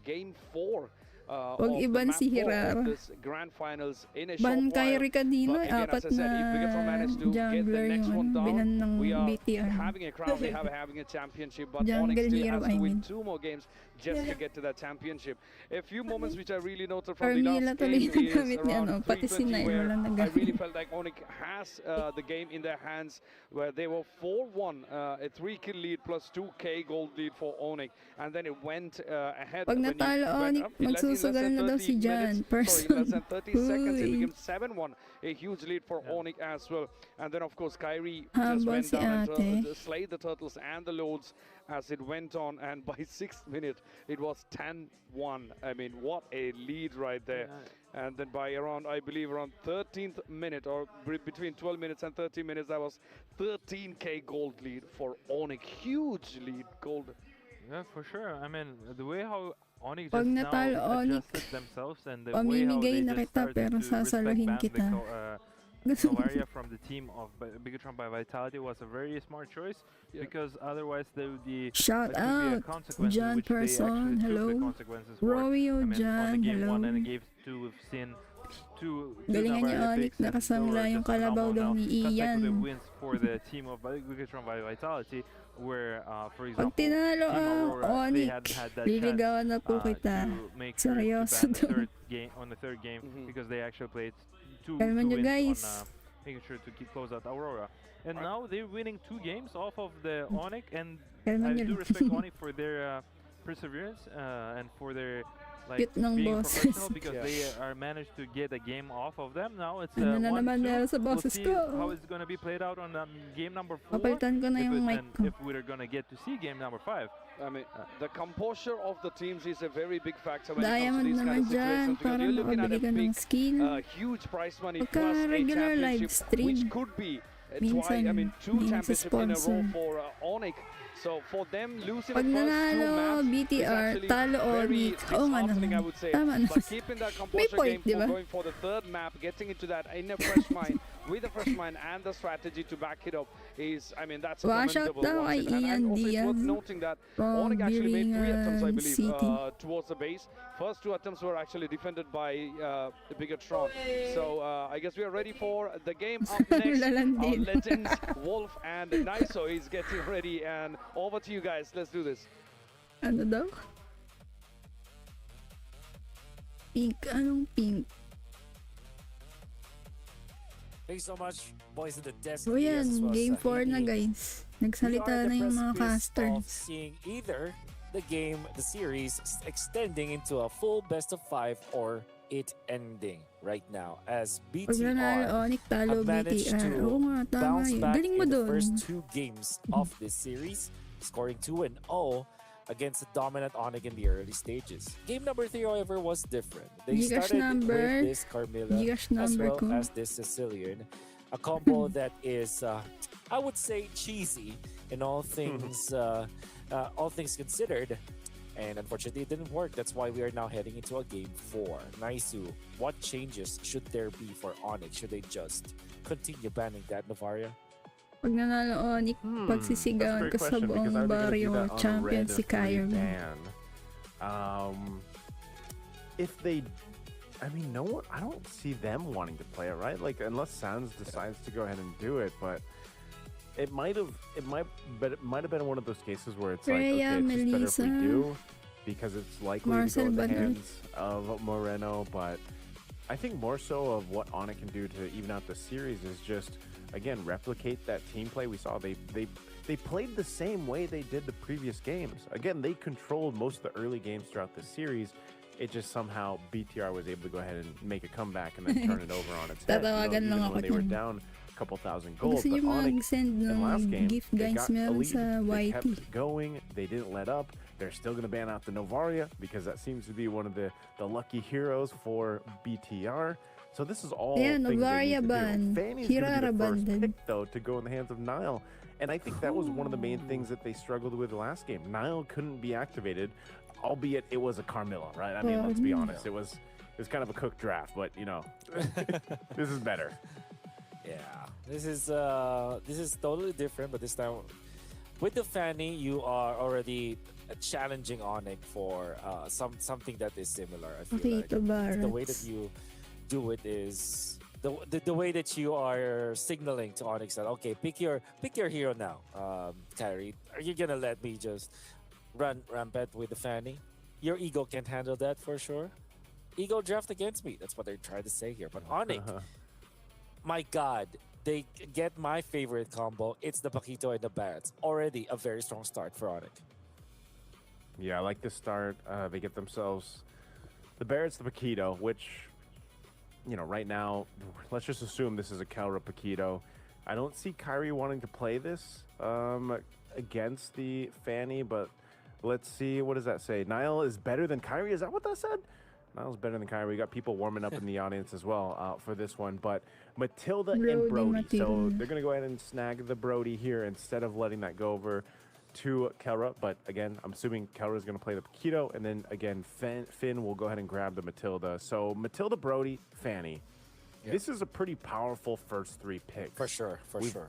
game 4 Wag of the iban map si 4 Hirara. of this grand finals in a Ban short kay while. Ricardino, But again, apat as I said, if Bigetron na managed to get the jungler next yung one ano, down, binan ng we are BTR. having a crown, we have having a championship, but Jungle ONIC still hero, has I to win mean. 2 more games just to get to that championship. A few moments which I really noted from the Carmilla last tuloy game is nagamit niya, around no? Pati si 3:20 Nair, where walang I nagamit. really felt like ONIC has the game in their hands, where they were 4-1, a 3-kill lead plus 2k gold lead for ONIC, and then it went ahead. Pag when you natalo went ONIC, up in less than magsusugal na daw 30 si Jan. minutes, sorry, in less than 30 seconds, it Uy. became 7-1, a huge lead for ONIC as well. And then, of course, Kyrie just Habang went si down and ate. slayed the turtles and the loads as it went on, and by 6th minute, it was 10-1. I mean, what a lead right there. And then by around, I believe, around 13th minute, or between 12 minutes and 13 minutes, that was 13k gold lead for ONIC. Huge lead, gold. Yeah, for sure. I mean, the way how ONIC Pag just natalo now ONIC, adjusted themselves and the way how pamimigay they na just kita started pero to respect sasaluhin ban kita. Novaria from the team of Bigetron by Vitality was a very smart choice because otherwise there would be Shout like, could be a out, consequence in John which they Person, actually took hello. the consequences for. Romeo, I mean, on John, the game hello. 1 and game 2 we've seen two Galingan niya Novaria ONIC, picks and nakasangla they were yung just kalabaw phenomenal daw now. ni Consecutive Ian. wins for the team of Bigetron by Vitality where for Pag example tinalo Team ang Aurora they ONIC, had that liligawan na chance po kita. to make sure to Seryoso ban the to. third game on the third game because they actually played two Kalman nyo, wins guys. on making sure to keep close out Aurora. And now they're winning 2 games off of the ONIC, and Kalman I nyo do lang. respect ONIC for their perseverance and for their like Cute ng being boses. professional because they are managed to get a game off of them. Now it's Ano na naman 1-2. meron sa We'll boses see ko. how it's gonna be played out on game number 4. Papalitan ko na yung mic ko. If we're gonna get to see game number 5. I mean, the composure of the teams is a very big factor when it comes to Diamond these kind naman of dyan, situations because para you're looking at a makabili ka ng big, skin. huge prize money Pagka plus a regular live championship, stream, which could be minsan I mean, 2 may championships in a row nagsisponsor. for ONIC. So for them, losing Pag the first two nanalo maps is BTR, actually talo very ONIC. Oo nga disheartening, I naman. would say. Tama But naman. keeping that May composure point, game di for ba? going for the third map, getting into that in a fresh mind, with a fresh mind and the strategy to back it up is, I mean, that's a Wash out commendable daw one. kay And Ian also it's worth Diaz noting that from ONIC actually made 3 attempts, I Biringan believe, City. towards the base. First 2 attempts were actually defended by the Bigetron. So I guess we are ready for the game up next. Our Lalandin. legends, Wolf and Niso is getting ready. And over to you guys. Let's do this. Ano daw? Pink. Anong pink? Thanks so much, boys in the desk. So yan, game 4 na guys. Nagsalita na yung mga casters. Seeing either the game, the series extending into a full best of 5 or it ending right now as Pag nanalo BTR ONIC, talo have managed BTR. Oo to nga, tama bounce yun. back Galing mo in the dun. first 2 games of this series, scoring 2-0 against the dominant ONIC in the early stages. Game number 3, however, was different. They Gcash started number. with this Carmilla Gcash as number well ko. as this Sicilian, a combo that is, I would say, cheesy in all things considered. And unfortunately, it didn't work. That's why we are now heading into a game 4. Naisu, what changes should there be for ONIC? Should they just continue banning that Novaria? Pag nanalo ONIC, pagsisigawan ko sa buong baryo, champion si Kyrie. If they, I mean, no one, I don't see them wanting to play it, right? Like, unless Sans decides to go ahead and do it, but it might have been one of those cases where it's Freya, like, okay, it's just better if we Melissa, do, because it's likely Marcel to go in the Banal. hands of Moreno, but I think more so of what ONIC can do to even out the series is just, again, replicate that team play we saw. They played the same way they did the previous games. Again, they controlled most of the early games throughout the series. It just somehow BTR was able to go ahead and make a comeback and then turn it over on its head. Tatawagan lang Even ako when they were dyan. down a couple thousand gold. Gusto But nyo ONIC mag-send in last ng game, gift they guys got a meron lead. sa They YT. kept going. They didn't let up. They're still going to ban out the Novaria because that seems to be one of the lucky heroes for BTR. So this is all Yeah, things they Novaria need to ban. do. Fanny's going to Hirara be the first ban din. pick, though, to go in the hands of Nile. And I think that was one of the main things that they struggled with the last game. Nile couldn't be activated, albeit it was a Carmilla, right? I mean, let's be honest. It was kind of a cooked draft, but, you know, this is better. Yeah, this is totally different, but this time with the Fanny, you are already challenging ONIC for something that is similar. I feel like the way that you do it is the way that you are signaling to ONIC that okay, pick your hero now, Kyrie. Are you gonna let me just run rampant with the Fanny? Your ego can't handle that for sure. Ego draft against me. That's what they're trying to say here. But ONIC, my God, they get my favorite combo. It's the Paquito and the Barretts. Already a very strong start for ONIC. Yeah, I like this start. They get themselves the Barretts, the Paquito, which, you know, right now, let's just assume this is a Kelra Paquito. I don't see Kyrie wanting to play this against the Fanny, but let's see. What does that say? Nile is better than Kyrie? Is that what that said? Nile's better than Kyrie. We got people warming up in the audience as well for this one. But Matilda and Brody. So they're going to go ahead and snag the Brody here instead of letting that go over to Kelra. But again, I'm assuming Kelra is going to play the Paquito. And then again, Finn will go ahead and grab the Matilda. So Matilda, Brody, Fanny. Yep. This is a pretty powerful first 3 picks. For sure,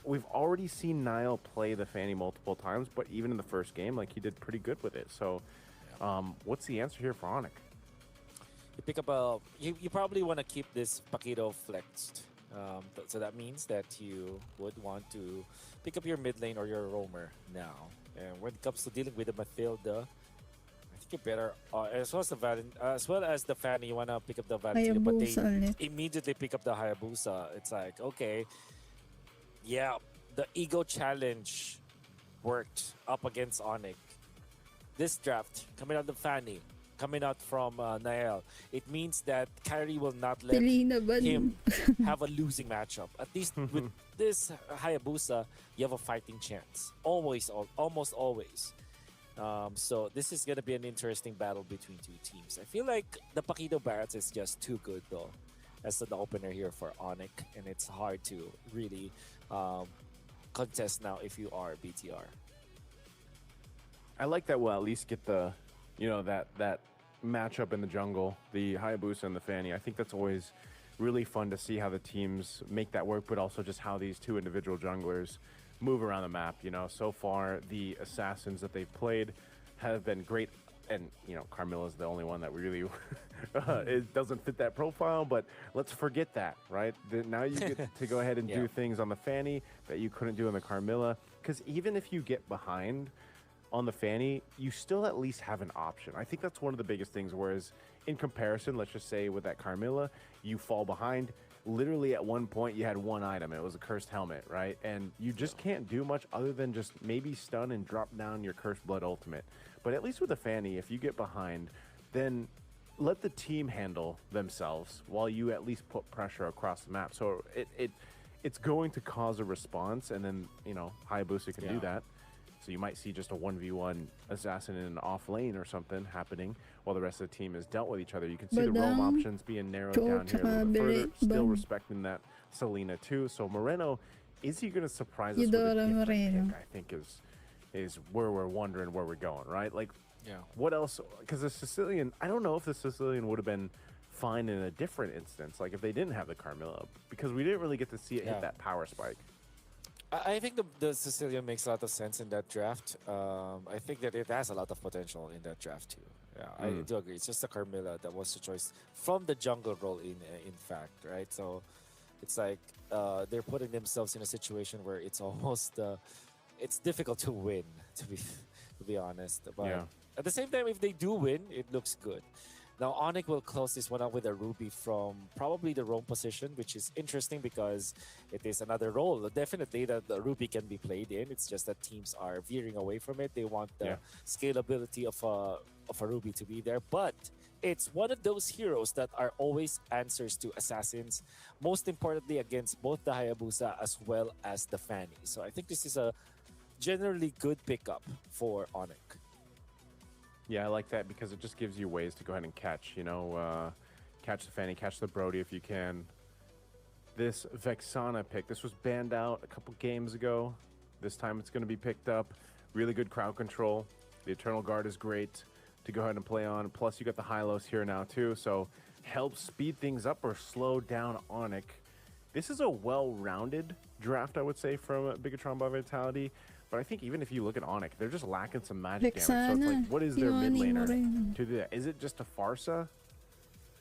We've already seen Nile play the Fanny multiple times, but even in the first game, like, he did pretty good with it. So what's the answer here for ONIC? You pick up you probably want to keep this Paquito flexed. So that means that you would want to pick up your mid lane or your roamer now. And when it comes to dealing with the Matilda, I think you're better as well as the Fanny. You want to pick up the Valentina, but they immediately pick up the Hayabusa. It's like, okay, yeah, the ego challenge worked up against ONIC. This draft coming out of the Fanny, coming out from Nael, it means that Kyrie will not let him have a losing matchup. At least with this Hayabusa, you have a fighting chance. Almost always. So this is going to be an interesting battle between 2 teams. I feel like the Paquito Barretts is just too good, though, as the opener here for ONIC. And it's hard to really contest now if you are BTR. I like that we'll at least get the, that matchup in the jungle, the Hayabusa and the Fanny. I think that's always really fun to see how the teams make that work, but also just how these two individual junglers move around the map. So far the assassins that they've played have been great, and Carmilla's the only one that really it doesn't fit that profile, but let's forget that, right? Now you get to go ahead and do things on the Fanny that you couldn't do on the Carmilla, because even if you get behind on the Fanny, you still at least have an option. I think that's one of the biggest things, whereas in comparison, let's just say with that Carmilla, you fall behind. Literally at one point you had one item, it was a cursed helmet, right? And you just can't do much other than just maybe stun and drop down your cursed blood ultimate. But at least with the Fanny, if you get behind, then let the team handle themselves while you at least put pressure across the map. So it's going to cause a response, and then Hayabusa can do that. So you might see just a 1v1 assassin in an off lane or something happening while the rest of the team is dealt with each other. You can see the roam options being narrowed down here a little bit further, still respecting that Selena too. So Moreno, is he going to surprise us with a different pick, I think is where we're wondering where we're going, right? Like, what else? Because the Sicilian, I don't know if the Sicilian would have been fine in a different instance, like if they didn't have the Carmilla, because we didn't really get to see it hit that power spike. I think the Sicilian makes a lot of sense in that draft. I think that it has a lot of potential in that draft too. Yeah, I do agree. It's just the Carmilla that was the choice from the jungle role in fact, right? So it's like they're putting themselves in a situation where it's almost it's difficult to win, to be honest. But at the same time, if they do win, it looks good. Now, ONIC will close this one out with a Ruby from probably the roam position, which is interesting because it is another role. Definitely that the Ruby can be played in. It's just that teams are veering away from it. They want the scalability of a Ruby to be there. But it's one of those heroes that are always answers to assassins, most importantly against both the Hayabusa as well as the Fanny. So I think this is a generally good pickup for ONIC. Yeah, I like that because it just gives you ways to go ahead and catch, catch the Fanny, catch the Brody if you can. This Vexana pick, this was banned out a couple games ago. This time it's going to be picked up. Really good crowd control. The Eternal Guard is great to go ahead and play on. Plus you got the Hylos here now too, so help speed things up or slow down ONIC. This is a well-rounded draft, I would say, from Bigetron by Vitality. But I think even if you look at ONIC, they're just lacking some magic damage. So it's like, what is their mid laner to do that? Is it just a Farsa?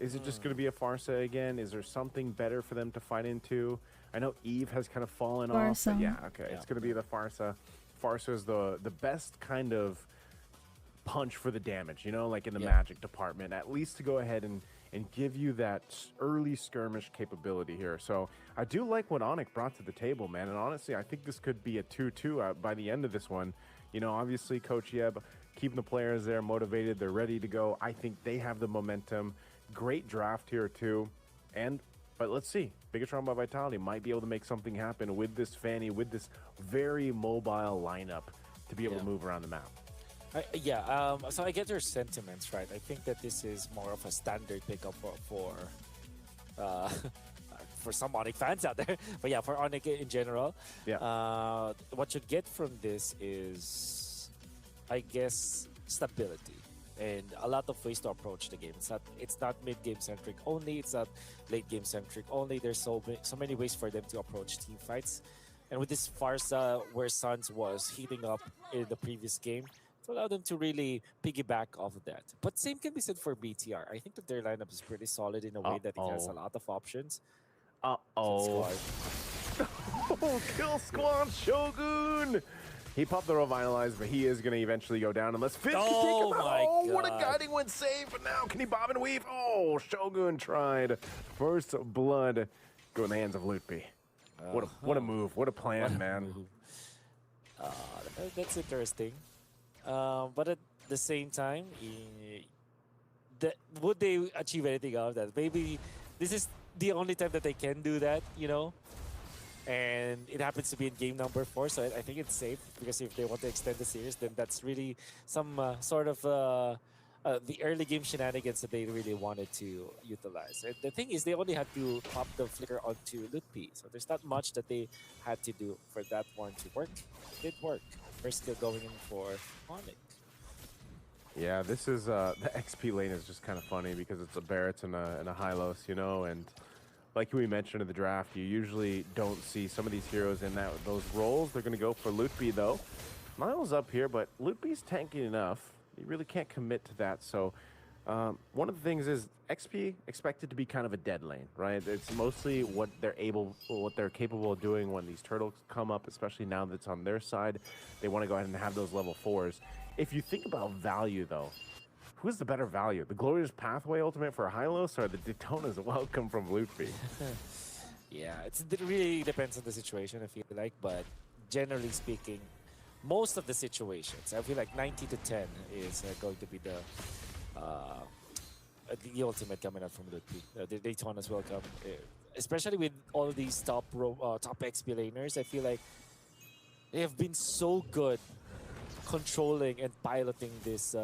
Is it just going to be a Farsa again? Is there something better for them to fight into? I know Eve has kind of fallen off. But yeah, okay. It's going to be the Farsa. Farsa is the best kind of punch for the damage, like in the magic department, at least to go ahead and give you that early skirmish capability here. So I do like what ONIC brought to the table, man. And honestly, I think this could be a 2-2 by the end of this one. Obviously, Coach Yeb keeping the players there motivated. They're ready to go. I think they have the momentum. Great draft here, too. But let's see. Bigetron by Vitality might be able to make something happen with this Fanny, with this very mobile lineup to be able to move around the map. So I get your sentiments, right? I think that this is more of a standard pickup for some ONIC fans out there. But yeah, for ONIC in general, what you get from this is, I guess, stability and a lot of ways to approach the game. It's not mid-game centric only. It's not late-game centric only. There's so many ways for them to approach team fights. And with this Farsa, where Suns was heating up in the previous game, to allow them to really piggyback off of that. But same can be said for BTR. I think that their lineup is pretty solid in a way that it has a lot of options. Kill Squad Shogun! He popped the Revitalize, but he is going to eventually go down unless Fizz can take him out. Oh, what a guiding wind save, but now can he bob and weave? Oh, Shogun tried. First blood go in the hands of Lutpi. What a move. What a plan, man. That's interesting. But at the same time, would they achieve anything out of that? Maybe this is the only time that they can do that, and it happens to be in game number 4, so I think it's safe, because if they want to extend the series, then that's really some sort of the early game shenanigans that they really wanted to utilize. And the thing is, they only had to pop the flicker onto Lutpi, so there's not much that they had to do for that one to work. It did work. First skill going in for ONIC. Yeah, this is the XP lane is just kind of funny because it's a Barrett and a Hylos, you know, and like we mentioned in the draft, you usually don't see some of these heroes in those roles. They're going to go for Lutby though. Niall's up here, but Lutby's tanking enough. You really can't commit to that. So one of the things is XP expected to be kind of a dead lane, right? It's mostly what they're capable of doing when these turtles come up, especially now that's on their side. They want to go ahead and have those level 4s. If you think about value, though, who's the better value? The Glorious Pathway ultimate for Hylos or the Daytona's Welcome from Lutby? Yeah, it really depends on the situation, I feel like, but generally speaking, most of the situations, I feel like 90 to 10 is going to be the ultimate coming out from Lutby. The Daytona's Welcome, especially with all these top XP laners, I feel like they have been so good controlling and piloting this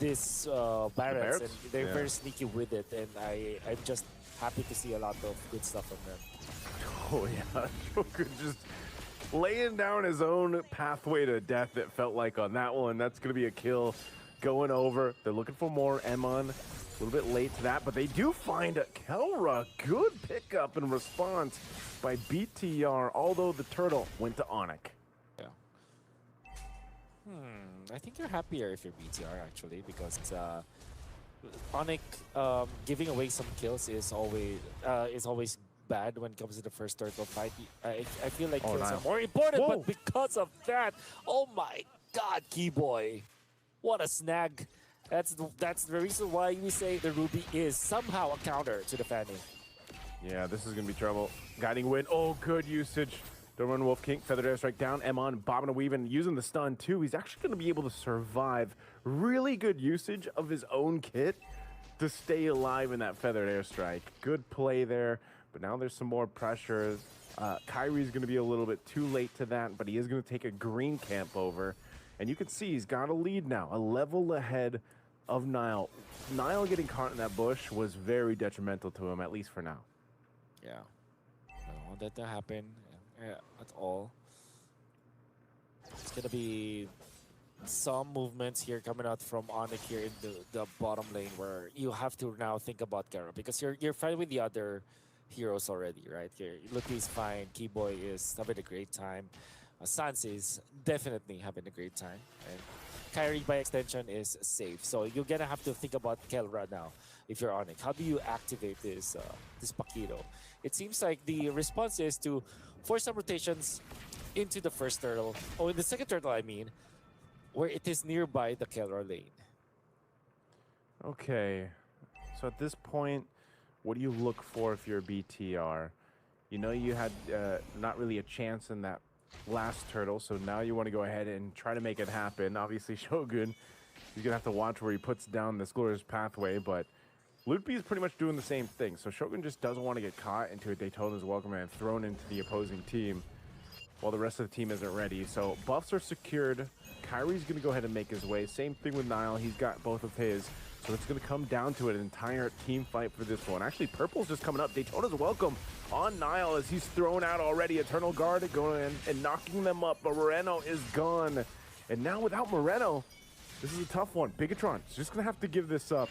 Barretts, and they're very sneaky with it, and I'm just happy to see a lot of good stuff from them. Oh yeah, Shogun just laying down his own pathway to death, it felt like, on that one. That's going to be a kill going over. They're looking for more. Emon, a little bit late to that, but they do find a Kelra. Good pickup and response by BTR, although the turtle went to ONIC. Yeah. I think you're happier if you're BTR, actually, because ONIC giving away some kills is always bad when it comes to the first turtle fight. I feel like kills are more important, but because of that, oh my god, Keyboy. What a snag. That's the reason why we say the Ruby is somehow a counter to the Fanny. Yeah, this is going to be trouble. Guiding Wind. Oh, good usage. Don't run Wolf King. Feathered Airstrike down. Emon bobbing and weaving, using the stun too. He's actually going to be able to survive. Really good usage of his own kit to stay alive in that Feathered Airstrike. Good play there, but now there's some more pressure. Kyrie's going to be a little bit too late to that, but he is going to take a green camp over. And you can see he's got a lead now, a level ahead of Niall. Niall getting caught in that bush was very detrimental to him, at least for now. Yeah. I don't want that to happen at all. It's going to be some movements here coming out from ONIC here in the bottom lane, where you have to now think about Kara, because you're fine with the other heroes already, right? Luffy's fine, Keyboy is having a great time. Sans is definitely having a great time, and Kyrie by extension is safe. So you're gonna have to think about Kelra now if you're ONIC. How do you activate this Paquito? It seems like the response is to force some rotations into the first turtle, or in the second turtle, I mean, where it is nearby the Kelra lane. Okay, so at this point, what do you look for if you're a BTR? You know you had not really a chance in that last turtle, so now you want to go ahead and try to make it happen. Obviously, Shogun, he's going to have to watch where he puts down this Glorious Pathway, but Lutby is pretty much doing the same thing. So Shogun just doesn't want to get caught into a Daytona's Welcome and thrown into the opposing team while the rest of the team isn't ready. So buffs are secured. Kyrie's going to go ahead and make his way. Same thing with Niall. He's got both of his. So it's going to come down to an entire team fight for this one. Actually, Purple's just coming up. Daytona's Welcome on Niall as he's thrown out already. Eternal Guard going in and knocking them up, but Moreno is gone. And now without Moreno, this is a tough one. Bigetron is just going to have to give this up.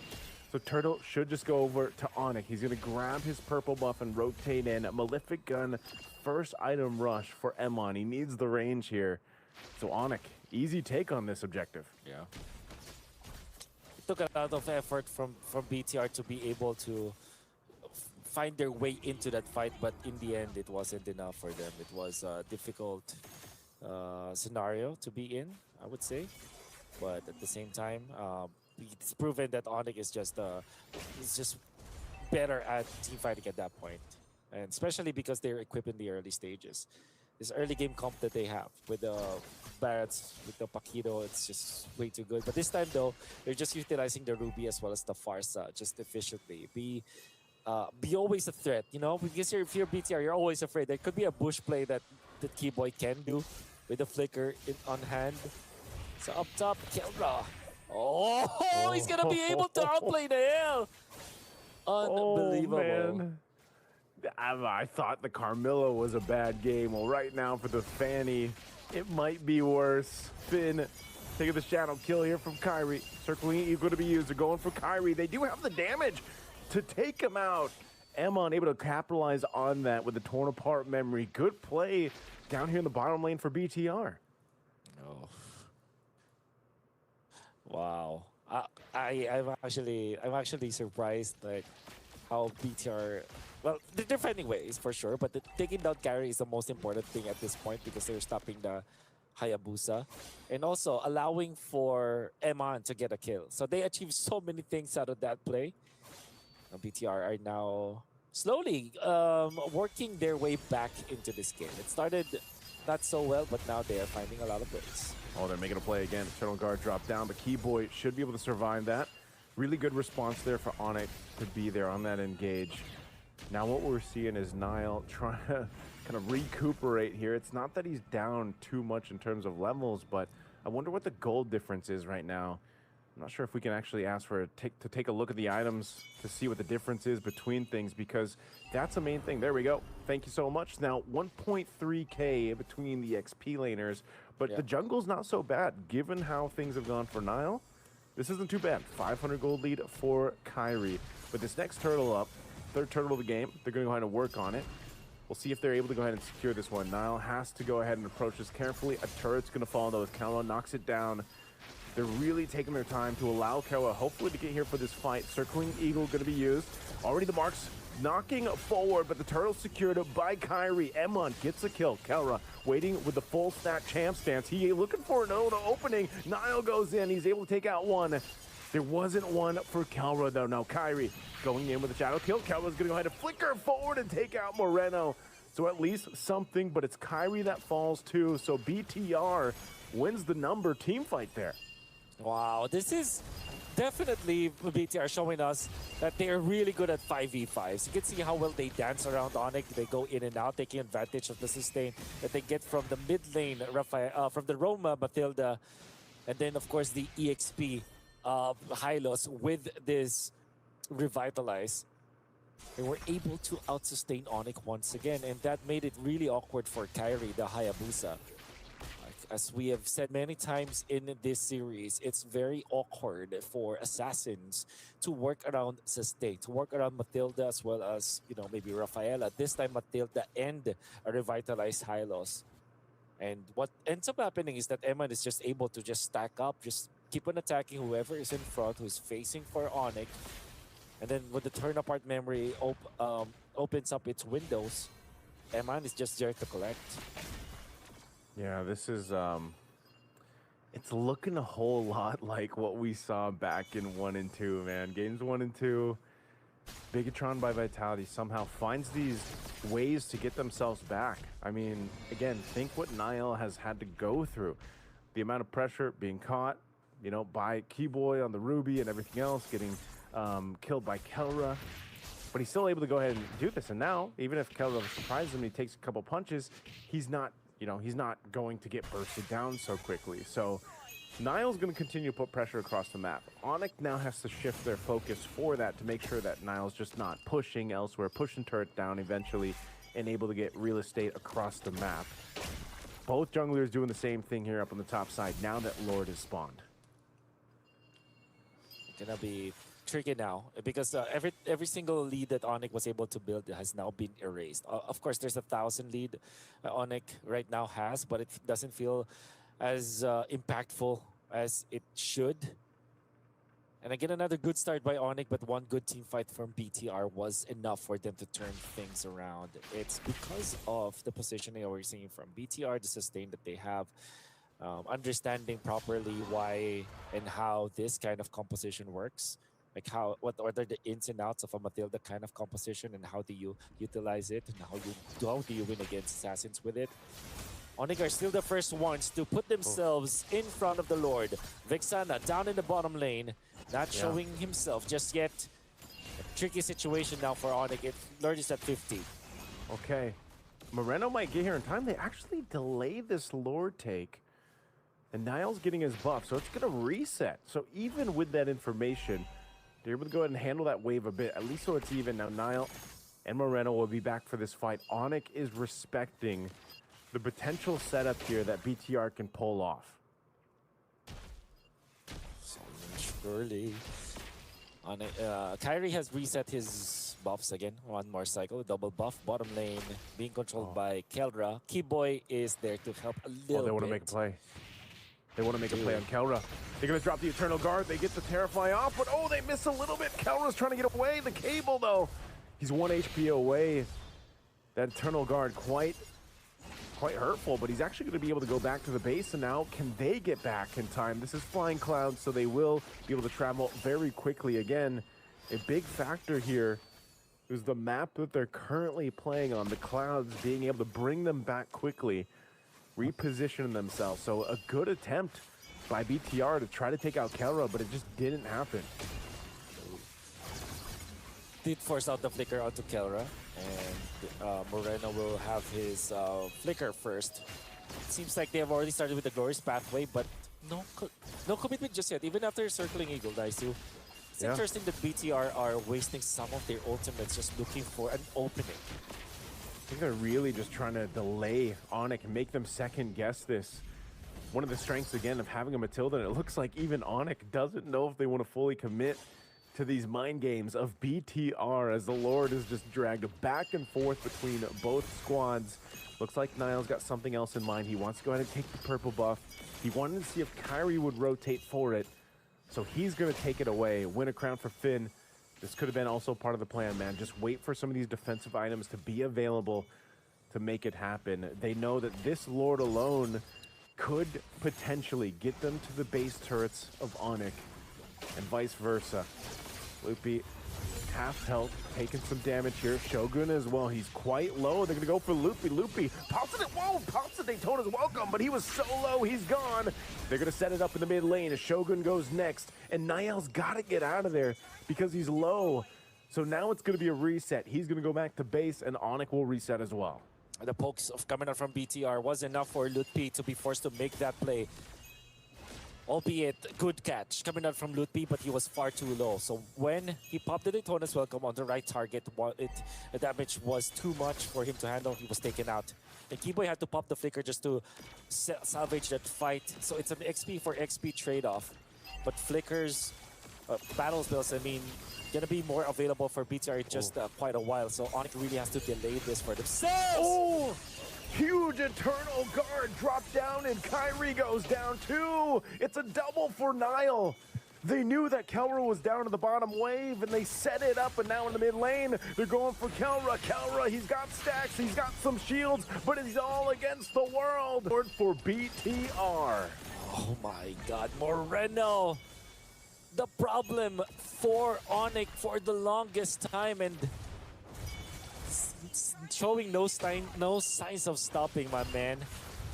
So Turtle should just go over to ONIC. He's going to grab his purple buff and rotate in. Malefic Gun, first item rush for Emon. He needs the range here. So ONIC, easy take on this objective. Yeah. It took a lot of effort from BTR to be able to find their way into that fight, but in the end, it wasn't enough for them. It was a difficult scenario to be in, I would say. But at the same time, it's proven that ONIC is just better at team fighting at that point, and especially because they're equipped in the early stages. This early game comp that they have with the Barretts, with the Paquito, it's just way too good. But this time though, they're just utilizing the Ruby as well as the Farsa just efficiently. Be always a threat, you know, because if you're BTR, you're always afraid. There could be a bush play that Keyboy can do with the flicker on hand. So up top, Kelra. Oh, he's gonna be able to outplay the hell. Unbelievable. Oh, man. I thought the Carmilla was a bad game. Well, right now for the Fanny, it might be worse. Finn Taking the shadow kill here from Kyrie. Circling eagle to be used. They're going for Kyrie. They do have the damage to take him out. Emma unable to capitalize on that with the torn apart memory. Good play down here in the bottom lane for BTR. Oh. Wow. I'm actually surprised like how BTR, well, they're finding ways for sure, but taking down carry is the most important thing at this point because they're stopping the Hayabusa and also allowing for Eman to get a kill. So they achieved so many things out of that play. BTR are now slowly working their way back into this game. It started not so well, but now they are finding a lot of ways. Oh, they're making a play again. Eternal Guard dropped down, but Keyboy should be able to survive that. Really good response there for ONIC to be there on that engage. Now what we're seeing is Nile trying to kind of recuperate here. It's not that he's down too much in terms of levels, but I wonder what the gold difference is right now. I'm not sure if we can actually ask for to take a look at the items to see what the difference is between things, because that's the main thing. There we go. Thank you so much. Now 1.3K between the XP laners, but the jungle's not so bad given how things have gone for Nile. This isn't too bad. 500 gold lead for Kyrie. But this next turtle up, third turtle of the game, they're going to go ahead and work on it. We'll see if they're able to go ahead and secure this one. Nile has to go ahead and approach this carefully. A turret's going to fall though as Kalma knocks it down. They're really taking their time to allow Kawa hopefully to get here for this fight. Circling Eagle going to be used. Already the marks knocking forward, but the turtle secured by Kyrie. Emon gets a kill. Kelra waiting with the full stack champ stance. He looking for an opening. Nile goes in. He's able to take out one. There wasn't one for Kelra though. Now Kyrie going in with a shadow kill. Kelra's going to go ahead and flicker forward and take out Moreno. So at least something, but it's Kyrie that falls too. So BTR wins the number team fight there. Wow, this is definitely BTR showing us that they are really good at 5v5s. You can see how well they dance around ONIC. They go in and out, taking advantage of the sustain that they get from the mid lane, from the Roma, Matilda, and then of course the EXP of Hylos with this Revitalize. They were able to out-sustain ONIC once again, and that made it really awkward for Kyrie, the Hayabusa. As we have said many times in this series, it's very awkward for assassins to work around sustain, to work around Matilda as well as, you know, maybe Rafaela. This time Matilda and a revitalized Hylos. And what ends up happening is that Eman is just able to just stack up, just keep on attacking whoever is in front, who's facing for ONIC. And then when the turn apart memory opens up its windows, Eman is just there to collect. Yeah, this is, it's looking a whole lot like what we saw back in 1 and 2, man. Games 1 and 2, Bigetron by Vitality somehow finds these ways to get themselves back. I mean, again, think what Nile has had to go through. The amount of pressure being caught, you know, by Keyboy on the Ruby and everything else, getting killed by Kelra. But he's still able to go ahead and do this. And now, even if Kelra surprises him, he takes a couple punches, he's not, you know, he's not going to get bursted down so quickly. So Nile's going to continue to put pressure across the map. ONIC now has to shift their focus for that to make sure that Nile's just not pushing elsewhere, pushing turret down eventually, and able to get real estate across the map. Both junglers doing the same thing here up on the top side now that Lord has spawned. Gonna be tricky now because every single lead that ONIC was able to build has now been erased. Of course, there's 1,000 lead ONIC right now has, but it doesn't feel as impactful as it should. And again, another good start by ONIC, but one good team fight from BTR was enough for them to turn things around. It's because of the positioning we're seeing from BTR, the sustain that they have, understanding properly why and how this kind of composition works. Like what are the ins and outs of a Matilda kind of composition and how do you utilize it and how do you win against assassins with it? ONIC are still the first ones to put themselves in front of the Lord. Vexana down in the bottom lane, not showing himself just yet. A tricky situation now for ONIC. Lord is at 50. Okay. Moreno might get here in time. They actually delay this Lord take. And Nile's getting his buff, so it's going to reset. So even with that information, they're able to go ahead and handle that wave a bit, at least so it's even. Now Nile and Moreno will be back for this fight. ONIC is respecting the potential setup here that BTR can pull off. Surely. Kyrie has reset his buffs again. One more cycle. Double buff. Bottom lane being controlled by Kelra. Keyboy is there to help a little bit. They want to make a play. They want to make a play on Kelra. They're going to drop the Eternal Guard. They get the Terrify off, but oh, they miss a little bit. Kelra's trying to get away. The cable, though. He's 1 HP away. That Eternal Guard quite hurtful, but he's actually going to be able to go back to the base, and now can they get back in time? This is Flying Clouds, so they will be able to travel very quickly. Again, a big factor here is the map that they're currently playing on, the Clouds being able to bring them back quickly, reposition themselves. So a good attempt by BTR to try to take out Kelra, but it just didn't happen. Did force out the flicker onto Kelra, and Moreno will have his flicker first. It seems like they have already started with the Glorious Pathway, but no commitment just yet, even after circling Eagle Daisu. It's interesting that BTR are wasting some of their ultimates just looking for an opening. I think they're really just trying to delay ONIC and make them second guess this. One of the strengths, again, of having a Matilda, and it looks like even ONIC doesn't know if they want to fully commit to these mind games of BTR as the Lord is just dragged back and forth between both squads. Looks like Niall's got something else in mind. He wants to go ahead and take the purple buff. He wanted to see if Kyrie would rotate for it. So he's going to take it away, win a crown for Finn. This could have been also part of the plan, man. Just wait for some of these defensive items to be available to make it happen. They know that this Lord alone could potentially get them to the base turrets of ONIC and vice versa. Loopy, half health, taking some damage here. Shogun as well, he's quite low. They're gonna go for Loopy. Loopy pops it, whoa, pops it, Daytona's welcome, but he was so low, he's gone. They're gonna set it up in the mid lane as Shogun goes next, and Niall's gotta get out of there because he's low. So now it's gonna be a reset. He's gonna go back to base, and ONIC will reset as well. The pokes of coming out from BTR was enough for Lutpi to be forced to make that play. Albeit good catch coming out from Lutpi, but he was far too low. So when he popped the Daytona's welcome on the right target, the damage was too much for him to handle. He was taken out. And Keyboy had to pop the flicker just to salvage that fight. So it's an XP for XP trade-off. But flickers, battle spells, I mean, gonna be more available for BTR in just quite a while. So ONIC really has to delay this for themselves. Oh! Huge Eternal Guard dropped down, and Kyrie goes down too. It's a double for Niall. They knew that Kelra was down to the bottom wave, and they set it up, and now in the mid lane, they're going for Kelra. Kelra, he's got stacks, he's got some shields, but he's all against the world. For BTR. Oh my god, Moreno. The problem for ONIC for the longest time, and showing no signs of stopping, my man.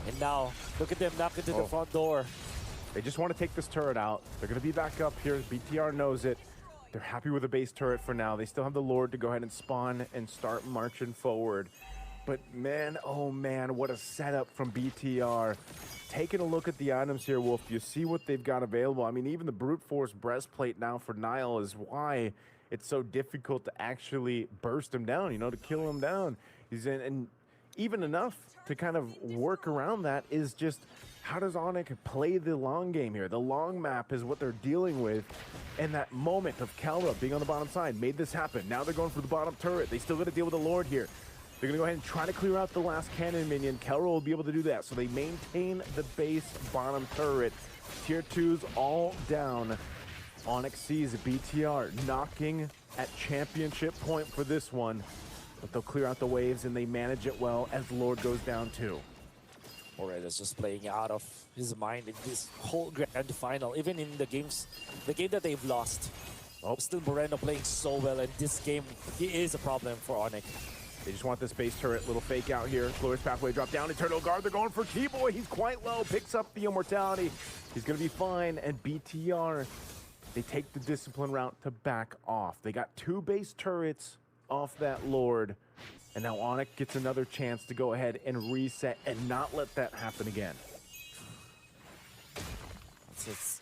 And now, look at them knock into the front door. They just want to take this turret out. They're going to be back up here. BTR knows it. They're happy with the base turret for now. They still have the Lord to go ahead and spawn and start marching forward. But man, oh man, what a setup from BTR. Taking a look at the items here, Wolf, you see what they've got available. I mean, even the Brute Force breastplate now for Niall is why it's so difficult to actually burst him down, you know, to kill him down. He's in, and even enough to kind of work around that is just, how does ONIC play the long game here? The long map is what they're dealing with, and that moment of Kelra being on the bottom side made this happen. Now they're going for the bottom turret. They still got to deal with the Lord here. They're gonna go ahead and try to clear out the last cannon minion. Kelra will be able to do that, so they maintain the base bottom turret. Tier 2's all down. ONIC sees BTR knocking at championship point for this one, but they'll clear out the waves and they manage it well as Lord goes down too. Moreno's just playing out of his mind in this whole grand final, even in the game that they've lost. Still Moreno playing so well, and this game, he is a problem for ONIC. They just want this base turret, little fake out here. Glorious Pathway drop down, Eternal Guard, they're going for Keyboy, he's quite low, picks up the Immortality. He's gonna be fine, and BTR, they take the discipline route to back off. They got 2 base turrets off that Lord, and now ONIC gets another chance to go ahead and reset and not let that happen again. It's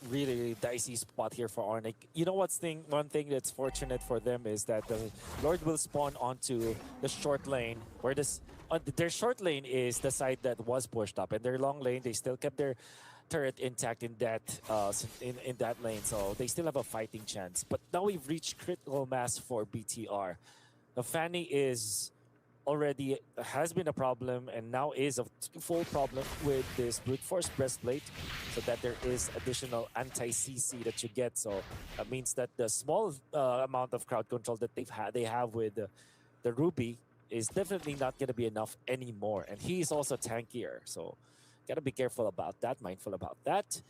really dicey spot here for ONIC. You know what's one thing that's fortunate for them is that the Lord will spawn onto the short lane, where their short lane is the side that was pushed up, and their long lane, they still kept their turret intact in that in that lane, so they still have a fighting chance. But now we've reached critical mass for BTR. The Fanny is already has been a problem and now is a full problem with this brute force breastplate, so that there is additional anti-CC that you get. So that means that the small amount of crowd control that they have with the Ruby is definitely not going to be enough anymore. And he is also tankier, so gotta be careful about that, mindful about that.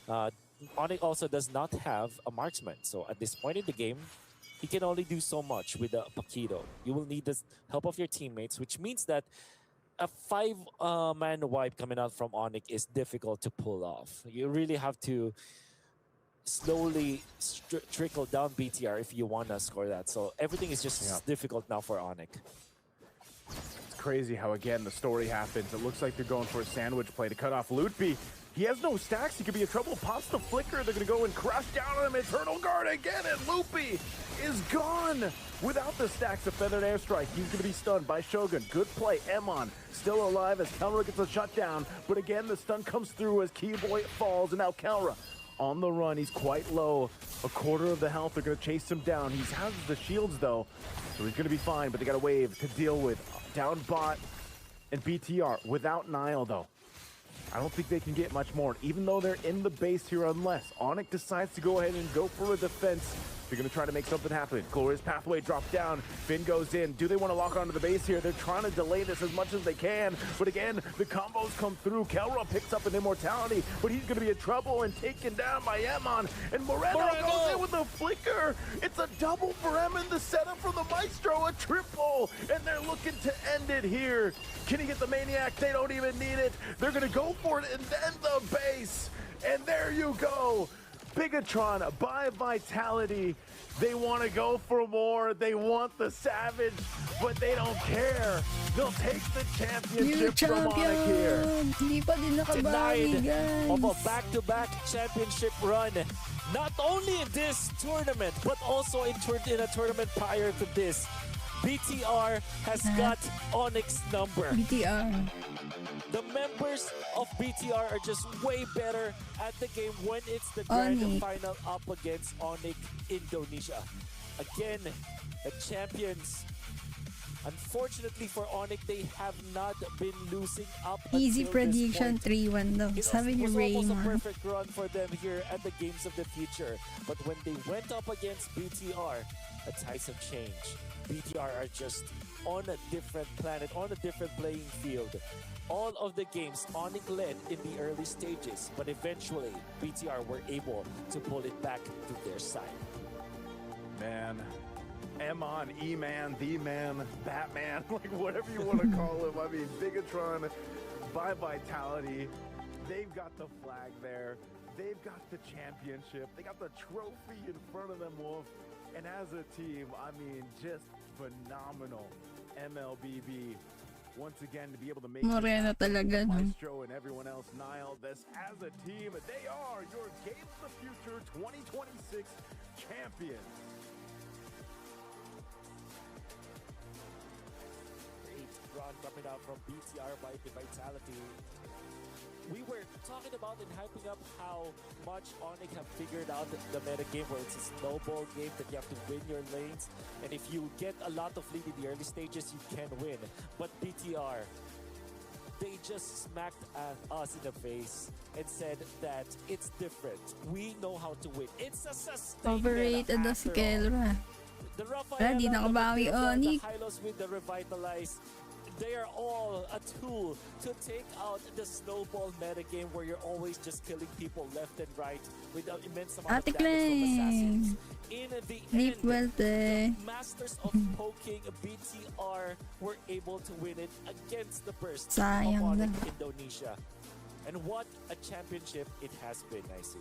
ONIC also does not have a marksman, so at this point in the game, he can only do so much with a Paquito. You will need the help of your teammates, which means that a 5-man wipe coming out from ONIC is difficult to pull off. You really have to slowly trickle down BTR if you want to score that. So everything is just difficult now for ONIC. It's crazy how, again, the story happens. It looks like they're going for a sandwich play to cut off Lutby. He has no stacks. He could be in trouble. Pops the flicker. They're going to go and crash down on him. Eternal Guard again, and Loopy is gone. Without the stacks of Feathered Airstrike, he's going to be stunned by Shogun. Good play. Emon still alive as Kelra gets a shutdown. But again, the stun comes through as Keyboy falls, and now Kelra on the run. He's quite low. A quarter of the health. They're going to chase him down. He has the shields, though, so he's going to be fine. But they got a wave to deal with. Down bot and BTR without Nile, though. I don't think they can get much more, even though they're in the base here, unless ONIC decides to go ahead and go for a defense. They're going to try to make something happen. Glorious pathway drops down. Finn goes in. Do they want to lock onto the base here? They're trying to delay this as much as they can. But again, the combos come through. Kelra picks up an immortality, but he's going to be in trouble and taken down by Emon. And Moreno goes in with a flicker. It's a double for Emon. The setup from the Maestro, a triple. And they're looking to end it here. Can he get the Maniac? They don't even need it. They're going to go for it and then the base. And there you go. Bigetron by Vitality. They want to go for more. They want the Savage, but they don't care. They'll take the championship from ONIC here. Hindi pa din nakabali, guys. Of a back-to-back championship run. Not only in this tournament, but also in a tournament prior to this. BTR has got ONIC's number. BTR. The members of BTR are just way better at the game when it's the grand final up against ONIC Indonesia. Again, the champions. Unfortunately for ONIC, they have not been losing up Easy until prediction, this point. 3-1 though. It was almost a perfect run for them here at the Games of the Future. But when they went up against BTR, the tides have changed. BTR are just on a different planet, on a different playing field. All of the games, ONIC led in the early stages, but eventually BTR were able to pull it back to their side. Man, Emon, E-Man, The-Man, Batman, like whatever you want to call him. I mean, Bigetron by Vitality. They've got the flag there. They've got the championship. They got the trophy in front of them, Wolf. And as a team, I mean, just phenomenal. MLBB. Once again, to be able to make Moreno talaga, no? Maestro and everyone else, Nile, this as a team, they are your Games of the Future 2026 champions. Great run coming out from BTR by the Vitality. We were talking about and hyping up how much ONIC have figured out the meta game where it's a snowball game that you have to win your lanes. And if you get a lot of lead in the early stages, you can win. But BTR, they just smacked us in the face and said that it's different. We know how to win. It's a sustained Overrated na si Kelra. The Wala, di nakabawi ONIC. The Hylos with the Revitalize. They are all a tool to take out the snowball metagame where you're always just killing people left and right with an immense amount of damage from assassins. In the end, the masters of poking BTR were able to win it against the burst of ONIC Indonesia. And what a championship it has been, I see.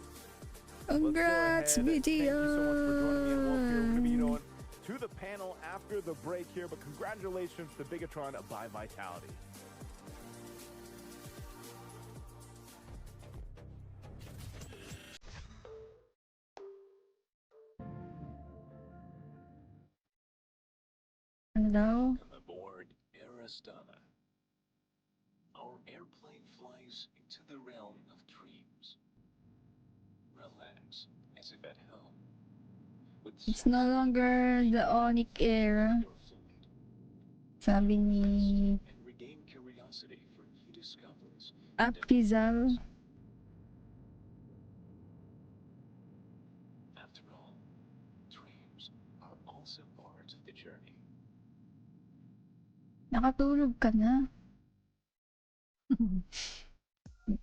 Congrats, BTR! Thank you so much for joining me, and Wolf here. We're going to be going to the panel after the break here, but congratulations to Bigetron by Vitality. Hello? Aboard Air Astana. Our airplane flies into the realm of dreams. flags as if at home. With It's no longer the ONIC era. Sabi ni and regain curiosity for new discoveries. Aprizal. After all, dreams are also part of the journey. Nakatulog ka na.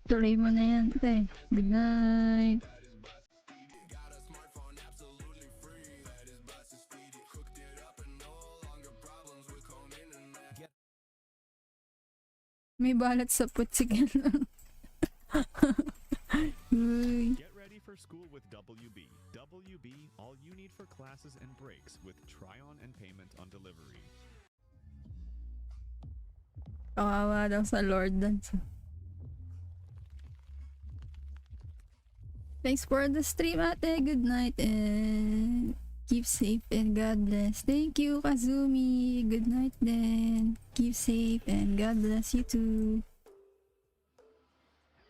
Tuloy mo na yan, te. Good night. May balat sa putsigan lang. Get ready for school with WB. WB, all you need for classes and breaks with try-on and payment on delivery. Kawawa daw sa Lord dance. Thanks for the stream, ate. Good night and keep safe and God bless. Thank you, Kazumi. Good night then. Keep safe and God bless you too.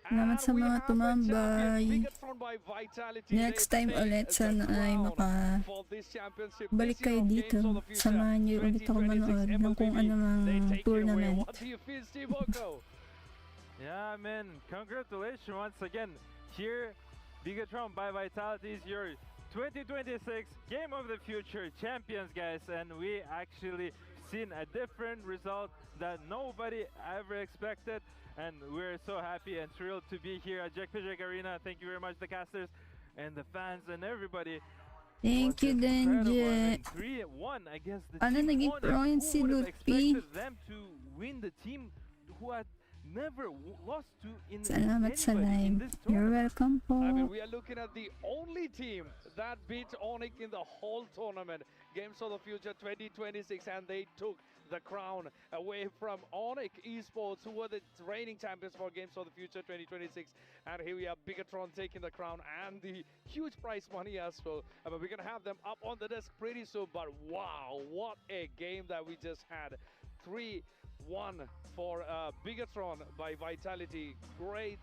Salamat sa mga tumambay. Next time ulit, sana ay balik kayo dito. Samahan niyo ulit ako manood ng kung anumang tournament. Yeah, man. Congratulations once again. Here, Bigetron by Vitality is your 2026 Game of the Future champions, guys. And we actually seen a different result that nobody ever expected. And we're so happy and thrilled to be here at Jack Pijak Arena. Thank you very much, the casters and the fans and everybody. Thank you, Denjet. 3-1 against the Ano team naging ONIC. point Who si would have Lutfi? expected them to win the team who had never lost to in Salamat sa anybody in live. this You're tournament? welcome po. I mean, we are looking at the only team that beat ONIC in the whole tournament. Games of the Future 2026, and they took the crown away from ONIC Esports, who were the reigning champions for Games of the Future 2026. And here we have Bigetron taking the crown and the huge prize money as well. But we're going to have them up on the desk pretty soon. But wow, what a game that we just had. 3-1 for Bigetron by Vitality. Great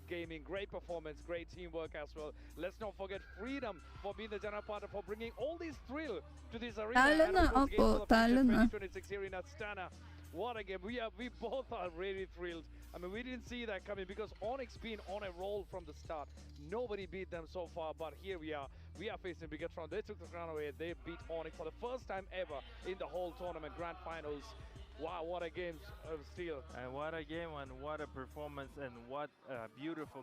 gaming, great performance, great teamwork as well. Let's not forget Freedom for being the general partner, for bringing all this thrill to this arena. Talo And na, of course, Games opo, of the talo Future na. 2026 here in Astana. What a game. We both are really thrilled. I mean, we didn't see that coming because ONIC's been on a roll from the start. Nobody beat them so far, but here we are. We are facing Bigetron. They took the crown away. They beat ONIC for the first time ever in the whole tournament, grand finals. Wow, what a game of steel. And what a game and what a performance and what a beautiful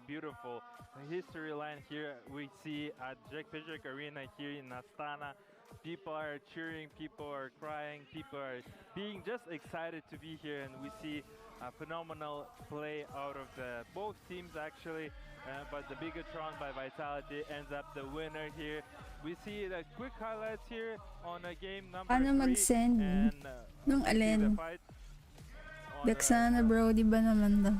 history line here we see at Jack Pijak Arena here in Astana. People are cheering, people are crying, people are being just excited to be here, and we see a phenomenal play out of the both teams actually, but the Bigetron by Vitality ends up the winner here. We see the quick highlights here on a game number 3 Paano mag-send and nung see the alin? fight on Daksana bro, di ba naman daw?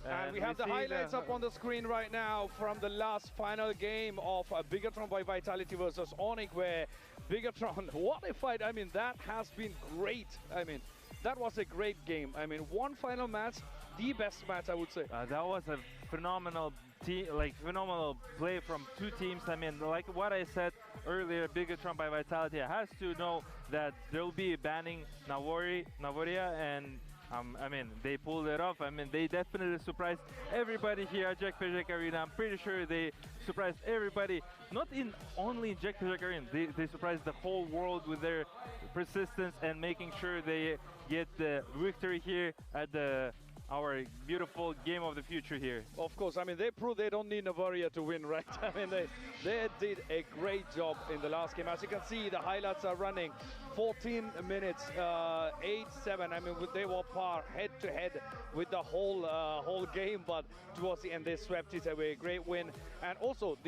And we have the highlights up on the screen right now from the last final game of Bigetron by Vitality versus ONIC, where Bigetron, what a fight. I mean, that has been great. I mean, that was a great game. I mean, one final match, the best match, I would say. that was a phenomenal phenomenal play from two teams. I mean, like what I said earlier, Bigetron by Vitality has to know that they'll be banning Navoria, and I mean, they pulled it off. I mean, they definitely surprised everybody here at Jack Pijak Arena. I'm pretty sure they surprised everybody, not in only Jack Pijak Arena, they surprised the whole world with their persistence and making sure they get the victory here at our beautiful Game of the Future here. Of course, I mean, they proved they don't need Navaria to win, right? I mean, they did a great job in the last game. As you can see, the highlights are running 14 minutes, 8-7. I mean, they were par head-to-head with the whole game, but towards the end, they swept it away. Great win. And also,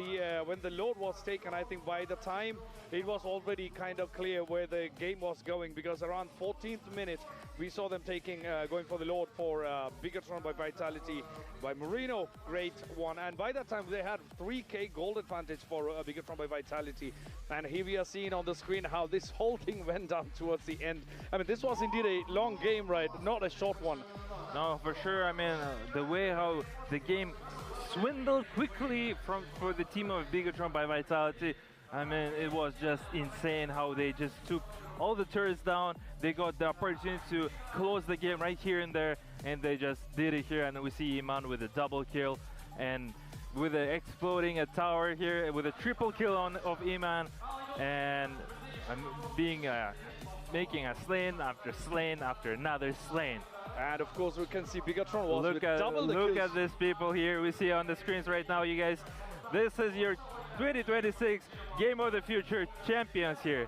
when the load was taken, I think by the time it was already kind of clear where the game was going, because around 14th minute, we saw them going for the load for Bigetron by Vitality by Marino. Great one. And by that time, they had 3K gold advantage for Bigetron by Vitality. And here we are seeing on the screen how this whole thing went down towards the end. I mean, this was indeed a long game, right? Not a short one. No, for sure. I mean, the way how the game swindled quickly for the team of Bigetron by Vitality. I mean, it was just insane how they just took all the turrets down. They got the opportunity to close the game right here and there, and they just did it here. And we see Iman with a double kill, and with a exploding a tower here, with a triple kill of Iman, and making a slain after another slain. And of course, we can see Bigetron was double the Look kills. at these people here. We see on the screens right now, you guys. This is your 2026 Game of the Future champions here.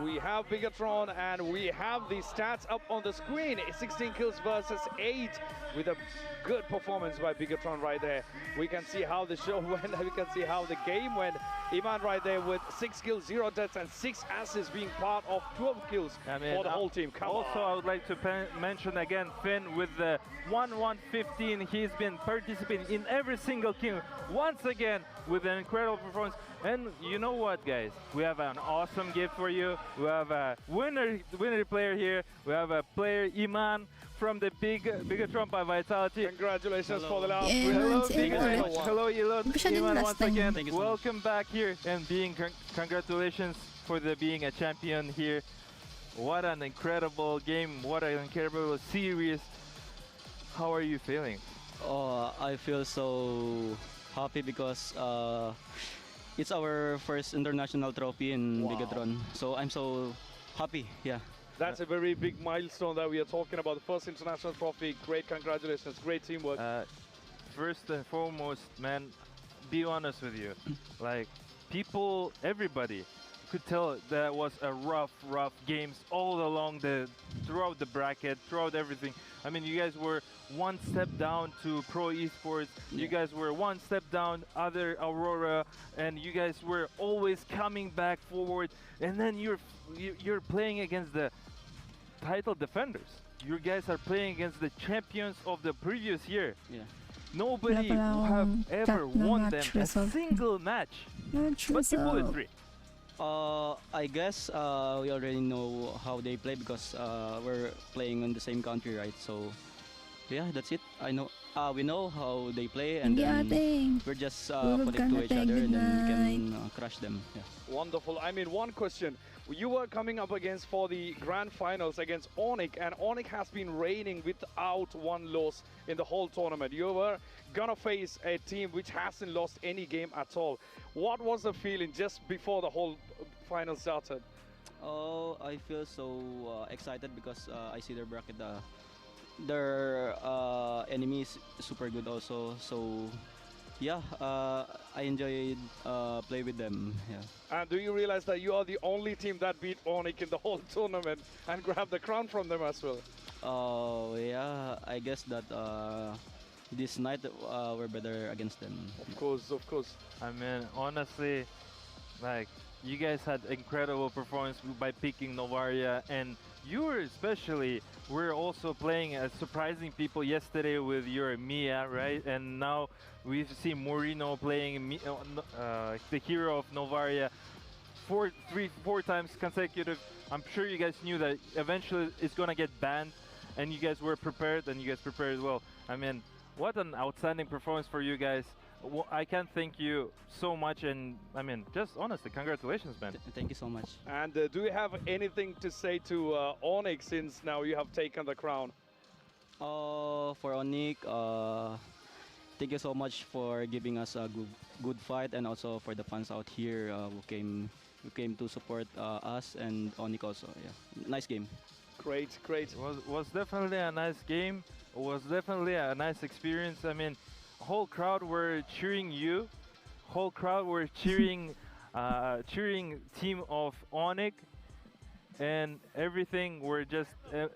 We have Bigetron and we have the stats up on the screen. 16 kills versus 8 with a good performance by Bigetron right there. We can see how the show went. We can see how the game went. Iman right there with 6 kills, 0 deaths and 6 assists being part of 12 kills for the whole team. I would like to mention again Finn with the 1-1-15. He's been participating in every single kill once again with an incredible performance. And you know what, guys? We have an awesome gift for you. We have a winner player here. We have a player Iman from the Bigetron by Vitality. Congratulations for the last. Hello, hello, Iman once again. Thank you so Welcome back here and congratulations for being a champion here. What an incredible game! What an incredible series! How are you feeling? Oh, I feel so happy because it's our first international trophy in Bigetron. So I'm so happy. Yeah. That's a very big milestone that we are talking about. The first international trophy. Great congratulations. Great teamwork. First and foremost, man, be honest with you. Like, people, everybody could tell that was a rough games all along throughout the bracket, throughout everything. I mean, you guys were one step down to Pro Esports. You guys were one step down other Aurora, and you guys were always coming back forward. And then you're playing against the title defenders. You guys are playing against the champions of the previous year. Yeah. Nobody have ever won them a single match. But you pulled 3. I guess we already know how they play because we're playing in the same country, right? So yeah, that's it. We know how they play, and then we're just put it to each other, and then we can crush them. Yeah. Wonderful. I mean, one question. You were coming up against for the grand finals against ONIC, and ONIC has been reigning without one loss in the whole tournament. You were gonna face a team which hasn't lost any game at all. What was the feeling just before the whole final started? Oh, I feel so excited because I see their bracket. Their enemy is super good also. So yeah, I enjoyed play with them. Yeah. And do you realize that you are the only team that beat ONIC in the whole tournament and grabbed the crown from them as well? Oh yeah, I guess that this night we're better against them. Of course, of course. I mean, honestly, like, you guys had incredible performance by picking Novaria, and you were also playing as surprising people yesterday with your Mia, right? And now we've seen Moreno playing the hero of Novaria four times consecutive. I'm sure you guys knew that eventually it's gonna get banned, and you guys were prepared, and you guys prepared well. I mean, what an outstanding performance for you guys. I can't thank you so much, and I mean, just honestly, congratulations, man. Thank you so much. And do you have anything to say to ONIC since now you have taken the crown? For ONIC, thank you so much for giving us a good fight, and also for the fans out here who came to support us and ONIC also. Yeah, nice game. Great, great. Was definitely a nice game. Was definitely a nice experience. I mean, whole crowd were cheering you. Whole crowd were cheering, cheering team of ONIC, and everything were just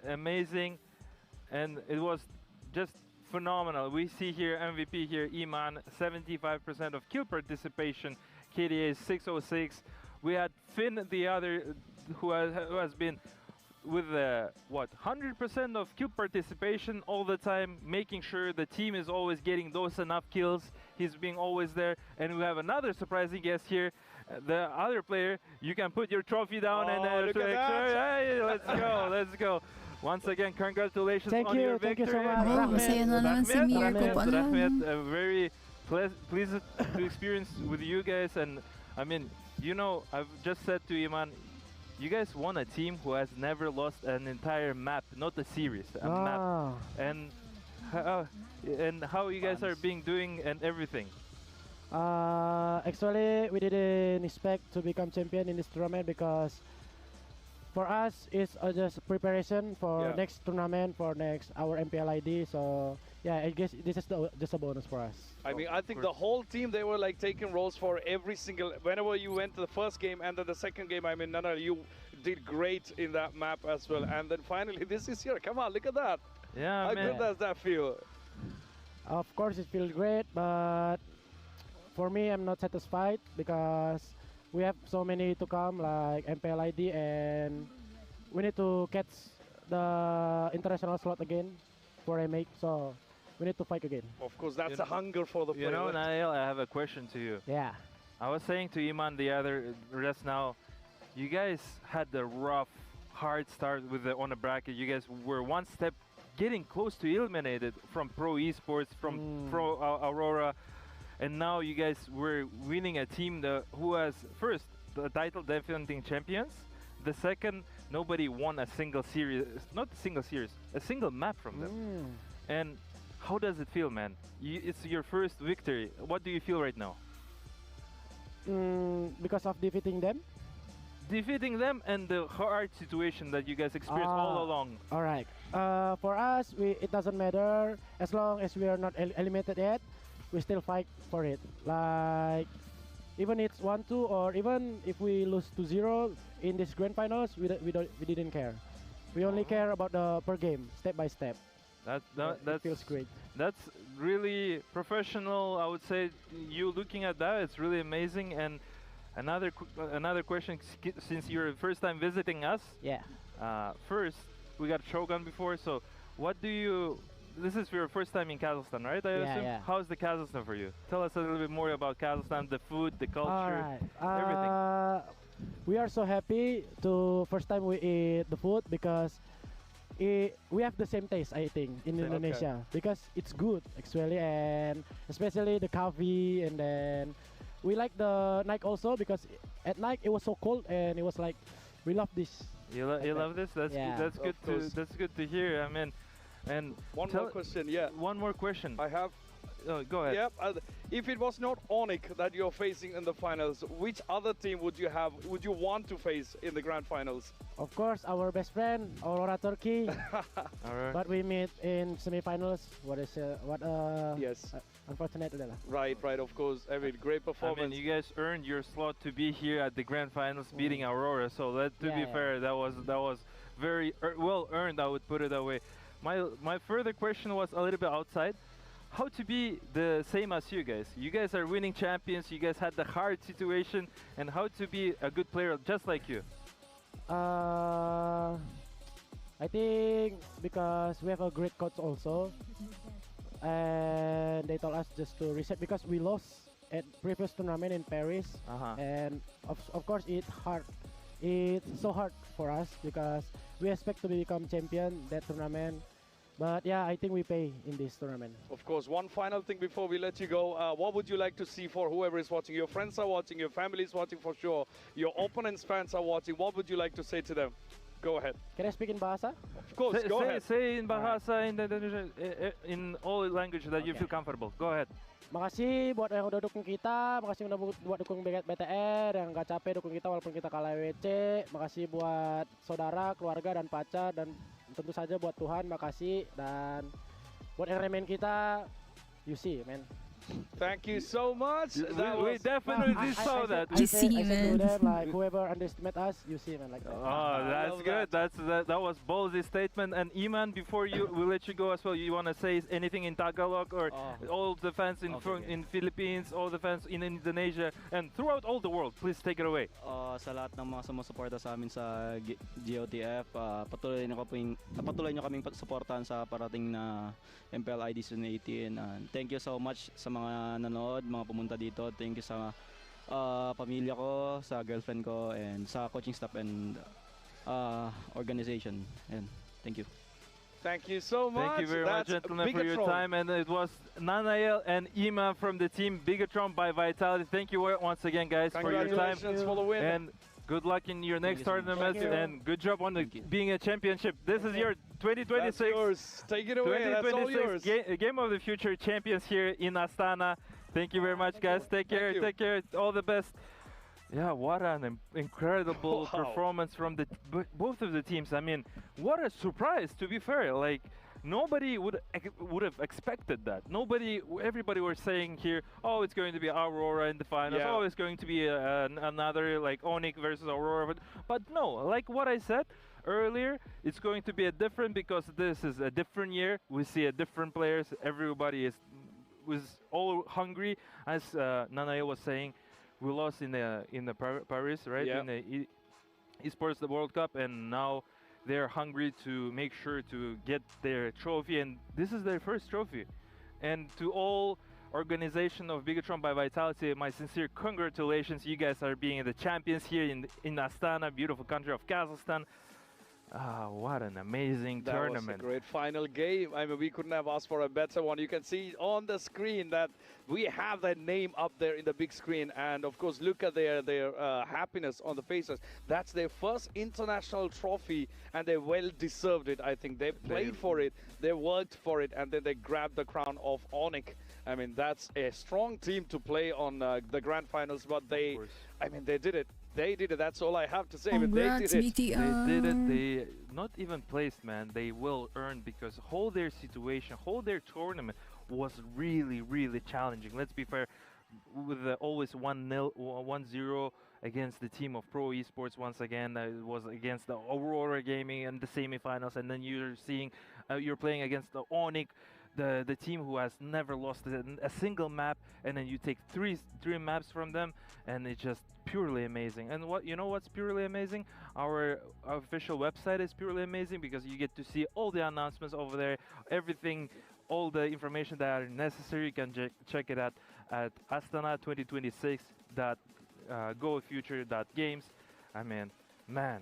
amazing, and it was just phenomenal. We see here MVP here, Iman, 75% of kill participation. KDA is 606. We had Finn, the other, who has been with 100% of kill participation all the time, making sure the team is always getting those enough kills. He's being always there. And we have another surprising guest here, the other player. You can put your trophy down and look at that. hey, let's go, let's go. Once again, congratulations on your victory. Masaya na naman si Mir ko pala. A very pleased to experience with you guys. And I mean, I've just said to Iman, you guys won a team who has never lost an entire map, not a series, a map. And how you guys are doing and everything. Actually, we didn't expect to become champion in this tournament because for us it's just preparation for next tournament, for next our MPLID. So yeah, I guess this is just a bonus for us. I mean, I think the whole team, they were like taking roles for every single, whenever you went to the first game and then the second game, I mean, Nana, you did great in that map as well. And then finally this is here. Come on, look at that. Yeah, How good does that feel? Of course it feels great, but for me I'm not satisfied because we have so many to come, like MPLID, and we need to catch the international slot again for a make, so we need to fight again. Of course, that's a hunger for the player. Nail, I have a question to you. Yeah. I was saying to Iman just now, you guys had the rough, hard start on the bracket. You guys were one step getting close to eliminated from Pro Esports, from Pro Aurora. And now you guys were winning a team who has, first, the title defending champions. The second, nobody won a single series, not a single series, a single map from them. And how does it feel, man? It's your first victory. What do you feel right now? Because of defeating them? Defeating them and the hard situation that you guys experienced all along. Alright. For us, it doesn't matter as long as we are not eliminated yet. We still fight for it. Like, even it's 1-2 or even if we lose 2-0 in this grand finals, we didn't care. We only care about the per game, step by step. That feels great. That's really professional. I would say you looking at that, it's really amazing. And another question, since you're first time visiting us. Yeah. First, we got Shogun before, so what do you? This is your first time in Kazakhstan, right? I assume. Yeah. How's the Kazakhstan for you? Tell us a little bit more about Kazakhstan, the food, the culture, everything. We are so happy to first time we eat the food because we have the same taste, I think, in Indonesia, because it's good actually, and especially the coffee. And then we like the night also because at night it was so cold and it was like we love this. You love this? That's good to hear. I mean, and one more question. Yeah. One more question. I have. Go ahead. Yep. If it was not ONIC that you're facing in the finals, which other team would you want to face in the grand finals? Of course, our best friend, Aurora Turkey. Alright. But we meet in semifinals. Yes. Unfortunately. Right. Of course. I mean, great performance. I mean, you guys earned your slot to be here at the grand finals, beating Aurora. So to be fair, that was very well earned. I would put it that way. My further question was a little bit outside. How to be the same as you guys? You guys are winning champions. You guys had the hard situation, and how to be a good player just like you? I think because we have a great coach also, and they told us just to reset because we lost at previous tournament in Paris, and of course it's hard. It's so hard for us because we expect to become champion that tournament. But yeah, I think we pay in this tournament. Of course, one final thing before we let you go. What would you like to see for whoever is watching? Your friends are watching, your family is watching for sure. Your opponents' fans are watching. What would you like to say to them? Go ahead. Can I speak in Bahasa? Of course, go ahead. Say in Bahasa, in all language that you feel comfortable. Go ahead. Makasih buat yang udah dukung kita, makasih udah buat dukung BTR, yang gak capek dukung kita walaupun kita kalah WC. Makasih buat saudara, keluarga, dan pacar, dan tentu saja buat Tuhan, makasih. Dan buat yang remen kita, you see, man. Thank you so much. We definitely saw that. I said to them, like, whoever underestimate us, you see, man, like that. Oh, that's good. That was ballsy statement. And Iman, before we let you go as well, you want to say anything in Tagalog or all the fans in Philippines, all the fans in Indonesia, and throughout all the world, please take it away. Sa lahat ng mga sumusuporta sa amin sa GOTF, patuloy nyo kaming suportahan sa parating na MPLID Season 18. Thank you so much sa mga nanood, mga pumunta dito. Thank you sa pamilya ko, sa girlfriend ko, and sa coaching staff and organization. And thank you. Thank you so much. Thank you very much, That's gentlemen, for your Bigetron. time. And it was Nanael and Ima from the team Bigetron by Vitality. Thank you once again, guys, for your time. Congratulations for the win. And good luck in your next tournament. And good job on being a championship. This is your 2026. That's yours. Take it away. That's all yours. Game of the Future champions here in Astana. Thank you very much, guys. Take care. Take care. All the best. Yeah, what an incredible performance from both of the teams. I mean, what a surprise, to be fair. Like, nobody would have expected that. Everybody was saying here, oh, it's going to be Aurora in the finals. Yeah. Oh, it's going to be another, like, ONIC versus Aurora. But no, like what I said earlier, it's going to be a different, because this is a different year. We see a different players. Everybody was all hungry, as Nanae was saying. We lost in the Paris, right? Yeah. In the Esports, the World Cup, and now they're hungry to make sure to get their trophy, and this is their first trophy. And to all organization of Bigetron by Vitality, my sincere congratulations. You guys are being the champions here in Astana, beautiful country of Kazakhstan. What an amazing tournament. That was a great final game. I mean, we couldn't have asked for a better one. You can see on the screen that we have their name up there in the big screen. And of course, look at their happiness on the faces. That's their first international trophy, and they well deserved it. I think they played for it, they worked for it, and then they grabbed the crown of ONIC. I mean, that's a strong team to play on the grand finals, but they did it. They did it. That's all I have to say. Congrats, they did it. BTR. They did it. They not even placed, man. They will earn, because whole their situation, whole their tournament was really, really challenging. Let's be fair. With always 1-0 against the team of Pro Esports once again. It was against the Aurora Gaming in the semifinals, and then you're playing against the ONIC, the team who has never lost a single map, and then you take three maps from them, and it's just purely amazing. And what's purely amazing? Our official website is purely amazing, because you get to see all the announcements over there, everything, all the information that are necessary. You can check it out at astana2026.gofuture.games. I mean, man,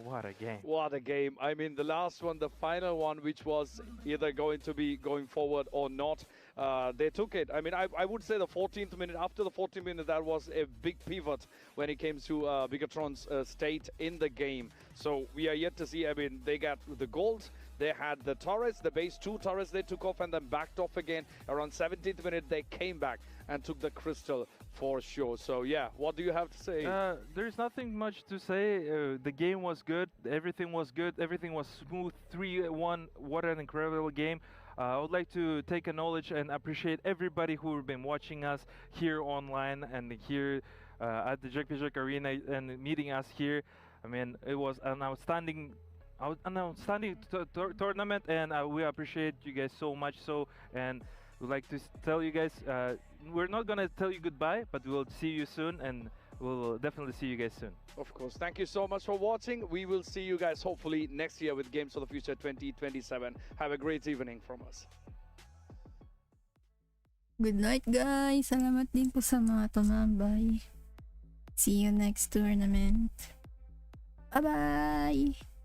what a game. What a game. I mean, the last one, the final one, which was either going to be going forward or not, they took it. I mean, I would say the 14th minute, after the 14th minute, that was a big pivot when it came to Bigetron's state in the game. So we are yet to see. I mean, they got the gold. They had the turrets, the base 2 turrets they took off and then backed off again. Around 17th minute, they came back and took the crystal for sure. So yeah, what do you have to say? There's nothing much to say. The game was good. Everything was good. Everything was smooth. 3-1. What an incredible game. I would like to take acknowledge and appreciate everybody who have been watching us here online and here at the Jack Arena and meeting us here. I mean, it was an outstanding tournament, and we appreciate you guys so much. And we'd like to tell you guys, we're not gonna tell you goodbye, but we'll see you soon, and we'll definitely see you guys soon. Of course. Thank you so much for watching. We will see you guys hopefully next year with Games of the Future 2027. Have a great evening from us. Good night, guys. Salamat din po sa mga tumambay. See you next tournament. Bye-bye!